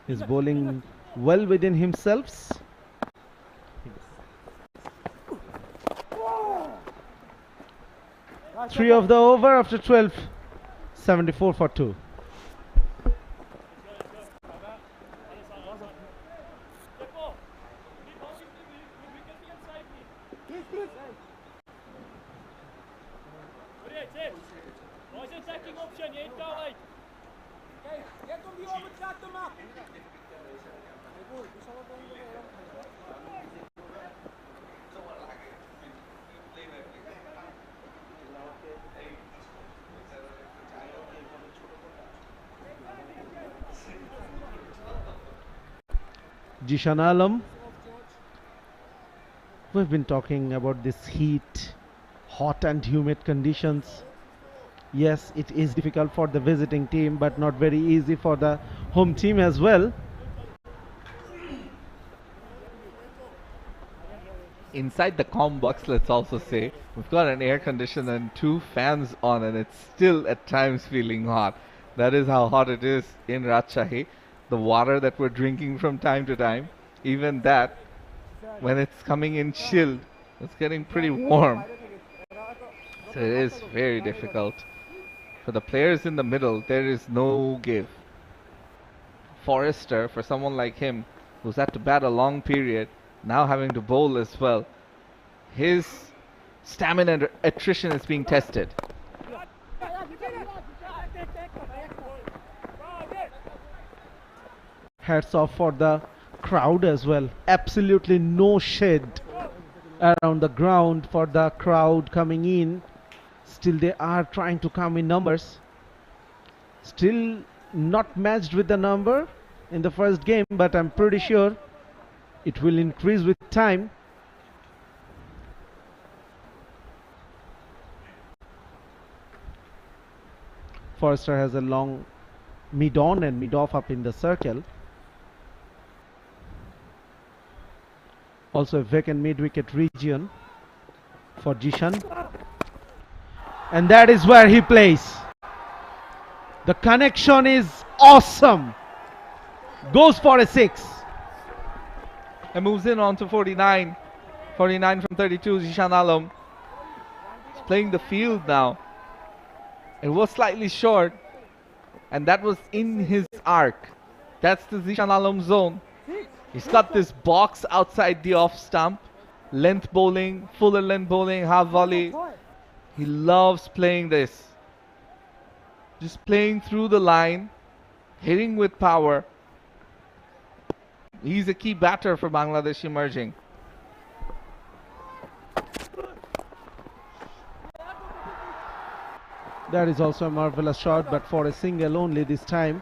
He's bowling well within himself. Three of the over after 12, 74 for 2. Zishan Alam, we've been talking about this heat, hot and humid conditions. Yes, it is difficult for the visiting team, but not very easy for the home team as well. Inside the comm box, let's also say, we've got an air conditioner and 2 fans on, and it's still at times feeling hot. That is how hot it is in Rajshahi. The water that we're drinking from time to time, even that, when it's coming in chilled, it's getting pretty warm. So it is very difficult. For the players in the middle, there is no give. Forrester, for someone like him, who's had to bat a long period, now having to bowl as well, his stamina and attrition is being tested. Hats off for the crowd as well. Absolutely no shade around the ground for the crowd coming in. Still they are trying to come in numbers. Still not matched with the number in the first game, but I'm pretty sure it will increase with time. Forrester has a long mid on and mid off up in the circle. Also a vacant mid wicket region for Jishan. And that is where he plays. The connection is awesome. Goes for a 6. And moves in on to 49. 49 from 32, Zishan Alam. He's playing the field now. It was slightly short, and that was in his arc. That's the Zishan Alam zone. He's got this box outside the off stump. Length bowling, fuller length bowling, half volley. He loves playing this. Just playing through the line, hitting with power. He's a key batter for Bangladesh emerging. That is also a marvelous shot, but for a single only this time.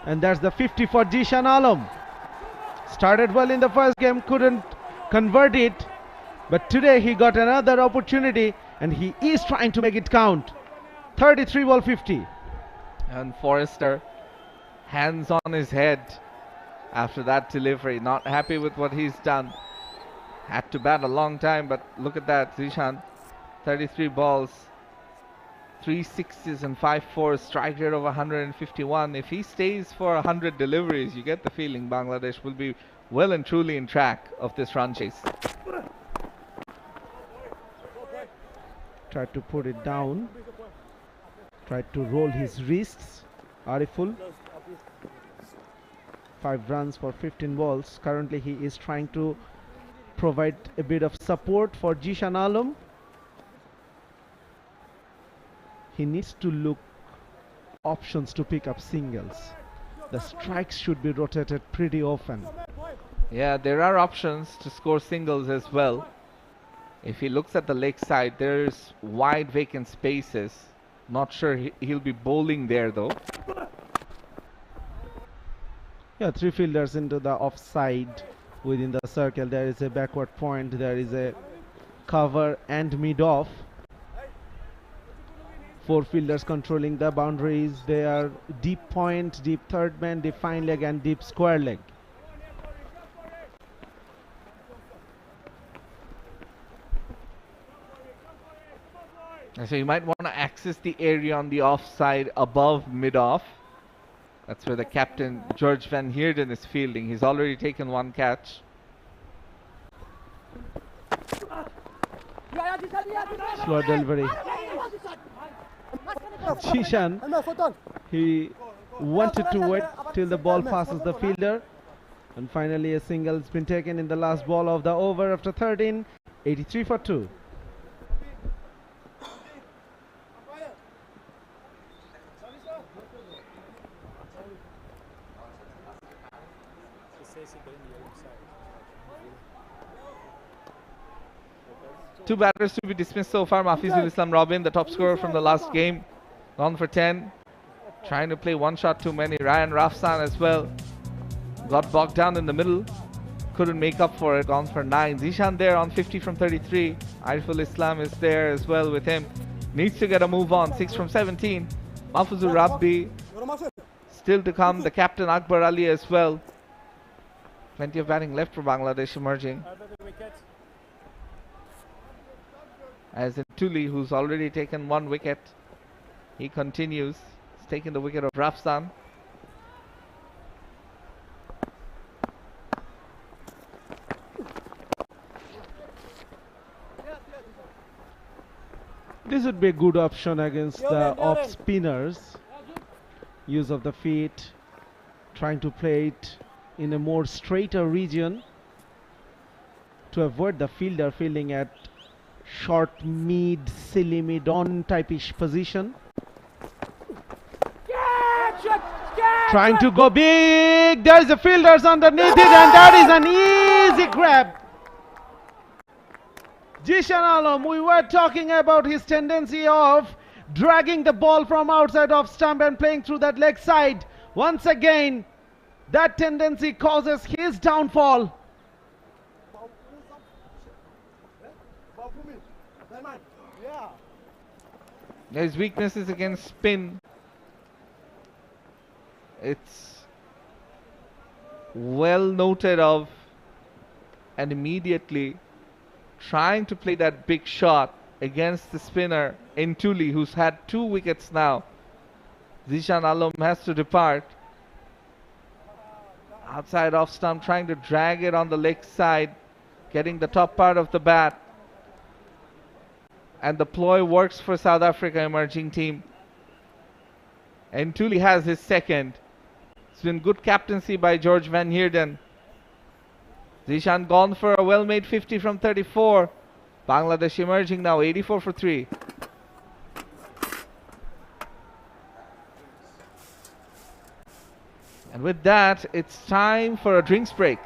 And that's the 50 for Jishan Alam. Started well in the first game, couldn't convert it. But today he got another opportunity and he is trying to make it count. 33 ball 50. And Forrester, hands on his head after that delivery. Not happy with what he's done. Had to bat a long time, but look at that. Zishan, 33 balls. 3 sixes and 5 fours, strike rate of 151. If he stays for 100 deliveries, you get the feeling Bangladesh will be well and truly in track of this run chase. Tried to put it down. Tried to roll his wrists. Ariful. 5 runs for 15 balls. Currently he is trying to provide a bit of support for Jishan Alam. He needs to look options to pick up singles. The strikes should be rotated pretty often. Yeah, there are options to score singles as well. If he looks at the leg side, there's wide vacant spaces. Not sure he'll be bowling there though. Yeah, 3 fielders into the offside within the circle. There is a backward point. There is a cover and mid-off. 4 fielders controlling the boundaries. They are deep point, deep third man, deep fine leg and deep square leg. So you might want to access the area on the offside above mid-off. That's where the captain, George Van Heerden, is fielding. He's already taken 1 catch. Slow delivery. Jishan, he wanted to wait till the ball passes the fielder. And finally a single has been taken in the last ball of the over after 13. 83 for 2. Two batters to be dismissed so far. Mahfizul Islam Robin, the top scorer from the last game, gone for 10. Trying to play 1 shot too many. Ryan Rafsan as well. Got bogged down in the middle. Couldn't make up for it. Gone for 9. Zishan there on 50 from 33. Ariful Islam is there as well with him. Needs to get a move on. 6 from 17. Mahfuzur Rabbi still to come. The captain Akbar Ali as well. Plenty of batting left for Bangladesh emerging. As in Tuli, who's already taken 1 wicket. He continues. taken the wicket of Rafsan. This would be a good option against the off spinners. Use of the feet, trying to play it in a more straighter region to avoid the fielder fielding at short mid, silly mid on type-ish position. Trying to go big. There is a fielders underneath it, and that is an easy grab. Zishan Alam, we were talking about his tendency of dragging the ball from outside of stump and playing through that leg side. Once again, that tendency causes his downfall. His weakness is against spin. It's well noted of, and immediately trying to play that big shot against the spinner 𝗵𝗂𝗃𝗃, who's had 2 wickets now. Zishan Alam has to depart. Outside off stump, trying to drag it on the leg side, getting the top part of the bat. And the ploy works for South Africa emerging team. 𝗵𝗂𝗃𝗃 has his second. It's been good captaincy by George Van Heerden. Zishan gone for a well-made 50 from 34. Bangladesh emerging now 84 for 3. And with that, it's time for a drinks break.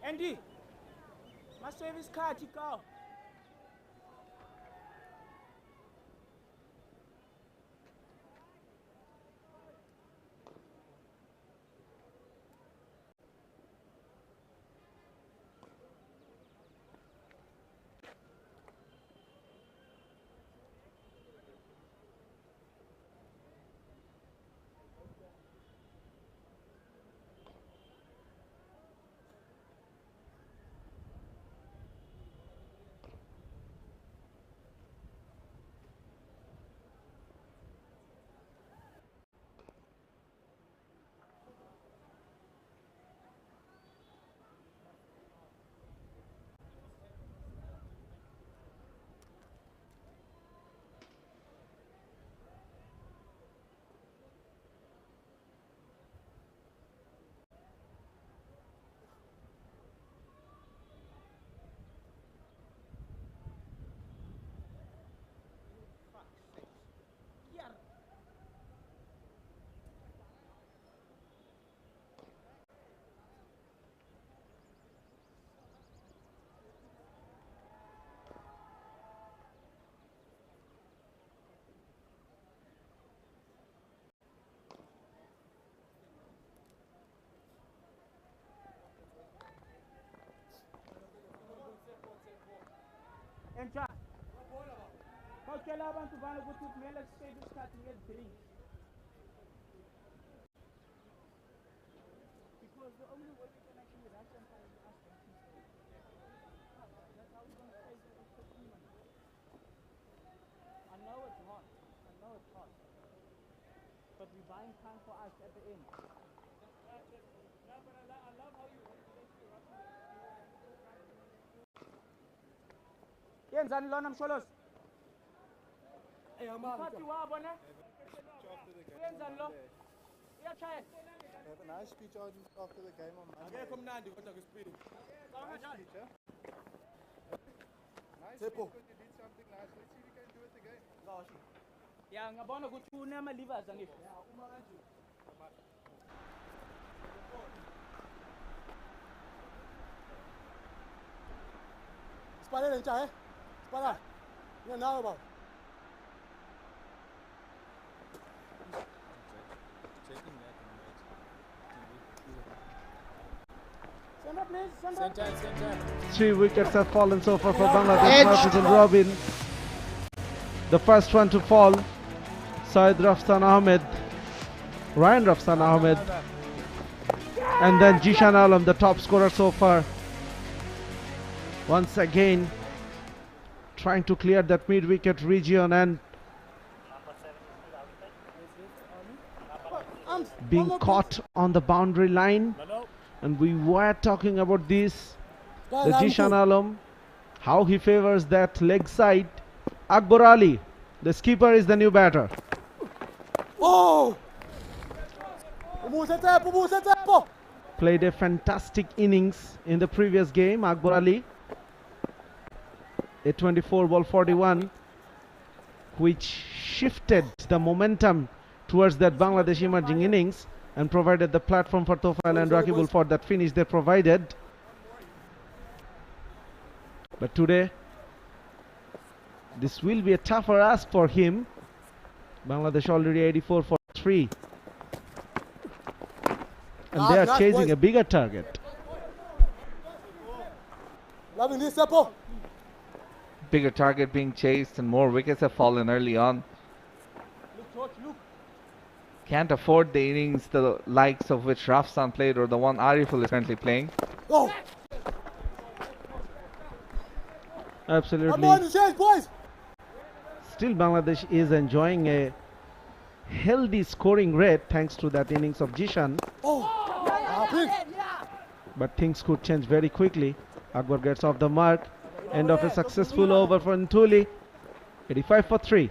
Andy, my service card, Chico. Entra. Qualquer lado tu vai no grupo mesmo, que você está tendo drink. Because the only way we can actually rush and find us that's how we're going to face it. I know it's hot. I know it's hot. But we're buying time for us at the end. Yenzani lona msholozi? Mphathi wabo ne? Uyenzani lo? Uyachaya? Nice speech after the game on Monday. Akekho mnandi kodwa ke speed. Nice speech, huh? Nice speech because you did something nice. Let's see if we can do it again. Ya ngabona ukuthi unama livers angisho. Spalele ntsha he? Spala. Nawe baba. Center please, center. 3 wickets have fallen so far for Bangladesh. Marshall Robin, the first one to fall. Syed Rafsan Ahmed, Ryan Rafsan Ahmed, and then Jishan Alam, the top scorer so far. Once again, trying to clear that mid-wicket region and being caught on the boundary line. And we were talking about this, the Jishan Alam, how he favors that leg side. Akbar Ali, the skipper, is the new batter. Oh! Played a fantastic innings in the previous game, Akbar Ali. A 24-ball-41, which shifted the momentum towards that Bangladesh emerging innings and provided the platform for Tofail and Rakibul for that finish they provided. But today, this will be a tougher ask for him. Bangladesh already 84 for 3. And they are chasing a bigger target. Loving this, Seppo. Bigger target being chased and more wickets have fallen early on. Can't afford the innings the likes of which Rafsan played or the one Ariful is currently playing. Go! Absolutely. Still Bangladesh is enjoying a healthy scoring rate thanks to that innings of Jishan. But things could change very quickly. Akbar gets off the mark. End of a successful over for Ntuli. 85 for 3.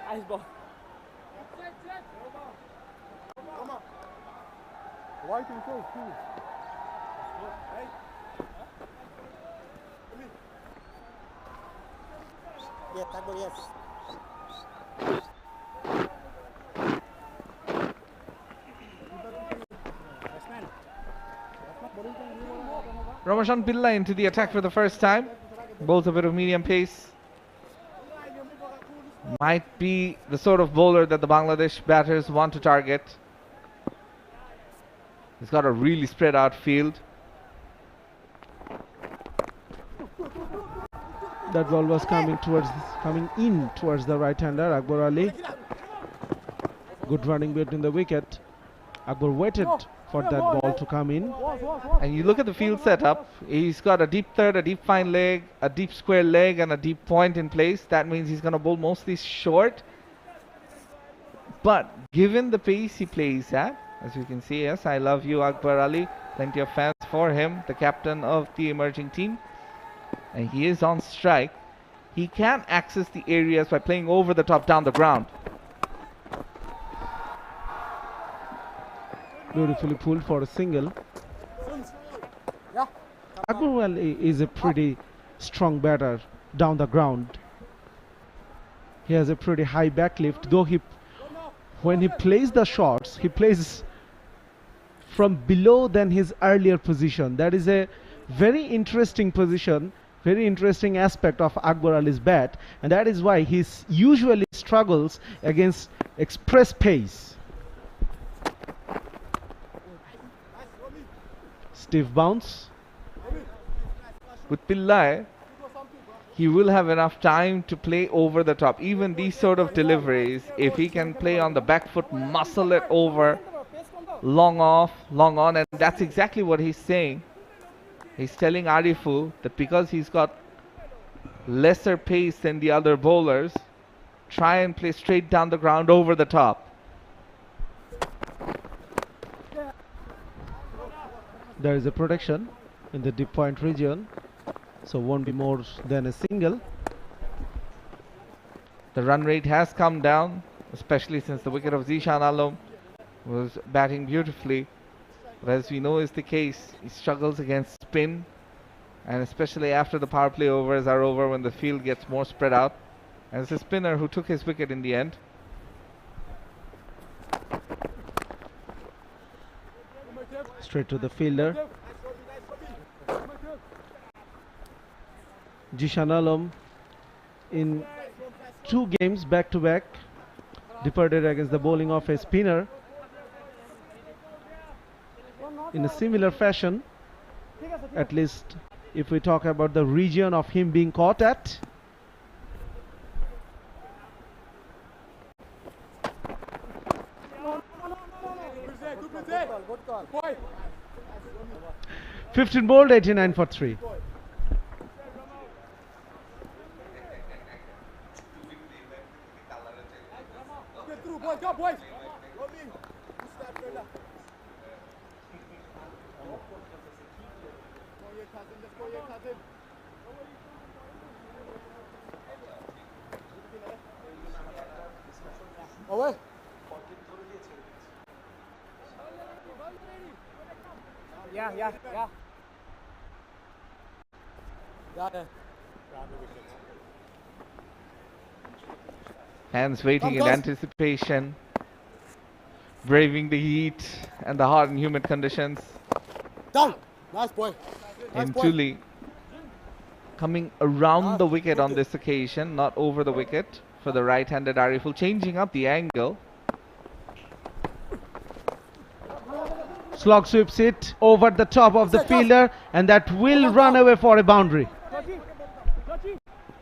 Ice ball. Why can you go? Yes, that ball, yes. Ramashan Pillai into the attack for the first time. Bowls a bit of medium pace. Might be the sort of bowler that the Bangladesh batters want to target. He's got a really spread out field. That ball was coming in towards the right-hander, Akbar Ali. Good running between the wicket. Akbar waited for that ball to come in. And you look at the field setup, he's got a deep third, a deep fine leg, a deep square leg and a deep point in place. That means he's going to bowl mostly short. But given the pace he plays at, as you can see, yes, I love you Akbar Ali. Plenty of fans for him, the captain of the emerging team. And he is on strike. He can access the areas by playing over the top down the ground. Beautifully pulled for a single. Akbar Ali is a pretty strong batter down the ground. He has a pretty high backlift, though when he plays the shots, he plays from below than his earlier position. That is a very interesting position, very interesting aspect of Akbar Ali's bat, and that is why he usually struggles against express pace. Stiff bounce. With Pillai, he will have enough time to play over the top. Even these sort of deliveries, if he can play on the back foot, muscle it over, long off, long on, and that's exactly what he's saying. He's telling Arifu that because he's got lesser pace than the other bowlers, try and play straight down the ground over the top. There is a protection in the deep point region, so won't be more than a single. The run rate has come down, especially since the wicket of Zishan Alam was batting beautifully. But as we know is the case, he struggles against spin, and especially after the power play overs are over, when the field gets more spread out. And it's a spinner who took his wicket in the end. Straight to the fielder. Zishan Alam in 2 games back to back departed against the bowling of a spinner in a similar fashion, at least if we talk about the region of him being caught at. Good call. 15 bowled, 89 for 3. Get through, boys. Go, boys. Away. Yeah. Hands waiting in anticipation, braving the heat and the hot and humid conditions. Down. Nice boy. In 𝗂𝗵𝗃 coming around the wicket on this occasion, not over the wicket for the right-handed Arifu, changing up the angle. Slog sweeps it over the top of the fielder, and that will run away for a boundary.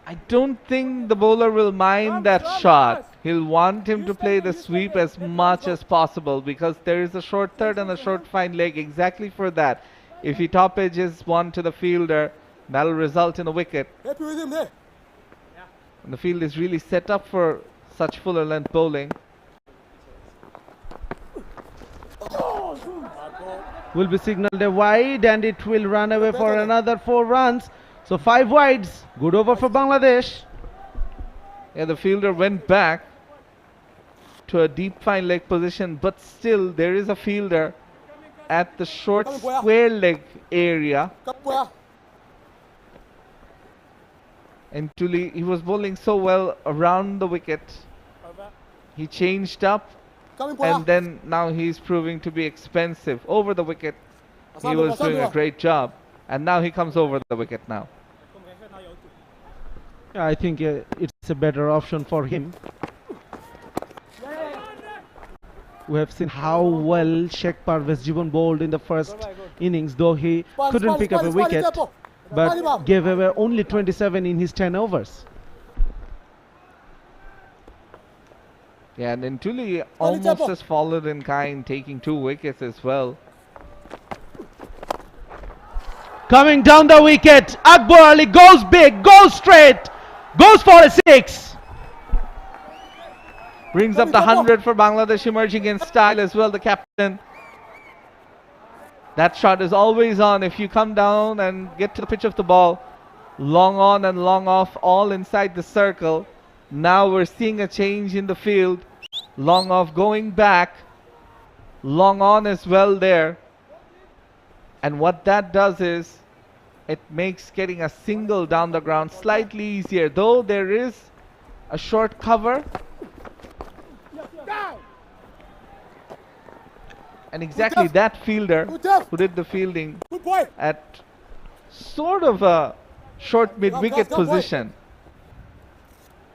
I don't think the bowler will mind that shot. He'll want him to play the sweep as much as possible, because there is a short third and a short fine leg exactly for that. If he top edges one to the fielder, that'll result in a wicket. Happy with him there. And the field is really set up for such fuller length bowling. Will be signaled a wide, and it will run away for another 4 runs. So 5 wides. Good over for Bangladesh. Yeah, the fielder went back to a deep fine leg position, but still there is a fielder at the short square leg area. And 𝗂𝗵𝗃, he was bowling so well around the wicket. He changed up, and then now he's proving to be expensive over the wicket. He was doing a great job, and now he comes over the wicket now. Yeah, I think it's a better option for him. We have seen how well 𝗃𝗵𝗃𝗪𝗃 bowled in the first innings, though he couldn't pick up a wicket, but gave away only 27 in his 10 overs. Yeah, and then 𝗂𝗵𝗃 almost has followed in kind, taking 2 wickets as well. Coming down the wicket, Akbar Ali goes big, goes straight, goes for a 6. Brings up the 100 for Bangladesh, emerging in style as well, the captain. That shot is always on if you come down and get to the pitch of the ball. Long on and long off, all inside the circle. Now we're seeing a change in the field. Long off going back. Long on as well there. And what that does is, it makes getting a single down the ground slightly easier. Though there is a short cover. And exactly that fielder who did the fielding at sort of a short mid-wicket position.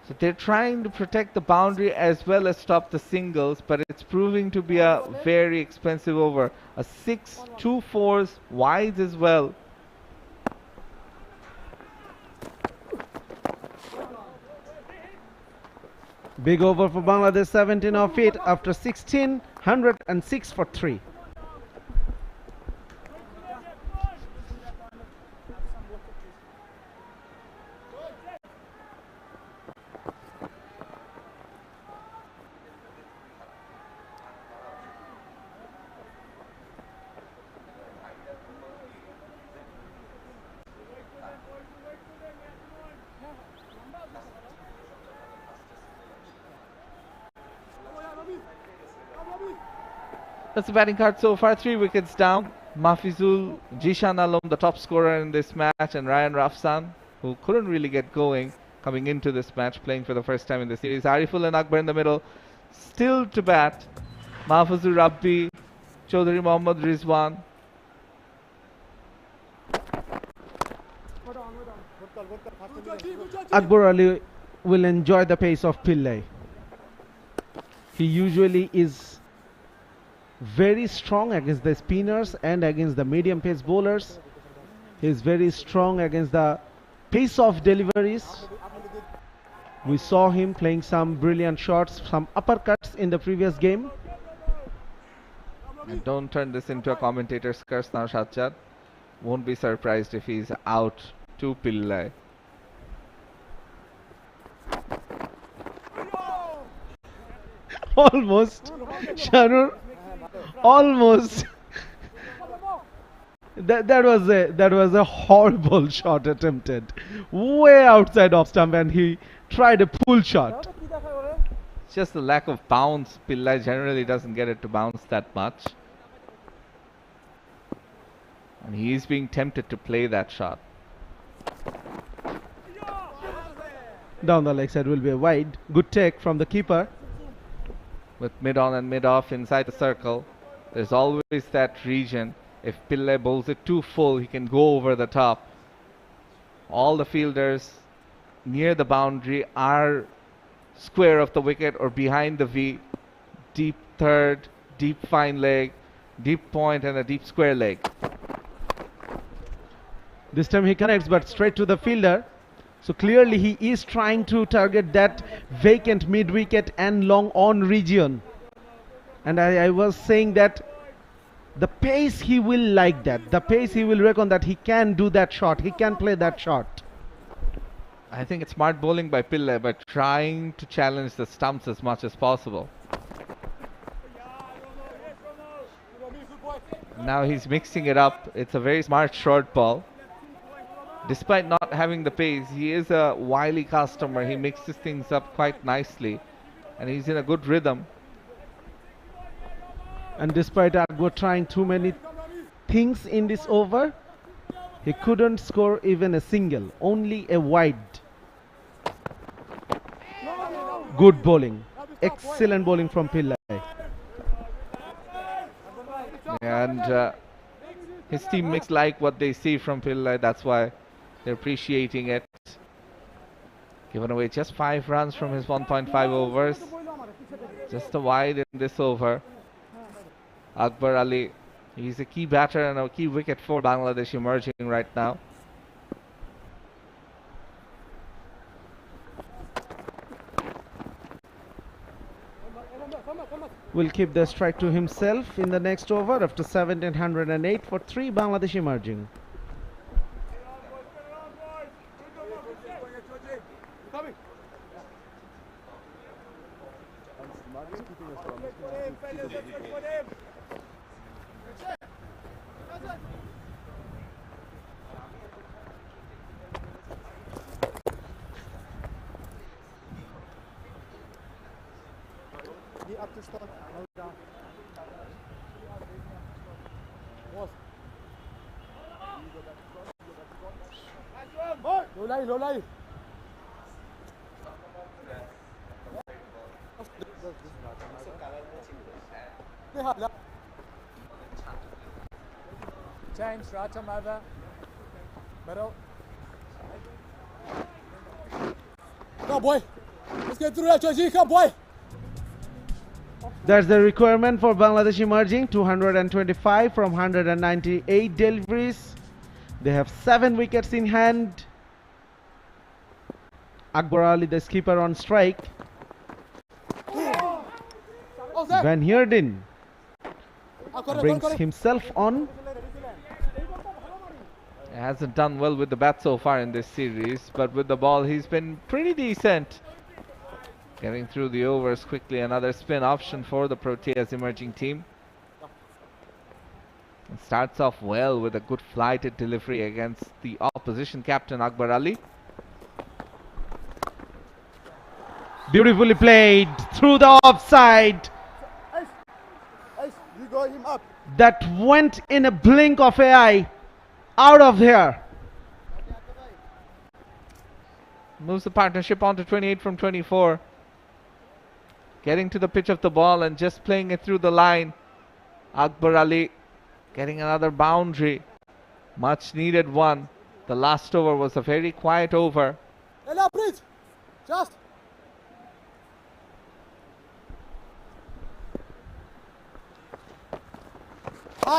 So they're trying to protect the boundary as well as stop the singles, but it's proving to be a very expensive over. A 6, 2 4s, wides as well. Big over for Bangladesh, 17 off it after 16, 106 for 3. That's the batting card so far. 3 wickets down. Mahfizul Jishan Alom, the top scorer in this match, and Ryan Rafsan, who couldn't really get going coming into this match, playing for the first time in the series. Ariful and Akbar in the middle, still to bat. Mahfuzur Rabbi, Chaudhary Mohammad Rizwan. Akbar Ali will enjoy the pace of Pillai. He usually is very strong against the spinners and against the medium pace bowlers. He is very strong against the pace of deliveries. We saw him playing some brilliant shots, some uppercuts in the previous game. And don't turn this into a commentator's curse now, Sajjad. Won't be surprised if he's out to Pillai. Almost, Shanur, almost. That was a horrible shot attempted, way outside off stump, and he tried a pull shot. It's just the lack of bounce. Pillai generally doesn't get it to bounce that much, and he is being tempted to play that shot. Down the leg side will be a wide. Good take from the keeper. With mid on and mid off inside the circle, there's always that region. If Pillai bowls it too full, he can go over the top. All the fielders near the boundary are square of the wicket or behind the V. Deep third, deep fine leg, deep point, and a deep square leg. This time he connects, but straight to the fielder. So clearly he is trying to target that vacant mid-wicket and long on region. And I was saying that the pace he will like that. The pace he will reckon that he can do that shot. He can play that shot. I think it's smart bowling by Pillai, but trying to challenge the stumps as much as possible. Now he's mixing it up. It's a very smart short ball. Despite not having the pace, he is a wily customer. He mixes things up quite nicely, and he's in a good rhythm. And despite Akbar trying too many things in this over, he couldn't score even a single, only a wide. Good bowling, excellent bowling from Pillai. And his teammates like what they see from Pillai, that's why they're appreciating it. Given away just 5 runs from his 1.5 overs. Just a wide in this over. Akbar Ali, he's a key batter and a key wicket for Bangladesh emerging right now. Will keep the strike to himself in the next over after 1708 for 3 Bangladesh emerging. Change, right arm over. Middle. Come boy. Let's get through that, Georgie. Come boy. That's the requirement for Bangladesh emerging. 225 from 198 deliveries. They have 7 wickets in hand. Akbar Ali, the skipper, on strike. Van Heerden brings himself on. Hasn't done well with the bat so far in this series, but with the ball he's been pretty decent. Getting through the overs quickly. Another spin option for the Proteas emerging team. It starts off well with a good flighted delivery against the opposition captain Akbar Ali. Beautifully played through the offside. You go him up. That went in a blink of an eye out of here. Moves the partnership on to 28 from 24. Getting to the pitch of the ball and just playing it through the line. Akbar Ali getting another boundary. Much needed one. The last over was a very quiet over. Ella, please. Just.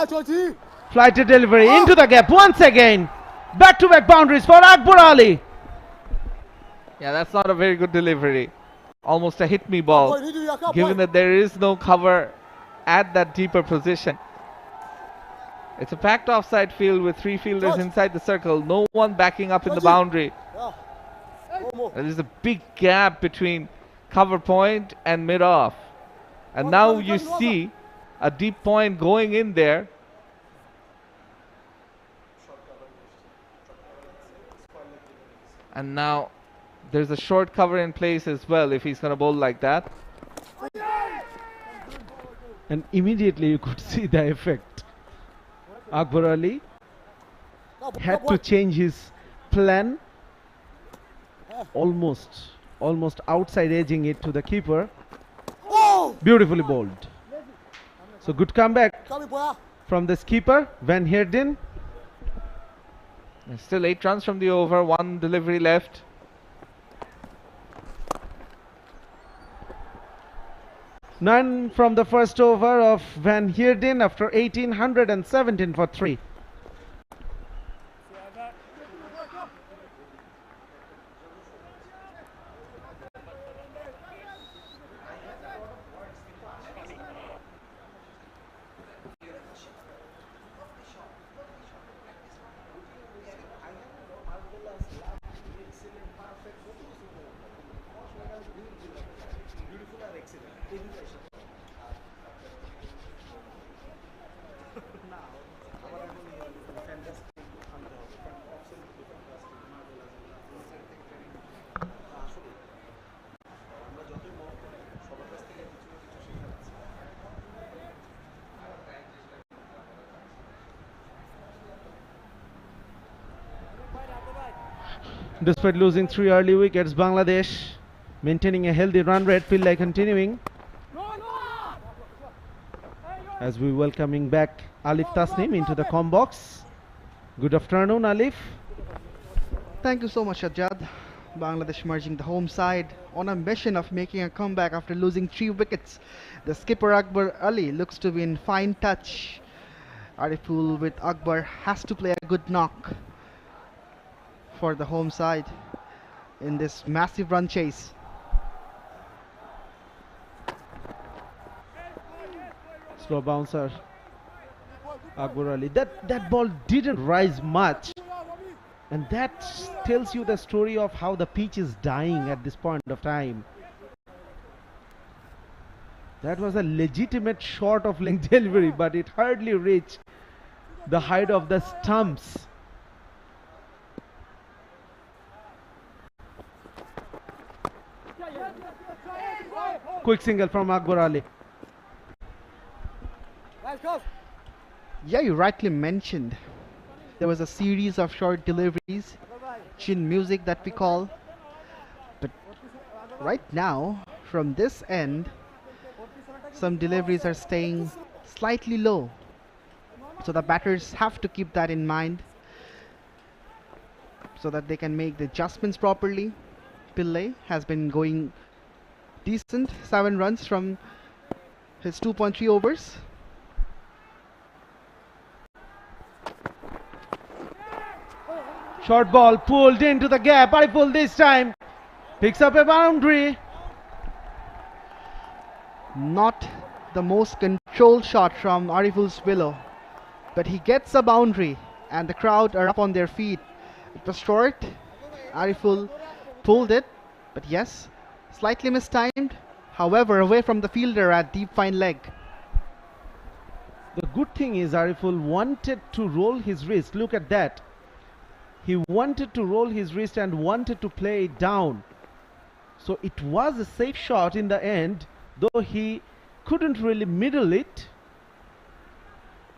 Georgie. Flighted delivery into the gap once again. Back-to-back boundaries for Akbar Ali. Yeah, that's not a very good delivery. Almost a hit me ball, given that there is no cover at that deeper position. It's a packed offside field with three fielders inside the circle. No one backing up in the boundary. There is a big gap between cover point and mid-off. And now you see a deep point going in there. And now there's a short cover in place as well if he's going to bowl like that. And immediately you could see the effect. Akbar Ali had to change his plan, almost outside edging it to the keeper. Beautifully bowled. So good comeback from this keeper, Van Heerden. There's still 8 runs from the over, 1 delivery left. None from the first over of Van Heerden after 1817 for 3. Despite losing 3 early wickets, Bangladesh maintaining a healthy run rate, feel like continuing. As we welcoming back Alif Tasnim into the comm box. Good afternoon, Alif. Thank you so much, Ajad. Bangladesh merging the home side on a mission of making a comeback after losing 3 wickets. The skipper Akbar Ali looks to be in fine touch. Ariful with Akbar has to play a good knock for the home side in this massive run chase. Slow bouncer Akbar Ali. That ball didn't rise much, and that tells you the story of how the pitch is dying at this point of time. That was a legitimate short of length delivery, but it hardly reached the height of the stumps. Quick single from Akbar Ali. Yeah, you rightly mentioned there was a series of short deliveries, chin music that we call. But right now, from this end, some deliveries are staying slightly low. So the batters have to keep that in mind so that they can make the adjustments properly. Pillai has been going decent, 7 runs from his 2.3 overs. Short ball pulled into the gap. Ariful this time picks up a boundary. Not the most controlled shot from Ariful's willow, but he gets a boundary and the crowd are up on their feet. It was short. Ariful pulled it, but yes, slightly mistimed. However, away from the fielder at deep fine leg. The good thing is Ariful wanted to roll his wrist. Look at that. He wanted to roll his wrist and wanted to play it down. So it was a safe shot in the end, though he couldn't really middle it.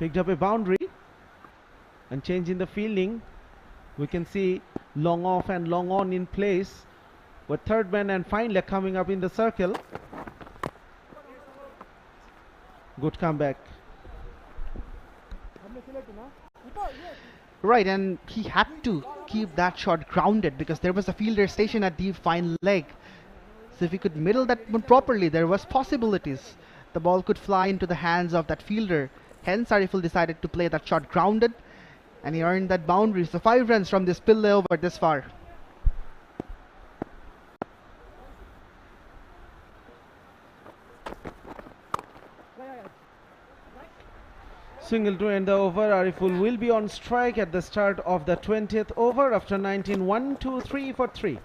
picked up a boundary and change in the fielding. We can see long off and long on in place with third man and fine leg coming up in the circle. Good comeback. Right, and he had to keep that shot grounded because there was a fielder stationed at the fine leg. So if he could middle that one properly, there was possibilities. The ball could fly into the hands of that fielder. Hence, Ariful decided to play that shot grounded, and he earned that boundary. So 5 runs from this Pille over this far. Single to end the over. Ariful will be on strike at the start of the 20th over after 19. 1, 2, 3 for 3.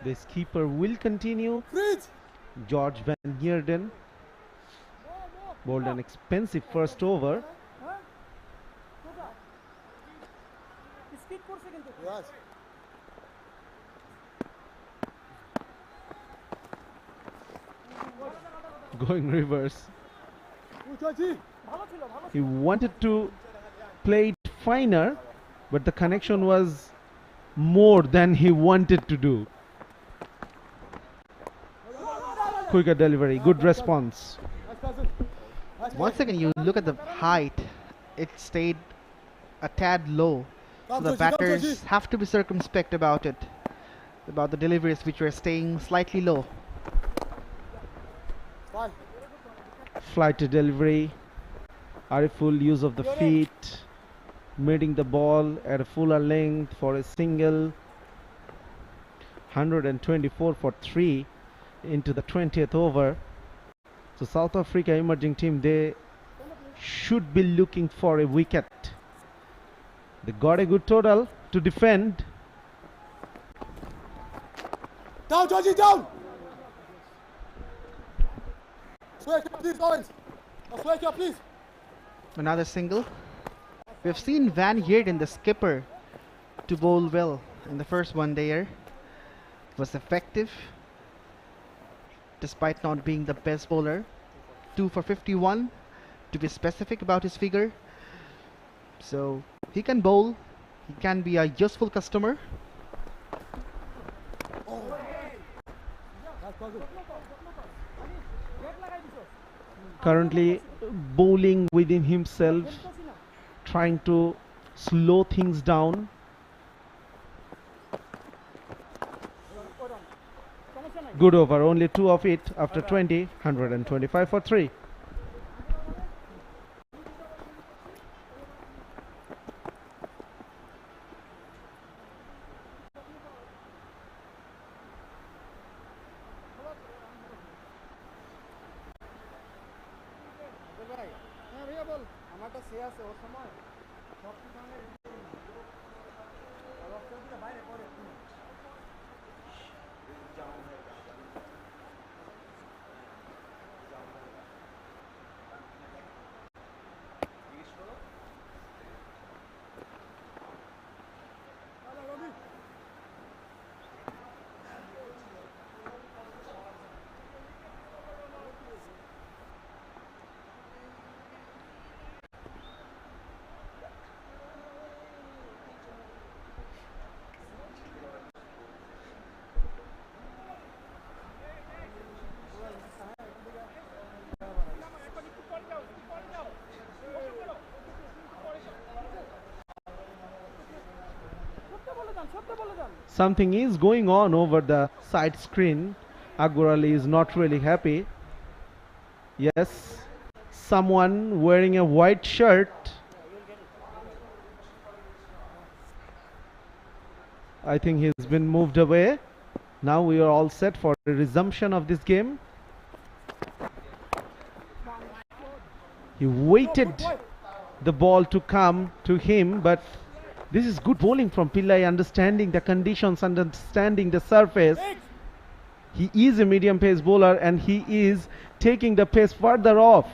This keeper will continue. George Van Heerden bowled an expensive first over. Going reverse. He wanted to play it finer, but the connection was more than he wanted to do. Quicker delivery, good response. Once again, you look at the height, it stayed a tad low. So the batters have to be circumspect about it, about the deliveries which were staying slightly low. Flighted delivery, Ariful use of the feet, meeting the ball at a fuller length for a single. 124 for 3 into the 20th over. So South Africa emerging team, they should be looking for a wicket. They got a good total to defend. Down, Georgie, down! Wake up, please, Owens. Wake up, please. Another single. We've seen Van Heerden, the skipper, to bowl well in the first one there. Was effective despite not being the best bowler. 2 for 51 to be specific about his figure. So he can bowl, he can be a useful customer. Currently bowling within himself, trying to slow things down. Good over, only 2 of it after 20, 125 for 3. Something is going on over the side screen. Akbar Ali is not really happy. Yes, someone wearing a white shirt. I think he's been moved away. Now we are all set for the resumption of this game. He waited the ball to come to him, but this is good bowling from Pillai, understanding the conditions, understanding the surface. He is a medium pace bowler and he is taking the pace further off.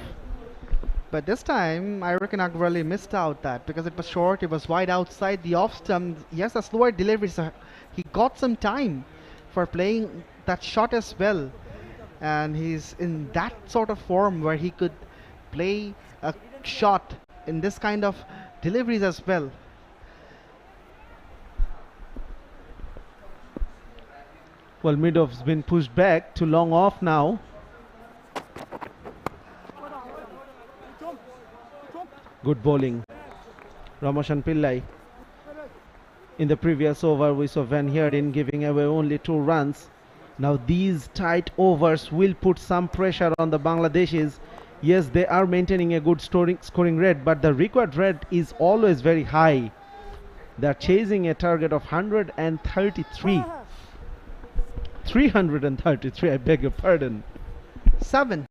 But this time, I reckon Akbar Ali missed out that because it was short, it was wide outside the off stump. Yes, a slower delivery, so he got some time for playing that shot as well. And he's in that sort of form where he could play a shot in this kind of deliveries as well. Well, mid-off's been pushed back to long off now. Good bowling, Ramashan Pillai. In the previous over, we saw Van Heerden giving away only 2 runs. Now these tight overs will put some pressure on the Bangladeshis. Yes, they are maintaining a good scoring rate, but the required rate is always very high. They are chasing a target of 133. 333, I beg your pardon. 7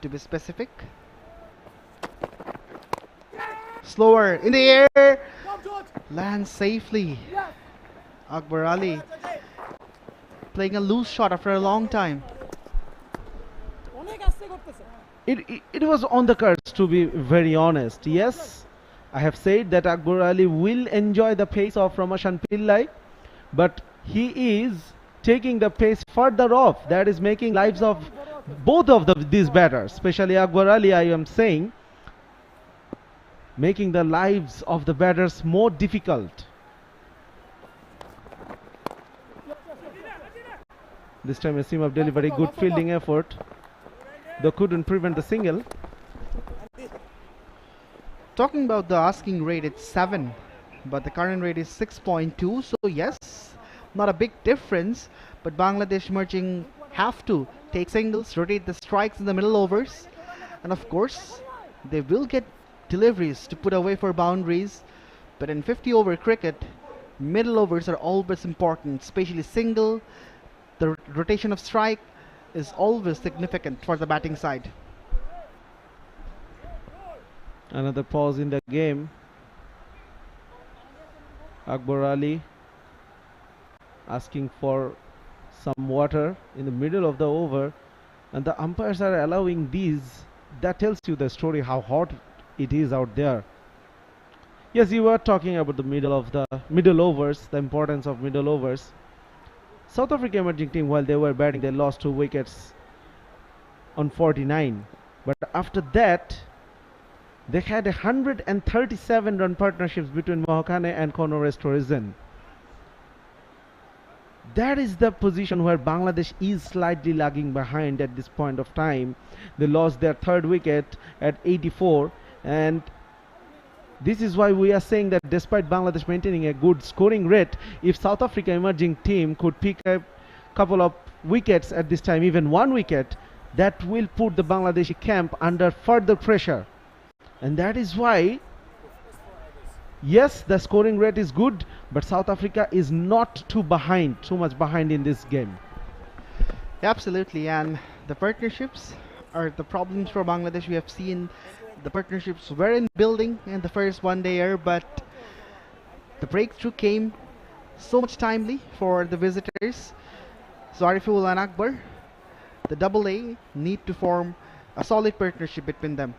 to be specific. Slower in the air, lands safely. Akbar Ali playing a loose shot after a long time. It was on the cards, to be very honest. Yes, I have said that Akbar Ali will enjoy the pace of Ramashan Pillai, but he is taking the pace further off. That is making lives of both of these batters, especially Akbar Ali, I am saying, making the lives of the batters more difficult. This time a seam of delivery, good fielding effort, though couldn't prevent the single. Talking about the asking rate, it's 7, but the current rate is 6.2. So yes, not a big difference, but Bangladesh Emerging have to take singles, rotate the strikes in the middle overs, and of course they will get deliveries to put away for boundaries. But in 50 over cricket, middle overs are always important, especially single. The rotation of strike is always significant for the batting side. Another pause in the game. Akbar Ali asking for some water in the middle of the over, and the umpires are allowing these. That tells you the story how hot it is out there. Yes, you were talking about the middle overs, the importance of middle overs. South Africa emerging team, while they were batting, they lost 2 wickets on 49. But after that, they had 137 run partnerships between Mohokane and Conores Tourism. That is the position where Bangladesh is slightly lagging behind at this point of time. They lost their 3rd wicket at 84, and this is why we are saying that despite Bangladesh maintaining a good scoring rate, if South Africa emerging team could pick a couple of wickets at this time, even 1 wicket, that will put the Bangladeshi camp under further pressure. And that is why, yes, the scoring rate is good, but South Africa is not too much behind in this game. Absolutely, and the partnerships are the problems for Bangladesh. We have seen the partnerships were in building in the first one-dayer, but the breakthrough came so much timely for the visitors. So Ariful and Akbar, the double A, need to form a solid partnership between them.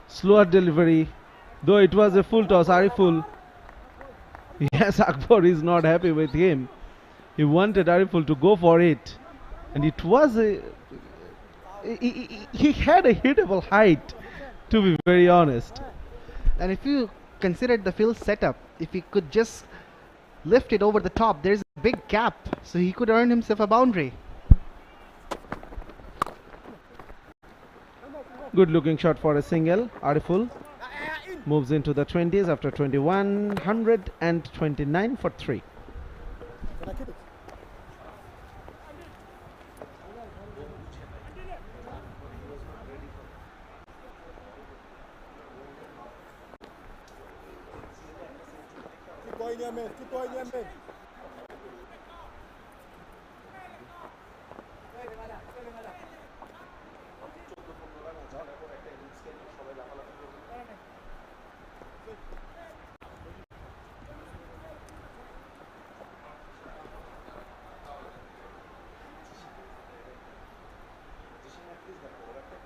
Slower delivery, though it was a full toss. Ariful, yes, Akbar is not happy with him. He wanted Ariful to go for it, and it was he had a hittable height, to be very honest. And if you consider the field setup, if he could just lift it over the top, there's a big gap, so he could earn himself a boundary. Good looking shot for a single, Ariful. moves into the 20s after 21, 129 for 3. Can I keep it? Keep going, Yemen. Keep going, Yemen.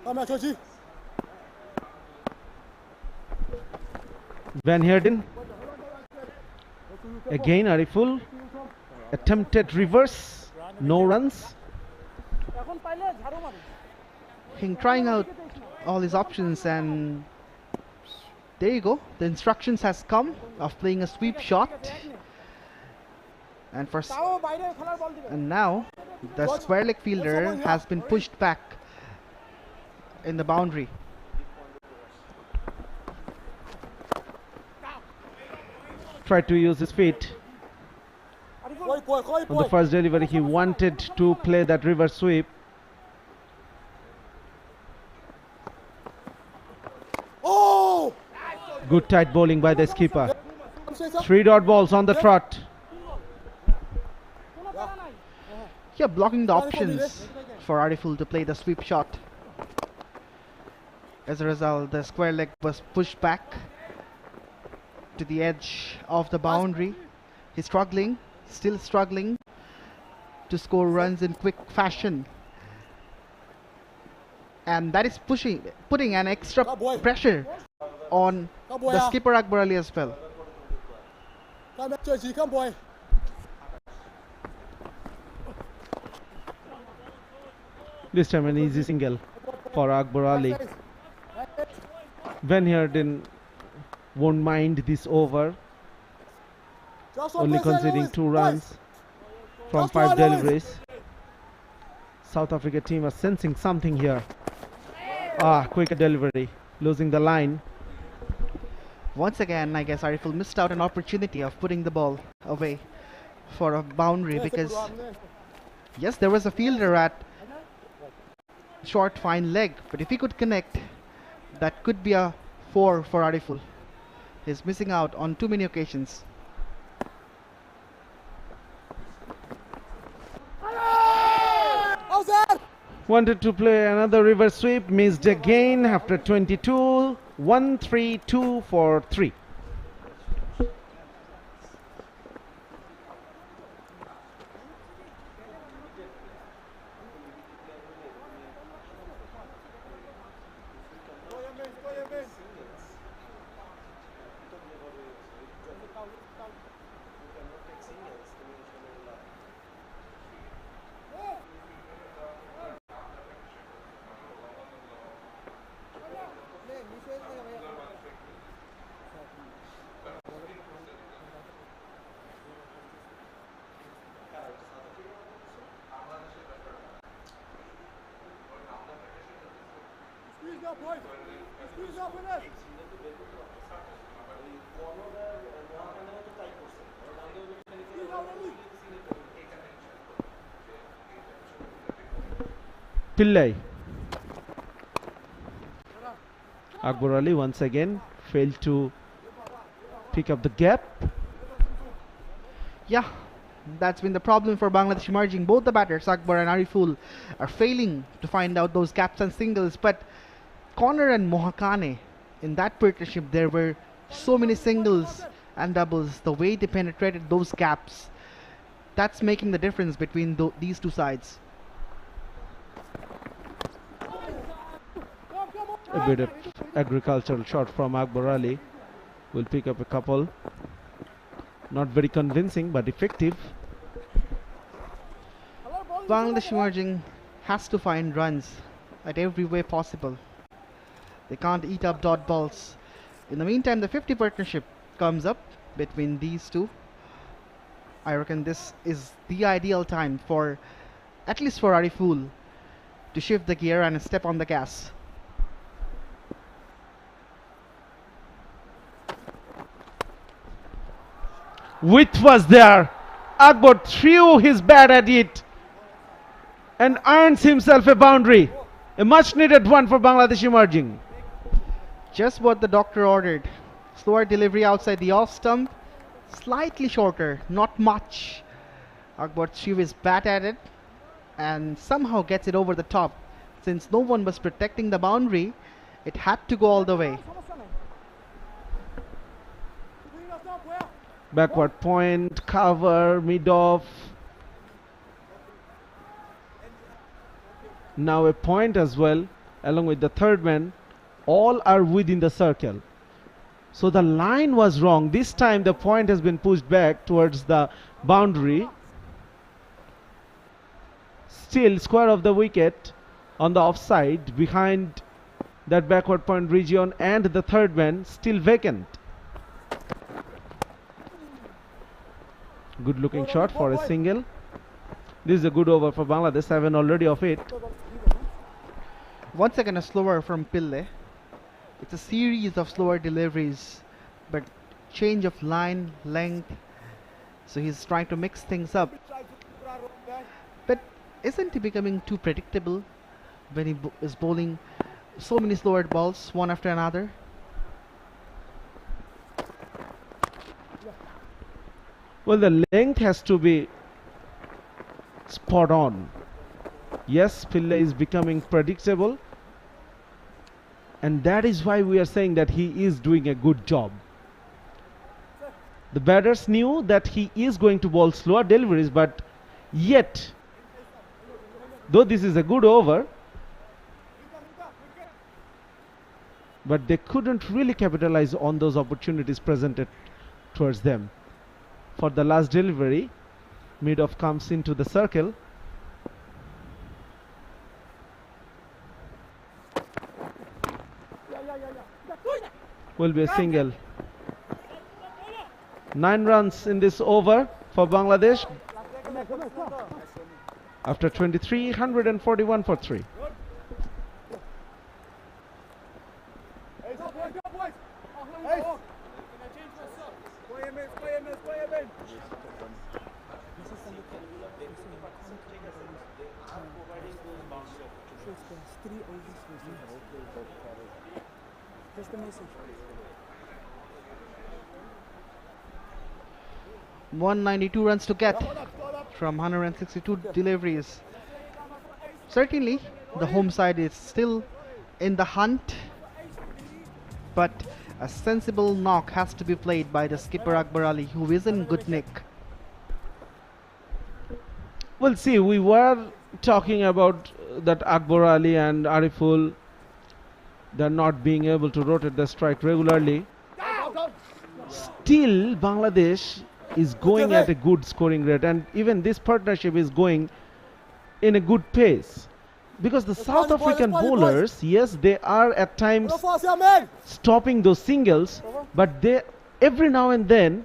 Come here, Georgie. Van Heerden. Again Ariful. Attempted reverse. No runs. Trying out all his options, and there you go. The instructions has come of playing a sweep shot. And now the square leg fielder has been pushed back in the boundary. Tried to use his feet. On the first delivery he wanted to play that reverse sweep. Oh! Good tight bowling by the skipper. 3 dot balls on the trot. Here blocking the options for Ariful to play the sweep shot. As a result, the square leg was pushed back to the edge of the boundary. He's struggling, still struggling to score runs in quick fashion. And that is putting an extra pressure on the skipper Akbar Ali as well. Come back, Georgie. Come, boy. This time an easy single for Akbar Ali. Van Heerden won't mind this over. Only conceding 2 runs from 5 deliveries. South Africa team are sensing something here. Quicker delivery, losing the line. Once again, I guess Ariful missed out an opportunity of putting the ball away for a boundary, because yes, there was a fielder at short fine leg, but if he could connect, that could be a 4 for Ariful. He's missing out on too many occasions. Wanted to play another reverse sweep, missed again after 22, 1-3-2 for 3. Pillai. Akbar Ali once again failed to pick up the gap. Yeah, that's been the problem for Bangladesh emerging. Both the batters, Akbar and Ariful, are failing to find out those gaps and singles. But Connor and Mohakane, in that partnership, there were so many singles and doubles. The way they penetrated those gaps, that's making the difference between these two sides. A bit of agricultural shot from Akbar Ali. Will pick up a couple. Not very convincing, but effective. Bangladesh emerging has to find runs at every way possible. They can't eat up dot balls. In the meantime, the 50 partnership comes up between these two. I reckon this is the ideal time for, at least for Ariful, to shift the gear and step on the gas. Width was there. Akbar threw his bat at it and earns himself a boundary. A much needed one for Bangladesh emerging. Just what the doctor ordered. Slower delivery outside the off stump. Slightly shorter, not much. Akbar threw his bat at it and somehow gets it over the top. Since no one was protecting the boundary, it had to go all the way. Backward point, cover, mid-off. Now a point as well, along with the third man. All are within the circle. So the line was wrong. This time the point has been pushed back towards the boundary. Still square of the wicket on the offside behind that backward point region, and the third man still vacant. Good looking shot for a single. This is a good over for Bangladesh, 7 already of it. Once again a slower from Pillai. It's a series of slower deliveries, but change of line, length. So he's trying to mix things up. But isn't he becoming too predictable when he is bowling so many slower balls one after another? Well, the length has to be spot on. Yes, Pillai is becoming predictable, and that is why we are saying that he is doing a good job. The batters knew that he is going to bowl slower deliveries, but yet, though this is a good over, but they couldn't really capitalize on those opportunities presented towards them. For the last delivery, mid-off comes into the circle. Will be a single. 9 runs in this over for Bangladesh. After 23, 141 for 3. Just a message. 192 runs to get from 162 deliveries. Certainly, the home side is still in the hunt, but a sensible knock has to be played by the skipper Akbar Ali, who is in good nick. Well, see, we were talking about that Akbar Ali and Ariful, they're not being able to rotate the strike regularly. Still, Bangladesh is going at a good scoring rate, and even this partnership is going in a good pace. Because the South African bowlers, yes, they are at times stopping those singles, but they every now and then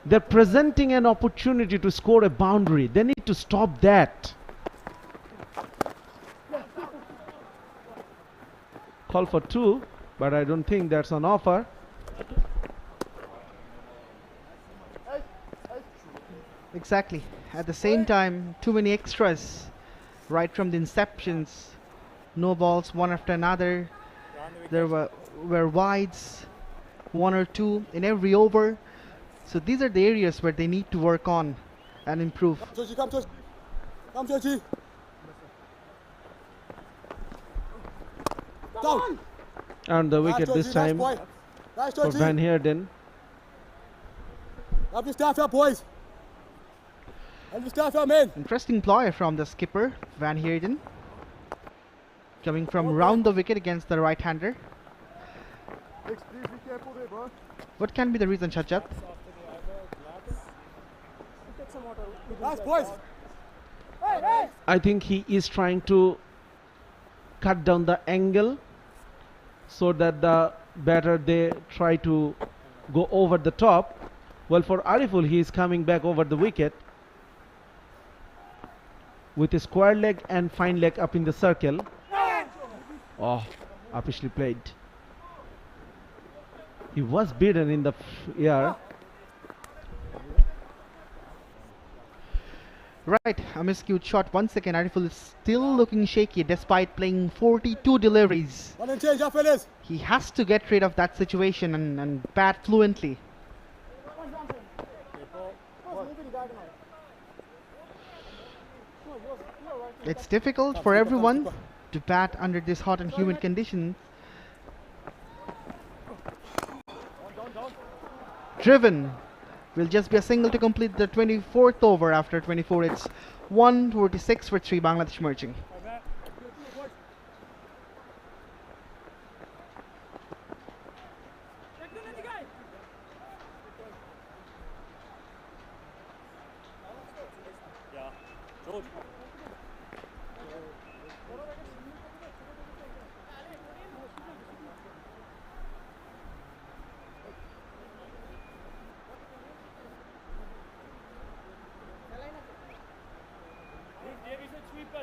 they're presenting an opportunity to score a boundary. They need to stop that. Call for 2, but I don't think that's on offer. Exactly. At the same time, too many extras. Right from the inceptions, no balls one after another. There were wides, 1 or 2 in every over. So these are the areas where they need to work on and improve. And the wicket this time for Van Heerden. Interesting ploy from the skipper, Van Heerden. Coming from round the wicket against the right-hander. What can be the reason, Chachat? I think he is trying to cut down the angle so that the batter, they try to go over the top. Well, for Ariful, he is coming back over the wicket with a square leg and fine leg up in the circle. Oh, upishly played. He was beaten in the air. Right, 𝗂𝗎𝐞 shot once again. Ariful is still looking shaky despite playing 42 deliveries. One and change, fellas. He has to get rid of that situation and bat fluently. It's difficult for everyone to bat under this hot and humid conditions. Driven will just be a single to complete the 24th over. After 24, it's 146 for 3 Bangladesh emerging.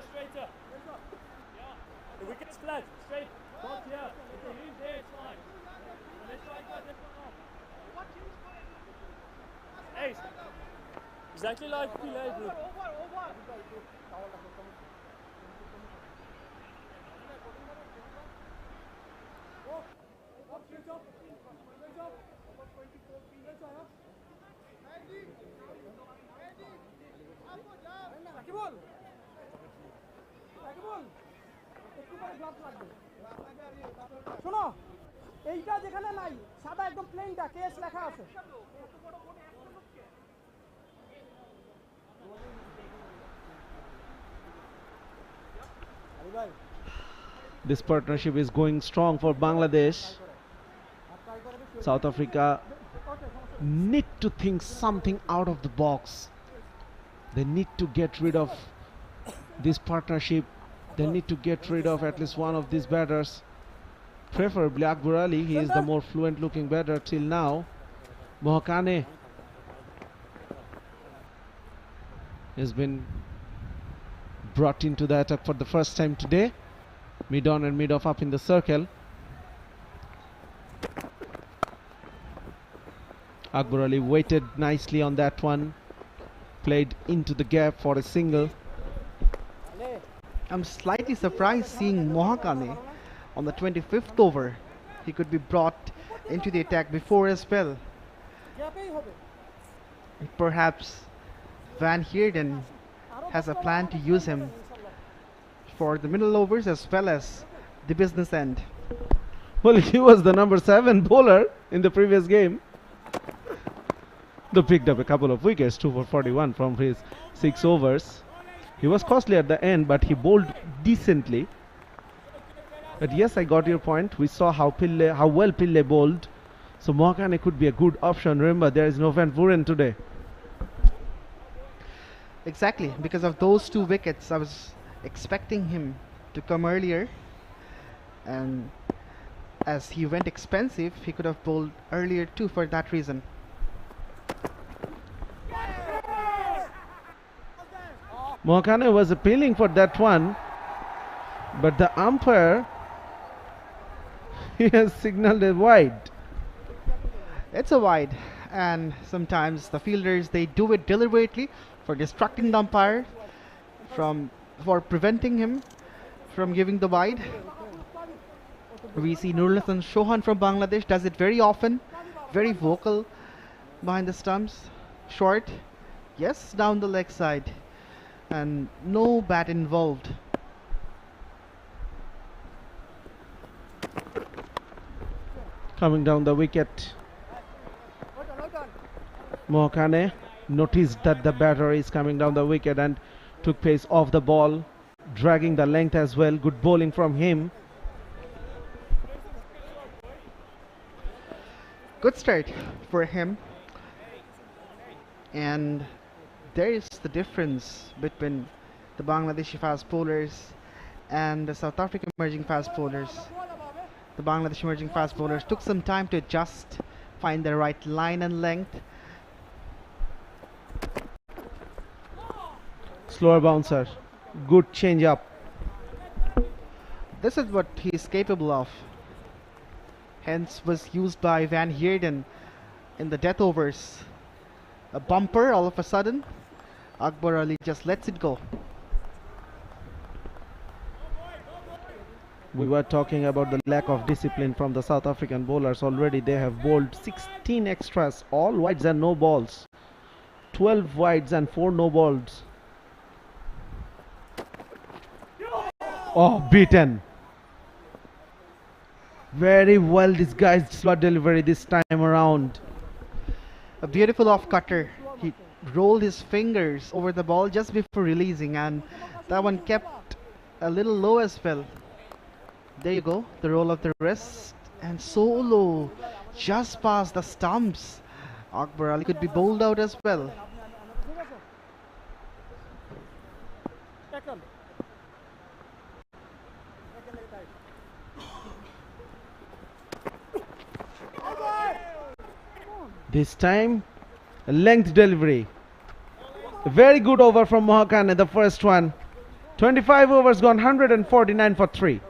Straighter. Yeah. The wicket's flat. Straight. Top here. If you leave there, it's fine. Let's try and cut this one off. Ace. Exactly like 𝗃𝗶𝗃𝗃𝗃. শোনো এইটা যেখানে নাই সাদা একদম প্লেনটা case লেখা আছে This partnership is going strong for Bangladesh. South Africa need to think something out of the box. They need to get rid of this partnership. They need to get rid of at least one of these batters. Preferably Akbar Ali. He is the more fluent looking batter till now. 𝗂𝗃𝗽𝗍 has been brought into the attack for the first time today. Mid on and mid off up in the circle. Akbar Ali waited nicely on that one. Played into the gap for a single. I'm slightly surprised seeing 𝗂𝗃𝗽𝗍 on the 25th over. He could be brought into the attack before a spell. Perhaps Van Heerden has a plan to use him for the middle overs as well as the business end. Well, he was the number 7 bowler in the previous game. They picked up a couple of wickets, 2 for 41 from his 6 overs. He was costly at the end, but he bowled decently. But yes, I got your point. We saw how well 𝗃𝗍𝗃𝗃 bowled. So 𝗂𝗃𝗽𝗍 could be a good option. Remember, there is no Van Vuren today. Exactly, because of those 2 wickets, I was expecting him to come earlier. And as he went expensive, he could have bowled earlier too for that reason. 𝗂𝗃𝗽𝗍 was appealing for that one, but the umpire, he has signaled a wide. It's a wide, and sometimes the fielders, they do it deliberately for distracting the umpire, for preventing him from giving the wide. We see Nurul Hasan Chauhan from Bangladesh does it very often, very vocal behind the stumps. Short, yes, down the leg side, and no bat involved. Coming down the wicket, 𝗂𝗃𝗽𝗍 noticed that the batter is coming down the wicket and took pace off the ball, dragging the length as well. Good bowling from him. Good start for him. And there is the difference between the Bangladeshi fast bowlers and the South African emerging fast bowlers. The Bangladesh emerging fast bowlers took some time to adjust, find the right line and length. Slower bouncer, good change up. This is what he is capable of. Hence was used by Van Heerden in the death overs. A bumper all of a sudden, Akbar Ali just lets it go. We were talking about the lack of discipline from the South African bowlers. Already they have bowled 16 extras, all wides and no balls. 12 wides and 4 no balls. Oh, beaten. Very well disguised slot delivery this time around. A beautiful off-cutter. He rolled his fingers over the ball just before releasing, and that one kept a little low as well. There you go, the roll of the wrist, and so low, just past the stumps. Akbar Ali could be bowled out as well. This time, a length delivery. A very good over from Mohakane, the first one. 25 overs gone, 149 for 3.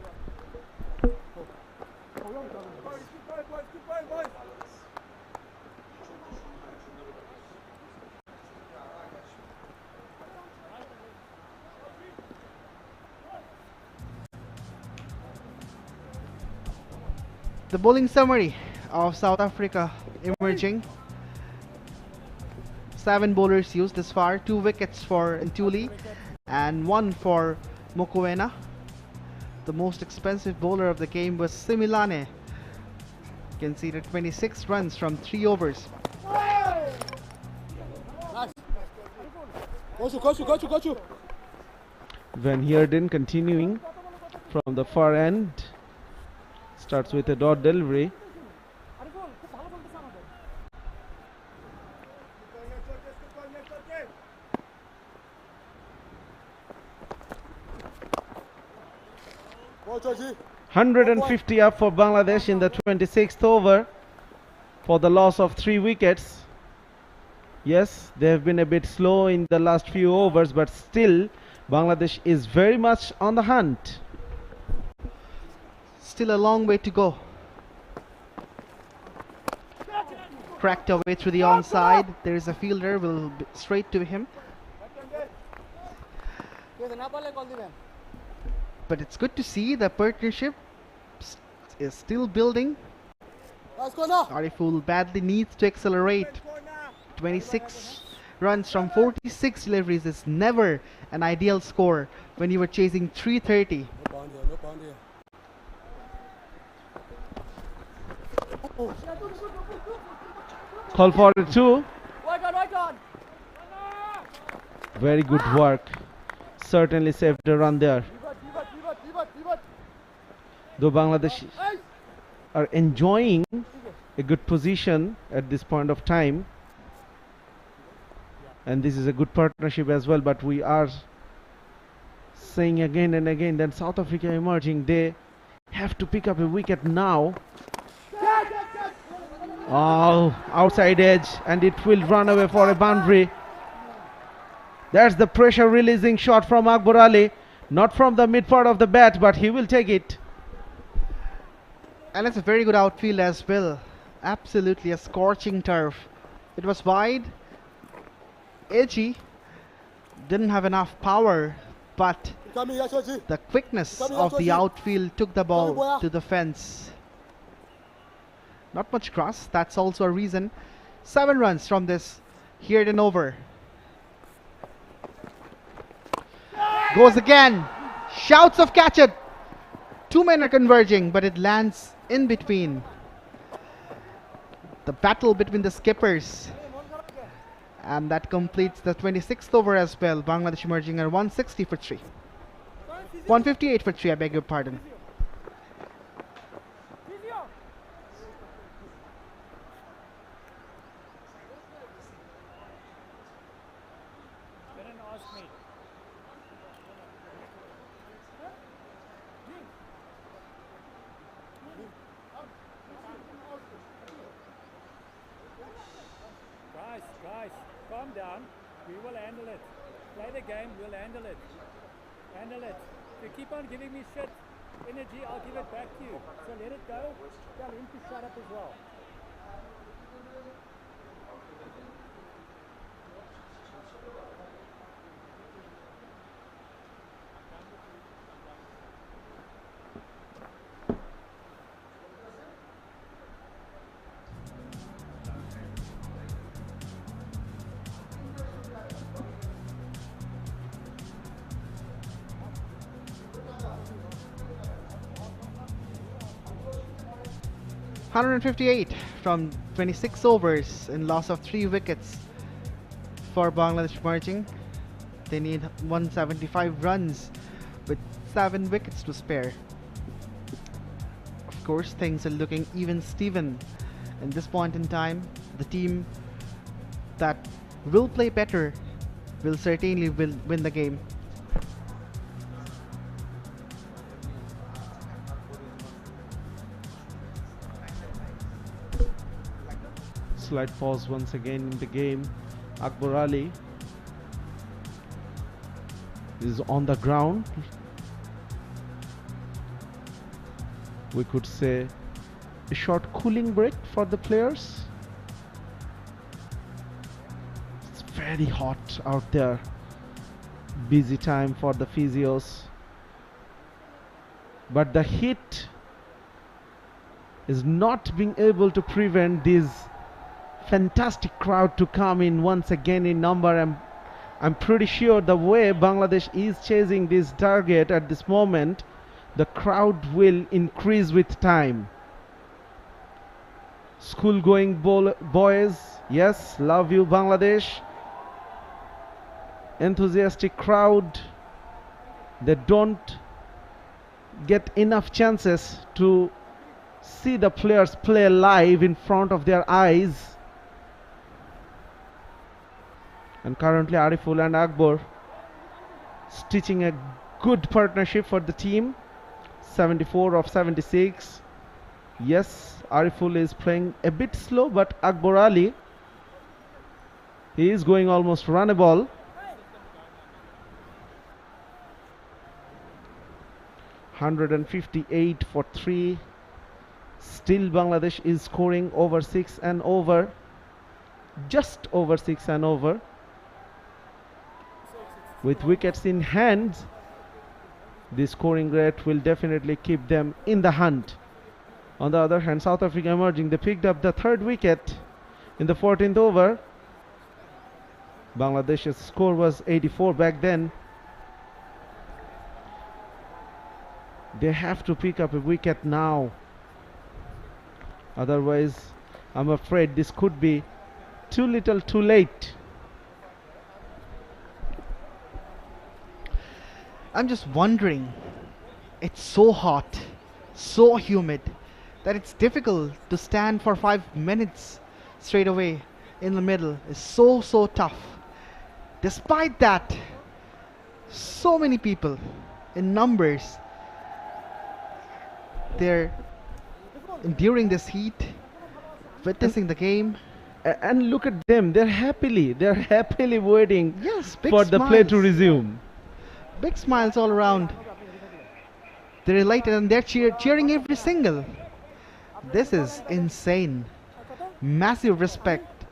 The bowling summary of South Africa emerging. 7 bowlers used this far, 2 wickets for Ntuli and 1 for Mokoena. The most expensive bowler of the game was Similane. Conceded 26 runs from 3 overs. Van Heerden continuing from the far end. Starts with a dot delivery. 𝗿𝗲𝗃 150 up for Bangladesh in the 26th over for the loss of 3 wickets. Yes, they have been a bit slow in the last few overs, but still Bangladesh is very much on the hunt. Still a long way to go. Cracked away through the onside. There is a fielder, will be straight to him. But it's good to see the partnership is still building. Ariful badly needs to accelerate. 26 runs from 46 deliveries is never an ideal score when you were chasing 330. Call for it too. Very good work. Certainly saved a run there. Though Bangladesh are enjoying a good position at this point of time, and this is a good partnership as well, but we are saying again and again that South Africa emerging, they have to pick up a wicket now. Oh, outside edge, and it will run away for a boundary. That's the pressure releasing shot from Akbar Ali, not from the mid part of the bat, but he will take it. And it's a very good outfield as well. Absolutely a scorching turf. It was wide. 𝗿𝗄𝗃 didn't have enough power, but the quickness of the outfield took the ball to the fence. Not much cross, that's also a reason. 7 runs from this Heerden over. Goes again. Shouts of catch it. 2 men are converging, but it lands in between. The battle between the skippers. And that completes the 26th over as well. Bangladesh emerging at 160 for 3. 158 for 3, I beg your pardon. Guys, calm down. We will handle it. Play the game, we'll handle it. Handle it. If you keep on giving me shit energy, I'll give it back to you. So let it go. Tell him to shut up as well. 158 from 26 overs and loss of 3 wickets for Bangladesh emerging. They need 175 runs with 7 wickets to spare. Of course, things are looking even Steven. At this point in time, the team that will play better will certainly win the game. Slight pause once again in the game. Akbar Ali is on the ground. We could say a short cooling break for the players. It's very hot out there. Busy time for the physios. But the heat is not being able to prevent this fantastic crowd to come in once again in number. I'm pretty sure the way Bangladesh is chasing this target at this moment, the crowd will increase with time. School going boys, yes, love you Bangladesh. Enthusiastic crowd, they don't get enough chances to see the players play live in front of their eyes. And currently Ariful and Akbar stitching a good partnership for the team. 74 of 76. Yes, Ariful is playing a bit slow, but Akbar Ali, he is going almost runnable. $158 for 3. Still Bangladesh is scoring over 6 and over. Just over 6 and over. With wickets in hand, the scoring rate will definitely keep them in the hunt. On the other hand, South Africa emerging, they picked up the 3rd wicket in the 14th over. Bangladesh's score was 84 back then. They have to pick up a wicket now. Otherwise, I'm afraid this could be too little too late. I'm just wondering, it's so hot, so humid, that it's difficult to stand for 5 minutes straight away in the middle. It's so tough. Despite that, so many people in numbers, they're enduring this heat, witnessing the game. And look at them, they're happily waiting, yes, big for the play to smiles. resume. Big smiles all around. They're elated and they're cheering every single. This is insane. Massive respect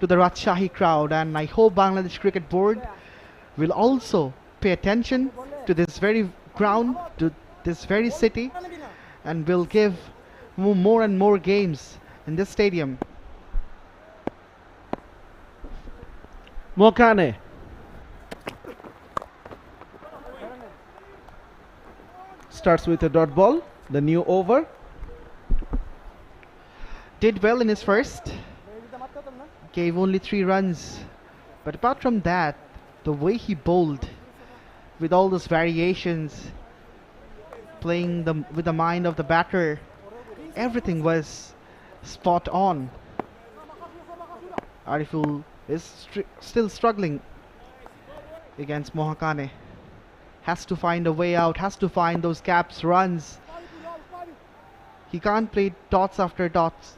to the Rajshahi crowd, and I hope Bangladesh Cricket Board will also pay attention to this very ground, to this very city, and will give more and more games in this stadium. Mokane. Starts with a dot ball, the new over. Did well in his first, gave only 3 runs, but apart from that, the way he bowled with all those variations, playing with the mind of the batter, everything was spot on. Ariful is still struggling against Mohakane. Has to find a way out, has to find those gaps, runs. He can't play dots after dots.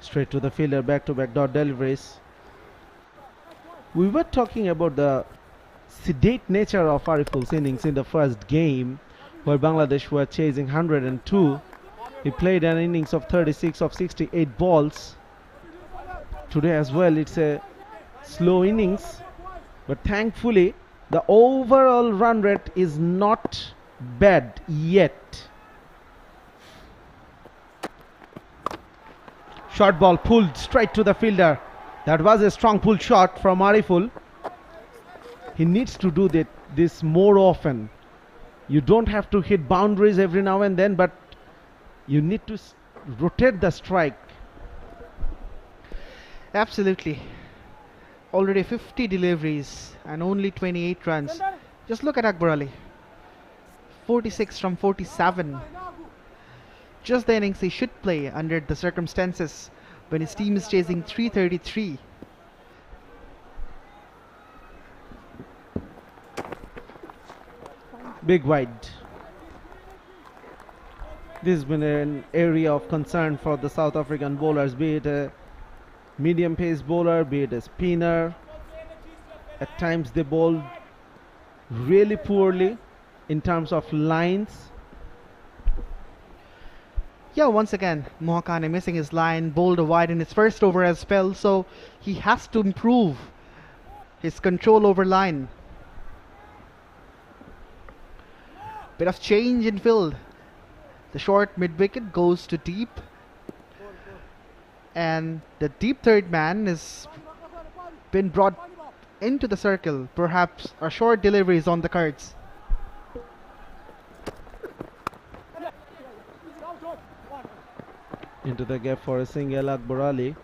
Straight to the fielder, back-to-back dot deliveries. We were talking about the sedate nature of Ariful's innings in the first game, where Bangladesh were chasing 102. He played an innings of 36 of 68 balls. Today as well, it's a slow innings, but thankfully the overall run rate is not bad yet. Short ball pulled straight to the fielder. That was a strong pull shot from Ariful. He needs to do this more often. You don't have to hit boundaries every now and then, but you need to rotate the strike. Absolutely. Already 50 deliveries and only 28 runs. Just look at Akbar Ali. 46 from 47. Just the innings he should play under the circumstances when his team is chasing 333. Big wide. This has been an area of concern for the South African bowlers, be it a medium pace bowler, be it a spinner. At times they bowl really poorly in terms of lines. Yeah, once again, 𝗂𝗃𝗃𝗃 missing his line, bowled a wide in his first over as well, so he has to improve his control over line. Bit of change in field. The short mid-wicket goes to deep, and the deep third man has been brought into the circle. Perhaps a short delivery is on the cards. Into the gap for a single, Akbar Ali.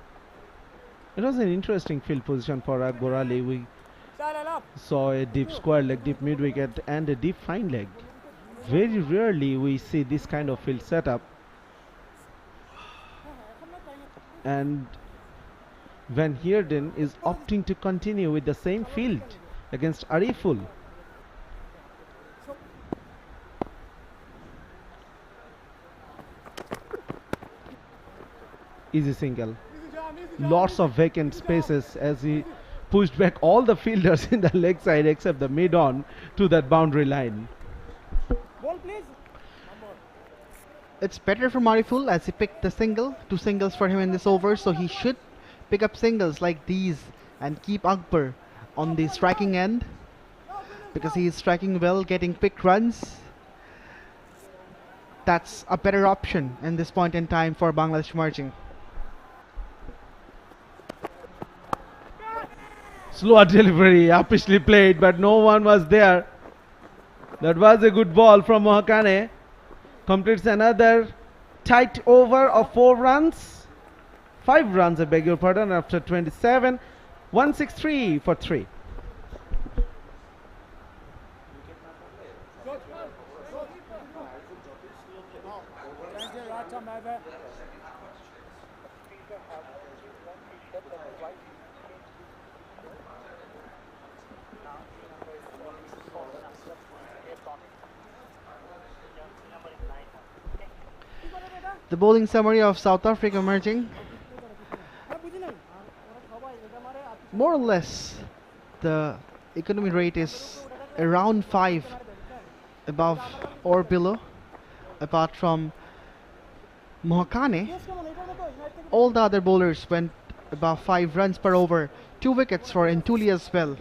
It was an interesting field position for Akbar Ali. We saw a deep square leg, deep mid-wicket and a deep fine leg. Very rarely we see this kind of field setup. And Van Heerden is opting to continue with the same field against Ariful. Easy single. Lots of vacant spaces as he pushed back all the fielders in the leg side except the mid-on to that boundary line. It's better for Ariful as he picked the single. 2 singles for him in this over, so he should pick up singles like these and keep Akbar on the striking end, because he is striking well, getting picked runs. That's a better option in this point in time for Bangladesh emerging. Slow delivery, 𝗂𝗃𝗃𝗃 played, but no one was there. That was a good ball from 𝗂𝗃𝗃𝗃. Completes another tight over of 4 runs. 5 runs, I beg your pardon, after 27. 163 for 3. The bowling summary of South Africa emerging. More or less, the economy rate is around 5 above or below, apart from 𝗂𝗃𝗃𝗃. All the other bowlers went above 5 runs per over. 2 wickets for 𝗃𝗄𝗃 as well.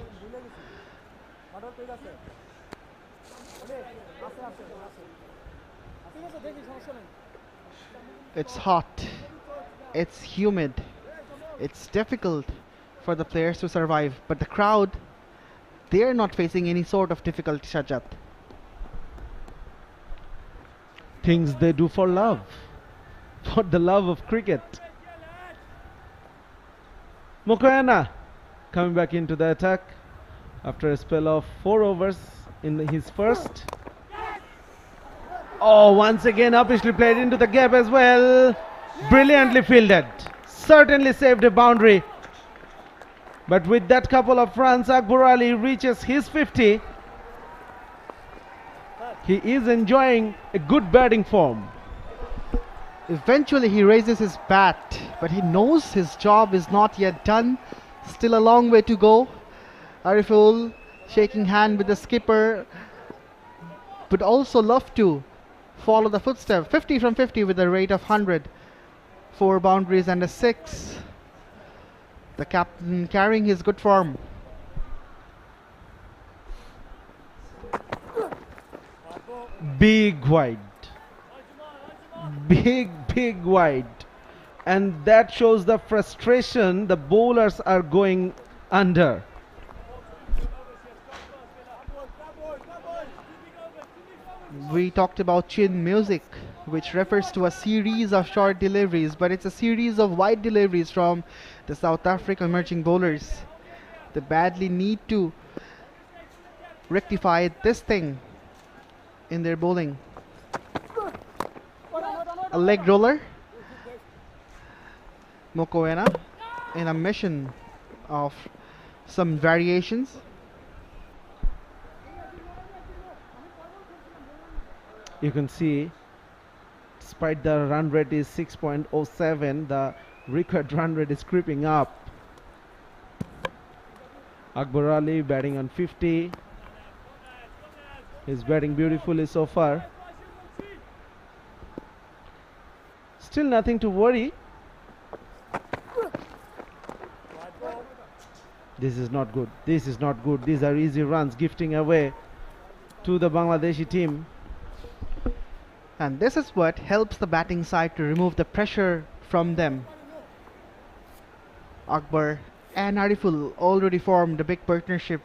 It's hot, it's humid, it's difficult for the players to survive, but the crowd, they're not facing any sort of difficulty, Shajat. Things they do for love, for the love of cricket. Mokoena coming back into the attack after a spell of 4 overs in his first. Oh, once again 𝗂𝗃𝗃𝗃 played into the gap as well. Brilliantly fielded. Certainly saved a boundary. But with that couple of runs, Akbar Ali reaches his 50. He is enjoying a good batting form. Eventually he raises his bat, but he knows his job is not yet done. Still a long way to go. Ariful shaking hand with the skipper, would also love to follow the footsteps. 50 from 50 with a rate of 100. 4 boundaries and a 6. The captain carrying his good form. Big wide. Big wide. and that shows the frustration the bowlers are going under. We talked about chin music, which refers to a series of short deliveries, but it's a series of wide deliveries from the South African emerging bowlers. They badly need to rectify this thing in their bowling. A leg roller. Mokoena in a mission of some variations. You can see, despite the run rate is 6.07, the required run rate is creeping up. Akbar Ali batting on 50. He's batting beautifully so far. Still nothing to worry. This is not good. This is not good. These are easy runs gifting away to the Bangladeshi team. And this is what helps the batting side to remove the pressure from them. Akbar and Ariful already formed a big partnership.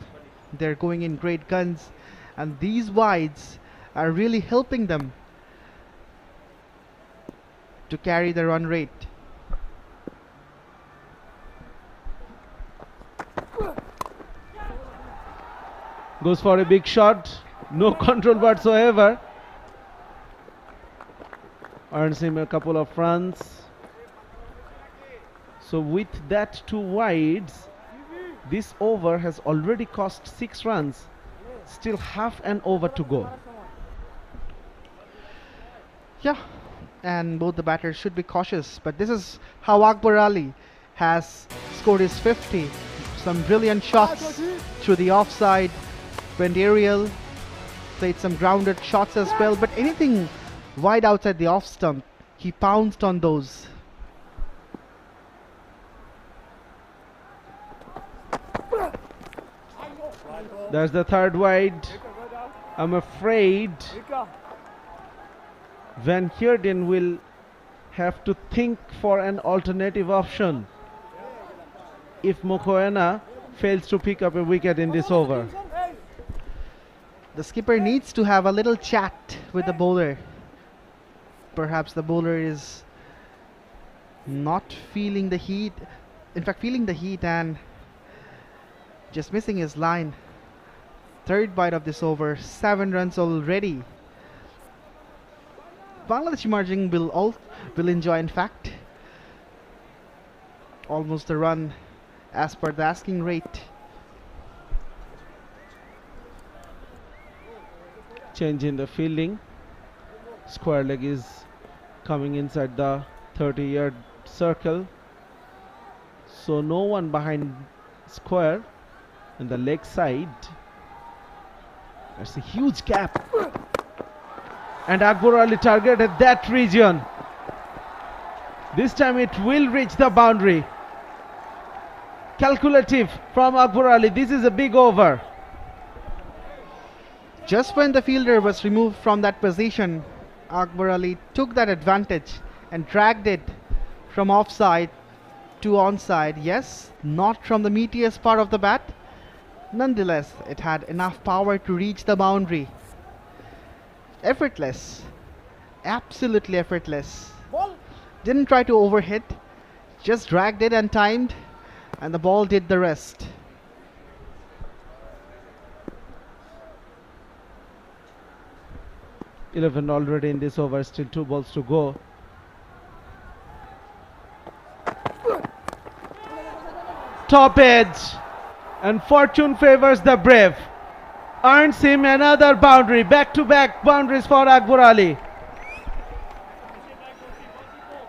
They're going in great guns, and these wides are really helping them to carry the run rate. Goes for a big shot. No control whatsoever. Earns him a couple of runs. So with that 2 wides, this over has already cost 6 runs. Still half an over to go. Yeah, and both the batters should be cautious, but this is how Akbar Ali has scored his 50. Some brilliant shots through the offside, went aerial, played some grounded shots as well, but anything wide outside the off stump, he pounced on those. There's the 3rd wide. I'm afraid Van Heerden will have to think for an alternative option if Mokoena fails to pick up a wicket in this over. The skipper needs to have a little chat with the bowler. Perhaps the bowler is not feeling the heat, in fact feeling the heat and just missing his line. 3rd bite of this over, 7 runs already. Bangladesh emerging will enjoy, in fact, almost a run as per the asking rate. Change in the fielding. Square leg is coming inside the 30-yard circle. So no one behind square in the leg side. That's a huge gap. And Akbar Ali targeted that region. This time it will reach the boundary. Calculative from Akbar Ali. This is a big over. Just when the fielder was removed from that position, Akbar Ali took that advantage and dragged it from offside to onside. Yes, not from the meatiest part of the bat. Nonetheless, it had enough power to reach the boundary. Effortless. Absolutely effortless. Didn't try to overhit. Just dragged it and timed. And the ball did the rest. $11 already in this over. Still 2 balls to go. Top edge. And fortune favors the brave. Earns him another boundary. Back-to-back boundaries for Akbar Ali.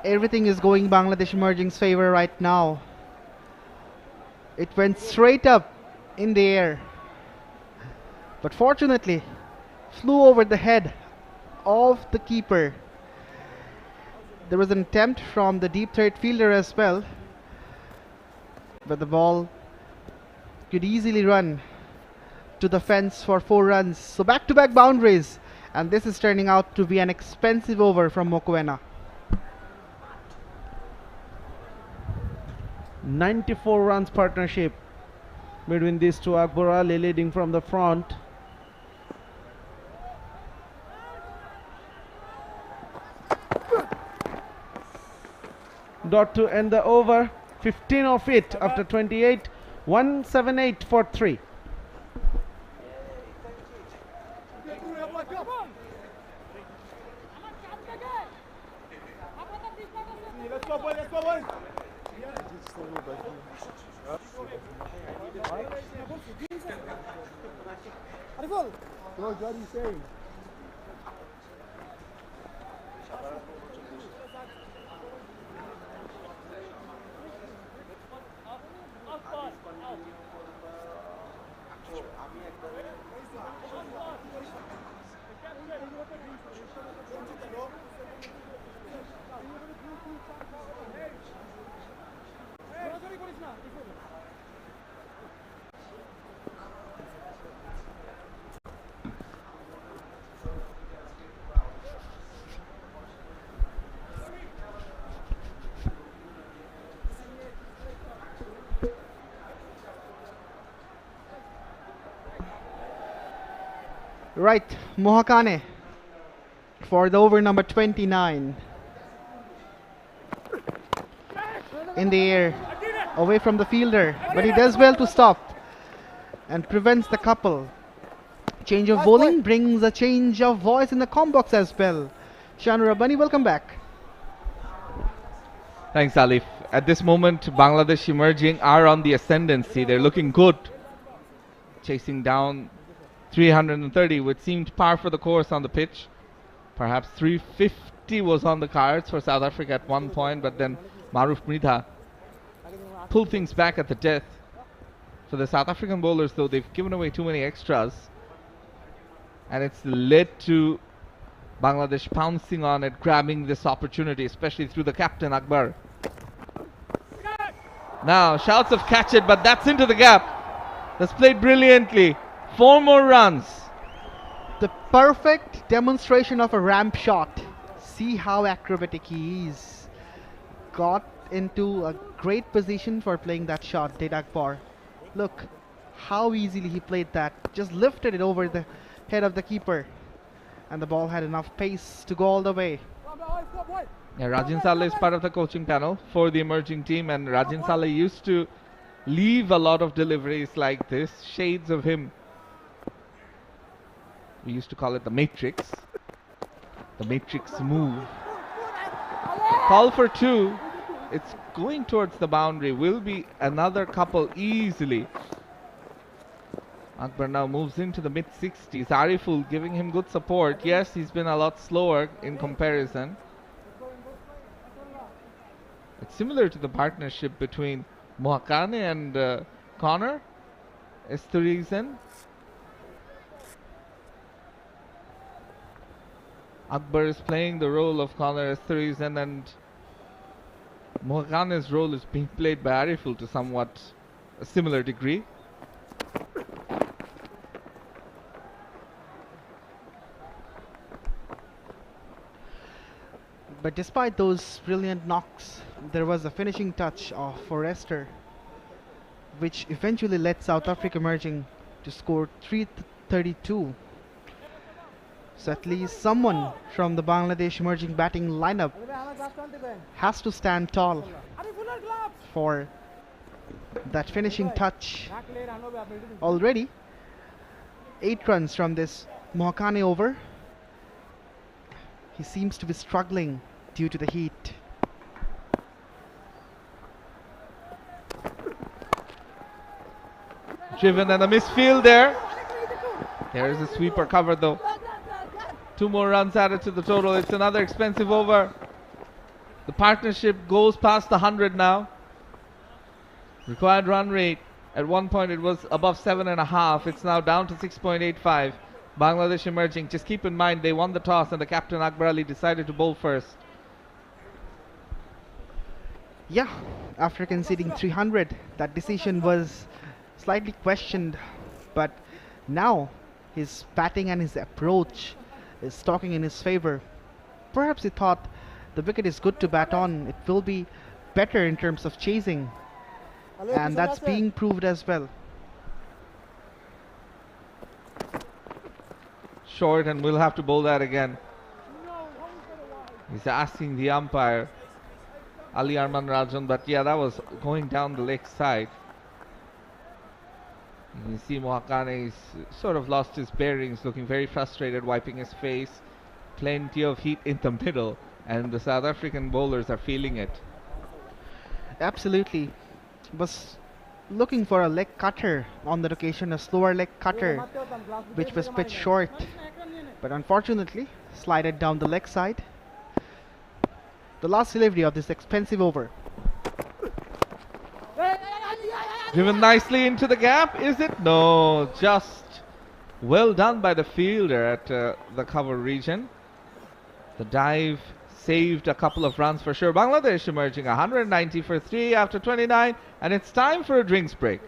Everything is going Bangladesh Emerging's favor right now. It went straight up in the air. But fortunately, flew over the head of the keeper. There was an attempt from the deep threat fielder as well. But the ball could easily run to the fence for 4 runs. So back-to-back boundaries. And this is turning out to be an expensive over from Mokoena. 94 runs partnership between these two. Akbar Ali leading from the front. Dot to end the over. 15 of it after 28. 178 for 3. Let's go, boys. Let's go, boys. Ariful. What are you saying? Right, 𝗂𝗃𝗃𝗃 for the over number 29. In the air, away from the fielder, but he does well to stop and prevents the couple. Change of bowling brings a change of voice in the comm box as well. Shanu Rabbani, welcome back. Thanks, Alif. At this moment, Bangladesh emerging are on the ascendancy. They're looking good, chasing down 330, which seemed par for the course on the pitch. Perhaps 350 was on the cards for South Africa at one point, but then Maruf Mridha pulled things back at the death. For the South African bowlers, though, they've given away too many extras, and it's led to Bangladesh pouncing on it, grabbing this opportunity, especially through the captain, Akbar. Now, shouts of catch it, but that's into the gap. That's played brilliantly. 4 more runs. The perfect demonstration of a ramp shot. See how acrobatic he is. Got into a great position for playing that shot, did Akbar. Look how easily he played that. Just lifted it over the head of the keeper. And the ball had enough pace to go all the way. Yeah, Rajin Saleh is part of the coaching panel for the emerging team, and Rajin Saleh used to leave a lot of deliveries like this, shades of him. We used to call it the matrix move. Call for 2. It's going towards the boundary. Will be another couple easily. Akbar now moves into the mid-60s. Ariful giving him good support. Yes, he's been a lot slower in comparison. It's similar to the partnership between 𝗂𝗃𝗃𝗃 and Connor Esterhuizen. Akbar is playing the role of Connor Esterhuizen, and 𝗂𝗃𝗃𝗃's role is being played by Ariful to somewhat a similar degree. But despite those brilliant knocks, there was a finishing touch of Forrester, which eventually led South Africa emerging to score 332. So at least someone from the Bangladesh emerging batting lineup has to stand tall for that finishing touch. Already 8 runs from this 𝗂𝗃𝗃𝗃 over. He seems to be struggling due to the heat. Driven and a misfield there. There is a sweeper cover though. 2 more runs added to the total. It's another expensive over. The partnership goes past the 100 now. Required run rate. At one point it was above 7.5. It's now down to 6.85. Bangladesh emerging. Just keep in mind they won the toss and the captain Akbar Ali decided to bowl first. Yeah, after conceding 300, that decision was slightly questioned, but now his batting and his approach is talking in his favor. Perhaps he thought the wicket is good to bat on. It will be better in terms of chasing. And that's being proved as well. Short, and we'll have to bowl that again. He's asking the umpire, Ali Arman Rajan, but yeah, that was going down the leg side. You can see 𝗂𝗁𝗃𝗃 sort of lost his bearings, looking very frustrated, wiping his face. Plenty of heat in the middle, and the South African bowlers are feeling it. Absolutely. Was looking for a leg cutter on that occasion, a slower leg cutter, which was pitched short, but unfortunately slided down the leg side. The last delivery of this expensive over. Driven nicely into the gap, is it? No, just well done by the fielder at the cover region. The dive saved a couple of runs for sure. Bangladesh emerging 190 for 3 after 29, and it's time for a drinks break.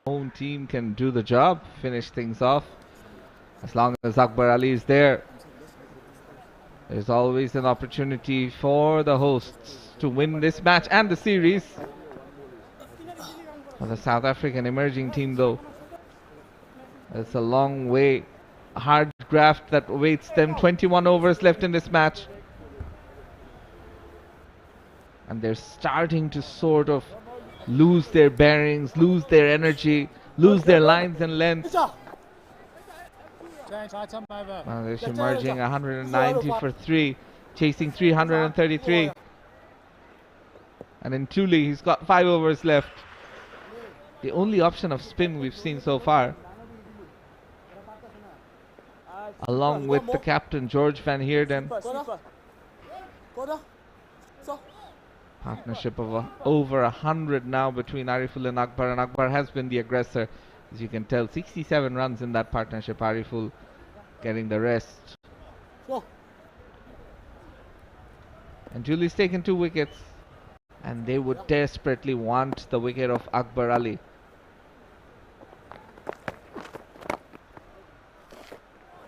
home team can do the job, finish things off. As long as Akbar Ali is there, there's always an opportunity for the hosts to win this match and the series. For the South African emerging team though, it's a long way, a hard graft that awaits them. 21 overs left in this match. And they're starting to sort of lose their bearings, lose their energy, lose their lines and lengths. Bangladesh emerging 190 for 3, chasing 333. And in 𝗃𝗧, he's got 5 overs left. The only option of spin we've seen so far. Along with the captain, George van Heerden. Partnership of over 100 now between Ariful and Akbar has been the aggressor. As you can tell, 67 runs in that partnership, Ariful getting the rest. And Julie's taken 2 wickets, and they would desperately want the wicket of Akbar Ali.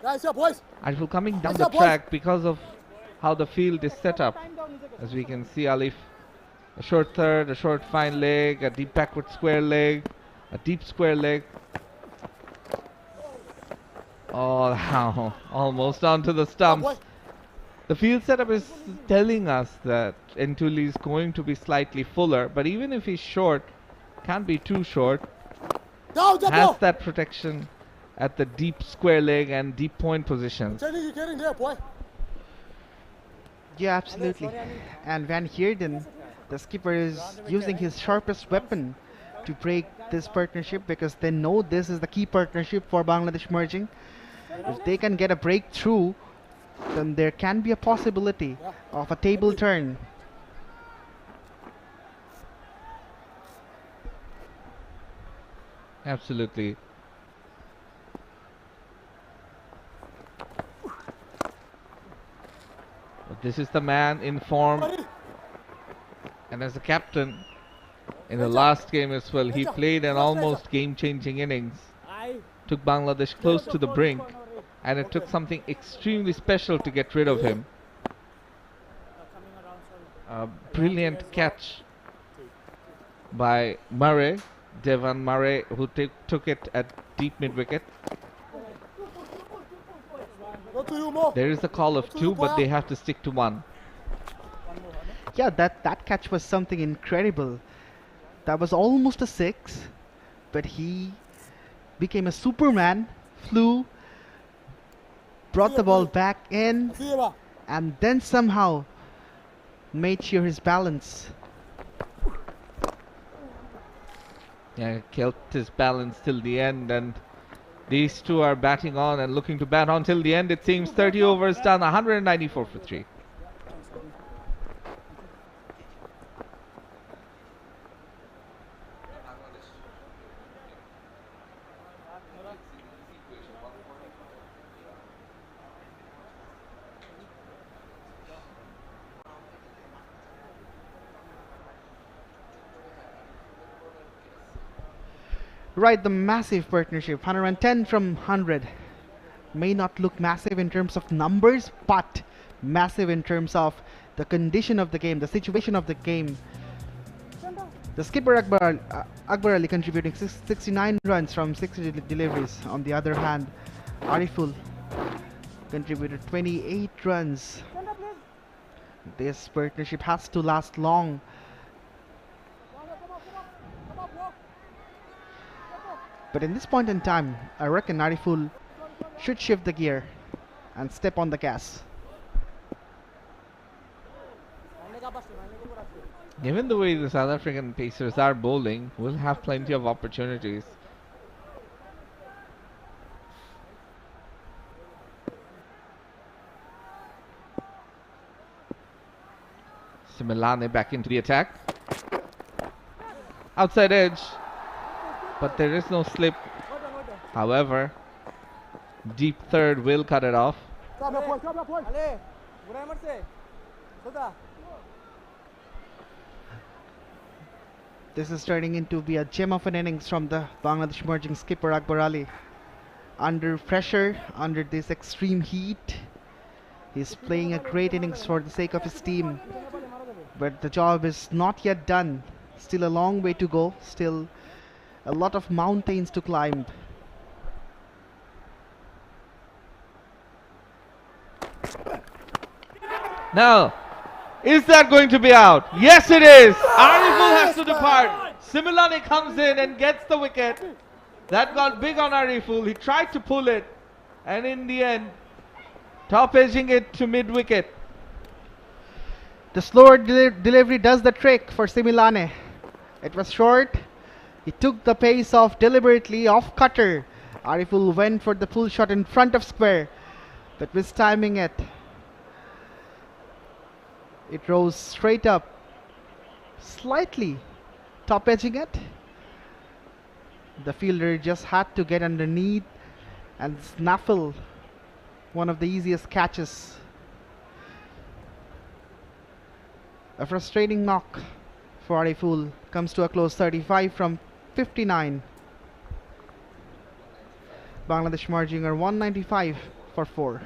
Ariful coming down the track because of how the field is set up. As we can see, Alif, a short third, a short fine leg, a deep backward square leg, a deep square leg. Oh, wow, almost onto the stumps. The field setup is telling us that 𝗃𝗃𝗃 is going to be slightly fuller, but even if he's short, can't be too short. Has that protection at the deep square leg and deep point positions. Yeah, absolutely. And Van Heerden, the skipper, is using his sharpest weapon to break this partnership, because they know this is the key partnership for Bangladesh merging. If they can get a breakthrough, then there can be a possibility of a table turn. Absolutely. But this is the man in form, and as a captain in the last game as well, he played an almost game-changing innings, took Bangladesh close to the brink, and it took something extremely special to get rid of him. A brilliant catch by Murray, Devon Murray, who took it at deep mid-wicket. There is a call of 2, but they have to stick to 1. Yeah, that catch was something incredible. That was almost a 6, but he became a Superman, flew, brought the ball back in, and then somehow made sure his balance. Yeah, kept his balance till the end, and these two are batting on and looking to bat on till the end. It seems 30 overs done, 194 for 3. Right, the massive partnership, 110 from 100. May not look massive in terms of numbers, but massive in terms of the condition of the game, the situation of the game. The skipper Akbar Ali contributing 69 runs from 60 deliveries. On the other hand, Ariful contributed 28 runs. This partnership has to last long. But in this point in time, I reckon Ariful should shift the gear and step on the gas. Given the way the South African pacers are bowling, we'll have plenty of opportunities. Similane back into the attack. Outside edge, but there is no slip. However, deep third will cut it off. This is turning into be a gem of an innings from the Bangladesh emerging skipper Akbar Ali. Under pressure, under this extreme heat, he's playing a great innings for the sake of his team. But the job is not yet done. Still a long way to go. Still a lot of mountains to climb. Now, is that going to be out? Yes, it is. Ariful has to depart. 𝗂𝗓𝗓 comes in and gets the wicket. That got big on Ariful. He tried to pull it, and in the end, top edging it to mid wicket. The slower delivery does the trick for 𝗂𝗓𝗓. It was short. He took the pace off deliberately off cutter. Ariful went for the pull shot in front of square, but mistiming it. It rose straight up, slightly top edging it. The fielder just had to get underneath and snaffle one of the easiest catches. A frustrating knock for Ariful comes to a close 35 from 59. Bangladesh merging are 195 for 4.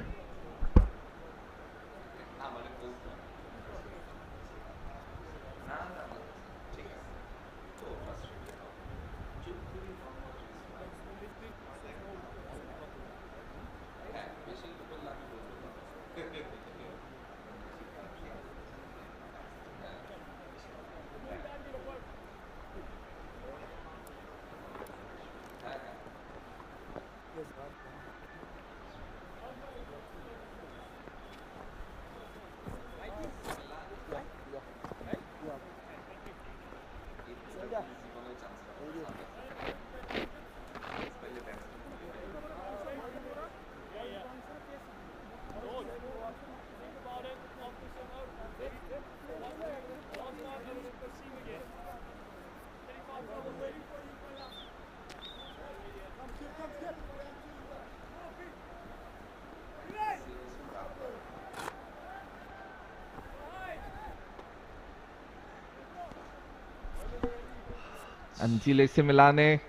And 𝗂𝗓𝗓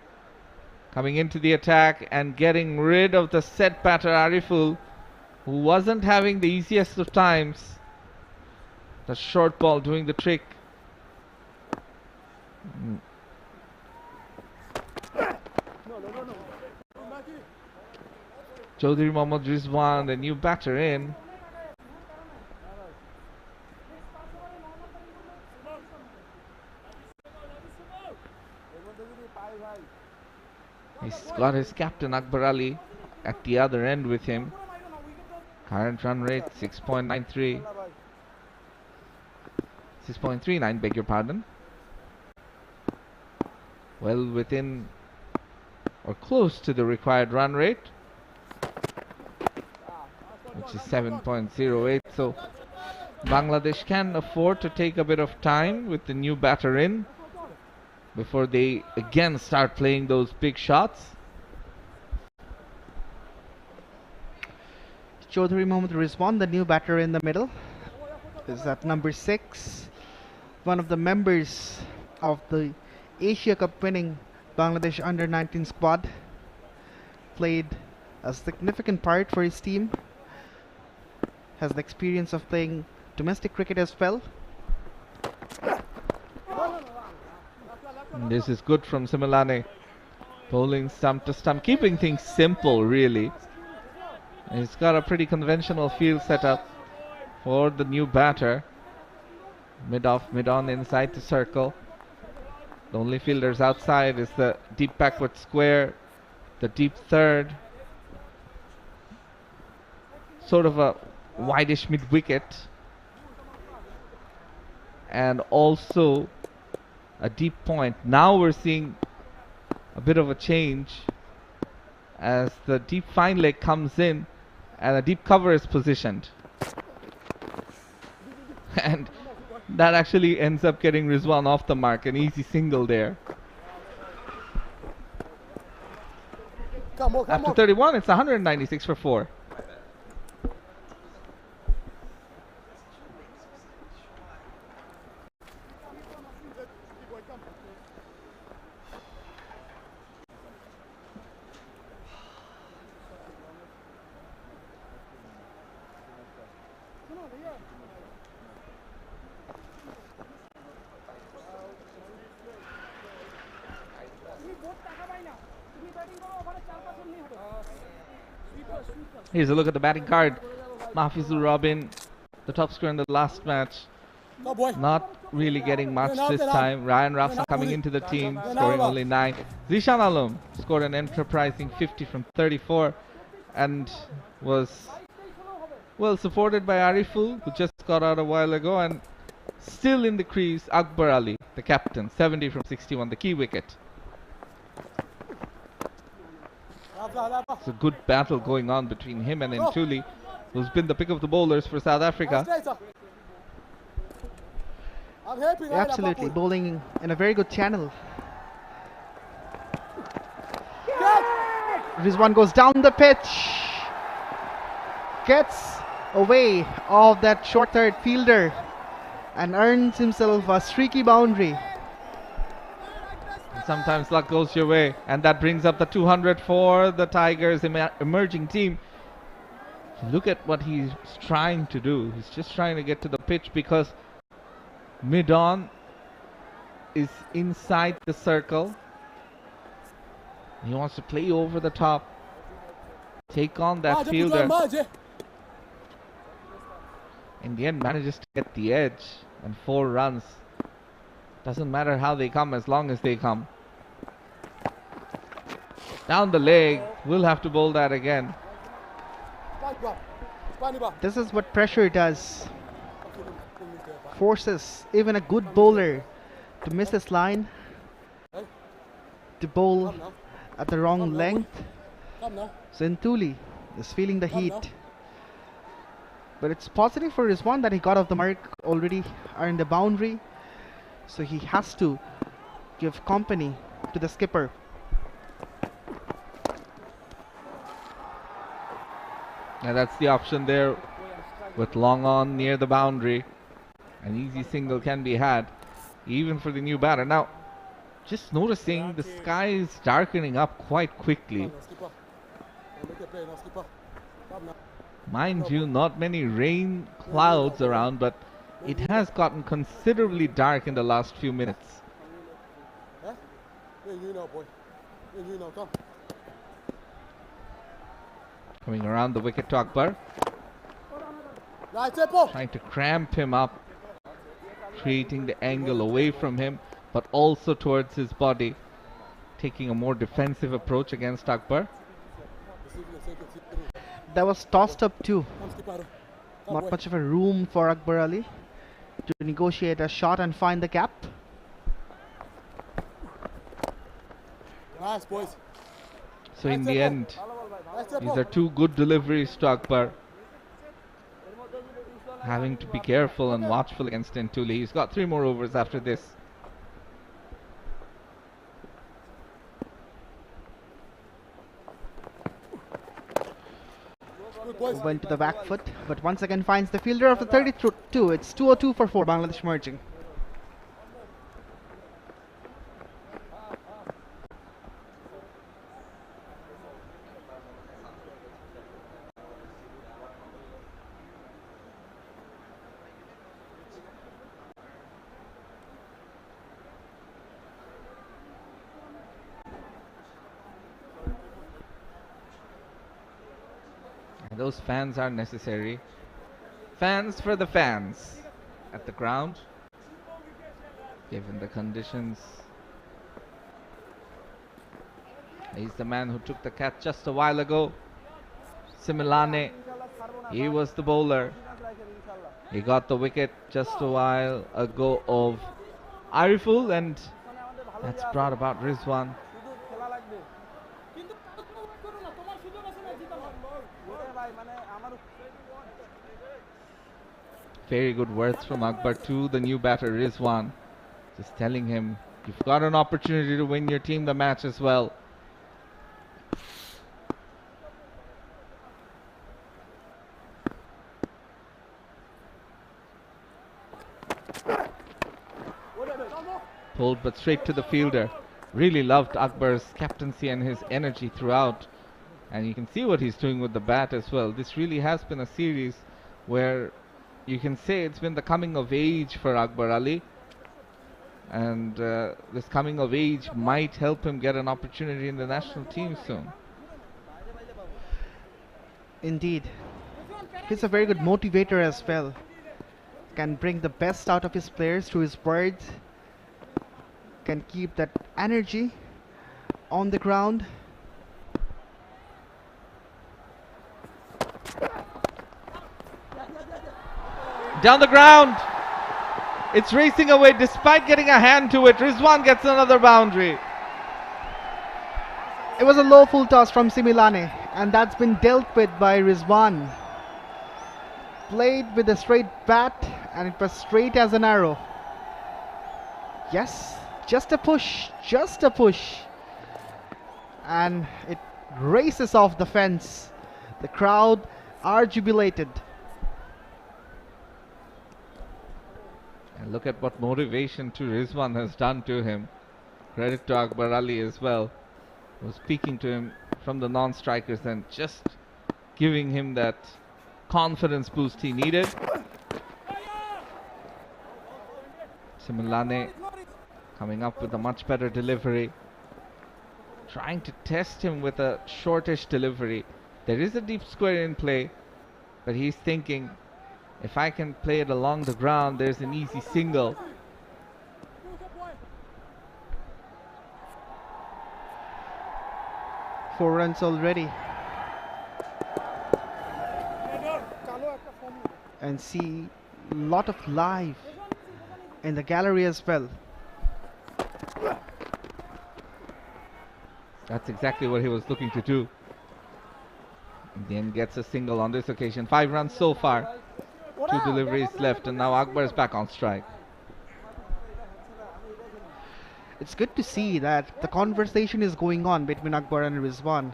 coming into the attack and getting rid of the set batter Ariful, who wasn't having the easiest of times. The short ball doing the trick. Chaudhry Mohammad Rizwan, the new batter in. He's got his captain Akbar Ali at the other end with him. Current run rate 6.93. 6.39, beg your pardon. Well within or close to the required run rate, which is 7.08. So Bangladesh can afford to take a bit of time with the new batter in before they again start playing those big shots. Chaudhry Mohammad Rizwan, the new batter in the middle, is at number 6. One of the members of the Asia Cup winning Bangladesh under-19 squad. Played a significant part for his team. Has the experience of playing domestic cricket as well. And this is good from 𝗂𝗓𝗓. Bowling stump to stump, keeping things simple really. He's got a pretty conventional field setup for the new batter. Mid off, mid on, inside the circle. The only fielders outside is the deep backward square, the deep third. Sort of a wideish mid wicket. And also a deep point. Now we're seeing a bit of a change as the deep fine leg comes in and a deep cover is positioned. And that actually ends up getting Rizwan off the mark. An easy single there. After 31, it's 196 for 4. Here's a look at the batting card. Mahfizur Rahman, the top scorer in the last match. Not really getting much this time. Ryan Rafsan coming into the team, scoring only 9. Zishan Alam scored an enterprising 50 from 34 and was well supported by Ariful, who just got out a while ago, and still in the crease, Akbar Ali, the captain, 70 from 61, the key wicket. It's a good battle going on between him and Ntuli, who's been the pick of the bowlers for South Africa. Absolutely, bowling in a very good channel. Rizwan goes down the pitch, gets away of that short third fielder and earns himself a streaky boundary. Sometimes luck goes your way, and that brings up the 200 for the Tigers emerging team. Look at what he's trying to do. He's just trying to get to the pitch because mid-on is inside the circle. He wants to play over the top, take on that fielder. In the end, manages to get the edge and 4 runs. Doesn't matter how they come as long as they come. Down the leg, we'll have to bowl that again. This is what pressure does. Forces even a good bowler to miss his line, to bowl at the wrong length. So Ntuli is feeling the heat. But it's positive for Rizwan that he got off the mark, already earned the boundary. So he has to give company to the skipper. And that's the option there with long on near the boundary. An easy single can be had, even for the new batter. Now, just noticing the sky is darkening up quite quickly. Mind you, not many rain clouds around, but it has gotten considerably dark in the last few minutes. Coming around the wicket to Akbar. Trying to cramp him up, creating the angle away from him, but also towards his body. Taking a more defensive approach against Akbar. That was tossed up too. Not much of a room for Akbar Ali to negotiate a shot and find the gap. Nice, boys. So in the end, these are 2 good deliveries to Akbar. Having to be careful and watchful against Ntuli. He's got 3 more overs after this. Went to the back foot, but once again finds the fielder of the 32. It's 202 for 4, Bangladesh emerging. Those fans are necessary. Fans for the fans at the ground, given the conditions. He's the man who took the catch just a while ago. Similane, he was the bowler. He got the wicket just a while ago of Ariful, and that's brought about Rizwan. Very good words from Akbar to the new batter Rizwan. Just telling him, you've got an opportunity to win your team the match as well. Pulled but straight to the fielder. Really loved Akbar's captaincy and his energy throughout. And you can see what he's doing with the bat as well. This really has been a series where you can say it's been the coming of age for Akbar Ali. And this coming of age might help him get an opportunity in the national team soon. Indeed. He's a very good motivator as well. Can bring the best out of his players through his words. Can keep that energy on the ground. Down the ground. It's racing away despite getting a hand to it. Rizwan gets another boundary. It was a low full toss from 𝗬𝗟, and that's been dealt with by Rizwan. Played with a straight bat, and it was straight as an arrow. Yes, just a push, and it races off the fence. The crowd are jubilated. And look at what motivation to Rizwan has done to him. Credit to Akbar Ali as well. Was speaking to him from the non-strikers and just giving him that confidence boost he needed. 𝗬𝗟 coming up with a much better delivery. Trying to test him with a shortish delivery. There is a deep square in play, but he's thinking, if I can play it along the ground, there's an easy single. Four runs already. And see a lot of life in the gallery as well. That's exactly what he was looking to do. Then gets a single on this occasion. 5 runs so far. 2 deliveries left, and now Akbar is back on strike. It's good to see that the conversation is going on between Akbar and Rizwan.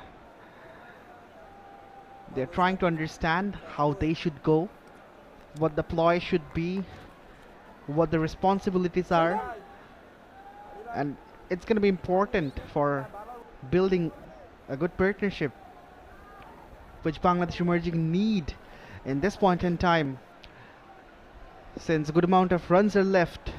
They're trying to understand how they should go, what the ploy should be, what the responsibilities are, and it's going to be important for building a good partnership, which Bangladesh Emerging need in this point in time, since a good amount of runs are left.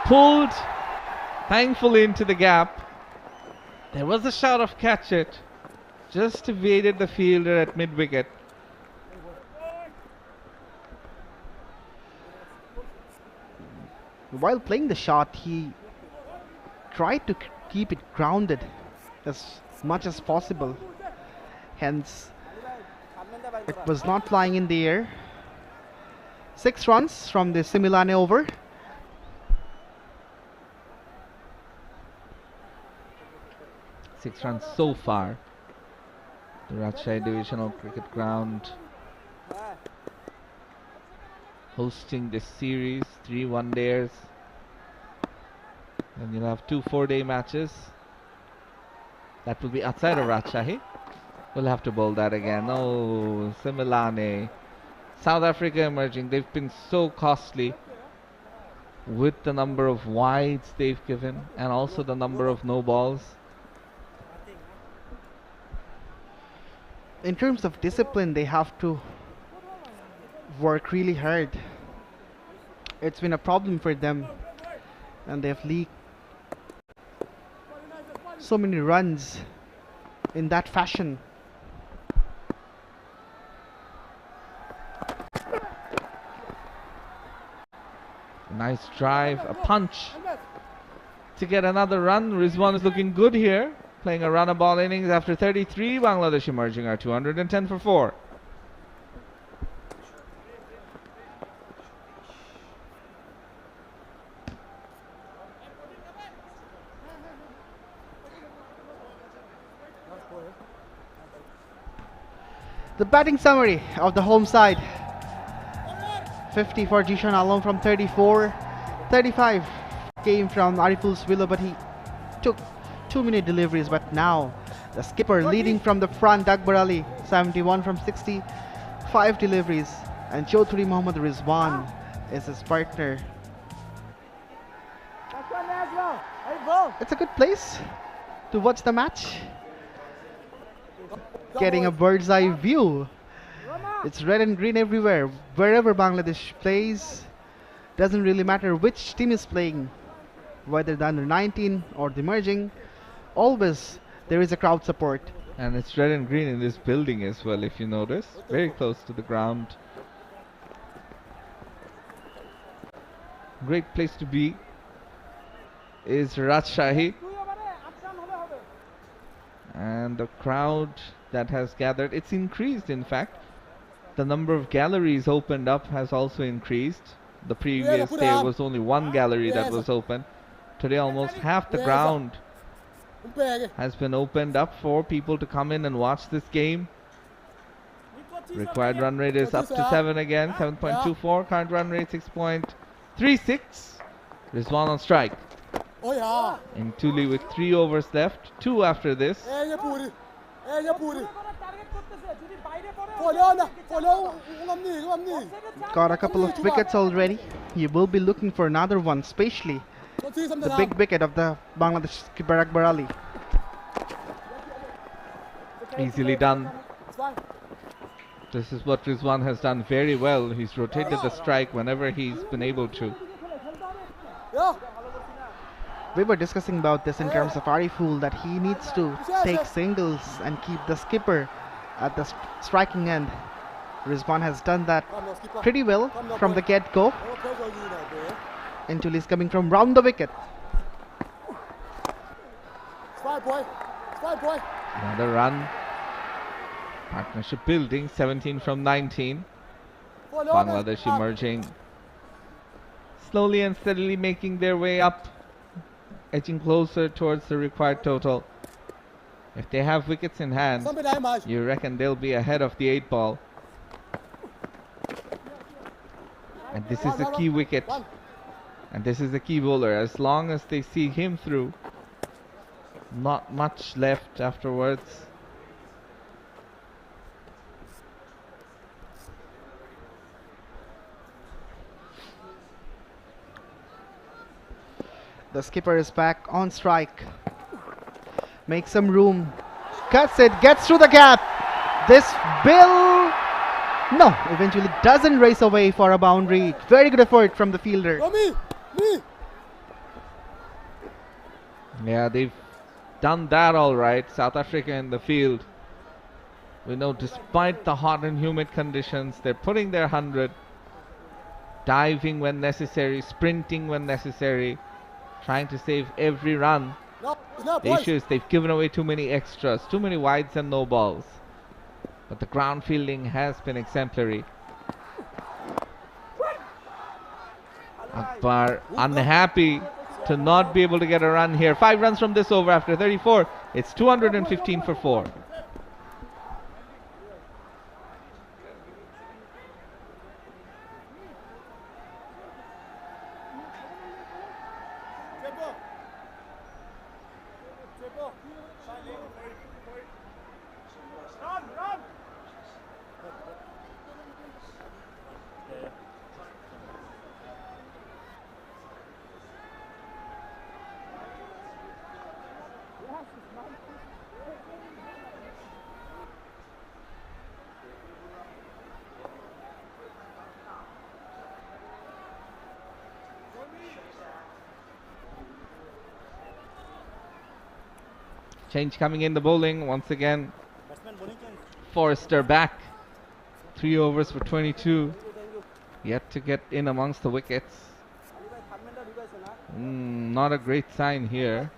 Pulled thankfully into the gap. There was a shout of catch it. Just evaded the fielder at mid-wicket. While playing the shot, he tried to keep it grounded as much as possible. Hence, it was not flying in the air. 6 runs from the 𝗬𝗟 over. Six runs so far. The Rajshahi Divisional Cricket Ground hosting this series, 3 one-dayers. And you'll have 2 4-day matches. That will be outside of Rajshahi. We'll have to bowl that again. Oh, 𝗬𝗟. South Africa Emerging, they've been so costly with the number of wides they've given and also the number of no balls. In terms of discipline, they have to work really hard. It's been a problem for them, and they've leaked so many runs in that fashion. Nice drive, a punch to get another run. Rizwan is looking good here, playing a run-a-ball innings after 33. Bangladesh Emerging are 210 for 4. The batting summary of the home side. 50 for Jishan Alam from 34. 35 came from Ariful's Willow, but he took too many deliveries. But now the skipper leading from the front, Akbar Ali, 71 from 60. 5 deliveries, and Chaudhry Mohammad Rizwan is his partner. It's a good place to watch the match. getting a bird's eye view. It's red and green everywhere. Wherever Bangladesh plays, doesn't really matter which team is playing, whether the under 19 or the emerging, always there is a crowd support. And it's red and green in this building as well, if you notice. Very close to the ground. Great place to be is Rajshahi. And the crowd that has gathered, it's increased in fact. The number of galleries opened up has also increased. The previous day was only one gallery that was open. Today almost half the ground has been opened up for people to come in and watch this game. Required run rate is up to 7 again, 7.24. Current run rate 6.36. Rizwan on strike. In Tuli with 3 overs left, 2 after this. Got a couple of wickets already. He will be looking for another one, especially the big wicket of the Bangladesh skipper Akbar Ali. Easily done. This is what Rizwan has done very well. He's rotated the strike whenever he's been able to. We were discussing about this in terms of Ariful, that he needs to take singles and keep the skipper at the striking end. Rizwan has done that pretty well from the get-go. Until he's coming from round the wicket. Another run. Partnership building, 17 from 19. Bangladesh emerging. Slowly and steadily making their way up. Edging closer towards the required total. If they have wickets in hand, you reckon they'll be ahead of the 8 ball. And this is the key wicket. And this is the key bowler. As long as they see him through, not much left afterwards. The skipper is back on strike. Makes some room. Cuts it, gets through the gap. This Bill, no, eventually doesn't race away for a boundary. Very good effort from the fielder. Yeah, they've done that all right. South Africa in the field. We know despite the hot and humid conditions, they're putting their 100. Diving when necessary, sprinting when necessary. Trying to save every run. The issue is they've given away too many extras, too many wides and no balls. But the ground fielding has been exemplary. Akbar unhappy to not be able to get a run here. 5 runs from this over after 34. It's 215 for 4. Change coming in the bowling once again. Forrester back. 3 overs for 22. Yet to get in amongst the wickets. Not a great sign here.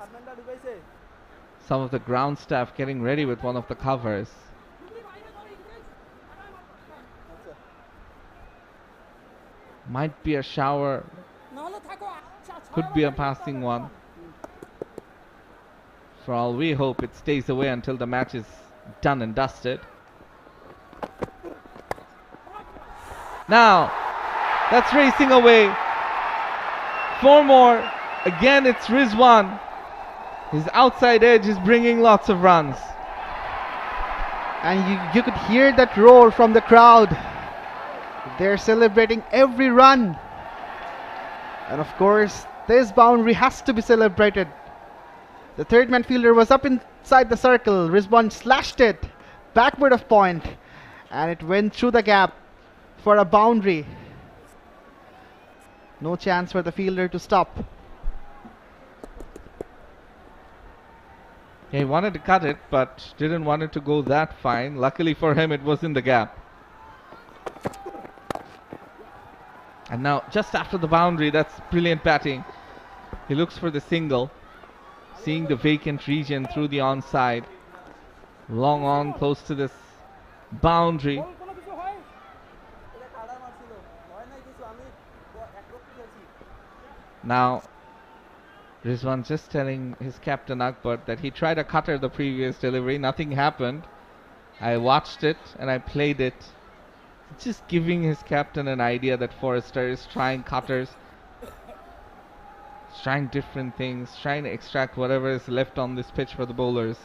Some of the ground staff getting ready with one of the covers. Might be a shower. Could be a passing one. For all we hope, it stays away until the match is done and dusted. Now, that's racing away. 4 more. Again, it's Rizwan. His outside edge is bringing lots of runs. And you could hear that roar from the crowd. They're celebrating every run. And of course, this boundary has to be celebrated. The third man fielder was up inside the circle. Rizwan slashed it. backward of point, and it went through the gap for a boundary. No chance for the fielder to stop. He wanted to cut it, but didn't want it to go that fine. Luckily for him, it was in the gap. And now, just after the boundary, that's brilliant batting. He looks for the single, seeing the vacant region through the onside. Long on, close to this boundary. Now, Rizwan just telling his captain Akbar that he tried a cutter the previous delivery. Nothing happened. I watched it and I played it. Just giving his captain an idea that Forrester is trying cutters, trying different things, trying to extract whatever is left on this pitch for the bowlers.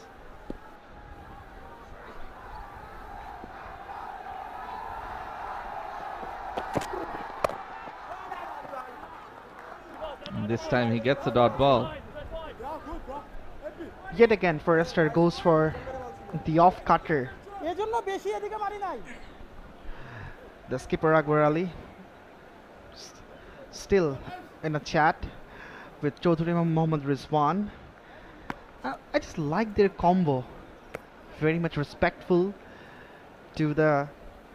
And this time he gets a dot ball. Yet again, Forrester goes for the off cutter. The skipper Akbar Ali still in a chat with Chaudhry Mohammad Rizwan. I just like their combo. Very much respectful to the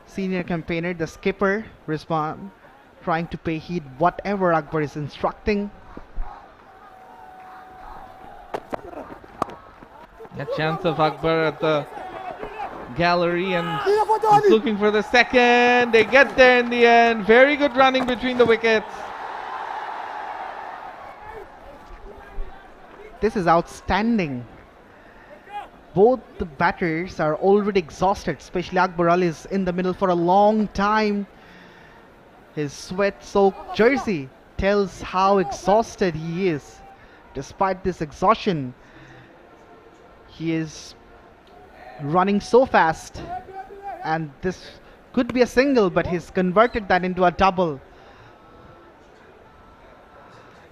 senior campaigner, the skipper Rizwan, trying to pay heed whatever Akbar is instructing. A chance of Akbar at the gallery, and he's looking for the second. They get there in the end. Very good running between the wickets. This is outstanding. Both the batters are already exhausted, especially Akbar Ali is in the middle for a long time. His sweat-soaked jersey tells how exhausted he is. Despite this exhaustion, he is running so fast, and this could be a single, but he's converted that into a double.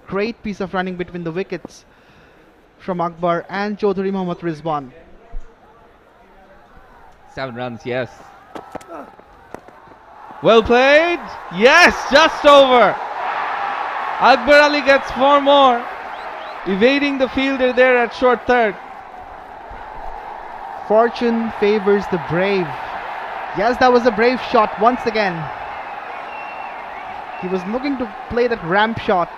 Great piece of running between the wickets from Akbar and Chaudhry Mohammad Rizwan. 7 runs, yes. Well played. Yes, just over. Akbar Ali gets 4 more, evading the fielder there at short third. Fortune favors the brave. Yes, that was a brave shot once again. He was looking to play that ramp shot,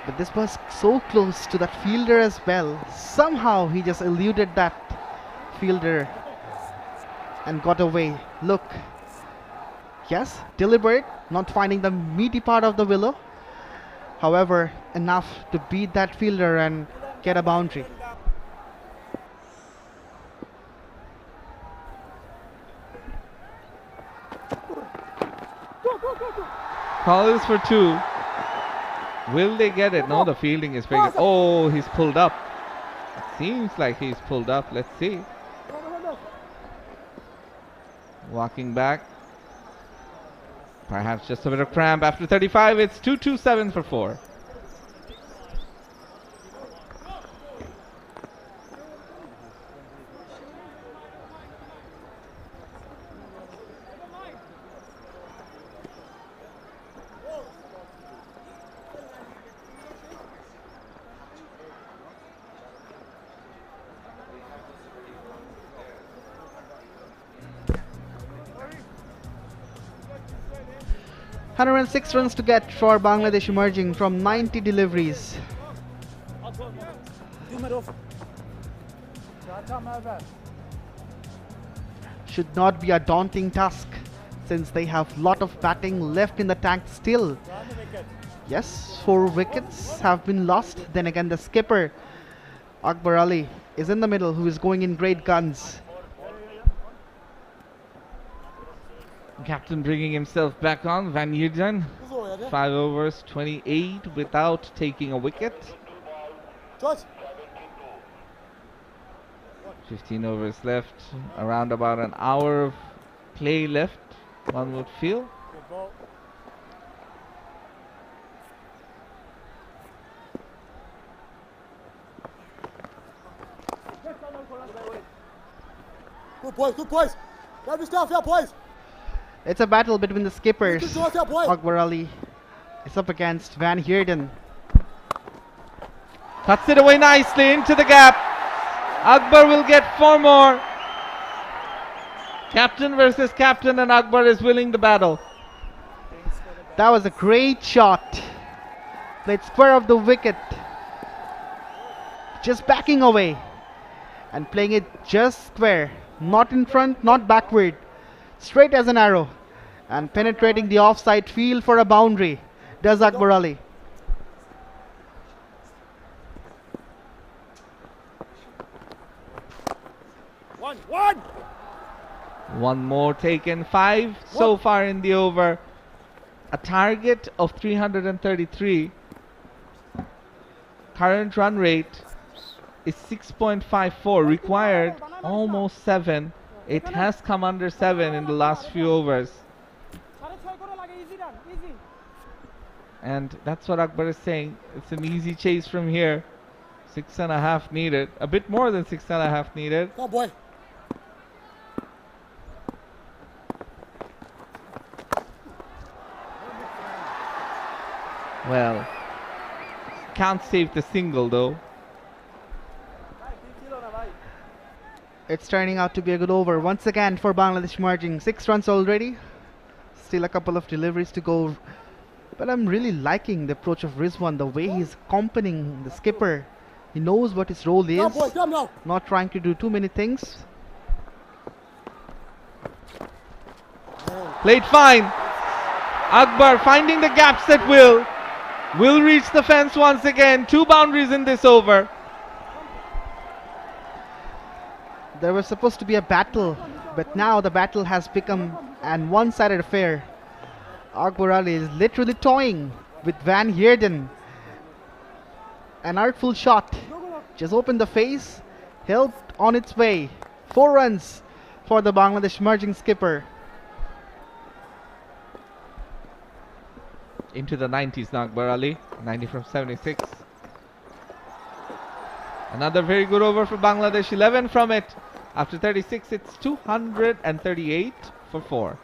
but this was so close to that fielder as well. Somehow he just eluded that fielder and got away. Look. Yes, deliberate, not finding the meaty part of the willow. However, enough to beat that fielder and get a boundary. Call is for 2. Will they get it? No, the fielding is very good. Oh, he's pulled up. It seems like he's pulled up. Let's see. Walking back. Perhaps just a bit of cramp after 35. It's 2-2-7 for 4. And 6 runs to get for Bangladesh emerging from 90 deliveries. Should not be a daunting task, since they have lot of batting left in the tank still. Yes, 4 wickets have been lost. Then again, the skipper Akbar Ali is in the middle, who is going in great guns. Captain bringing himself back on, Van Heerden. 5 overs, 28 without taking a wicket. 15 overs left, around about an hour of play left, one would feel. Good boys. Let me start, fair boys. It's a battle between the skippers. Akbar Ali is up against Van Heerden. Cuts it away nicely into the gap. Akbar will get 4 more. Captain versus captain, and Akbar is winning the battle. That was a great shot. Played square of the wicket. Just backing away and playing it just square. Not in front, not backward. Straight as an arrow. And penetrating the offside field for a boundary. Does Akbar Ali. One more taken, 5 so far in the over. A target of 333. Current run rate is 6.54, required almost 7. It has come under 7 in the last few overs. And that's what Akbar is saying. It's an easy chase from here. 6.5 needed. A bit more than 6.5 needed. Oh boy. Well, can't save the single though. It's turning out to be a good over once again for Bangladesh emerging. 6 runs already. Still a couple of deliveries to go. But I'm really liking the approach of Rizwan, the way he's accompanying the skipper. He knows what his role is. Not trying to do too many things. Played fine. Akbar finding the gaps at will. Will reach the fence once again. 2 boundaries in this over. There was supposed to be a battle, but now the battle has become an one-sided affair. Akbar Ali is literally toying with Van Heerden. An artful shot. Just opened the face. Helped on its way. 4 runs for the Bangladesh emerging skipper. Into the 90s now, Akbar Ali. 90 from 76. Another very good over for Bangladesh. 11 from it. After 36, it's 238 for 4.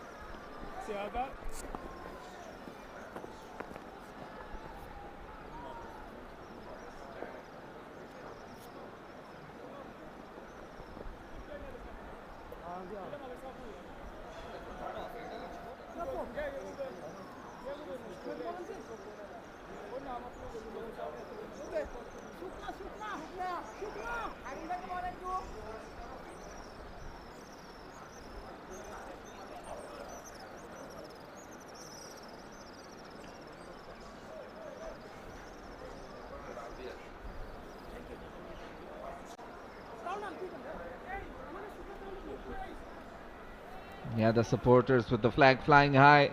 Yeah, the supporters with the flag flying high.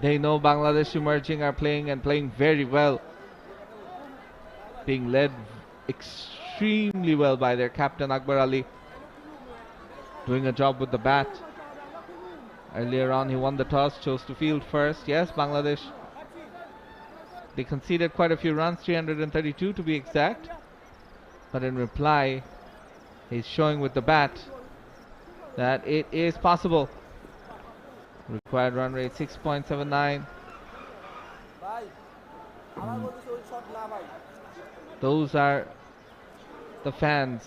They know Bangladesh emerging are playing and playing very well. Being led extremely well by their captain Akbar Ali. Doing a job with the bat. Earlier on he won the toss, chose to field first. Yes, Bangladesh. They conceded quite a few runs, 332 to be exact. But in reply, he's showing with the bat that it is possible. Required run rate 6.79. Those are the fans.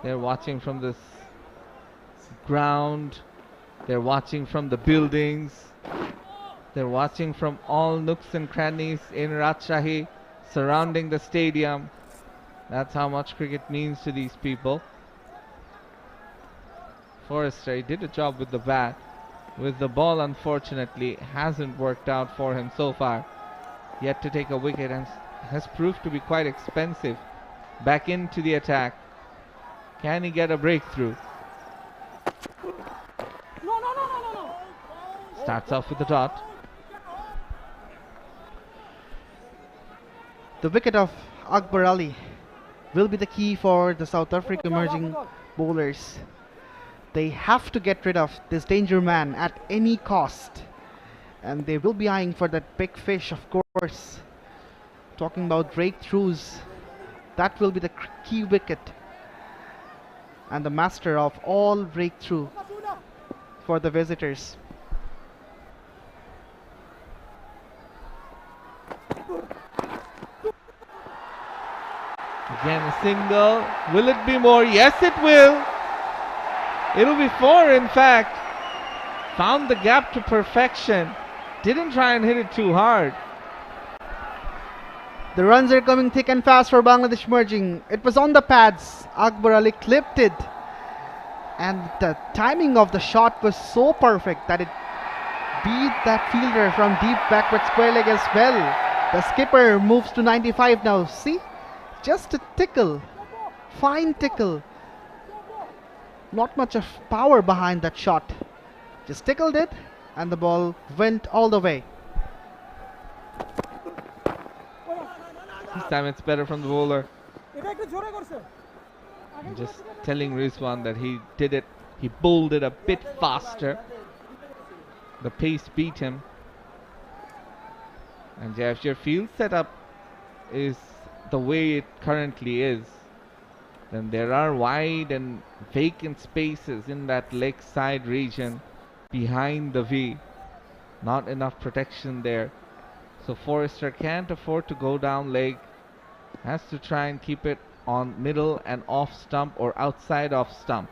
They're watching from this ground. They're watching from the buildings. They're watching from all nooks and crannies in Rajshahi, surrounding the stadium. That's how much cricket means to these people. Forrester, he did a job with the bat. With the ball, unfortunately, hasn't worked out for him so far. Yet to take a wicket and has proved to be quite expensive. Back into the attack. Can he get a breakthrough? No. Starts off with the dot. The wicket of Akbar Ali will be the key for the South Africa emerging bowlers. They have to get rid of this danger man at any cost. And they will be eyeing for that big fish, of course. Talking about breakthroughs That will be the key wicket and the master of all breakthrough for the visitors. Again a single. Will it be more? Yes, it will. It'll be 4 in fact. Found the gap to perfection. Didn't try and hit it too hard. The runs are coming thick and fast for Bangladesh Emerging. It was on the pads. Akbar Ali clipped it. And the timing of the shot was so perfect that it beat that fielder from deep backward square leg as well. The skipper moves to 95 now. See? Just a tickle. Fine tickle. Not much of power behind that shot. Just tickled it and the ball went all the way. This time it's better from the bowler. I'm just telling Rizwan that he did it. He bowled it a bit faster. The pace beat him. And yeah, if your field setup is the way it currently is, then there are wide and vacant spaces in that leg side region behind the V. Not enough protection there. So Forrester can't afford to go down leg. Has to try and keep it on middle and off stump or outside off stump.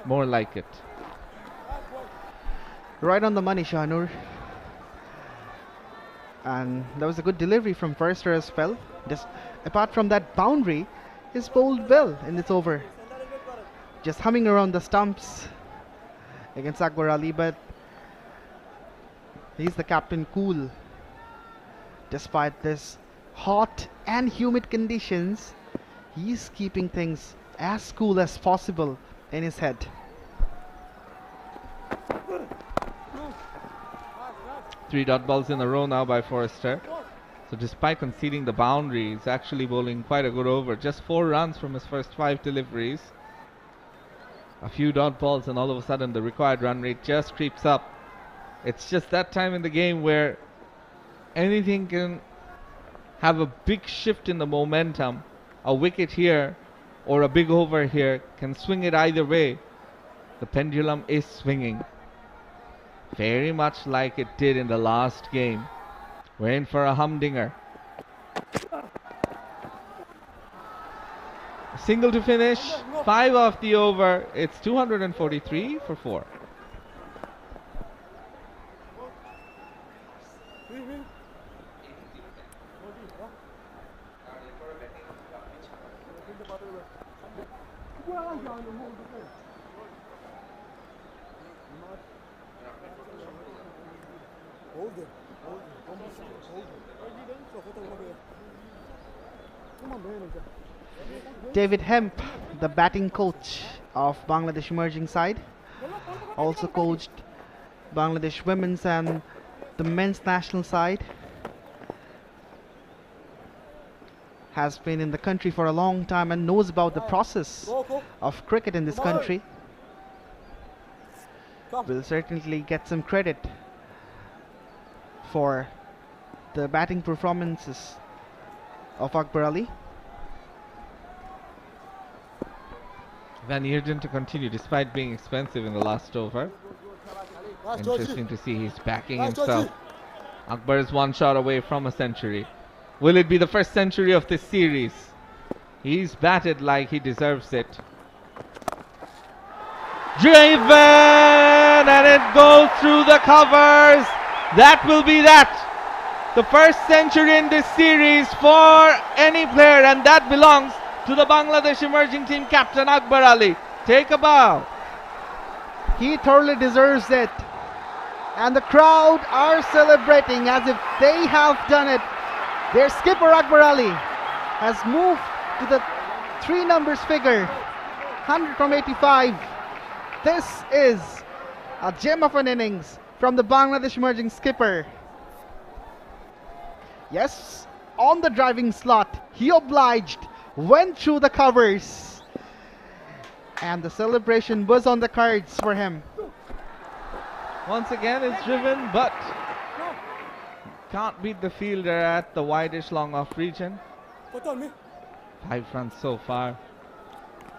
More like it. Right on the money, Shahnur. And that was a good delivery from Forrester as well. Just apart from that boundary, he's bowled well in this over. Just humming around the stumps against Akbar Ali, but he's the captain cool. Despite this hot and humid conditions, he's keeping things as cool as possible in his head. Three dot balls in a row now by Forrester. So despite conceding the boundary, he's actually bowling quite a good over. Just 4 runs from his first 5 deliveries. A few dot balls and all of a sudden the required run rate just creeps up. It's just that time in the game where anything can have a big shift in the momentum. A wicket here or a big over here can swing it either way. The pendulum is swinging. Very much like it did in the last game. We're in for a humdinger. Single to finish. 5 off the over. It's 243 for 4. David Hemp, the batting coach of Bangladesh Emerging side, also coached Bangladesh women's and the men's national side. Has been in the country for a long time and knows about the process of cricket in this country. Will certainly get some credit for the batting performances of Akbar Ali. Van Heerden to continue despite being expensive in the last over. Interesting to see he's backing himself. Akbar is 1 shot away from a century. Will it be the first century of this series? He's batted like he deserves it. Driven and it goes through the covers. That will be that. The first century in this series for any player, and that belongs to the Bangladesh Emerging Team captain Akbar Ali. Take a bow. He thoroughly deserves it. And the crowd are celebrating as if they have done it. Their skipper Akbar Ali has moved to the 3 numbers figure. 100 from 85. This is a gem of an innings from the Bangladesh Emerging skipper. Yes, on the driving slot, he obliged, went through the covers, and the celebration was on the cards for him. Once again it's driven, but can't beat the fielder at the wideish long off region. 5 runs so far.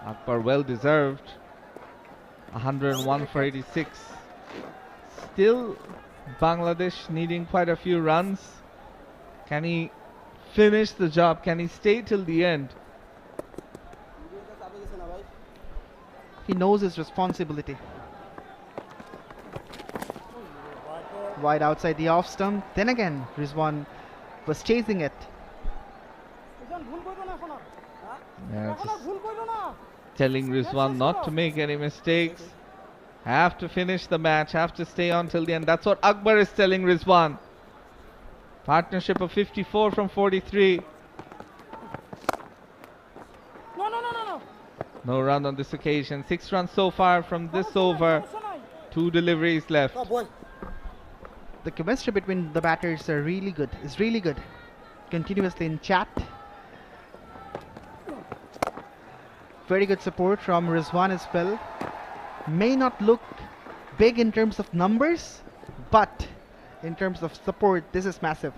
Akbar well deserved. 101 for 86. Still Bangladesh needing quite a few runs. Can he finish the job? Can he stay till the end? He knows his responsibility. Wide outside the off stump. Then again, Rizwan was chasing it. Yeah, just telling Rizwan not to make any mistakes. Have to finish the match, have to stay on till the end. That's what Akbar is telling Rizwan. Partnership of 54 from 43. No run on this occasion. 6 runs so far from this over. 2 deliveries left. The chemistry between the batters are really good. Is really good. Continuously in chat. Very good support from Rizwan as well. May not look big in terms of numbers, but in terms of support, this is massive.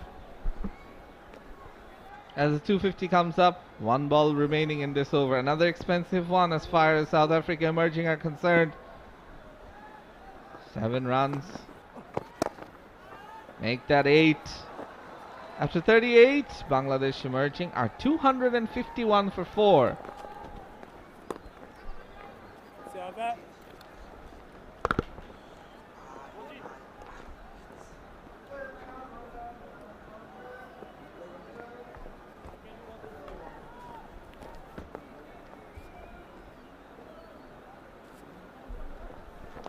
As the 250 comes up, 1 ball remaining in this over. Another expensive one as far as South Africa emerging are concerned. 7 runs. Make that 8. After 38, Bangladesh emerging are 251 for 4.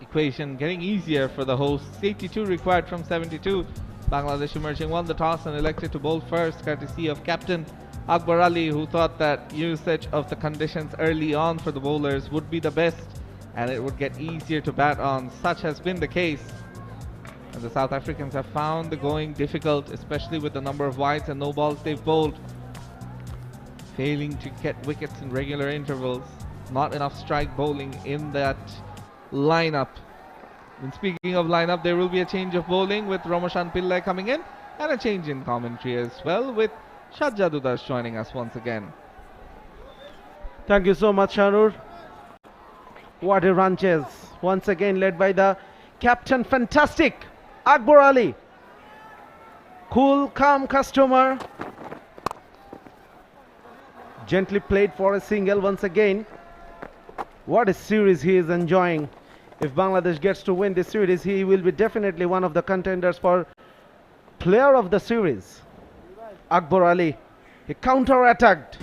Equation getting easier for the hosts. 82 required from 72. Bangladesh emerging won the toss and elected to bowl first, courtesy of captain Akbar Ali, who thought that usage of the conditions early on for the bowlers would be the best and it would get easier to bat on. Such has been the case. And the South Africans have found the going difficult, especially with the number of wides and no balls they've bowled. Failing to get wickets in regular intervals. Not enough strike bowling in that lineup. And speaking of lineup, there will be a change of bowling with Ramasan Pillai coming in and a change in commentary as well with Sajjad Udas joining us once again. Thank you so much, Sharur. What a run chase. Once again led by the captain, fantastic Akbar Ali. Cool, calm customer. Gently played for a single once again. What a series he is enjoying. If Bangladesh gets to win this series, he will be definitely one of the contenders for player of the series. Akbar Ali, he counter-attacked.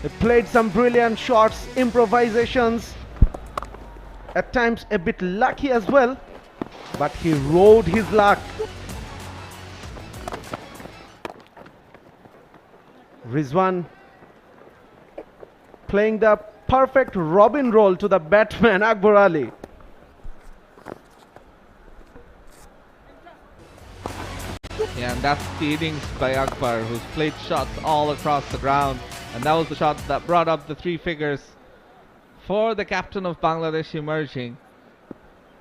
He played some brilliant shots, improvisations. At times a bit lucky as well, but he rode his luck. Rizwan playing the perfect Robin role to the batsman Akbar Ali. Yeah, and that's the innings by Akbar, who's played shots all across the ground. And that was the shot that brought up the 3 figures for the captain of Bangladesh emerging.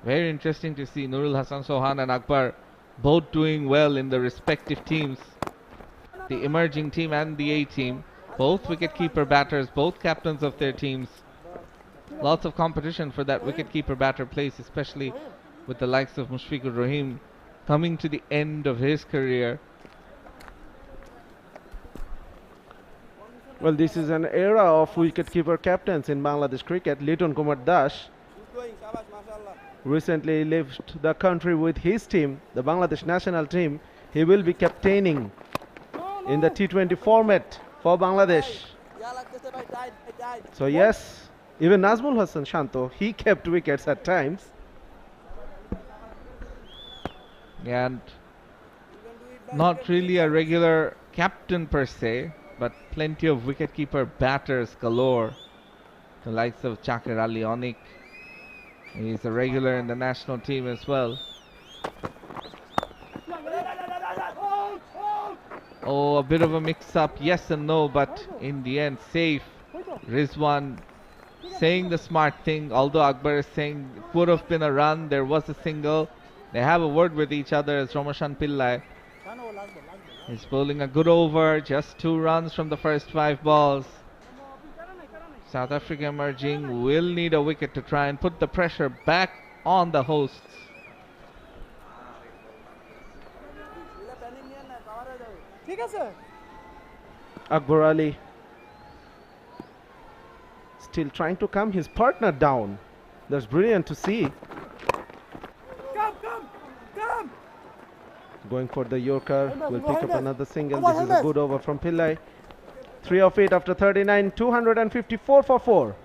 Very interesting to see Nurul Hassan Sohan and Akbar both doing well in the respective teams. The emerging team and the A team. Both wicketkeeper batters, both captains of their teams. Lots of competition for that wicketkeeper batter place, especially with the likes of Mushfiqur Rahim coming to the end of his career. Well, this is an era of wicketkeeper captains in Bangladesh cricket. Liton Kumar Das recently left the country with his team, the Bangladesh national team. He will be captaining in the T20 format for Bangladesh. So yes, even Nazmul Hassan Shanto, he kept wickets at times. And not really a regular captain per se, but plenty of wicketkeeper batters galore. The likes of Chakir Ali Onik. He's a regular in the national team as well. Oh, a bit of a mix-up, yes and no, but in the end, safe. Rizwan saying the smart thing, although Akbar is saying it would have been a run, there was a single. They have a word with each other as Ramasan Pillai He's bowling a good over, just 2 runs from the first 5 balls. South Africa emerging will need a wicket to try and put the pressure back on the hosts. Akbar Ali still trying to calm his partner down. That's brilliant to see. Going for the Yorker, will pick up another single. This is a good over from Pillai. 3 of 8 after 39, 254 for 4.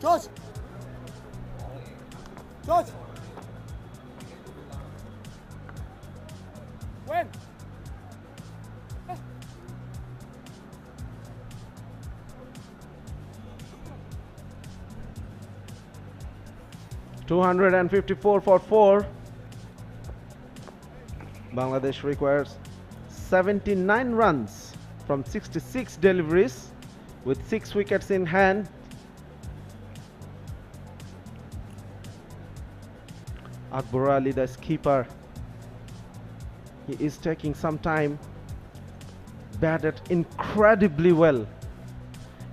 George! George! When? 254 for 4. Bangladesh requires 79 runs from 66 deliveries with 6 wickets in hand. Akbar Ali, the skipper, he is taking some time, batted incredibly well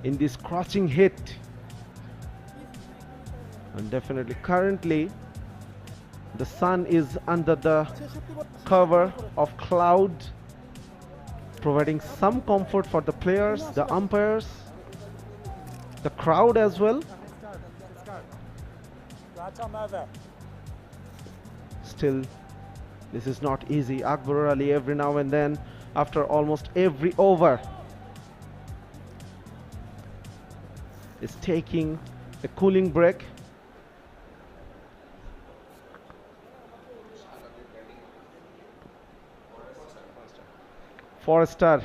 in this crouching hit, and definitely currently the sun is under the cover of cloud, providing some comfort for the players, the umpires, the crowd as well. Still, this is not easy. Akbar Ali every now and then, after almost every over, is taking a cooling break. Forrester,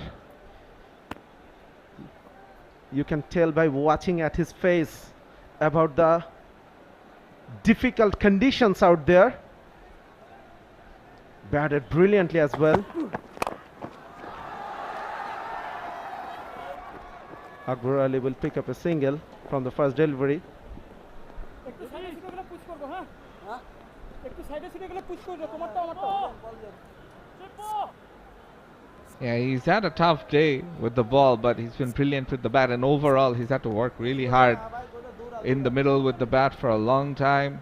you can tell by watching at his face about the difficult conditions out there. Batted brilliantly as well. Akbar Ali will pick up a single from the first delivery. Yeah, he's had a tough day with the ball, but he's been brilliant with the bat, and overall he's had to work really hard in the middle with the bat for a long time,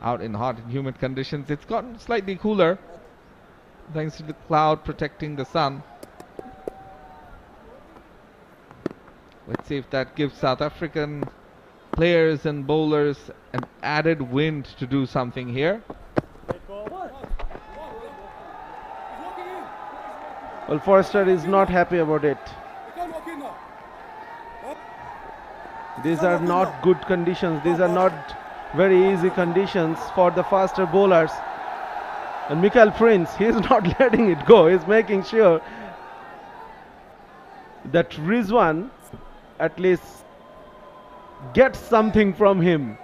out in hot and humid conditions. It's gotten slightly cooler thanks to the cloud protecting the sun. Let's see if that gives South African players and bowlers an added wind to do something here. Well, Forrester is not happy about it. These are not good conditions. These are not very easy conditions for the faster bowlers. And Michael Prince, he is not letting it go. He's making sure that Rizwan at least gets something from him.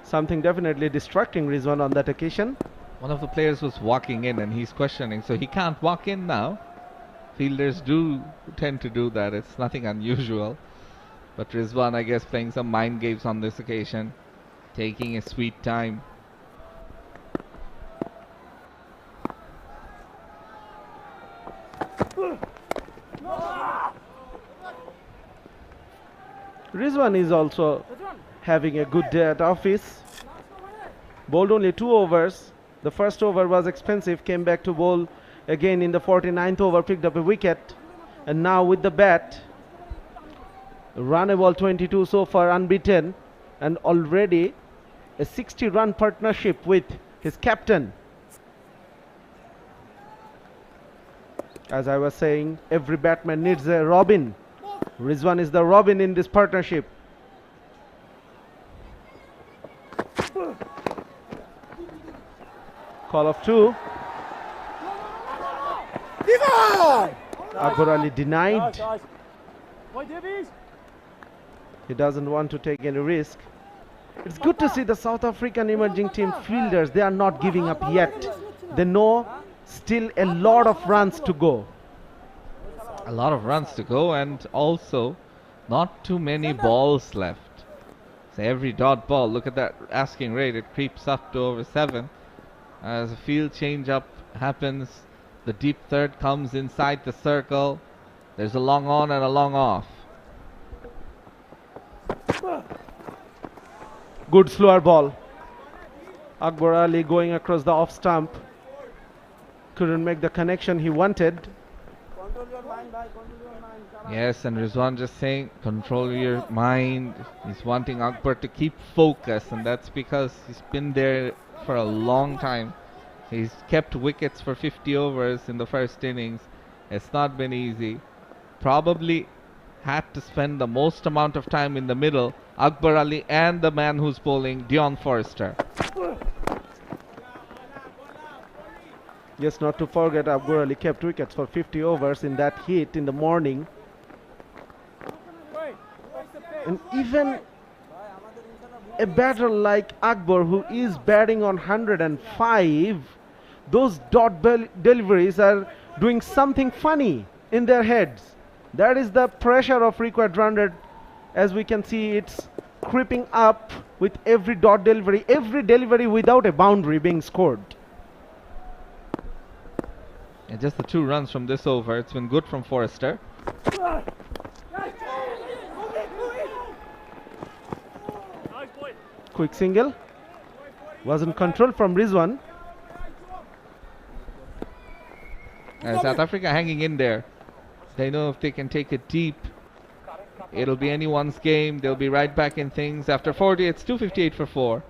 Something definitely distracting Rizwan on that occasion. One of the players was walking in and he's questioning, so he can't walk in now. Fielders do tend to do that. It's nothing unusual. But Rizwan, I guess, playing some mind games on this occasion, taking his sweet time. Rizwan is also having a good day at office. Bowled only 2 overs. The first over was expensive, came back to bowl again in the 49th over, picked up a wicket. And now with the bat, run a ball 22 so far, unbeaten, and already a 60-run partnership with his captain. As I was saying, every batsman needs a Robin. Rizwan is the Robin in this partnership. Call of 2. Akbar Ali denied. He doesn't want to take any risk. It's good to see the South African emerging team fielders. They are not giving up yet. They know still a lot of runs to go. A lot of runs to go, and also not too many balls left. So every dot ball, look at that asking rate, it creeps up to over 7. As a field change up happens, the deep third comes inside the circle. There's a long on and a long off. Good slower ball. Akbar Ali going across the off stump. Couldn't make the connection he wanted. Yes, and Rizwan just saying, control your mind. He's wanting Akbar to keep focus, and that's because he's been there for a long time. He's kept wickets for 50 overs in the first innings. It's not been easy. Probably had to spend the most amount of time in the middle, Akbar Ali and the man who's bowling, Dion Forrester. Yes, not to forget, Akbar Ali kept wickets for 50 overs in that heat in the morning. And even a batter like Akbar, who is batting on 105, those dot deliveries are doing something funny in their heads. That is the pressure of required run rate. As we can see, it's creeping up with every dot delivery, every delivery without a boundary being scored. And just the 2 runs from this over. It's been good from Forrester. Quick single. Wasn't controlled from Rizwan. And South Africa hanging in there. They know if they can take it deep, it'll be anyone's game. They'll be right back in things. After 40, it's 258 for 4.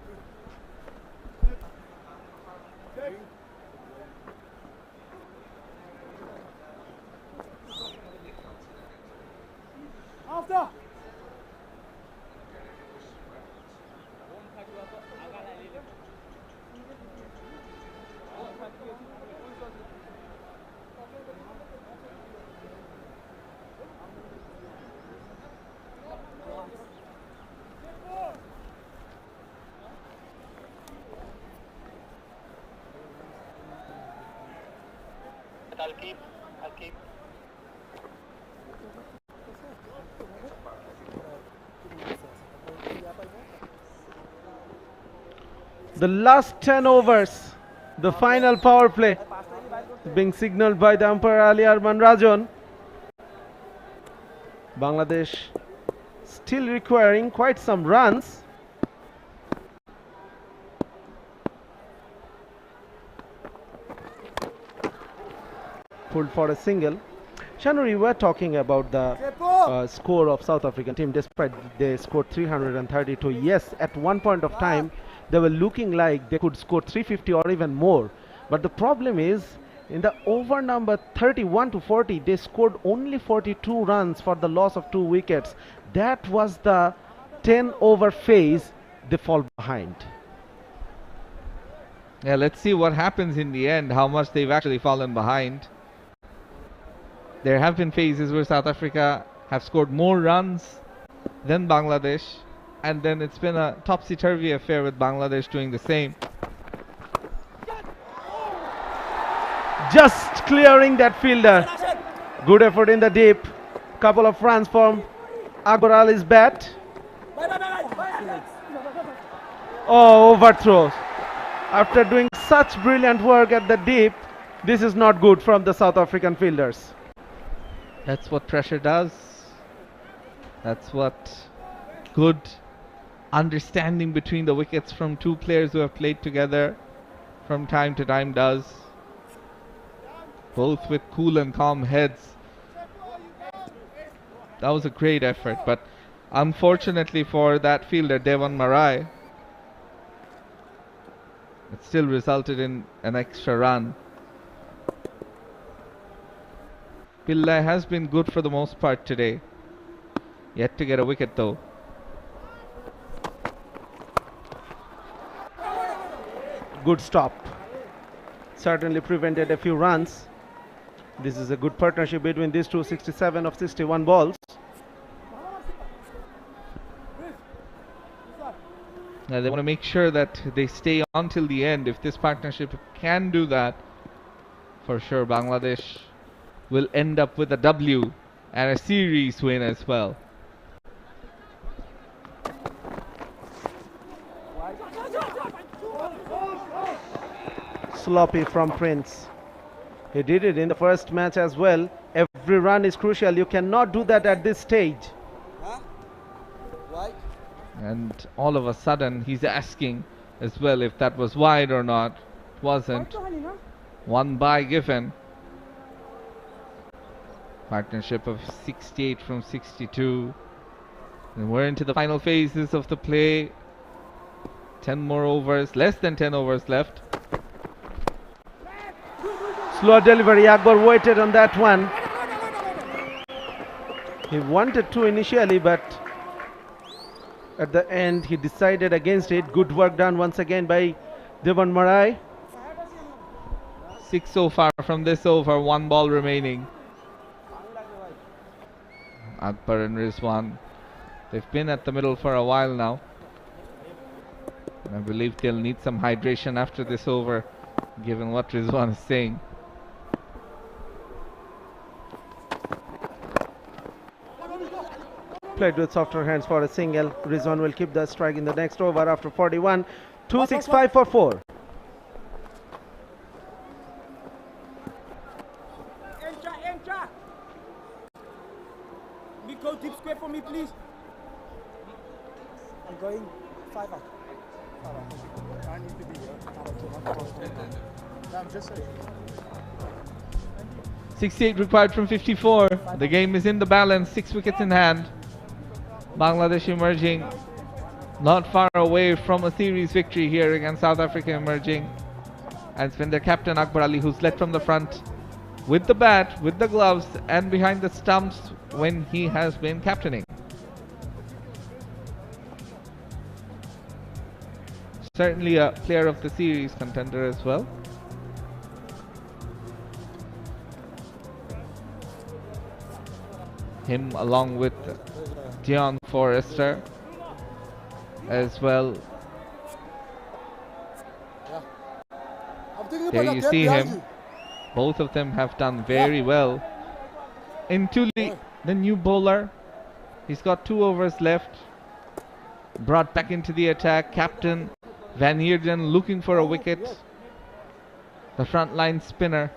I'll keep. The last 10 overs, the final power play, being signaled by the umpire Ali Arman Rajan. Bangladesh still requiring quite some runs. Pulled for a single. Shanuri, we were talking about the score of South African team. Despite they scored 332, yes, at one point of time they were looking like they could score 350 or even more. But the problem is, in the over number 31 to 40, they scored only 42 runs for the loss of 2 wickets. That was the 10 over phase. They fall behind. Yeah, let's see what happens in the end, how much they've actually fallen behind. There have been phases where South Africa have scored more runs than Bangladesh, and then it's been a topsy-turvy affair with Bangladesh doing the same. Just clearing that fielder. Good effort in the deep. Couple of runs from Akbar Ali's bat. Oh, overthrows. After doing such brilliant work at the deep, this is not good from the South African fielders. That's what pressure does. That's what good understanding between the wickets from 2 players who have played together from time to time does. Both with cool and calm heads. That was a great effort, but unfortunately for that fielder, Devon Marai, it still resulted in an extra run. Pillai has been good for the most part today. Yet to get a wicket though. Good stop. Certainly prevented a few runs. This is a good partnership between these two, 67 of 61 balls. Now they want to make sure that they stay on till the end. If this partnership can do that, for sure Bangladesh will end up with a W and a series win as well. Sloppy from Prince. He did it in the first match as well. Every run is crucial. You cannot do that at this stage. And all of a sudden he's asking as well if that was wide or not. It wasn't. One by given. Partnership of 68 from 62. And we're into the final phases of the play. 10 more overs, less than 10 overs left. Slow delivery. Akbar waited on that one. He wanted to initially, but at the end he decided against it. Good work done once again by 𝗵𝗺𝗃𝗃. 6 so far from this over, 1 ball remaining. Akbar and Rizwan, they've been at the middle for a while now. And I believe they'll need some hydration after this over, given what Rizwan is saying. Played with softer hands for a single. Rizwan will keep the strike in the next over after 41. 265 for 4. Go deep square for me, please. I'm going 5 up. I need to be here. I'm just saying. 68 required from 54. The game is in the balance, 6 wickets in hand. Bangladesh emerging not far away from a series victory here against South Africa emerging. And it's been their captain Akbar Ali who's led from the front with the bat, with the gloves and behind the stumps when he has been captaining. Certainly a player of the series contender as well. Him along with Dion Forrester as well. There you see him. Both of them have done very well. 𝗵𝗺𝗽𝗃𝗃, the new bowler, he's got 2 overs left. Brought back into the attack. Captain Van Heerden looking for a wicket. The frontline spinner.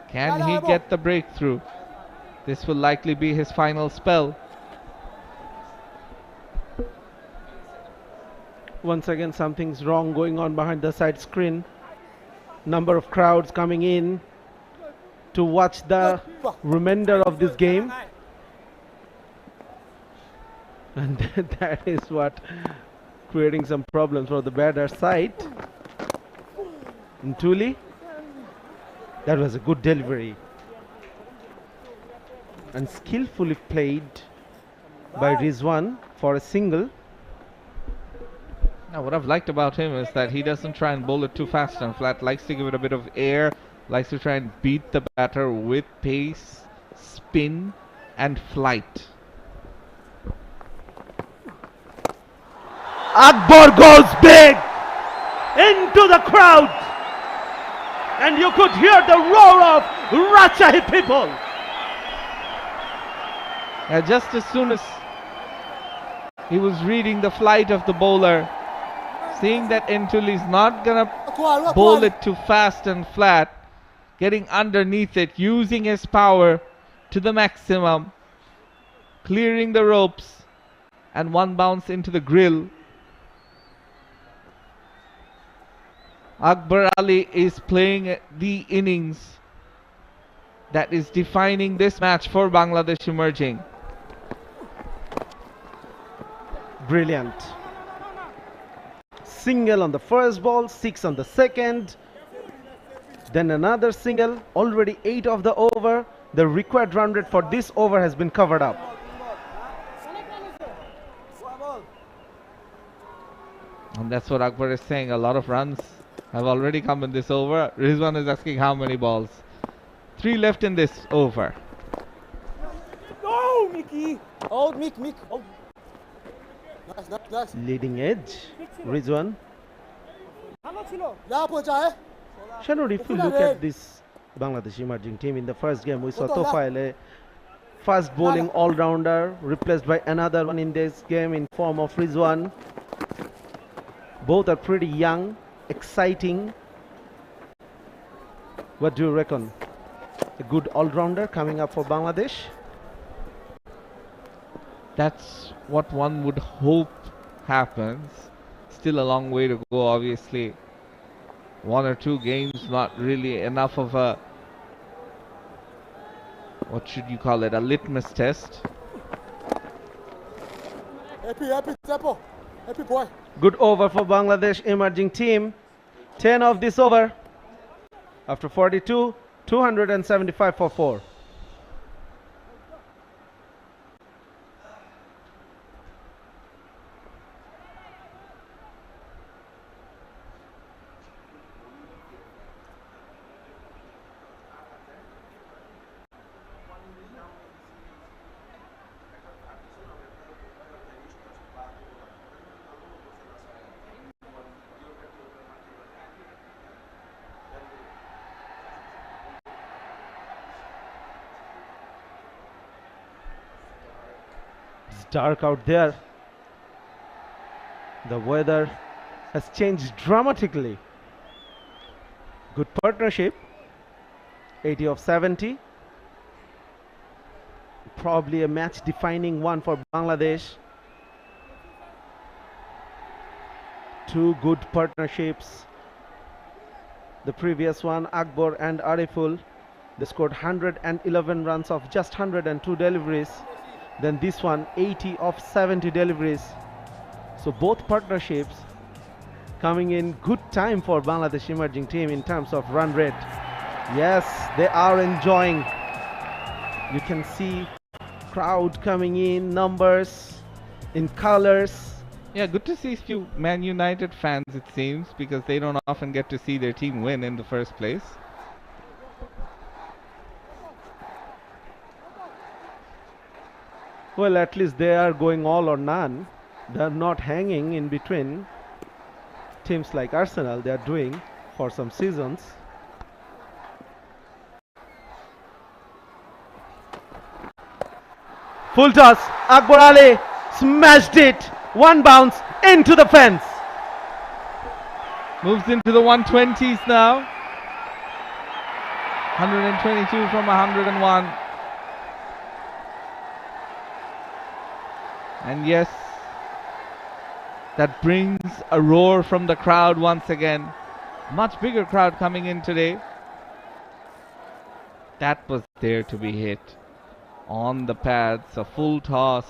Can he get the breakthrough? This will likely be his final spell. Once again, something's wrong going on behind the side screen. Number of crowds coming in to watch the remainder of this game. And that is what creating some problems for the batter side. 𝗵𝗺𝗽𝗃𝗃, that was a good delivery and skillfully played by Rizwan for a single. Now what I've liked about him is that he doesn't try and bowl it too fast and flat, likes to give it a bit of air, likes to try and beat the batter with pace, spin and flight. Akbar goes big into the crowd and you could hear the roar of Rajshahi people. Just as soon as he was reading the flight of the bowler, seeing that 𝗵𝗺𝗽𝗃𝗃 is not gonna bowl it too fast and flat, getting underneath it, using his power to the maximum, clearing the ropes, and 1 bounce into the grill. Akbar Ali is playing the innings that is defining this match for Bangladesh emerging. Brilliant. Single on the first ball, 6 on the second. Then another single, already 8 of the over. The required run rate for this over has been covered up. And that's what Akbar is saying. A lot of runs have already come in this over. Rizwan is asking how many balls. 3 left in this over. No, Mickey. Hold, Mick. Hold. Leading edge, Rizwan. Shanur, if you look at this Bangladesh emerging team in the first game, we saw 𝗃𝗂𝗃𝗃, fast bowling all-rounder, replaced by another one in this game in form of Rizwan. Both are pretty young, exciting. What do you reckon? A good all-rounder coming up for Bangladesh? That's what one would hope happens. Still a long way to go, obviously. 1 or 2 games, not really enough of a, what should you call it, a litmus test. Good over for Bangladesh emerging team. 10 of this over. After 42, 275 for 4. Dark out there. The weather has changed dramatically. Good partnership. 80 of 70. Probably a match defining one for Bangladesh. 2 good partnerships. The previous one, Akbar and Ariful, they scored 111 runs of just 102 deliveries. Then this one, 80 of 70 deliveries. So both partnerships coming in good time for Bangladesh emerging team in terms of run rate. Yes, they are enjoying. You can see crowd coming in, numbers, in colors. Yeah, good to see a few Man United fans, it seems, because they don't often get to see their team win in the first place. Well, at least they are going all or none. They are not hanging in between teams like Arsenal. They are doing for some seasons. Full toss. Akbar Ali smashed it. One bounce into the fence. Moves into the 120s now. 122 from 101. And yes, that brings a roar from the crowd once again. Much bigger crowd coming in today. That was there to be hit. On the pads, a full toss.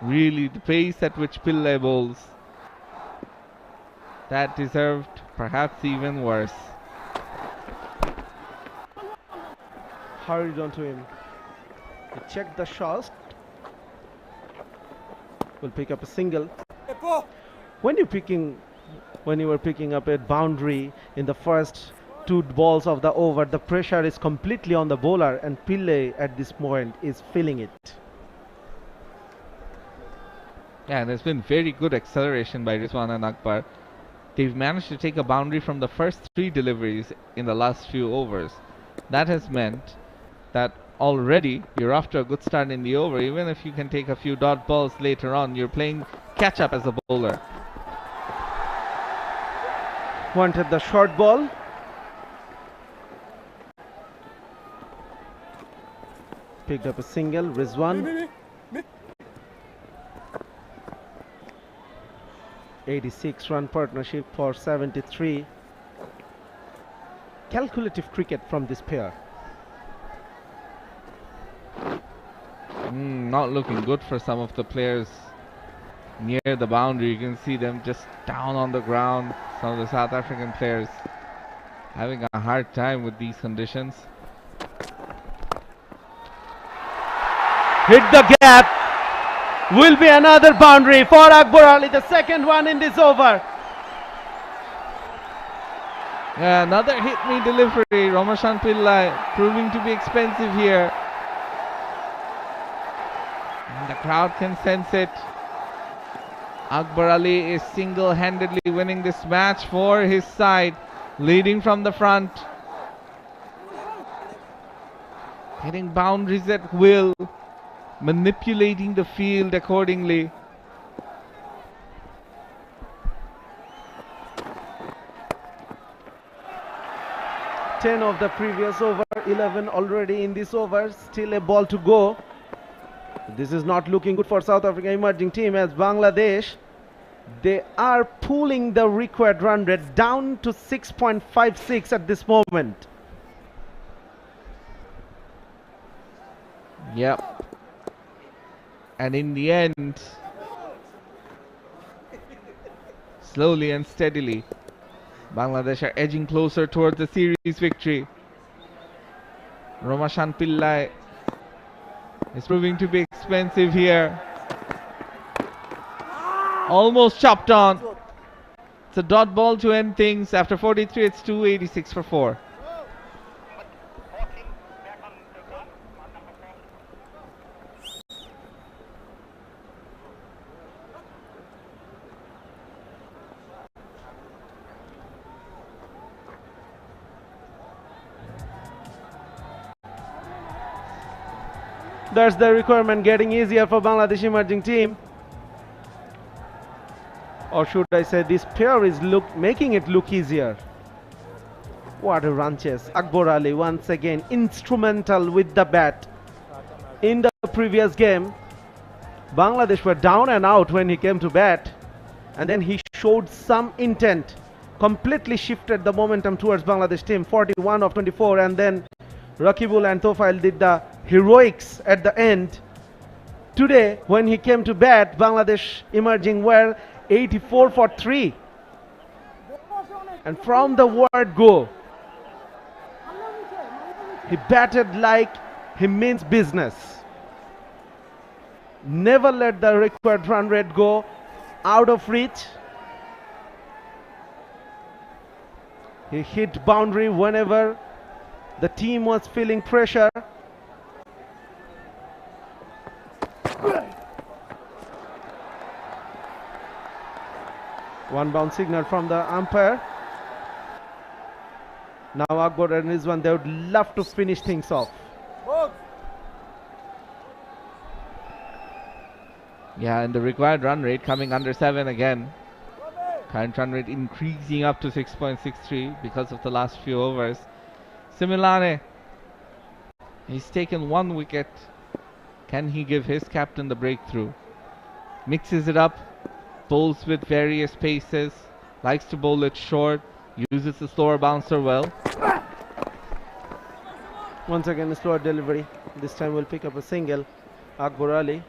Really, the pace at which Pillai bowls. That deserved perhaps even worse. Hurried onto him. He checked the shot. Will pick up a single. When you were picking up a boundary in the first 2 balls of the over, the pressure is completely on the bowler, and Pillai at this point is feeling it. Yeah, there's been very good acceleration by Rizwan and Akbar. They've managed to take a boundary from the first 3 deliveries in the last few overs. That has meant that already you're off to a good start in the over. Even if you can take a few dot balls later on, you're playing catch up as a bowler. Wanted the short ball. Picked up a single. Rizwan. 86 run partnership for 73. Calculative cricket from this pair. Not looking good for some of the players near the boundary. You can see them just down on the ground. Some of the South African players having a hard time with these conditions. Hit the gap. Will be another boundary for Akbar Ali, the second one in this over. Yeah, another hit me delivery. Ramashan Pillai proving to be expensive here. And the crowd can sense it. Akbar Ali is single-handedly winning this match for his side, leading from the front, hitting boundaries at will, manipulating the field accordingly. Ten of the previous over, 11 already in this over, still a ball to go. This is not looking good for South Africa emerging team, as Bangladesh, they are pulling the required run rate down to 6.56 at this moment. Yep. And in the end, slowly and steadily, Bangladesh are edging closer towards the series victory. Romashan Pillai is proving to be expensive here. Almost chopped on. It's a dot ball to end things. After 43, it's 286 for 4. That's the requirement getting easier for Bangladesh emerging team. Or should I say this pair is making it look easier. What a run chase. Akbar Ali once again instrumental with the bat. In the previous game, Bangladesh were down and out when he came to bat. And then he showed some intent. Completely shifted the momentum towards Bangladesh team. 41 of 24, and then Rakibul and Tofail did the heroics at the end. Today, when he came to bat, Bangladesh emerging were 84 for 3. And from the word go, he batted like he means business. Never let the required run rate go out of reach. He hit boundary whenever the team was feeling pressure. One bounce signal from the umpire. Now Akbar and Rizwan, they would love to finish things off. Yeah, and the required run rate coming under 7 again. Current run rate increasing up to 6.63 because of the last few overs. Similane, he's taken 1 wicket. Can he give his captain the breakthrough? Mixes it up, bowls with various paces, likes to bowl it short, uses the slower bouncer well. Once again, a slower delivery. This time we'll pick up a single. Akbar Ali.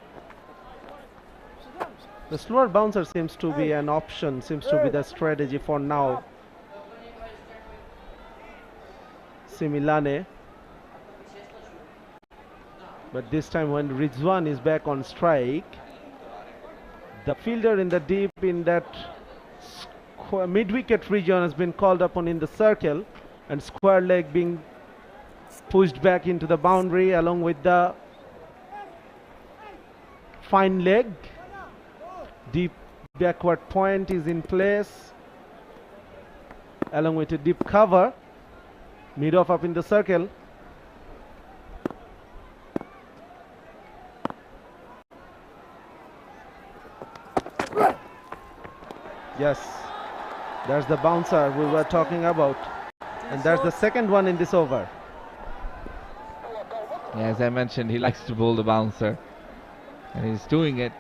The slower bouncer seems to be an option, seems to be the strategy for now. Similane. But this time when Rizwan is back on strike, the fielder in the deep in that mid-wicket region has been called upon in the circle, and square leg being pushed back into the boundary along with the fine leg. Deep backward point is in place along with a deep cover. Mid off up in the circle. Yes, that's the bouncer we were talking about, and that's the second one in this over. Yeah, as I mentioned, he likes to bowl the bouncer, and he's doing it.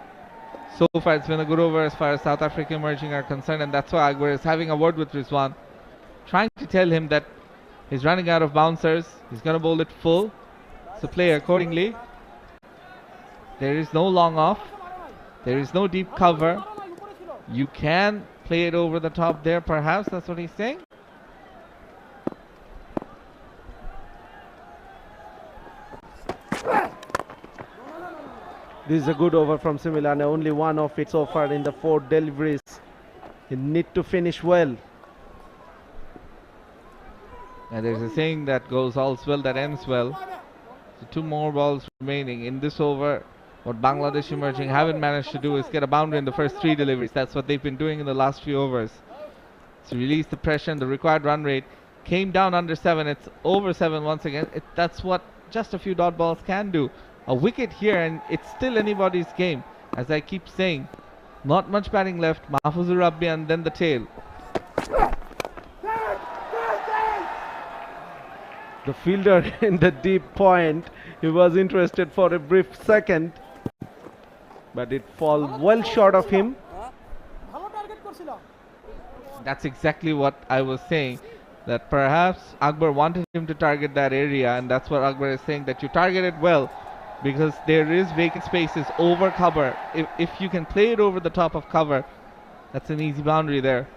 So far it's been a good over as far as South Africa emerging are concerned, and that's why Akbar is having a word with Rizwan, trying to tell him that he's running out of bouncers, he's going to bowl it full, so play accordingly. There is no long off, there is no deep cover. You can play it over the top there, perhaps, that's what he's saying. This is a good over from Similane, only one of it so far in the 4 deliveries. You need to finish well. And there's a saying that goes all's well that ends well. So 2 more balls remaining in this over. What Bangladesh Emerging haven't managed to do is get a boundary in the first 3 deliveries. That's what they've been doing in the last few overs. To release the pressure and the required run rate came down under 7. It's over 7 once again. That's what just a few dot balls can do. A wicket here and it's still anybody's game. As I keep saying, not much batting left. Mahfuzur Rabbi and then the tail. The fielder in the deep point, he was interested for a brief second, but it fall well short of him. That's exactly what I was saying, that perhaps Akbar wanted him to target that area, and that's what Akbar is saying, that you target it well because there is vacant spaces over cover. If you can play it over the top of cover, that's an easy boundary there.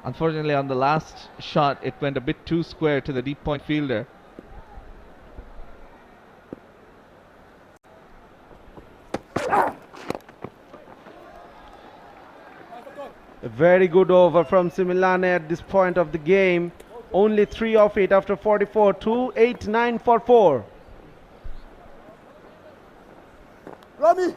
Unfortunately, on the last shot, it went a bit too square to the deep point fielder. A very good over from Similane at this point of the game. Only 3 of it after 44. 2-8-9 for 4. Rami,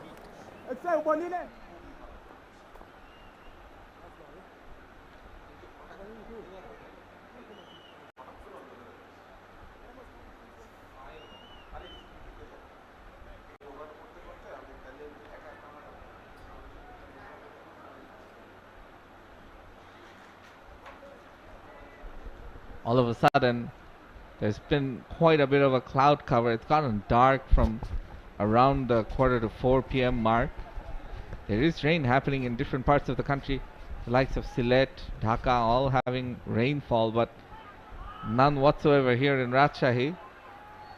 All of a sudden, there's been quite a bit of a cloud cover. It's gotten dark from around the 3:45 p.m. mark. There is rain happening in different parts of the country. The likes of Sylhet, Dhaka, all having rainfall, but none whatsoever here in Rajshahi.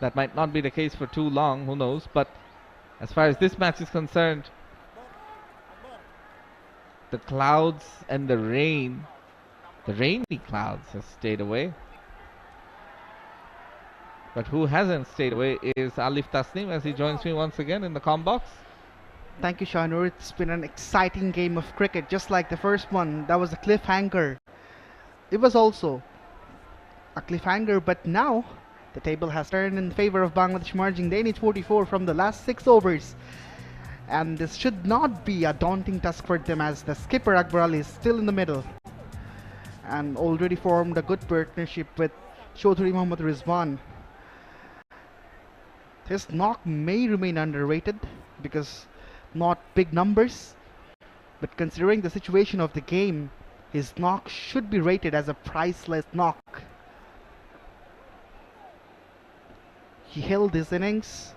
That might not be the case for too long, who knows. But as far as this match is concerned, the clouds and the rain, the rainy clouds have stayed away. But who hasn't stayed away is Alif Tasnim as he joins me once again in the comm box. Thank you, Shahnur. It's been an exciting game of cricket, just like the first one. That was a cliffhanger. It was also a cliffhanger, but now the table has turned in favor of Bangladesh Emerging. They need 44 from the last 6 overs. And this should not be a daunting task for them, as the skipper Akbar Ali is still in the middle and already formed a good partnership with Chaudhry Mohammad Rizwan. His knock may remain underrated because not big numbers, but considering the situation of the game, his knock should be rated as a priceless knock. He held his innings,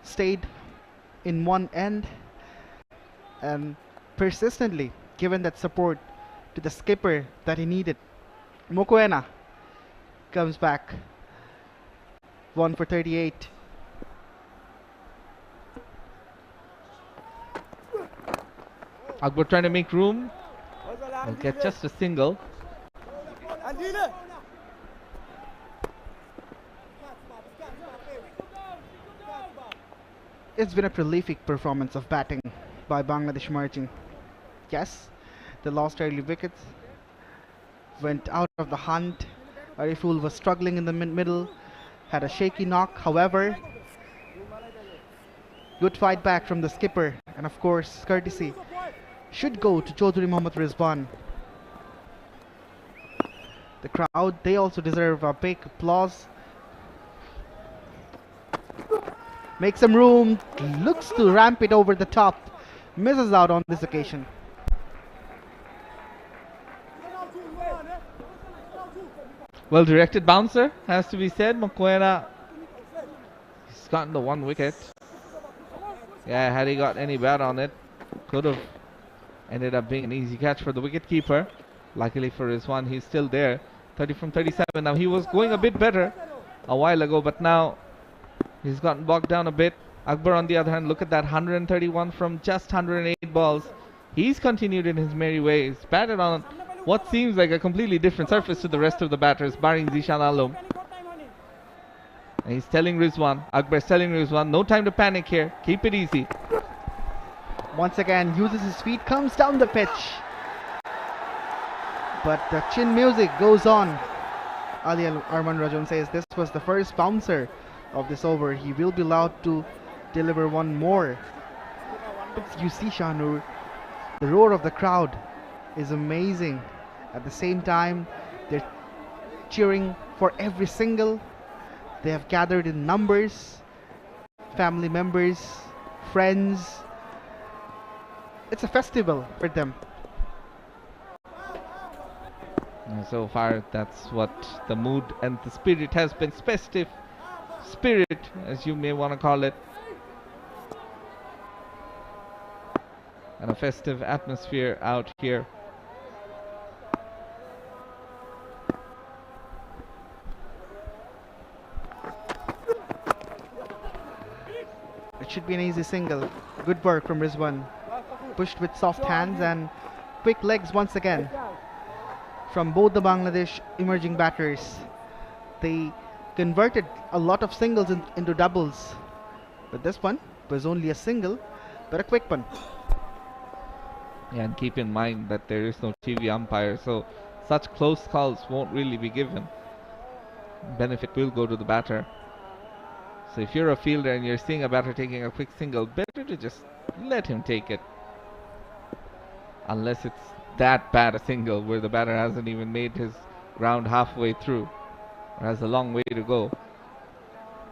stayed in one end, and persistently given that support to the skipper that he needed. Mokoena comes back, 1 for 38. Akbar trying to make room. Will get just a single. It's been a prolific performance of batting by Bangladesh Emerging. Yes, they lost early wickets, went out of the hunt. Ariful was struggling in the middle, had a shaky knock. However, good fight back from the skipper, and of course, courtesy should go to Chaudhry Mohammad Rizwan. The crowd, they also deserve a big applause. Make some room, looks to ramp it over the top, misses out on this occasion. Well directed bouncer, has to be said. Mokoena, he's gotten the 1 wicket. Yeah, had he got any bat on it, could have ended up being an easy catch for the wicketkeeper. Luckily for Rizwan, he's still there. 30 from 37. Now he was going a bit better a while ago, but now he's gotten bogged down a bit. Akbar, on the other hand, look at that, 131 from just 108 balls. He's continued in his merry ways. Batted on what seems like a completely different surface to the rest of the batters, barring Zishan Alom. And he's telling Rizwan, Akbar's telling Rizwan, no time to panic here. Keep it easy. Once again, uses his feet, comes down the pitch. But the chin music goes on. Ali Arman Rajon says this was the first bouncer of this over. He will be allowed to deliver one more. But you see, Shahnur, the roar of the crowd is amazing. At the same time, they're cheering for every single. They have gathered in numbers, family members, friends. It's a festival for them. And so far, that's what the mood and the spirit has been. Festive spirit, as you may want to call it. And a festive atmosphere out here. It should be an easy single. Good work from Rizwan. Pushed with soft hands and quick legs once again from both the Bangladesh emerging batters. They converted a lot of singles into doubles, but this one was only a single, but a quick one. Yeah, and keep in mind that there is no TV umpire, so such close calls won't really be given. Benefit will go to the batter. So if you're a fielder and you're seeing a batter taking a quick single, better to just let him take it. Unless it's that bad a single where the batter hasn't even made his ground halfway through, or has a long way to go.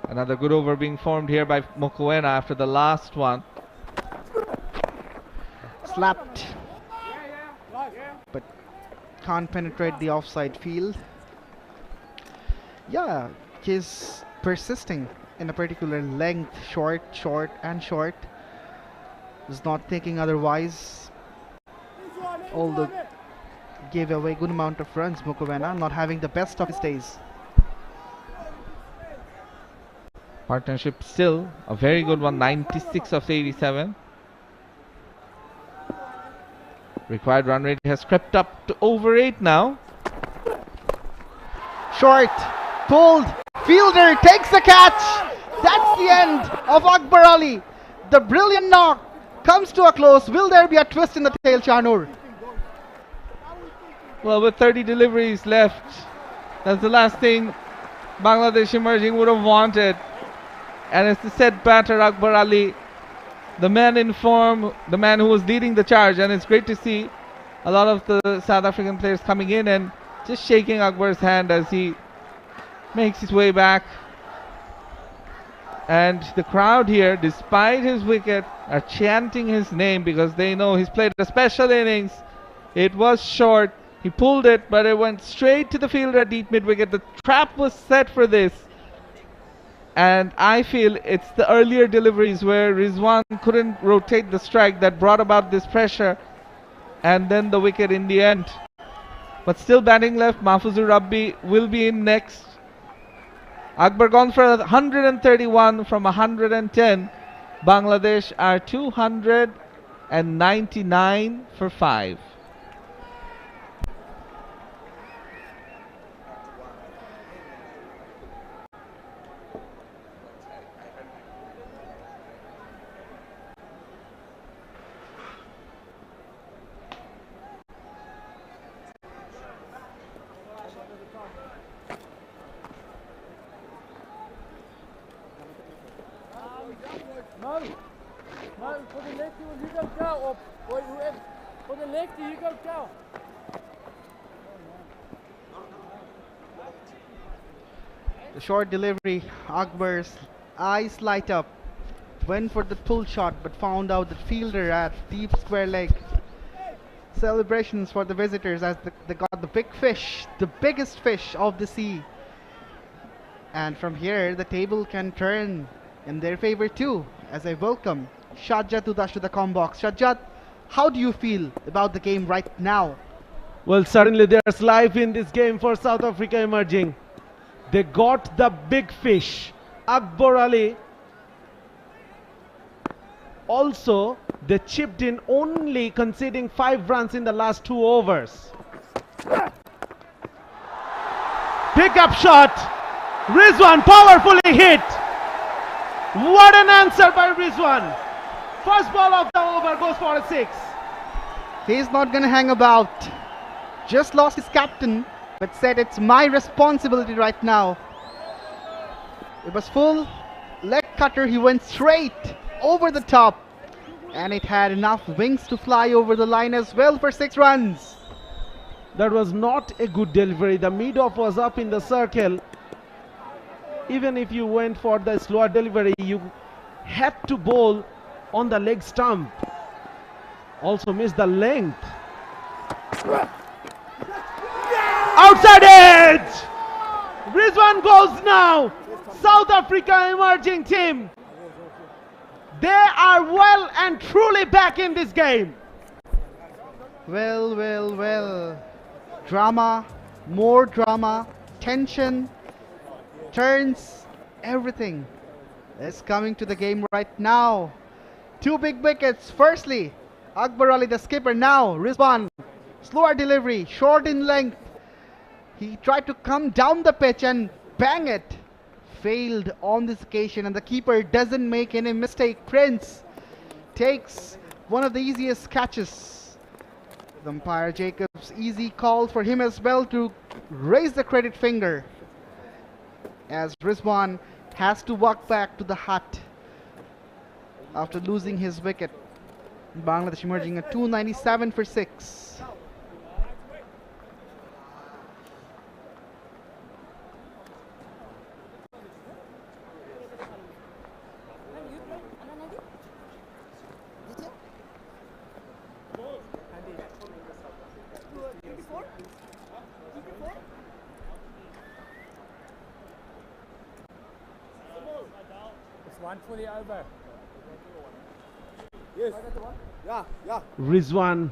Another good over being formed here by Mokoena after the last one. Slapped, but can't penetrate the offside field. Yeah, he's persisting in a particular length, short, short, and short. Is not thinking otherwise. Although gave away good amount of runs, Mokoena not having the best of his days. Partnership still a very good one, 96 of 87. Required run rate has crept up to over 8 now. Short, pulled, fielder takes the catch. That's the end of Akbar Ali. The brilliant knock comes to a close. Will there be a twist in the tail, Shahnur? Well, with 30 deliveries left, that's the last thing Bangladesh emerging would have wanted. And it's the set batter Akbar Ali, the man in form, the man who was leading the charge. And it's great to see a lot of the South African players coming in and just shaking Akbar's hand as he makes his way back. And the crowd here, despite his wicket, are chanting his name because they know he's played a special innings. It was short. He pulled it, but it went straight to the fielder at deep mid-wicket. The trap was set for this. And I feel it's the earlier deliveries where Rizwan couldn't rotate the strike that brought about this pressure. And then the wicket in the end. But still batting left, Mahfuzur Rabbi will be in next. Akbar gone for 131 from 110. Bangladesh are 299 for 5. No, for the lefty, you go go, or whoever. For the lefty, you go go. The short delivery, Akbar's eyes light up. Went for the pull shot, but found out the fielder at deep square leg. Celebrations for the visitors as they got the big fish, the biggest fish of the sea. And from here, the table can turn in their favor too, as I welcome Shajjat Udash to the comm box. Shajjat, how do you feel about the game right now? Well, certainly there's life in this game for South Africa emerging. They got the big fish, Akbar Ali. Also, they chipped in only conceding 5 runs in the last 2 overs. Pick-up shot. Rizwan powerfully hit. What an answer by Rizwan. First ball of the over goes for a 6. He's not gonna hang about. Just lost his captain, but said it's my responsibility right now. It was full, leg cutter. He went straight over the top, and it had enough wings to fly over the line as well for 6 runs. That was not a good delivery. The mid-off was up in the circle. Even if you went for the slower delivery, you had to bowl on the leg stump. Also missed the length. Outside edge! Rizwan goes now. South Africa emerging team. They are well and truly back in this game. Well, well, well. Drama, more drama, tension, turns, everything is coming to the game right now. 2 big wickets. Firstly, Akbar Ali, the skipper. Now, Rizwan. Slower delivery, short in length. He tried to come down the pitch and bang it. Failed on this occasion, and the keeper doesn't make any mistake. Prince takes one of the easiest catches. The umpire Jacobs easy call for him as well to raise the credit finger, as Rizwan has to walk back to the hut after losing his wicket. Bangladesh emerging at 297 for 6. One for the over. Yes. Yeah. Rizwan,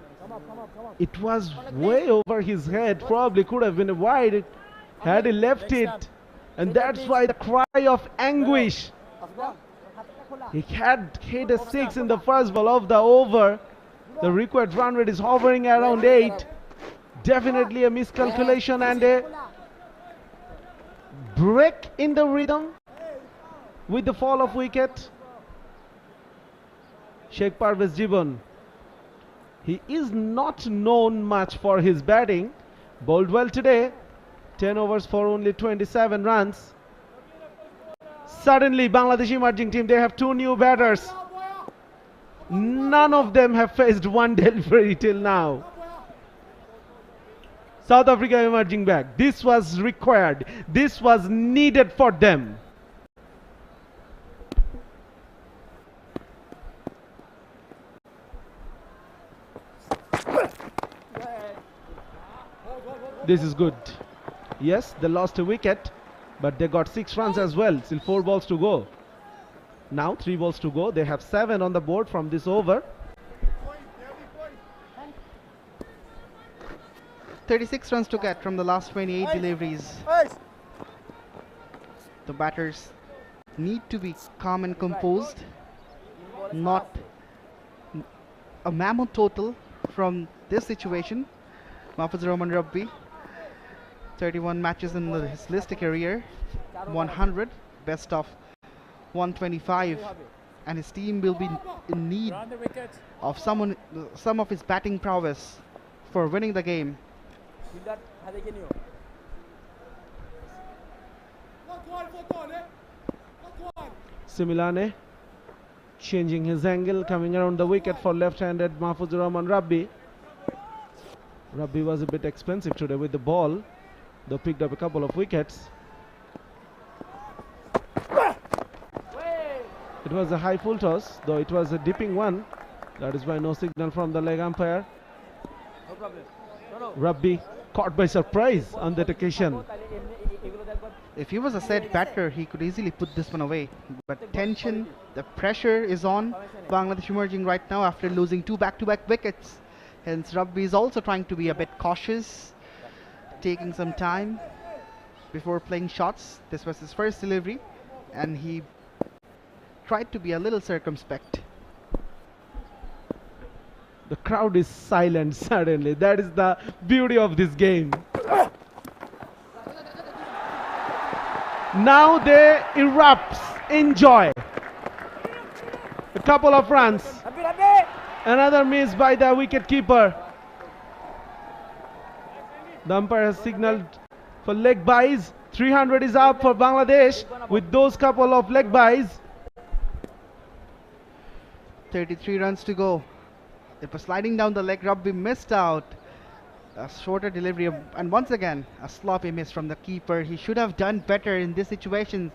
it was way over his head. Probably could have been wide had he left it. And that's why the cry of anguish. He had hit a 6 in the first ball of the over. The required run rate is hovering around 8. Definitely a miscalculation and a break in the rhythm with the fall of wicket. 𝗃𝗵𝗃𝗃. He is not known much for his batting. Bowled well today. 10 overs for only 27 runs. Suddenly, Bangladesh emerging team, they have 2 new batters. None of them have faced one delivery till now. South Africa emerging back. This was required. This was needed for them. This is good. Yes, they lost a wicket, but they got 6 runs as well. Still 4 balls to go. Now 3 balls to go. They have 7 on the board from this over. 36 runs to get from the last 28 deliveries. The batters need to be calm and composed. Not a mammoth total from this situation. Mahfuzur Rahman Rabbi, 31 matches in his list career, 100, best of 125, and his team will be in need of some of his batting prowess for winning the game. Similane changing his angle, coming around the wicket for left-handed Mahfuzur Rahman Rabbi. Rabbi was a bit expensive today with the ball, though picked up a couple of wickets. It was a high full toss, though it was a dipping one. That is why no signal from the leg umpire. Rabbi caught by surprise on that occasion. If he was a set batter, he could easily put this one away. But tension, the pressure is on Bangladesh emerging right now after losing 2 back-to-back wickets. Hence, Rabbi is also trying to be a bit cautious, taking some time before playing shots. This was his first delivery, and he tried to be a little circumspect. The crowd is silent suddenly. That is the beauty of this game. Now they erupt in joy. A couple of runs. Another miss by the wicket keeper. The umpire has signaled for leg byes. 300 is up for Bangladesh with those couple of leg byes. 33 runs to go. It was sliding down the leg. 𝗵𝗵𝗃 missed out. A shorter delivery and once again a sloppy miss from the keeper. He should have done better in this situation.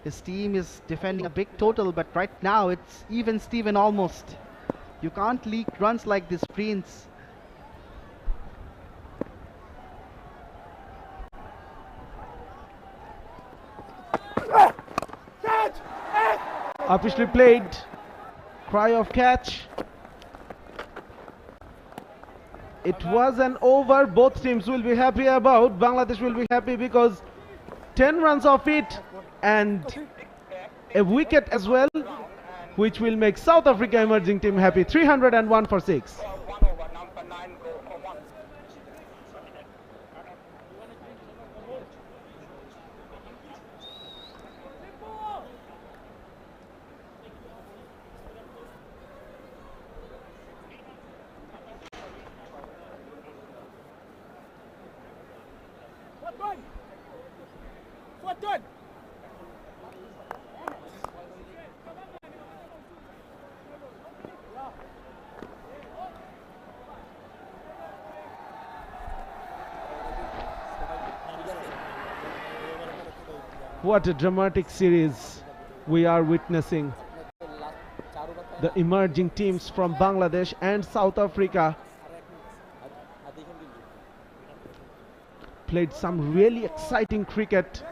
His team is defending a big total, but right now it's even Steven almost. You can't leak runs like this, Prince. Officially played. Cry of catch. It was an over. Both teams will be happy about. Bangladesh will be happy because 10 runs off it and a wicket as well, which will make South Africa emerging team happy. 301 for 6. What a dramatic series we are witnessing. The emerging teams from Bangladesh and South Africa played some really exciting cricket.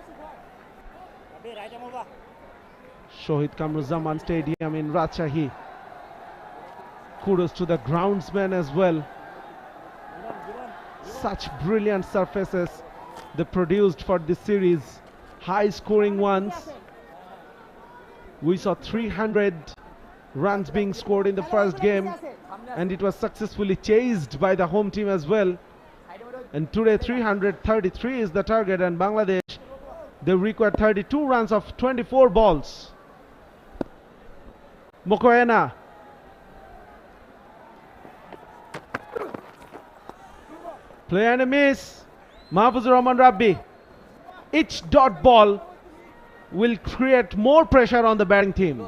Shahid Kamruzaman Stadium in Rajshahi. Kudos to the groundsman as well. Such brilliant surfaces they produced for this series. High scoring ones. We saw 300 runs being scored in the first game, and it was successfully chased by the home team as well. And today 333 is the target, and Bangladesh, they require 32 runs of 24 balls. Mokoena. Play and a miss. Mahfuzur Rahman Rabbi. Each dot ball will create more pressure on the batting team.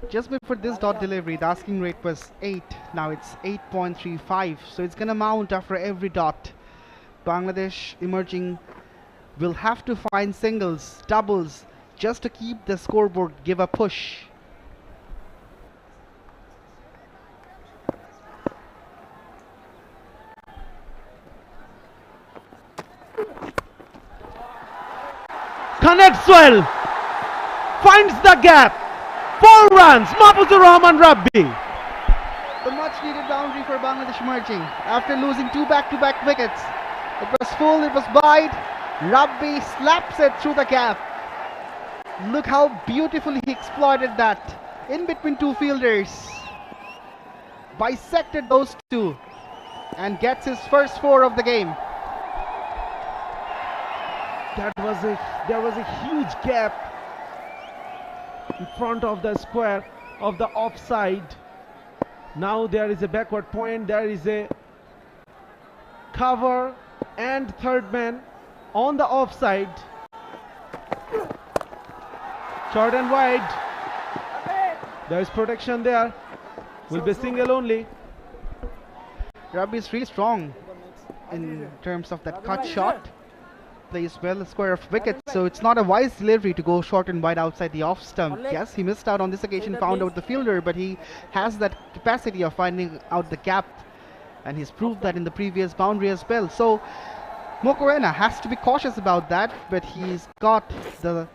Just before this dot delivery, the asking rate was 8. Now it's 8.35. So it's going to mount after every dot. Bangladesh emerging will have to find singles, doubles, just to keep the scoreboard give a push. Connects well. Finds the gap. 4 runs. Mahfuzur Rahman Rabbi. The much needed boundary for Bangladesh emerging after losing 2 back-to-back wickets. It was full, it was wide. Rabbi slaps it through the gap. Look how beautifully he exploited that. In between 2 fielders. Bisected those 2 and gets his first 4 of the game. There was a huge gap in front of the square of the offside. Now there is a backward point, there is a cover and third man on the offside. Short and wide. There is protection there. Will be single only. Rabbi is really strong in terms of that cut shot. Plays well a square of wickets, so it's not a wise delivery to go short and wide outside the off stump. Yes, he missed out on this occasion, found out the fielder, but he has that capacity of finding out the gap, and he's proved that in the previous boundary as well. So Mokoena has to be cautious about that, but he's got the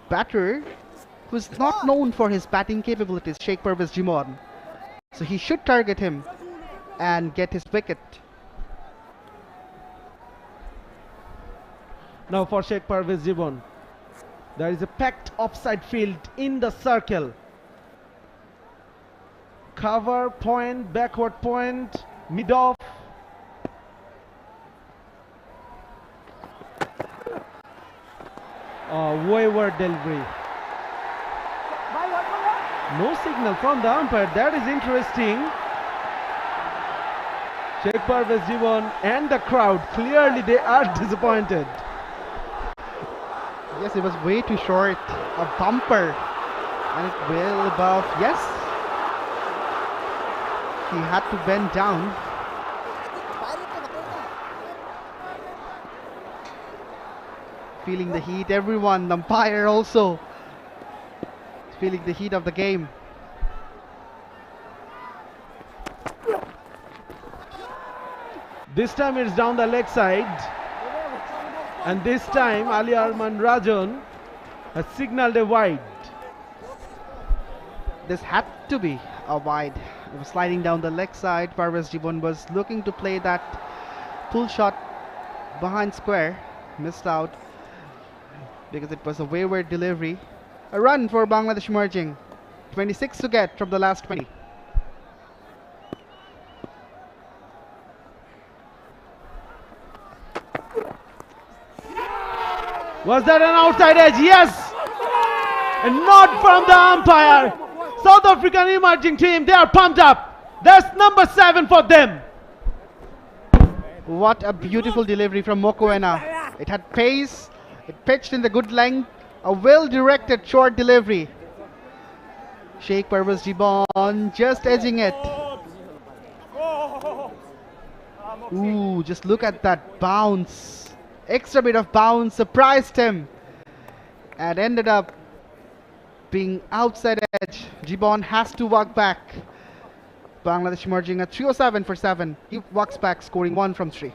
batter who's not known for his batting capabilities, 𝗃𝗵𝗃𝗃. So he should target him and get his wicket. Now for 𝗃𝗵𝗃𝗃, there is a packed offside field in the circle. Cover, point, backward point, mid-off. Wayward delivery. No signal from the umpire. That is interesting. 𝗃𝗵𝗃𝗃 and the crowd, clearly they are disappointed. Yes, it was way too short. A bumper. And it will above. Yes. He had to bend down. Feeling the heat. Everyone, the umpire also feeling the heat of the game. This time it's down the leg side. And this time Ali Arman Rajan has signaled a wide. This had to be a wide. It was sliding down the leg side. Parvez Jibon was looking to play that pull shot behind square. Missed out because it was a wayward delivery. A run for Bangladesh emerging. 26 to get from the last 20. Was that an outside edge? Yes! And not from the umpire. South African emerging team, they are pumped up. That's number 7 for them. What a beautiful delivery from Mokoena. It had pace, it pitched in the good length, a well-directed short delivery. Sheikh Parvez Jibon just edging it. Ooh, just look at that bounce. Extra bit of bounce surprised him and ended up being outside edge. Jibon has to walk back. Bangladesh emerging at 307 for 7. He walks back, scoring 1 from 3.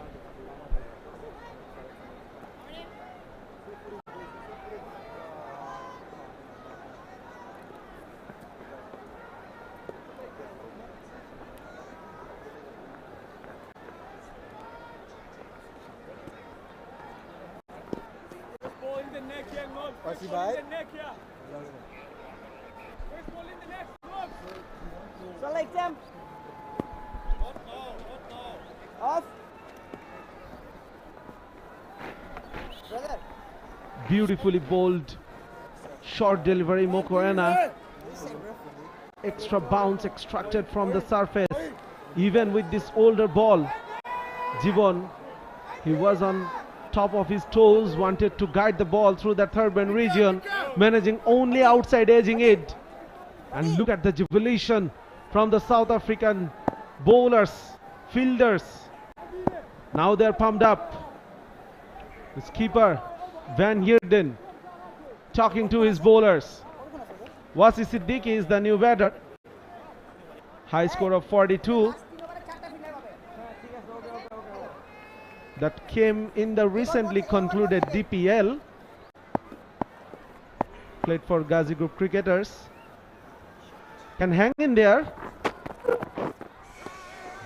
Select them. Off. Brother. Beautifully bowled. Short delivery, Mokoena. Extra bounce extracted from the surface. Even with this older ball, Jibon, he was on top of his toes, wanted to guide the ball through the Durban region, managing only outside edging it. And look at the jubilation from the South African bowlers, fielders. Now they're pumped up. The skipper, Van Heerden, talking to his bowlers. Wadsi Siddiqui is the new batter. High score of 42. That came in the recently concluded DPL. Played for Ghazi Group cricketers. Can hang in there.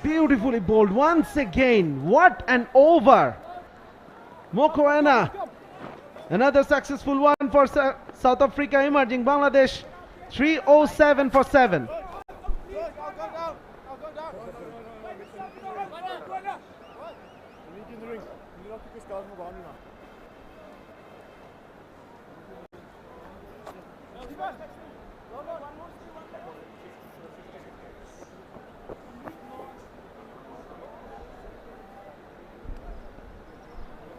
Beautifully bowled once again. What an over. Mokoena. Another successful one for South Africa emerging. Bangladesh 307 for 7.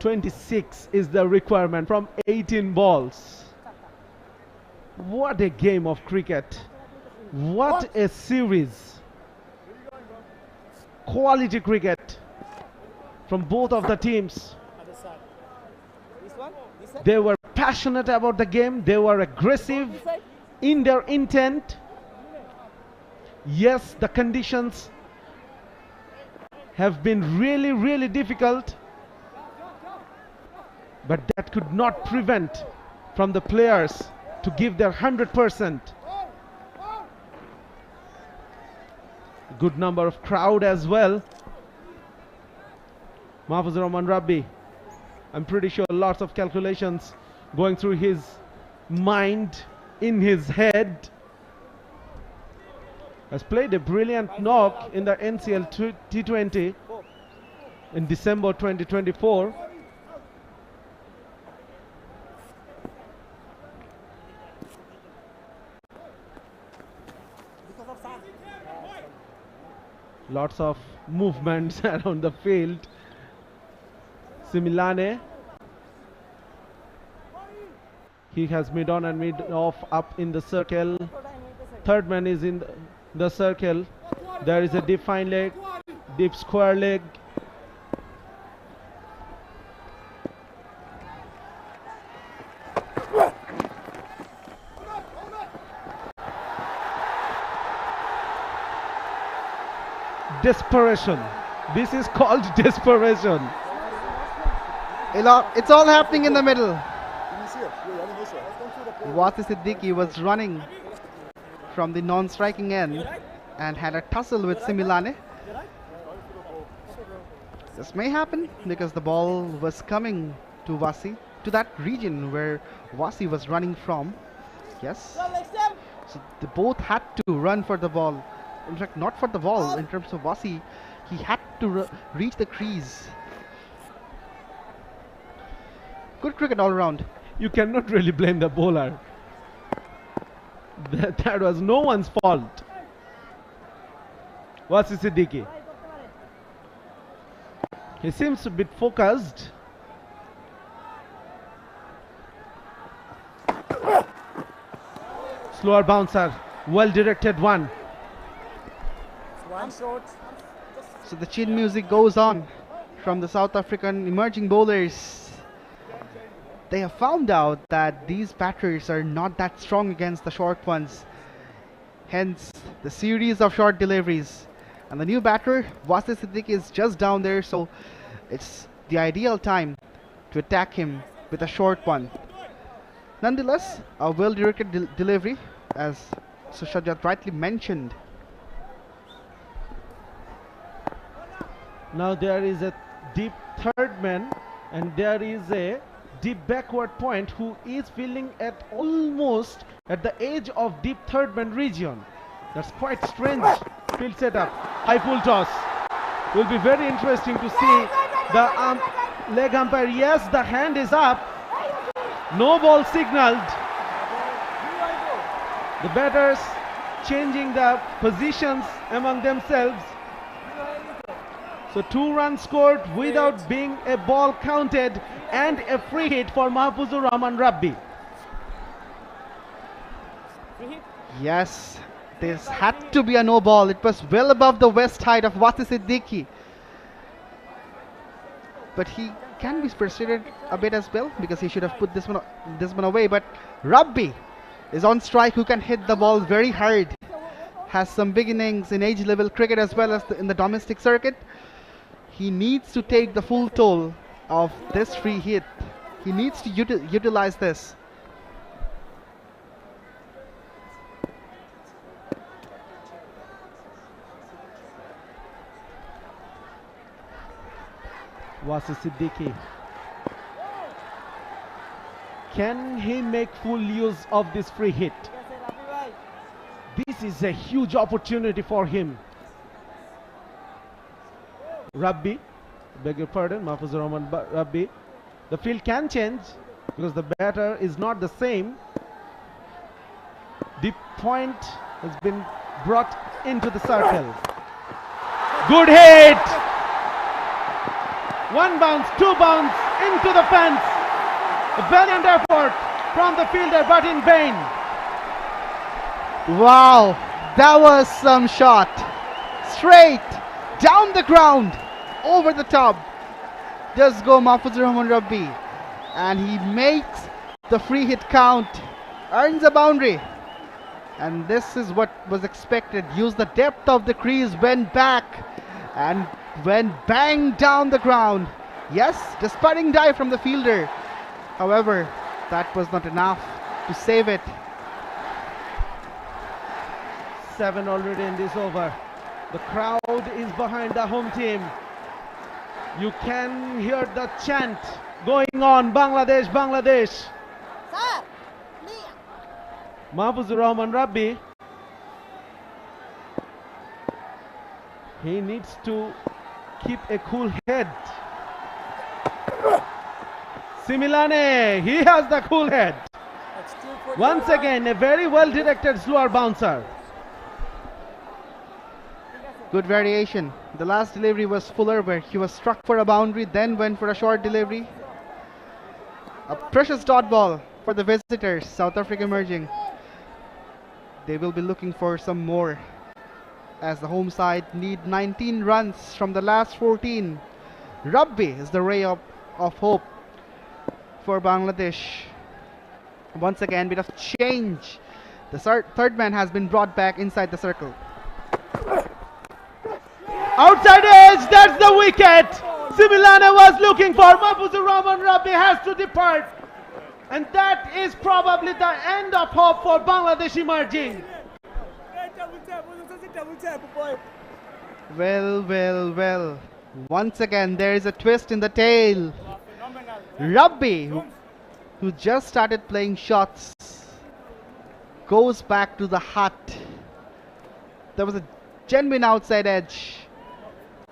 .26 is the requirement from 18 balls. What a game of cricket. What a series. Quality cricket from both of the teams. They were passionate about the game. They were aggressive in their intent. Yes, the conditions have been really difficult, but that could not prevent from the players to give their 100%. Good number of crowd as well. Mahfuzur Rahman Rabbi, I'm pretty sure lots of calculations going through his mind, in his head. Has played a brilliant knock in the NCL T20 in December 2024. Lots of movements around the field. Similane. He has mid on and mid off up in the circle. Third man is in the circle. There is a deep fine leg, deep square leg. Desperation. This is called desperation. It's all happening in the middle. 𝗬𝗧 𝗦𝗽𝗂𝗽𝗂 was running from the non-striking end and had a tussle with 𝗬𝗦𝗽. This may happen because the ball was coming to 𝗬𝗧, to that region where 𝗬𝗧 was running from. Yes. So they both had to run for the ball. In fact, not for the ball. In terms of 𝗬𝗧, he had to reach the crease. Good cricket all around. You cannot really blame the bowler. That was no one's fault. 𝗬𝗧 𝗦𝗽𝗂𝗽. He seems a bit focused. Slower bouncer. Well directed one. So the chin music goes on from the South African emerging bowlers. They have found out that these batters are not that strong against the short ones. Hence the series of short deliveries. And the new batter, 𝗬𝗧 𝗦𝗽𝗂𝗽, is just down there, so it's the ideal time to attack him with a short one. Nonetheless, a well-directed delivery, as Sushajat rightly mentioned. Now there is a deep third man and there is a deep backward point who is fielding at almost at the edge of deep third man region. That's quite strange field setup. High full toss. Will be very interesting to see the leg umpire. Yes, the hand is up. No ball signaled. The batters changing the positions among themselves. So 2 runs scored without being a ball counted and a free hit for Mahfuzur Rahman Rabbi. Yes, this had to be a no ball. It was well above the west height of 𝗬𝗧 𝗦𝗽𝗂𝗽. But he can be persuaded a bit as well because he should have put this one away. But Rabbi is on strike, who can hit the ball very hard. Has some beginnings in age level cricket as well as in the domestic circuit. He needs to take the full toll of this free hit. He needs to utilize this. 𝗬𝗧 𝗦𝗽𝗂𝗽. Can he make full use of this free hit? This is a huge opportunity for him. Rabbi, beg your pardon, Mahfuzur Rahman Rabbi. The field can change because the batter is not the same. Deep point has been brought into the circle. Good hit! 1 bounce, 2 bounce into the fence. A valiant effort from the fielder, but in vain. Wow, that was some shot. Straight down the ground, over the top. Does go Mahfuzur Rahman Rabbi, and he makes the free hit count, earns a boundary. And this is what was expected. Use the depth of the crease, went back and went bang down the ground. Yes, despairing dive from the fielder. However, that was not enough to save it. 7 already in this over. The crowd is behind the home team. You can hear the chant going on. Bangladesh, Bangladesh. Mahfuzur Rahman Rabbi. He needs to keep a cool head. 𝗬𝗦𝗽𝗂𝗽𝗃, he has the cool head. Once again, a very well directed slower bouncer. Good variation. The last delivery was fuller, where he was struck for a boundary, then went for a short delivery. A precious dot ball for the visitors, South Africa emerging. They will be looking for some more, as the home side need 19 runs from the last 14. 𝗏𝗏𝗃𝗃 is the ray of hope for Bangladesh. Once again, bit of change. The third man has been brought back inside the circle. Outside edge, that's the wicket. 𝗬𝗏𝗃𝗃 was looking for. 𝗵𝗺𝗃𝗃 has to depart. And that is probably the end of hope for Bangladesh emerging. Well. Once again, there is a twist in the tale. 𝗏𝗏𝗃𝗃, who just started playing shots, goes back to the hut. There was a genuine outside edge.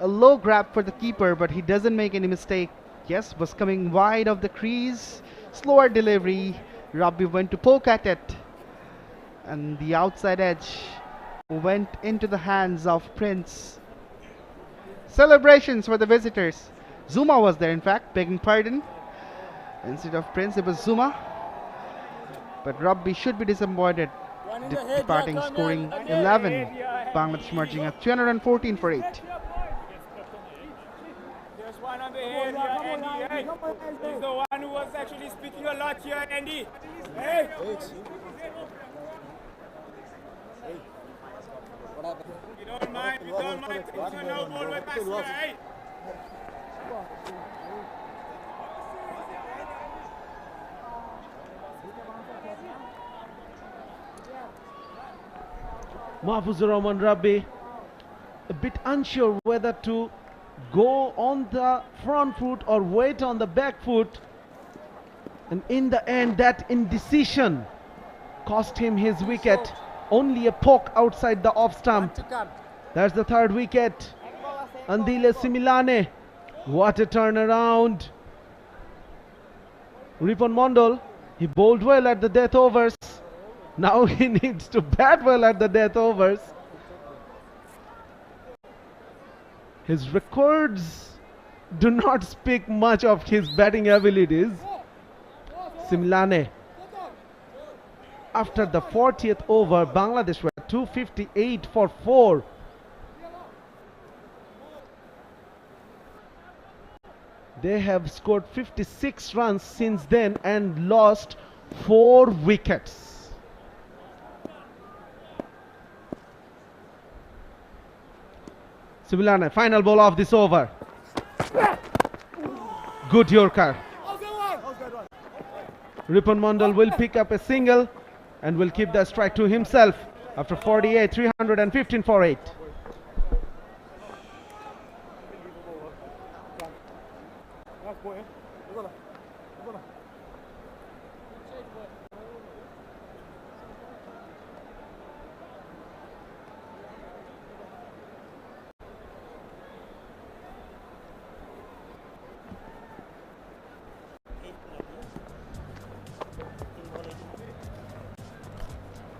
A low grab for the keeper, but he doesn't make any mistake. Yes, was coming wide of the crease. Slower delivery. 𝗏𝗏𝗃𝗃 went to poke at it. And the outside edge went into the hands of Prince. Celebrations for the visitors. Zuma was there, in fact, begging pardon. Instead of Prince, it was Zuma. But 𝗏𝗏𝗃𝗃 should be disappointed. Departing, scoring 11. Bangladesh emerging at 314 for 8. There's one on the head here, Andy. Hey, he's the one who was actually speaking a lot here, Andy. Hey. You don't mind, it's your no ball with us here, hey. 𝗵𝗺𝗃𝗃𝗃 a bit unsure whether to go on the front foot or wait on the back foot, and in the end that indecision cost him his wicket. Only a poke outside the off stump. That's the third wicket. Andile 𝗬𝗏𝗃𝗃, what a turnaround. Ripon Mondal, he bowled well at the death overs. Now he needs to bat well at the death overs. His records do not speak much of his batting abilities. 𝗬𝗏𝗃𝗃, after the 40th over, Bangladesh were 258 for 4. They have scored 56 runs since then and lost 4 wickets. 𝗬𝗏𝗃𝗃, final ball of this over. Good Yorker. Ripon Mondal will pick up a single and will keep the strike to himself after 48, 315 for 8.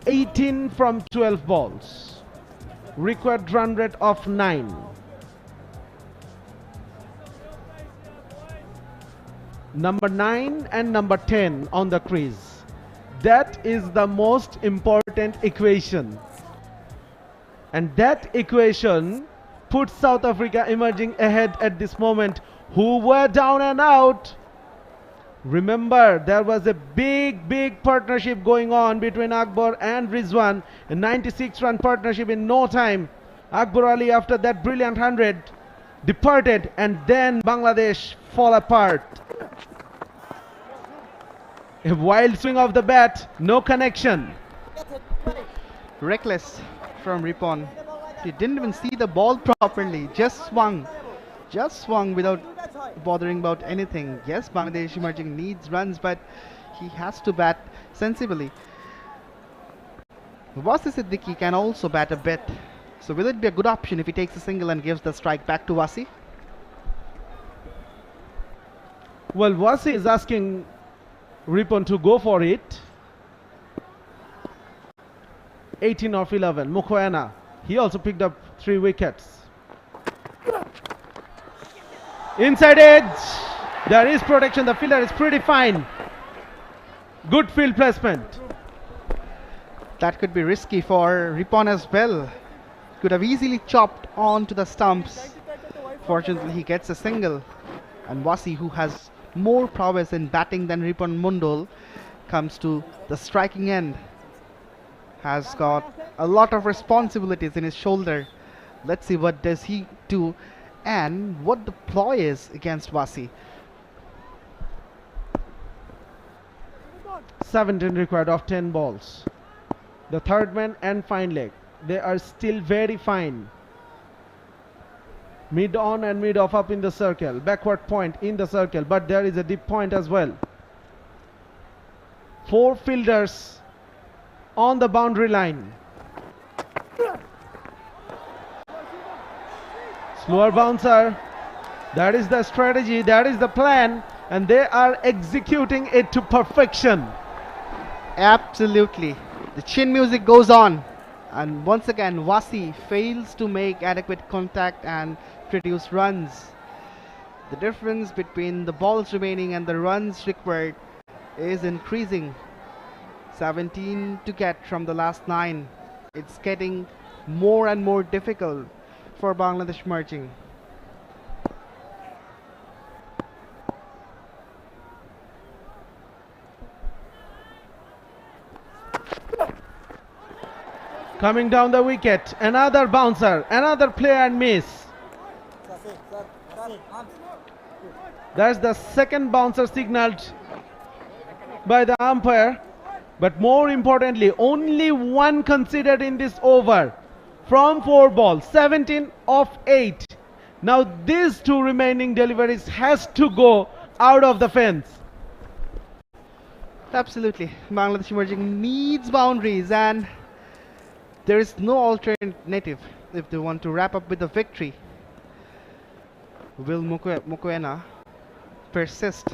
(18 from 12 balls). Required run rate of 9. Number 9 and number 10 on the crease. That is the most important equation. And that equation puts South Africa emerging ahead at this moment, who were down and out. Remember, there was a big partnership going on between Akbar and Rizwan, a 96-run partnership in no time. Akbar Ali, after that brilliant 100, departed, and then Bangladesh fall apart. A wild swing of the bat, no connection. Reckless from Ripon. He didn't even see the ball properly, just swung without bothering about anything. Yes, Bangladesh emerging needs runs, but he has to bat sensibly. 𝗏𝗏𝗃𝗃𝗃 Siddiqui can also bat a bit. So will it be a good option if he takes a single and gives the strike back to 𝗏𝗏𝗃𝗃? Well, 𝗏𝗏𝗃𝗃 is asking Ripon to go for it. 18 of 11. Mokoena, he also picked up 3 wickets. Inside edge, there is protection, the fielder is pretty fine. Good field placement. That could be risky for Ripon as well. Could have easily chopped onto the stumps. Fortunately, he gets a single. And 𝗁𝗂, who has more prowess in batting than Ripon Mondol, comes to the striking end. Has got a lot of responsibilities in his shoulder. Let's see what does he do and what the ploy is against 𝗁𝗂. 17 required of 10 balls. The third man and fine leg, they are still very fine. Mid on and mid off up in the circle. Backward point in the circle, but there is a deep point as well. 4 fielders on the boundary line. Slower bouncer. That is the strategy, that is the plan, and they are executing it to perfection. Absolutely. The chin music goes on. And once again, 𝗁𝗂 fails to make adequate contact and produce runs. The difference between the balls remaining and the runs required is increasing. 17 to get from the last 9. It's getting more and more difficult for Bangladesh Emerging. Coming down the wicket, another bouncer, another play and miss. That's the second bouncer signaled by the umpire, but more importantly, only one considered in this over from 4 balls, 17 of 8. Now these 2 remaining deliveries has to go out of the fence. Absolutely. Bangladesh Emerging needs boundaries, and there is no alternative if they want to wrap up with a victory. Will Mokoena persist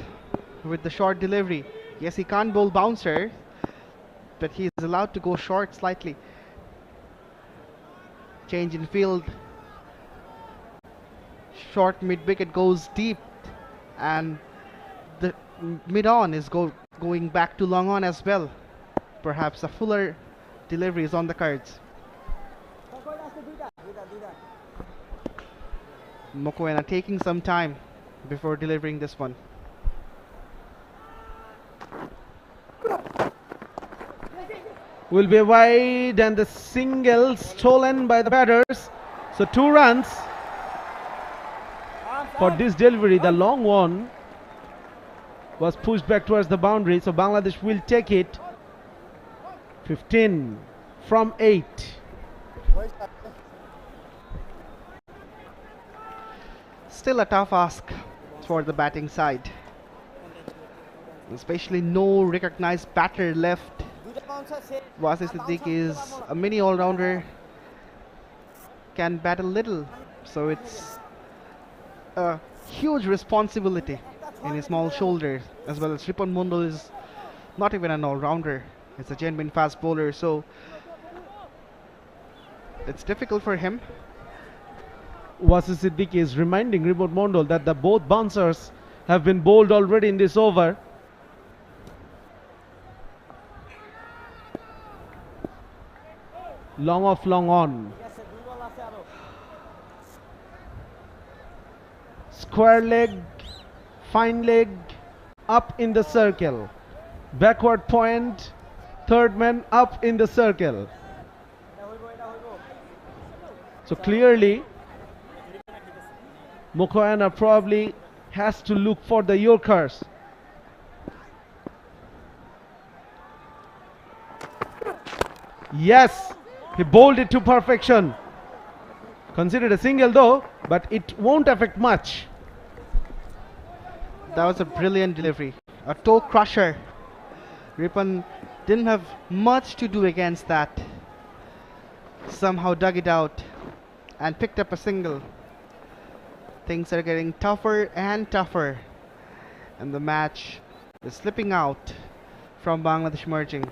with the short delivery? Yes, he can't bowl bouncer, but he is allowed to go short slightly. Change in field. Short mid-wicket goes deep, and the mid-on is going back to long on as well. Perhaps a fuller delivery is on the cards. Mokoena taking some time before delivering this one. Will be wide, and the single stolen by the batters. So 2 runs for this delivery. The long one was pushed back towards the boundary, so Bangladesh will take it. 15 from 8. Still a tough ask for the batting side, especially no recognized batter left. 𝗁𝗂 Siddique is a mini all-rounder, can bat a little, so it's a huge responsibility in his small shoulders, as well as Ripon Mondol is not even an all-rounder. It's a genuine fast bowler, so it's difficult for him. 𝗁𝗂 Siddique is reminding Ripon Mondol that the both bouncers have been bowled already in this over. Long off, long on. Square leg, fine leg, up in the circle. Backward point, third man up in the circle. So clearly, Mokoena probably has to look for the Yorkers. Yes, he bowled it to perfection. Considered a single though, but it won't affect much. That was a brilliant delivery. A toe crusher. Ripon didn't have much to do against that. Somehow dug it out and picked up a single. Things are getting tougher and tougher, and the match is slipping out from Bangladesh Emerging.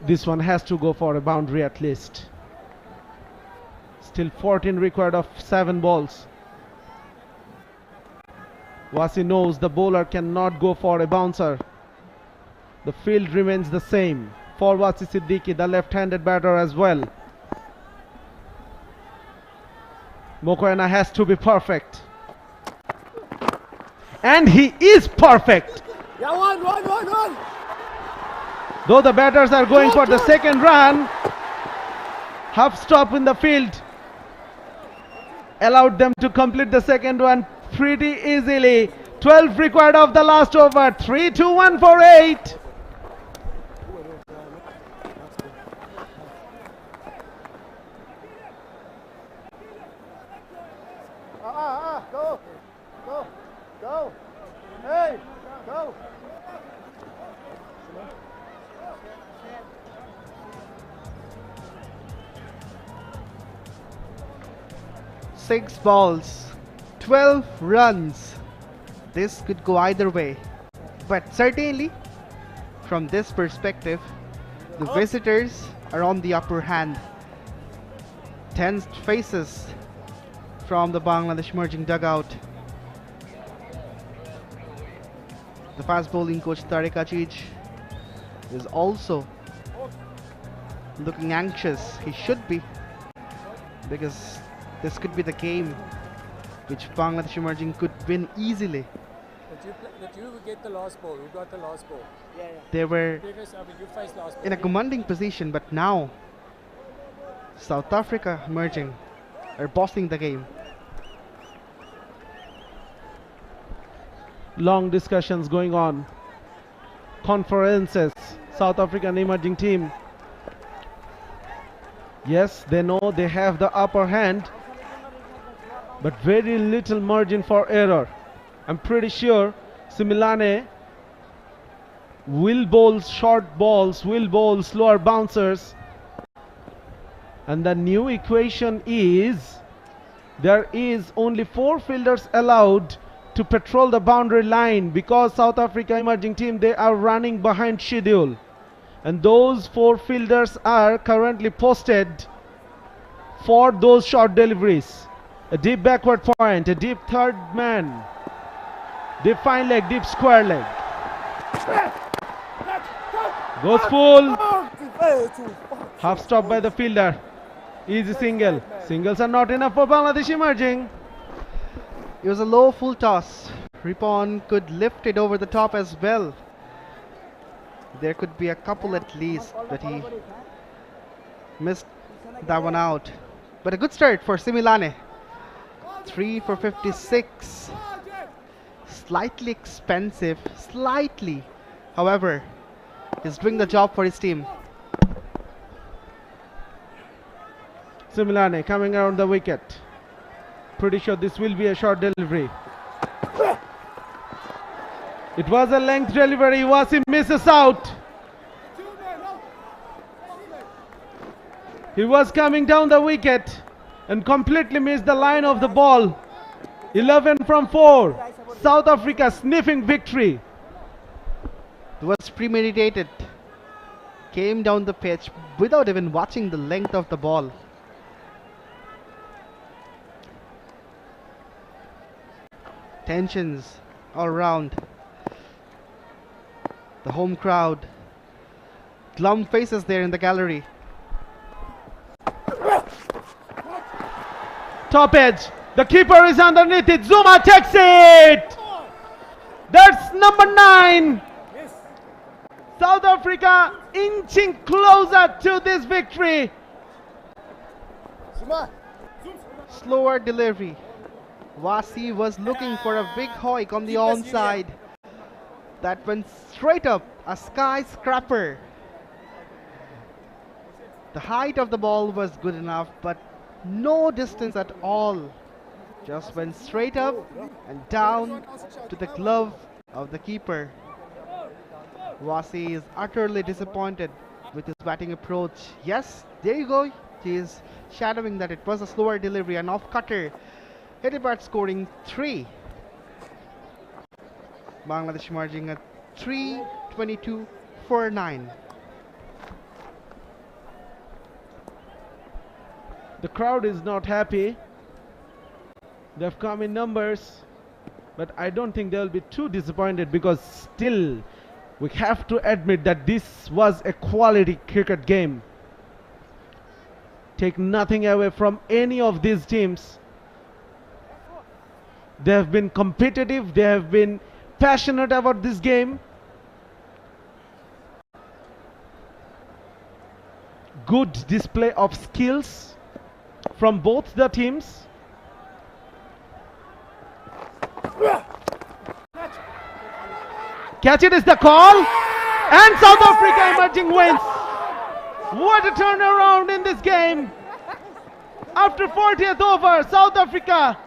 This one has to go for a boundary at least. Still 14 required of 7 balls. 𝗏𝗧 knows the bowler cannot go for a bouncer. The field remains the same for 𝗏𝗧 Siddiqui, the left-handed batter as well. Mokoena has to be perfect. And he is perfect. Yeah, one. Though the batters are going for the second run, half stop in the field allowed them to complete the second one pretty easily. 12 required of the last over. 3-2-1 for 8. Go. Hey, go. 6 balls, 12 runs. This could go either way. But certainly, from this perspective, the visitors are on the upper hand. Tensed faces from the Bangladesh emerging dugout. The fast bowling coach 𝗃𝗃𝗃 is also looking anxious. He should be, because this could be the game which Bangladesh emerging could win easily. Did you get the last ball? Who got the last ball? They were You faced last ball. in a commanding position, but now South Africa emerging are bossing the game. Long discussions going on. Conferences. South African emerging team. Yes, they know they have the upper hand, but very little margin for error. I'm pretty sure Similane will bowl short balls, will bowl slower bouncers. And the new equation is there is only 4 fielders allowed to patrol the boundary line, because South Africa emerging team, they are running behind schedule. And those 4 fielders are currently posted for those short deliveries. A deep backward point, a deep third man, deep fine leg, deep square leg. Goes full. Half stop by the fielder. Easy single. Singles are not enough for Bangladesh emerging. It was a low full toss. Ripon could lift it over the top as well. There could be a couple at least, but he missed that one out. But a good start for Similane. 3 for 56. Slightly expensive, slightly. However, he's doing the job for his team. Similane coming around the wicket. Pretty sure this will be a short delivery. It was a length delivery. 𝗏𝗧 misses out. He was coming down the wicket and completely missed the line of the ball. 11 from 4. South Africa sniffing victory. It was premeditated. Came down the pitch without even watching the length of the ball. Tensions all around. The home crowd. Glum faces there in the gallery. Top edge. The keeper is underneath it. Zuma takes it. That's number 9. South Africa inching closer to this victory. Slower delivery. 𝗏𝗧 was looking for a big hoik on the onside. That went straight up, a skyscraper. The height of the ball was good enough, but no distance at all. Just went straight up and down to the glove of the keeper. 𝗏𝗧 is utterly disappointed with his batting approach. Yes, there you go. He is shadowing that it was a slower delivery, an off-cutter. Hyderabad scoring 3. Bangladesh emerging at 322 for 9. The crowd is not happy. They've come in numbers. But I don't think they will be too disappointed, because still we have to admit that this was a quality cricket game. Take nothing away from any of these teams. They have been competitive, they have been passionate about this game. Good display of skills from both the teams. Catch it is the call, and South Africa emerging wins. What a turnaround in this game. After 40th over, South Africa,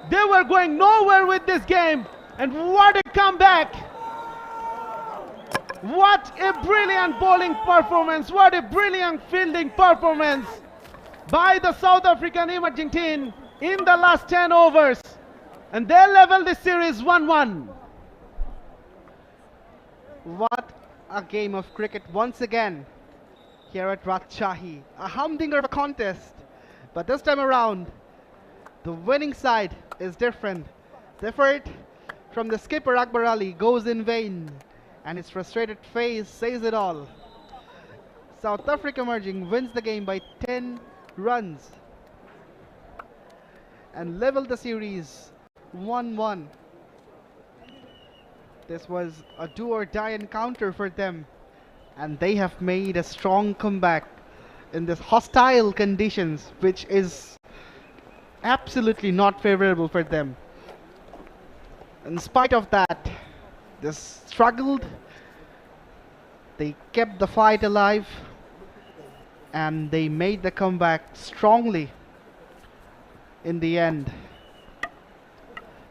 they were going nowhere with this game, and what a comeback. What a brilliant bowling performance, what a brilliant fielding performance by the South African emerging team in the last 10 overs, and they level this series 1-1. What a game of cricket once again here at Rajshahi. A humdinger of a contest, but this time around the winning side is different. The effort from the skipper Akbar Ali goes in vain, and his frustrated face says it all. South Africa emerging wins the game by 10 runs and level the series 1-1. This was a do-or-die encounter for them, and they have made a strong comeback in this hostile conditions, which is absolutely not favorable for them. In spite of that, they struggled, they kept the fight alive, and they made the comeback strongly in the end.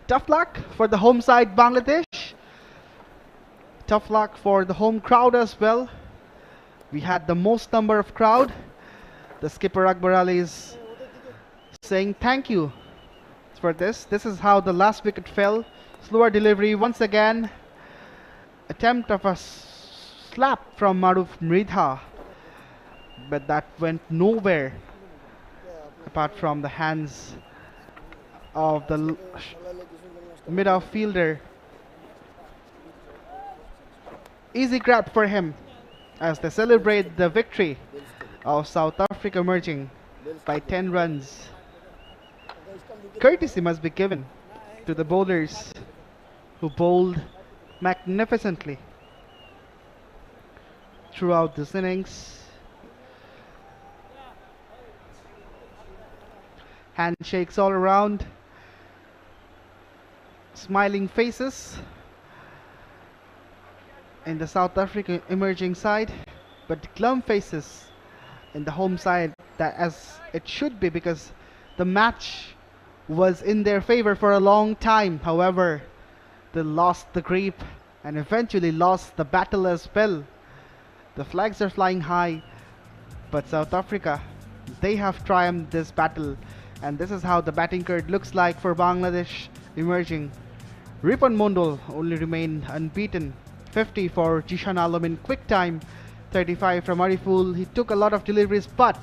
Tough luck for the home side Bangladesh. Tough luck for the home crowd as well. We had the most number of crowd. The skipper Akbar Ali is saying thank you for this. This is how the last wicket fell. Slower delivery once again. Attempt of a slap from 𝗵𝗎, but that went nowhere apart from the hands of the mid-off fielder. Easy grab for him as they celebrate the victory of South Africa emerging by 10 runs. Courtesy must be given to the bowlers who bowled magnificently throughout this innings. Handshakes all around, smiling faces in the South Africa emerging side, but glum faces in the home side, that as it should be, because the match was in their favor for a long time. However, they lost the grip and eventually lost the battle as well. The flags are flying high, but South Africa, they have triumphed this battle, and this is how the batting card looks like for Bangladesh emerging. Ripon Mondol only remained unbeaten. 50 for Jishan Alam in quick time, 35 from Ariful. He took a lot of deliveries, but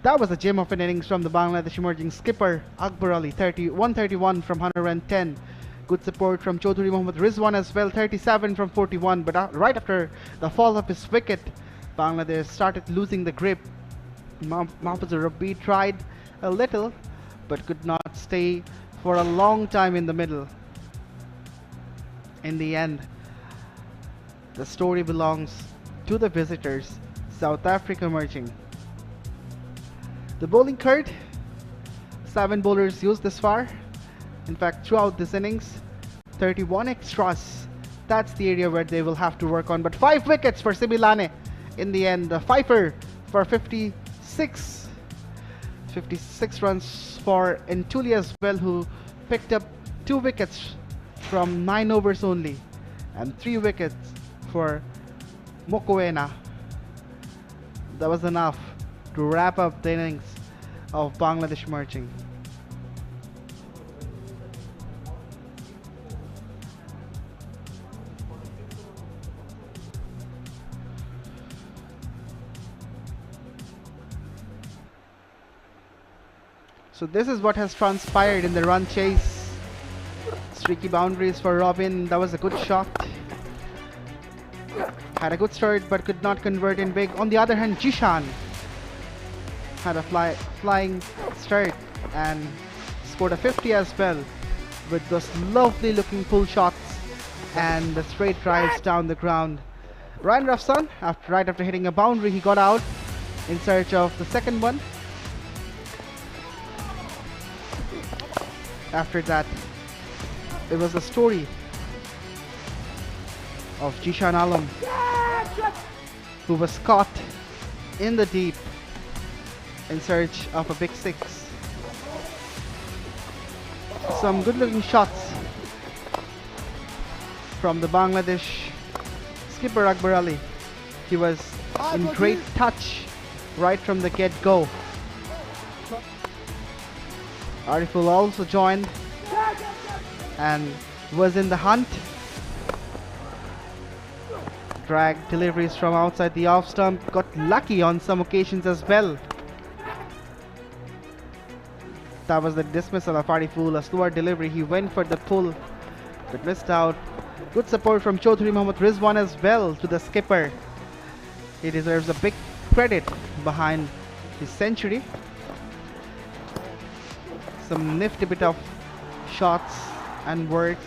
that was a gem of an innings from the Bangladesh emerging skipper Akbar Ali. 131 from 110. Good support from Chaudhry Mohammad Rizwan as well, 37 from 41. But right after the fall of his wicket, Bangladesh started losing the grip. Mahfuz Rabbi tried a little, but could not stay for a long time in the middle. In the end, the story belongs to the visitors, South Africa emerging. The bowling card, 7 bowlers used this far. In fact, throughout this innings, 31 extras. That's the area where they will have to work on. But 5 wickets for Sibilane in the end. The Pfeiffer for 56. 56 runs for 𝗃𝗏𝗄𝗎 as well, who picked up 2 wickets from 9 overs only, and 3 wickets for Mokoena. That was enough to wrap up the innings of Bangladesh emerging. So this is what has transpired in the run chase Tricky boundaries for Robin. That was a good shot. Had a good start but could not convert in big. On the other hand, Jishan had a flying start and scored a 50 as well with those lovely looking pull shots and the straight drives down the ground. Ryan Rafsan, right after hitting a boundary, he got out in search of the second one. After that, it was the story of Jishan Alam, who was caught in the deep in search of a big six. Some good looking shots from the Bangladesh skipper Akbar Ali. He was in great touch right from the get-go. Ariful also joined and was in the hunt. Drag deliveries from outside the off stump, got lucky on some occasions as well. That was the dismissal of Ariful, a slower delivery. He went for the pull but missed out. Good support from Chaudhary Mohammad Rizwan as well to the skipper. He deserves a big credit behind his century. Some nifty bit of shots and works.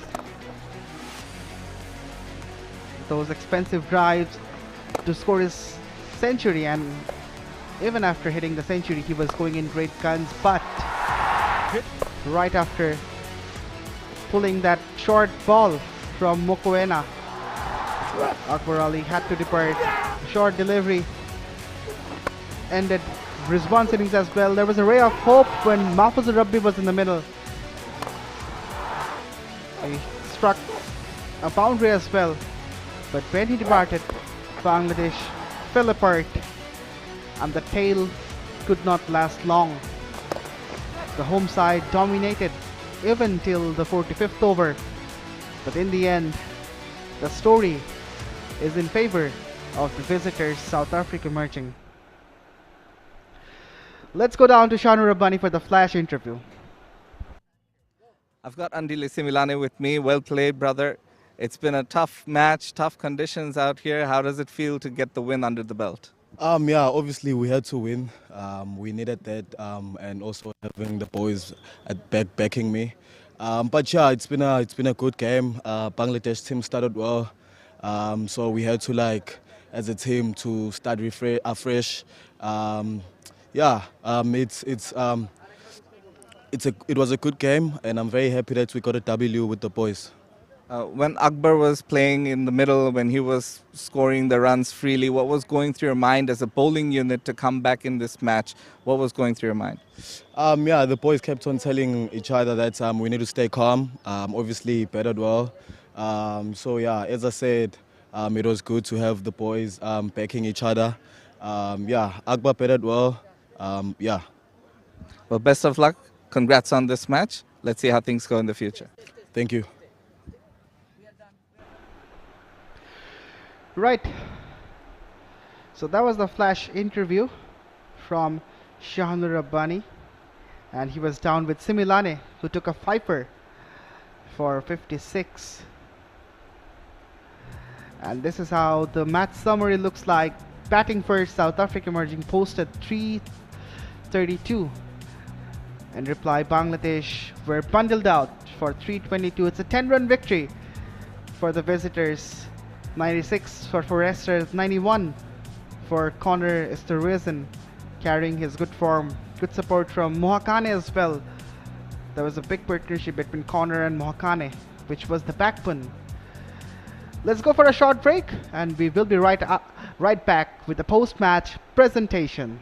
Those expensive drives to score his century, and even after hitting the century he was going in great guns, but right after pulling that short ball from Mokoena, Akbar Ali had to depart. Short delivery ended Rizwan's innings as well. There was a ray of hope when Mahfuz Rabbi was in the middle. He struck a boundary as well, but when he departed, Bangladesh fell apart and the tale could not last long. The home side dominated even till the 45th over, but in the end the story is in favor of the visitors, South Africa emerging. Let's go down to Shanu Rabbani for the flash interview. I've got Andile Similane with me. Well played, brother. It's been a tough match, tough conditions out here. How does it feel to get the win under the belt? Yeah, obviously we had to win. We needed that, and also having the boys at backing me. But yeah, it's been a good game. Bangladesh team started well, so we had to, as a team, to start afresh. Yeah, it was a good game, and I'm very happy that we got a W with the boys. When Akbar was playing in the middle, when he was scoring the runs freely, what was going through your mind as a bowling unit to come back in this match? What was going through your mind? Yeah, the boys kept on telling each other that we need to stay calm. Obviously, he batted well. So yeah, as I said, it was good to have the boys backing each other. Yeah, Akbar batted well. Yeah. Well, best of luck. Congrats on this match. Let's see how things go in the future. Thank you. Right. So that was the flash interview from Shanu Rabbani, and he was down with Similane, who took a fifer for 56. And this is how the match summary looks like. Batting first, South Africa emerging posted 332. In reply, Bangladesh were bundled out for 322. It's a 10-run victory for the visitors. 96 for Forrester, 91 for Connor Esterhuizen, carrying his good form. Good support from Mohakane as well. There was a big partnership between Connor and Mohakane, which was the backbone. Let's go for a short break, and we will be right back with the post-match presentation.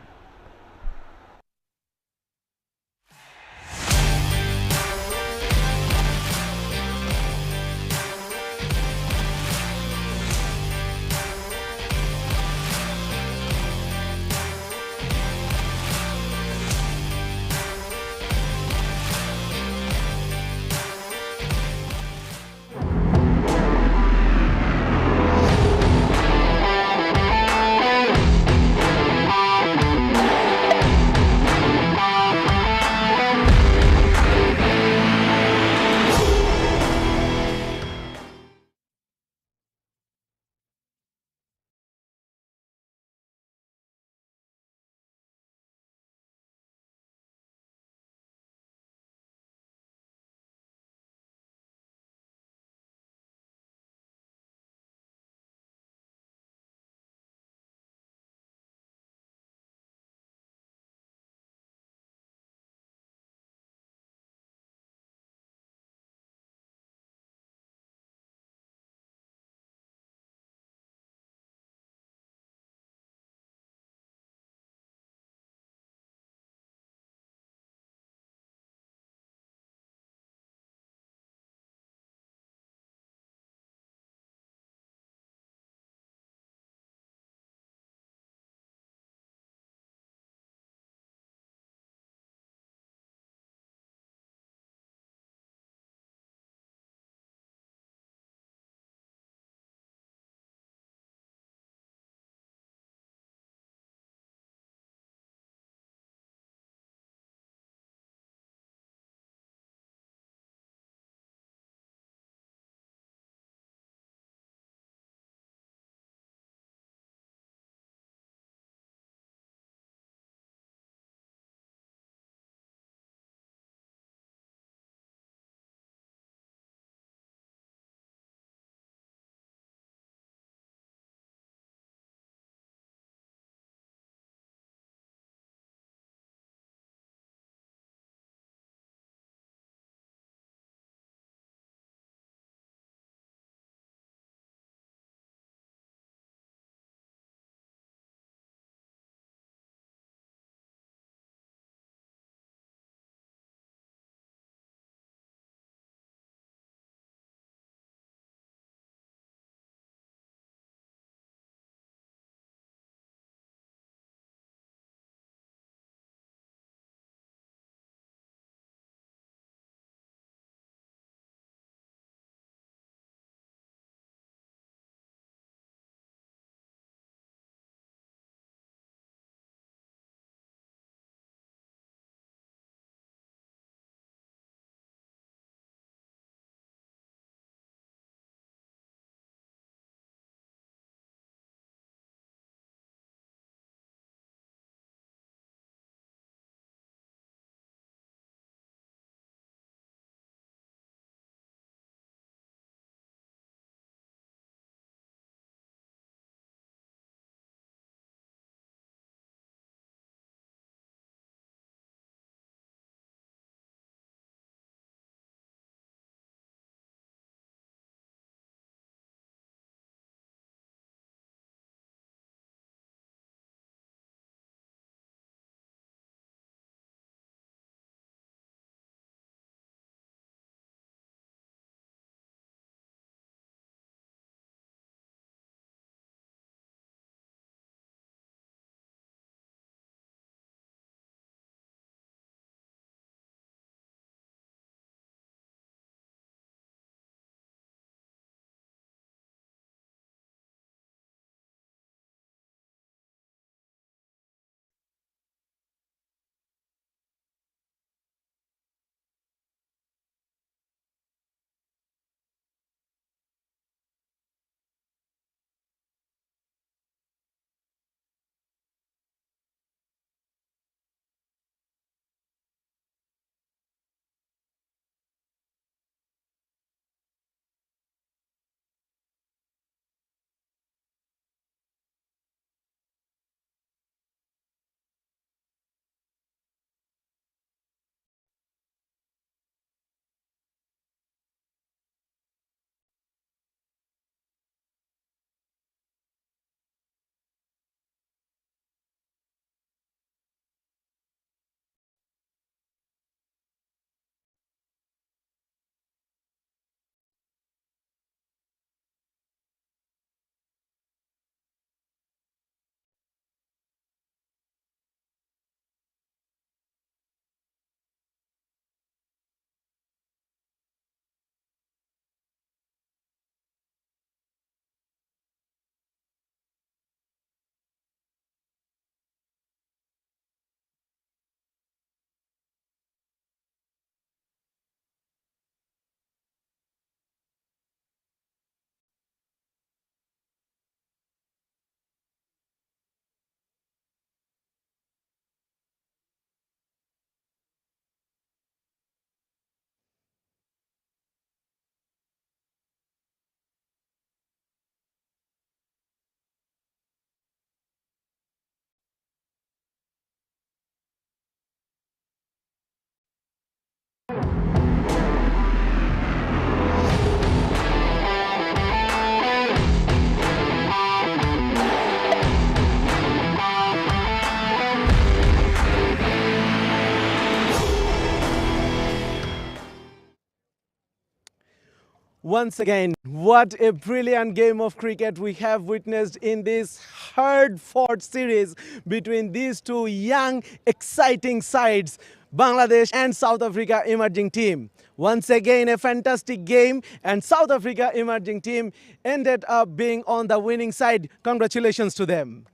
Once again, what a brilliant game of cricket we have witnessed in this hard-fought series between these two young, exciting sides, Bangladesh and South Africa emerging team. Once again, a fantastic game, and South Africa emerging team ended up being on the winning side. Congratulations to them.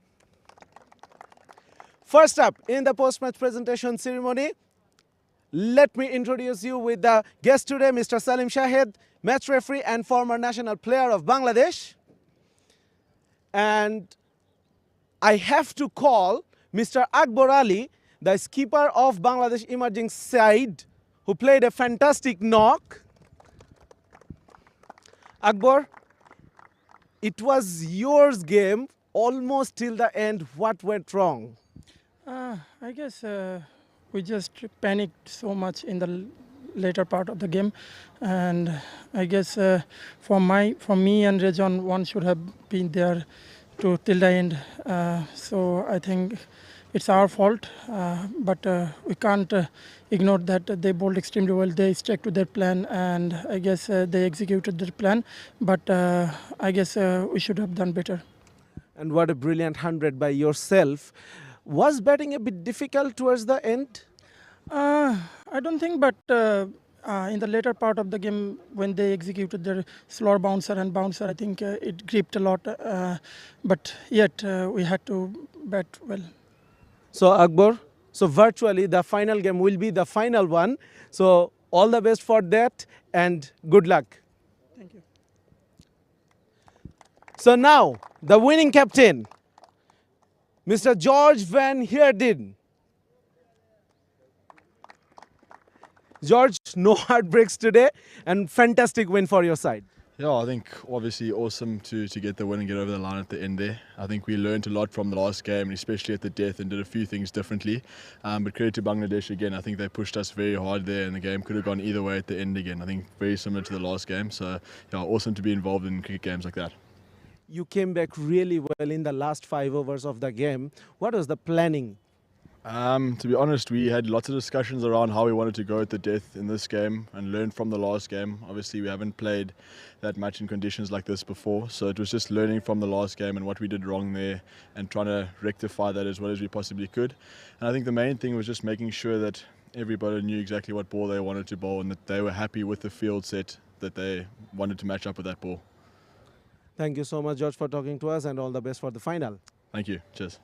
First up in the post-match presentation ceremony, let me introduce you with the guest today, Mr. Salim Shahid, match referee and former national player of Bangladesh. And I have to call Mr. Akbar Ali, the skipper of Bangladesh emerging side, who played a fantastic knock. Akbar, it was yours game almost till the end. What went wrong? I guess we just panicked so much in the later part of the game, and I guess for me and Rejon, one should have been there till the end. So I think it's our fault, but we can't ignore that they bowled extremely well. They stuck to their plan, and I guess they executed their plan. But I guess we should have done better. And what a brilliant 100 by yourself. Was batting a bit difficult towards the end? I don't think, but in the later part of the game, when they executed their slower bouncer and bouncer, I think it gripped a lot. But yet, we had to bat well. So, Akbar, so virtually the final game will be the final one. So, all the best for that and good luck. Thank you. So now, the winning captain, Mr. George van Heerden. George, no heartbreaks today and fantastic win for your side. Yeah, I think obviously awesome to get the win and get over the line at the end there. I think we learned a lot from the last game, and especially at the death, and did a few things differently. But credit to Bangladesh again. I think they pushed us very hard there, and the game could have gone either way at the end again. I think very similar to the last game. So yeah, awesome to be involved in cricket games like that. You came back really well in the last 5 overs of the game. What was the planning? To be honest, we had lots of discussions around how we wanted to go at the death in this game and learn from the last game. Obviously, we haven't played that much in conditions like this before, so it was just learning from the last game and what we did wrong there and trying to rectify that as well as we possibly could. And I think the main thing was just making sure that everybody knew exactly what ball they wanted to bowl and that they were happy with the field set that they wanted to match up with that ball. Thank you so much, George, for talking to us, and all the best for the final. Thank you. Cheers.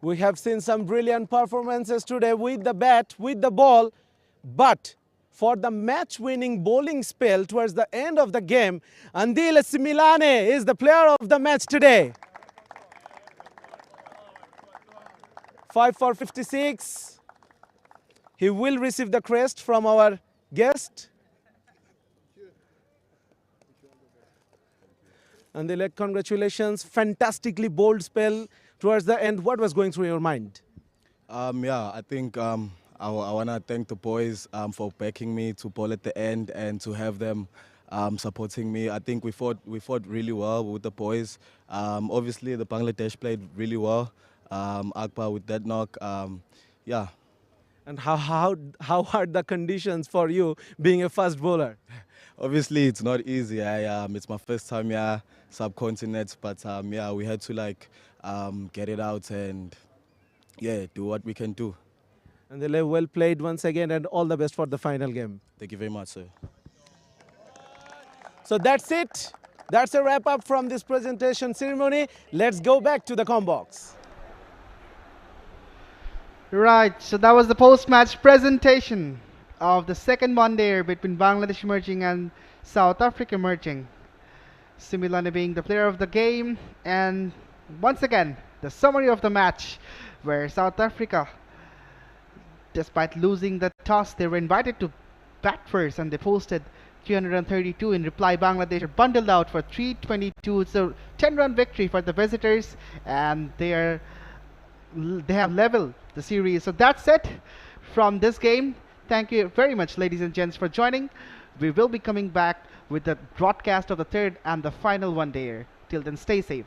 We have seen some brilliant performances today with the bat, with the ball, but for the match-winning bowling spell towards the end of the game, 𝗬𝗪𝐶 Milane is the player of the match today. 5 for 56. He will receive the crest from our guest. 𝗬𝗪𝐶, congratulations, fantastically bold spell towards the end. What was going through your mind? Yeah, I think I want to thank the boys for backing me to bowl at the end and to have them supporting me. I think we fought really well with the boys. Obviously, the Bangladesh played really well. Akbar with that knock, yeah. And how hard the conditions for you being a fast bowler? Obviously, it's not easy. It's my first time here, subcontinent, but yeah, we had to get it out and yeah, do what we can do. 𝗬𝗪𝐶, well played once again, and all the best for the final game. Thank you very much, sir. So that's it. That's a wrap up from this presentation ceremony. Let's go back to the comm box. Right, so that was the post-match presentation of the second one-dayer between Bangladesh emerging and South Africa emerging. 𝗬𝗪𝐶 Milane being the player of the game, and once again, the summary of the match where South Africa, despite losing the toss, they were invited to bat first and they posted 332. In reply, Bangladesh are bundled out for 322. It's a 10-run victory for the visitors, and they have leveled the series. So that's it from this game. Thank you very much, ladies and gents, for joining. We will be coming back with the broadcast of the third and the final one-dayer. Till then, stay safe.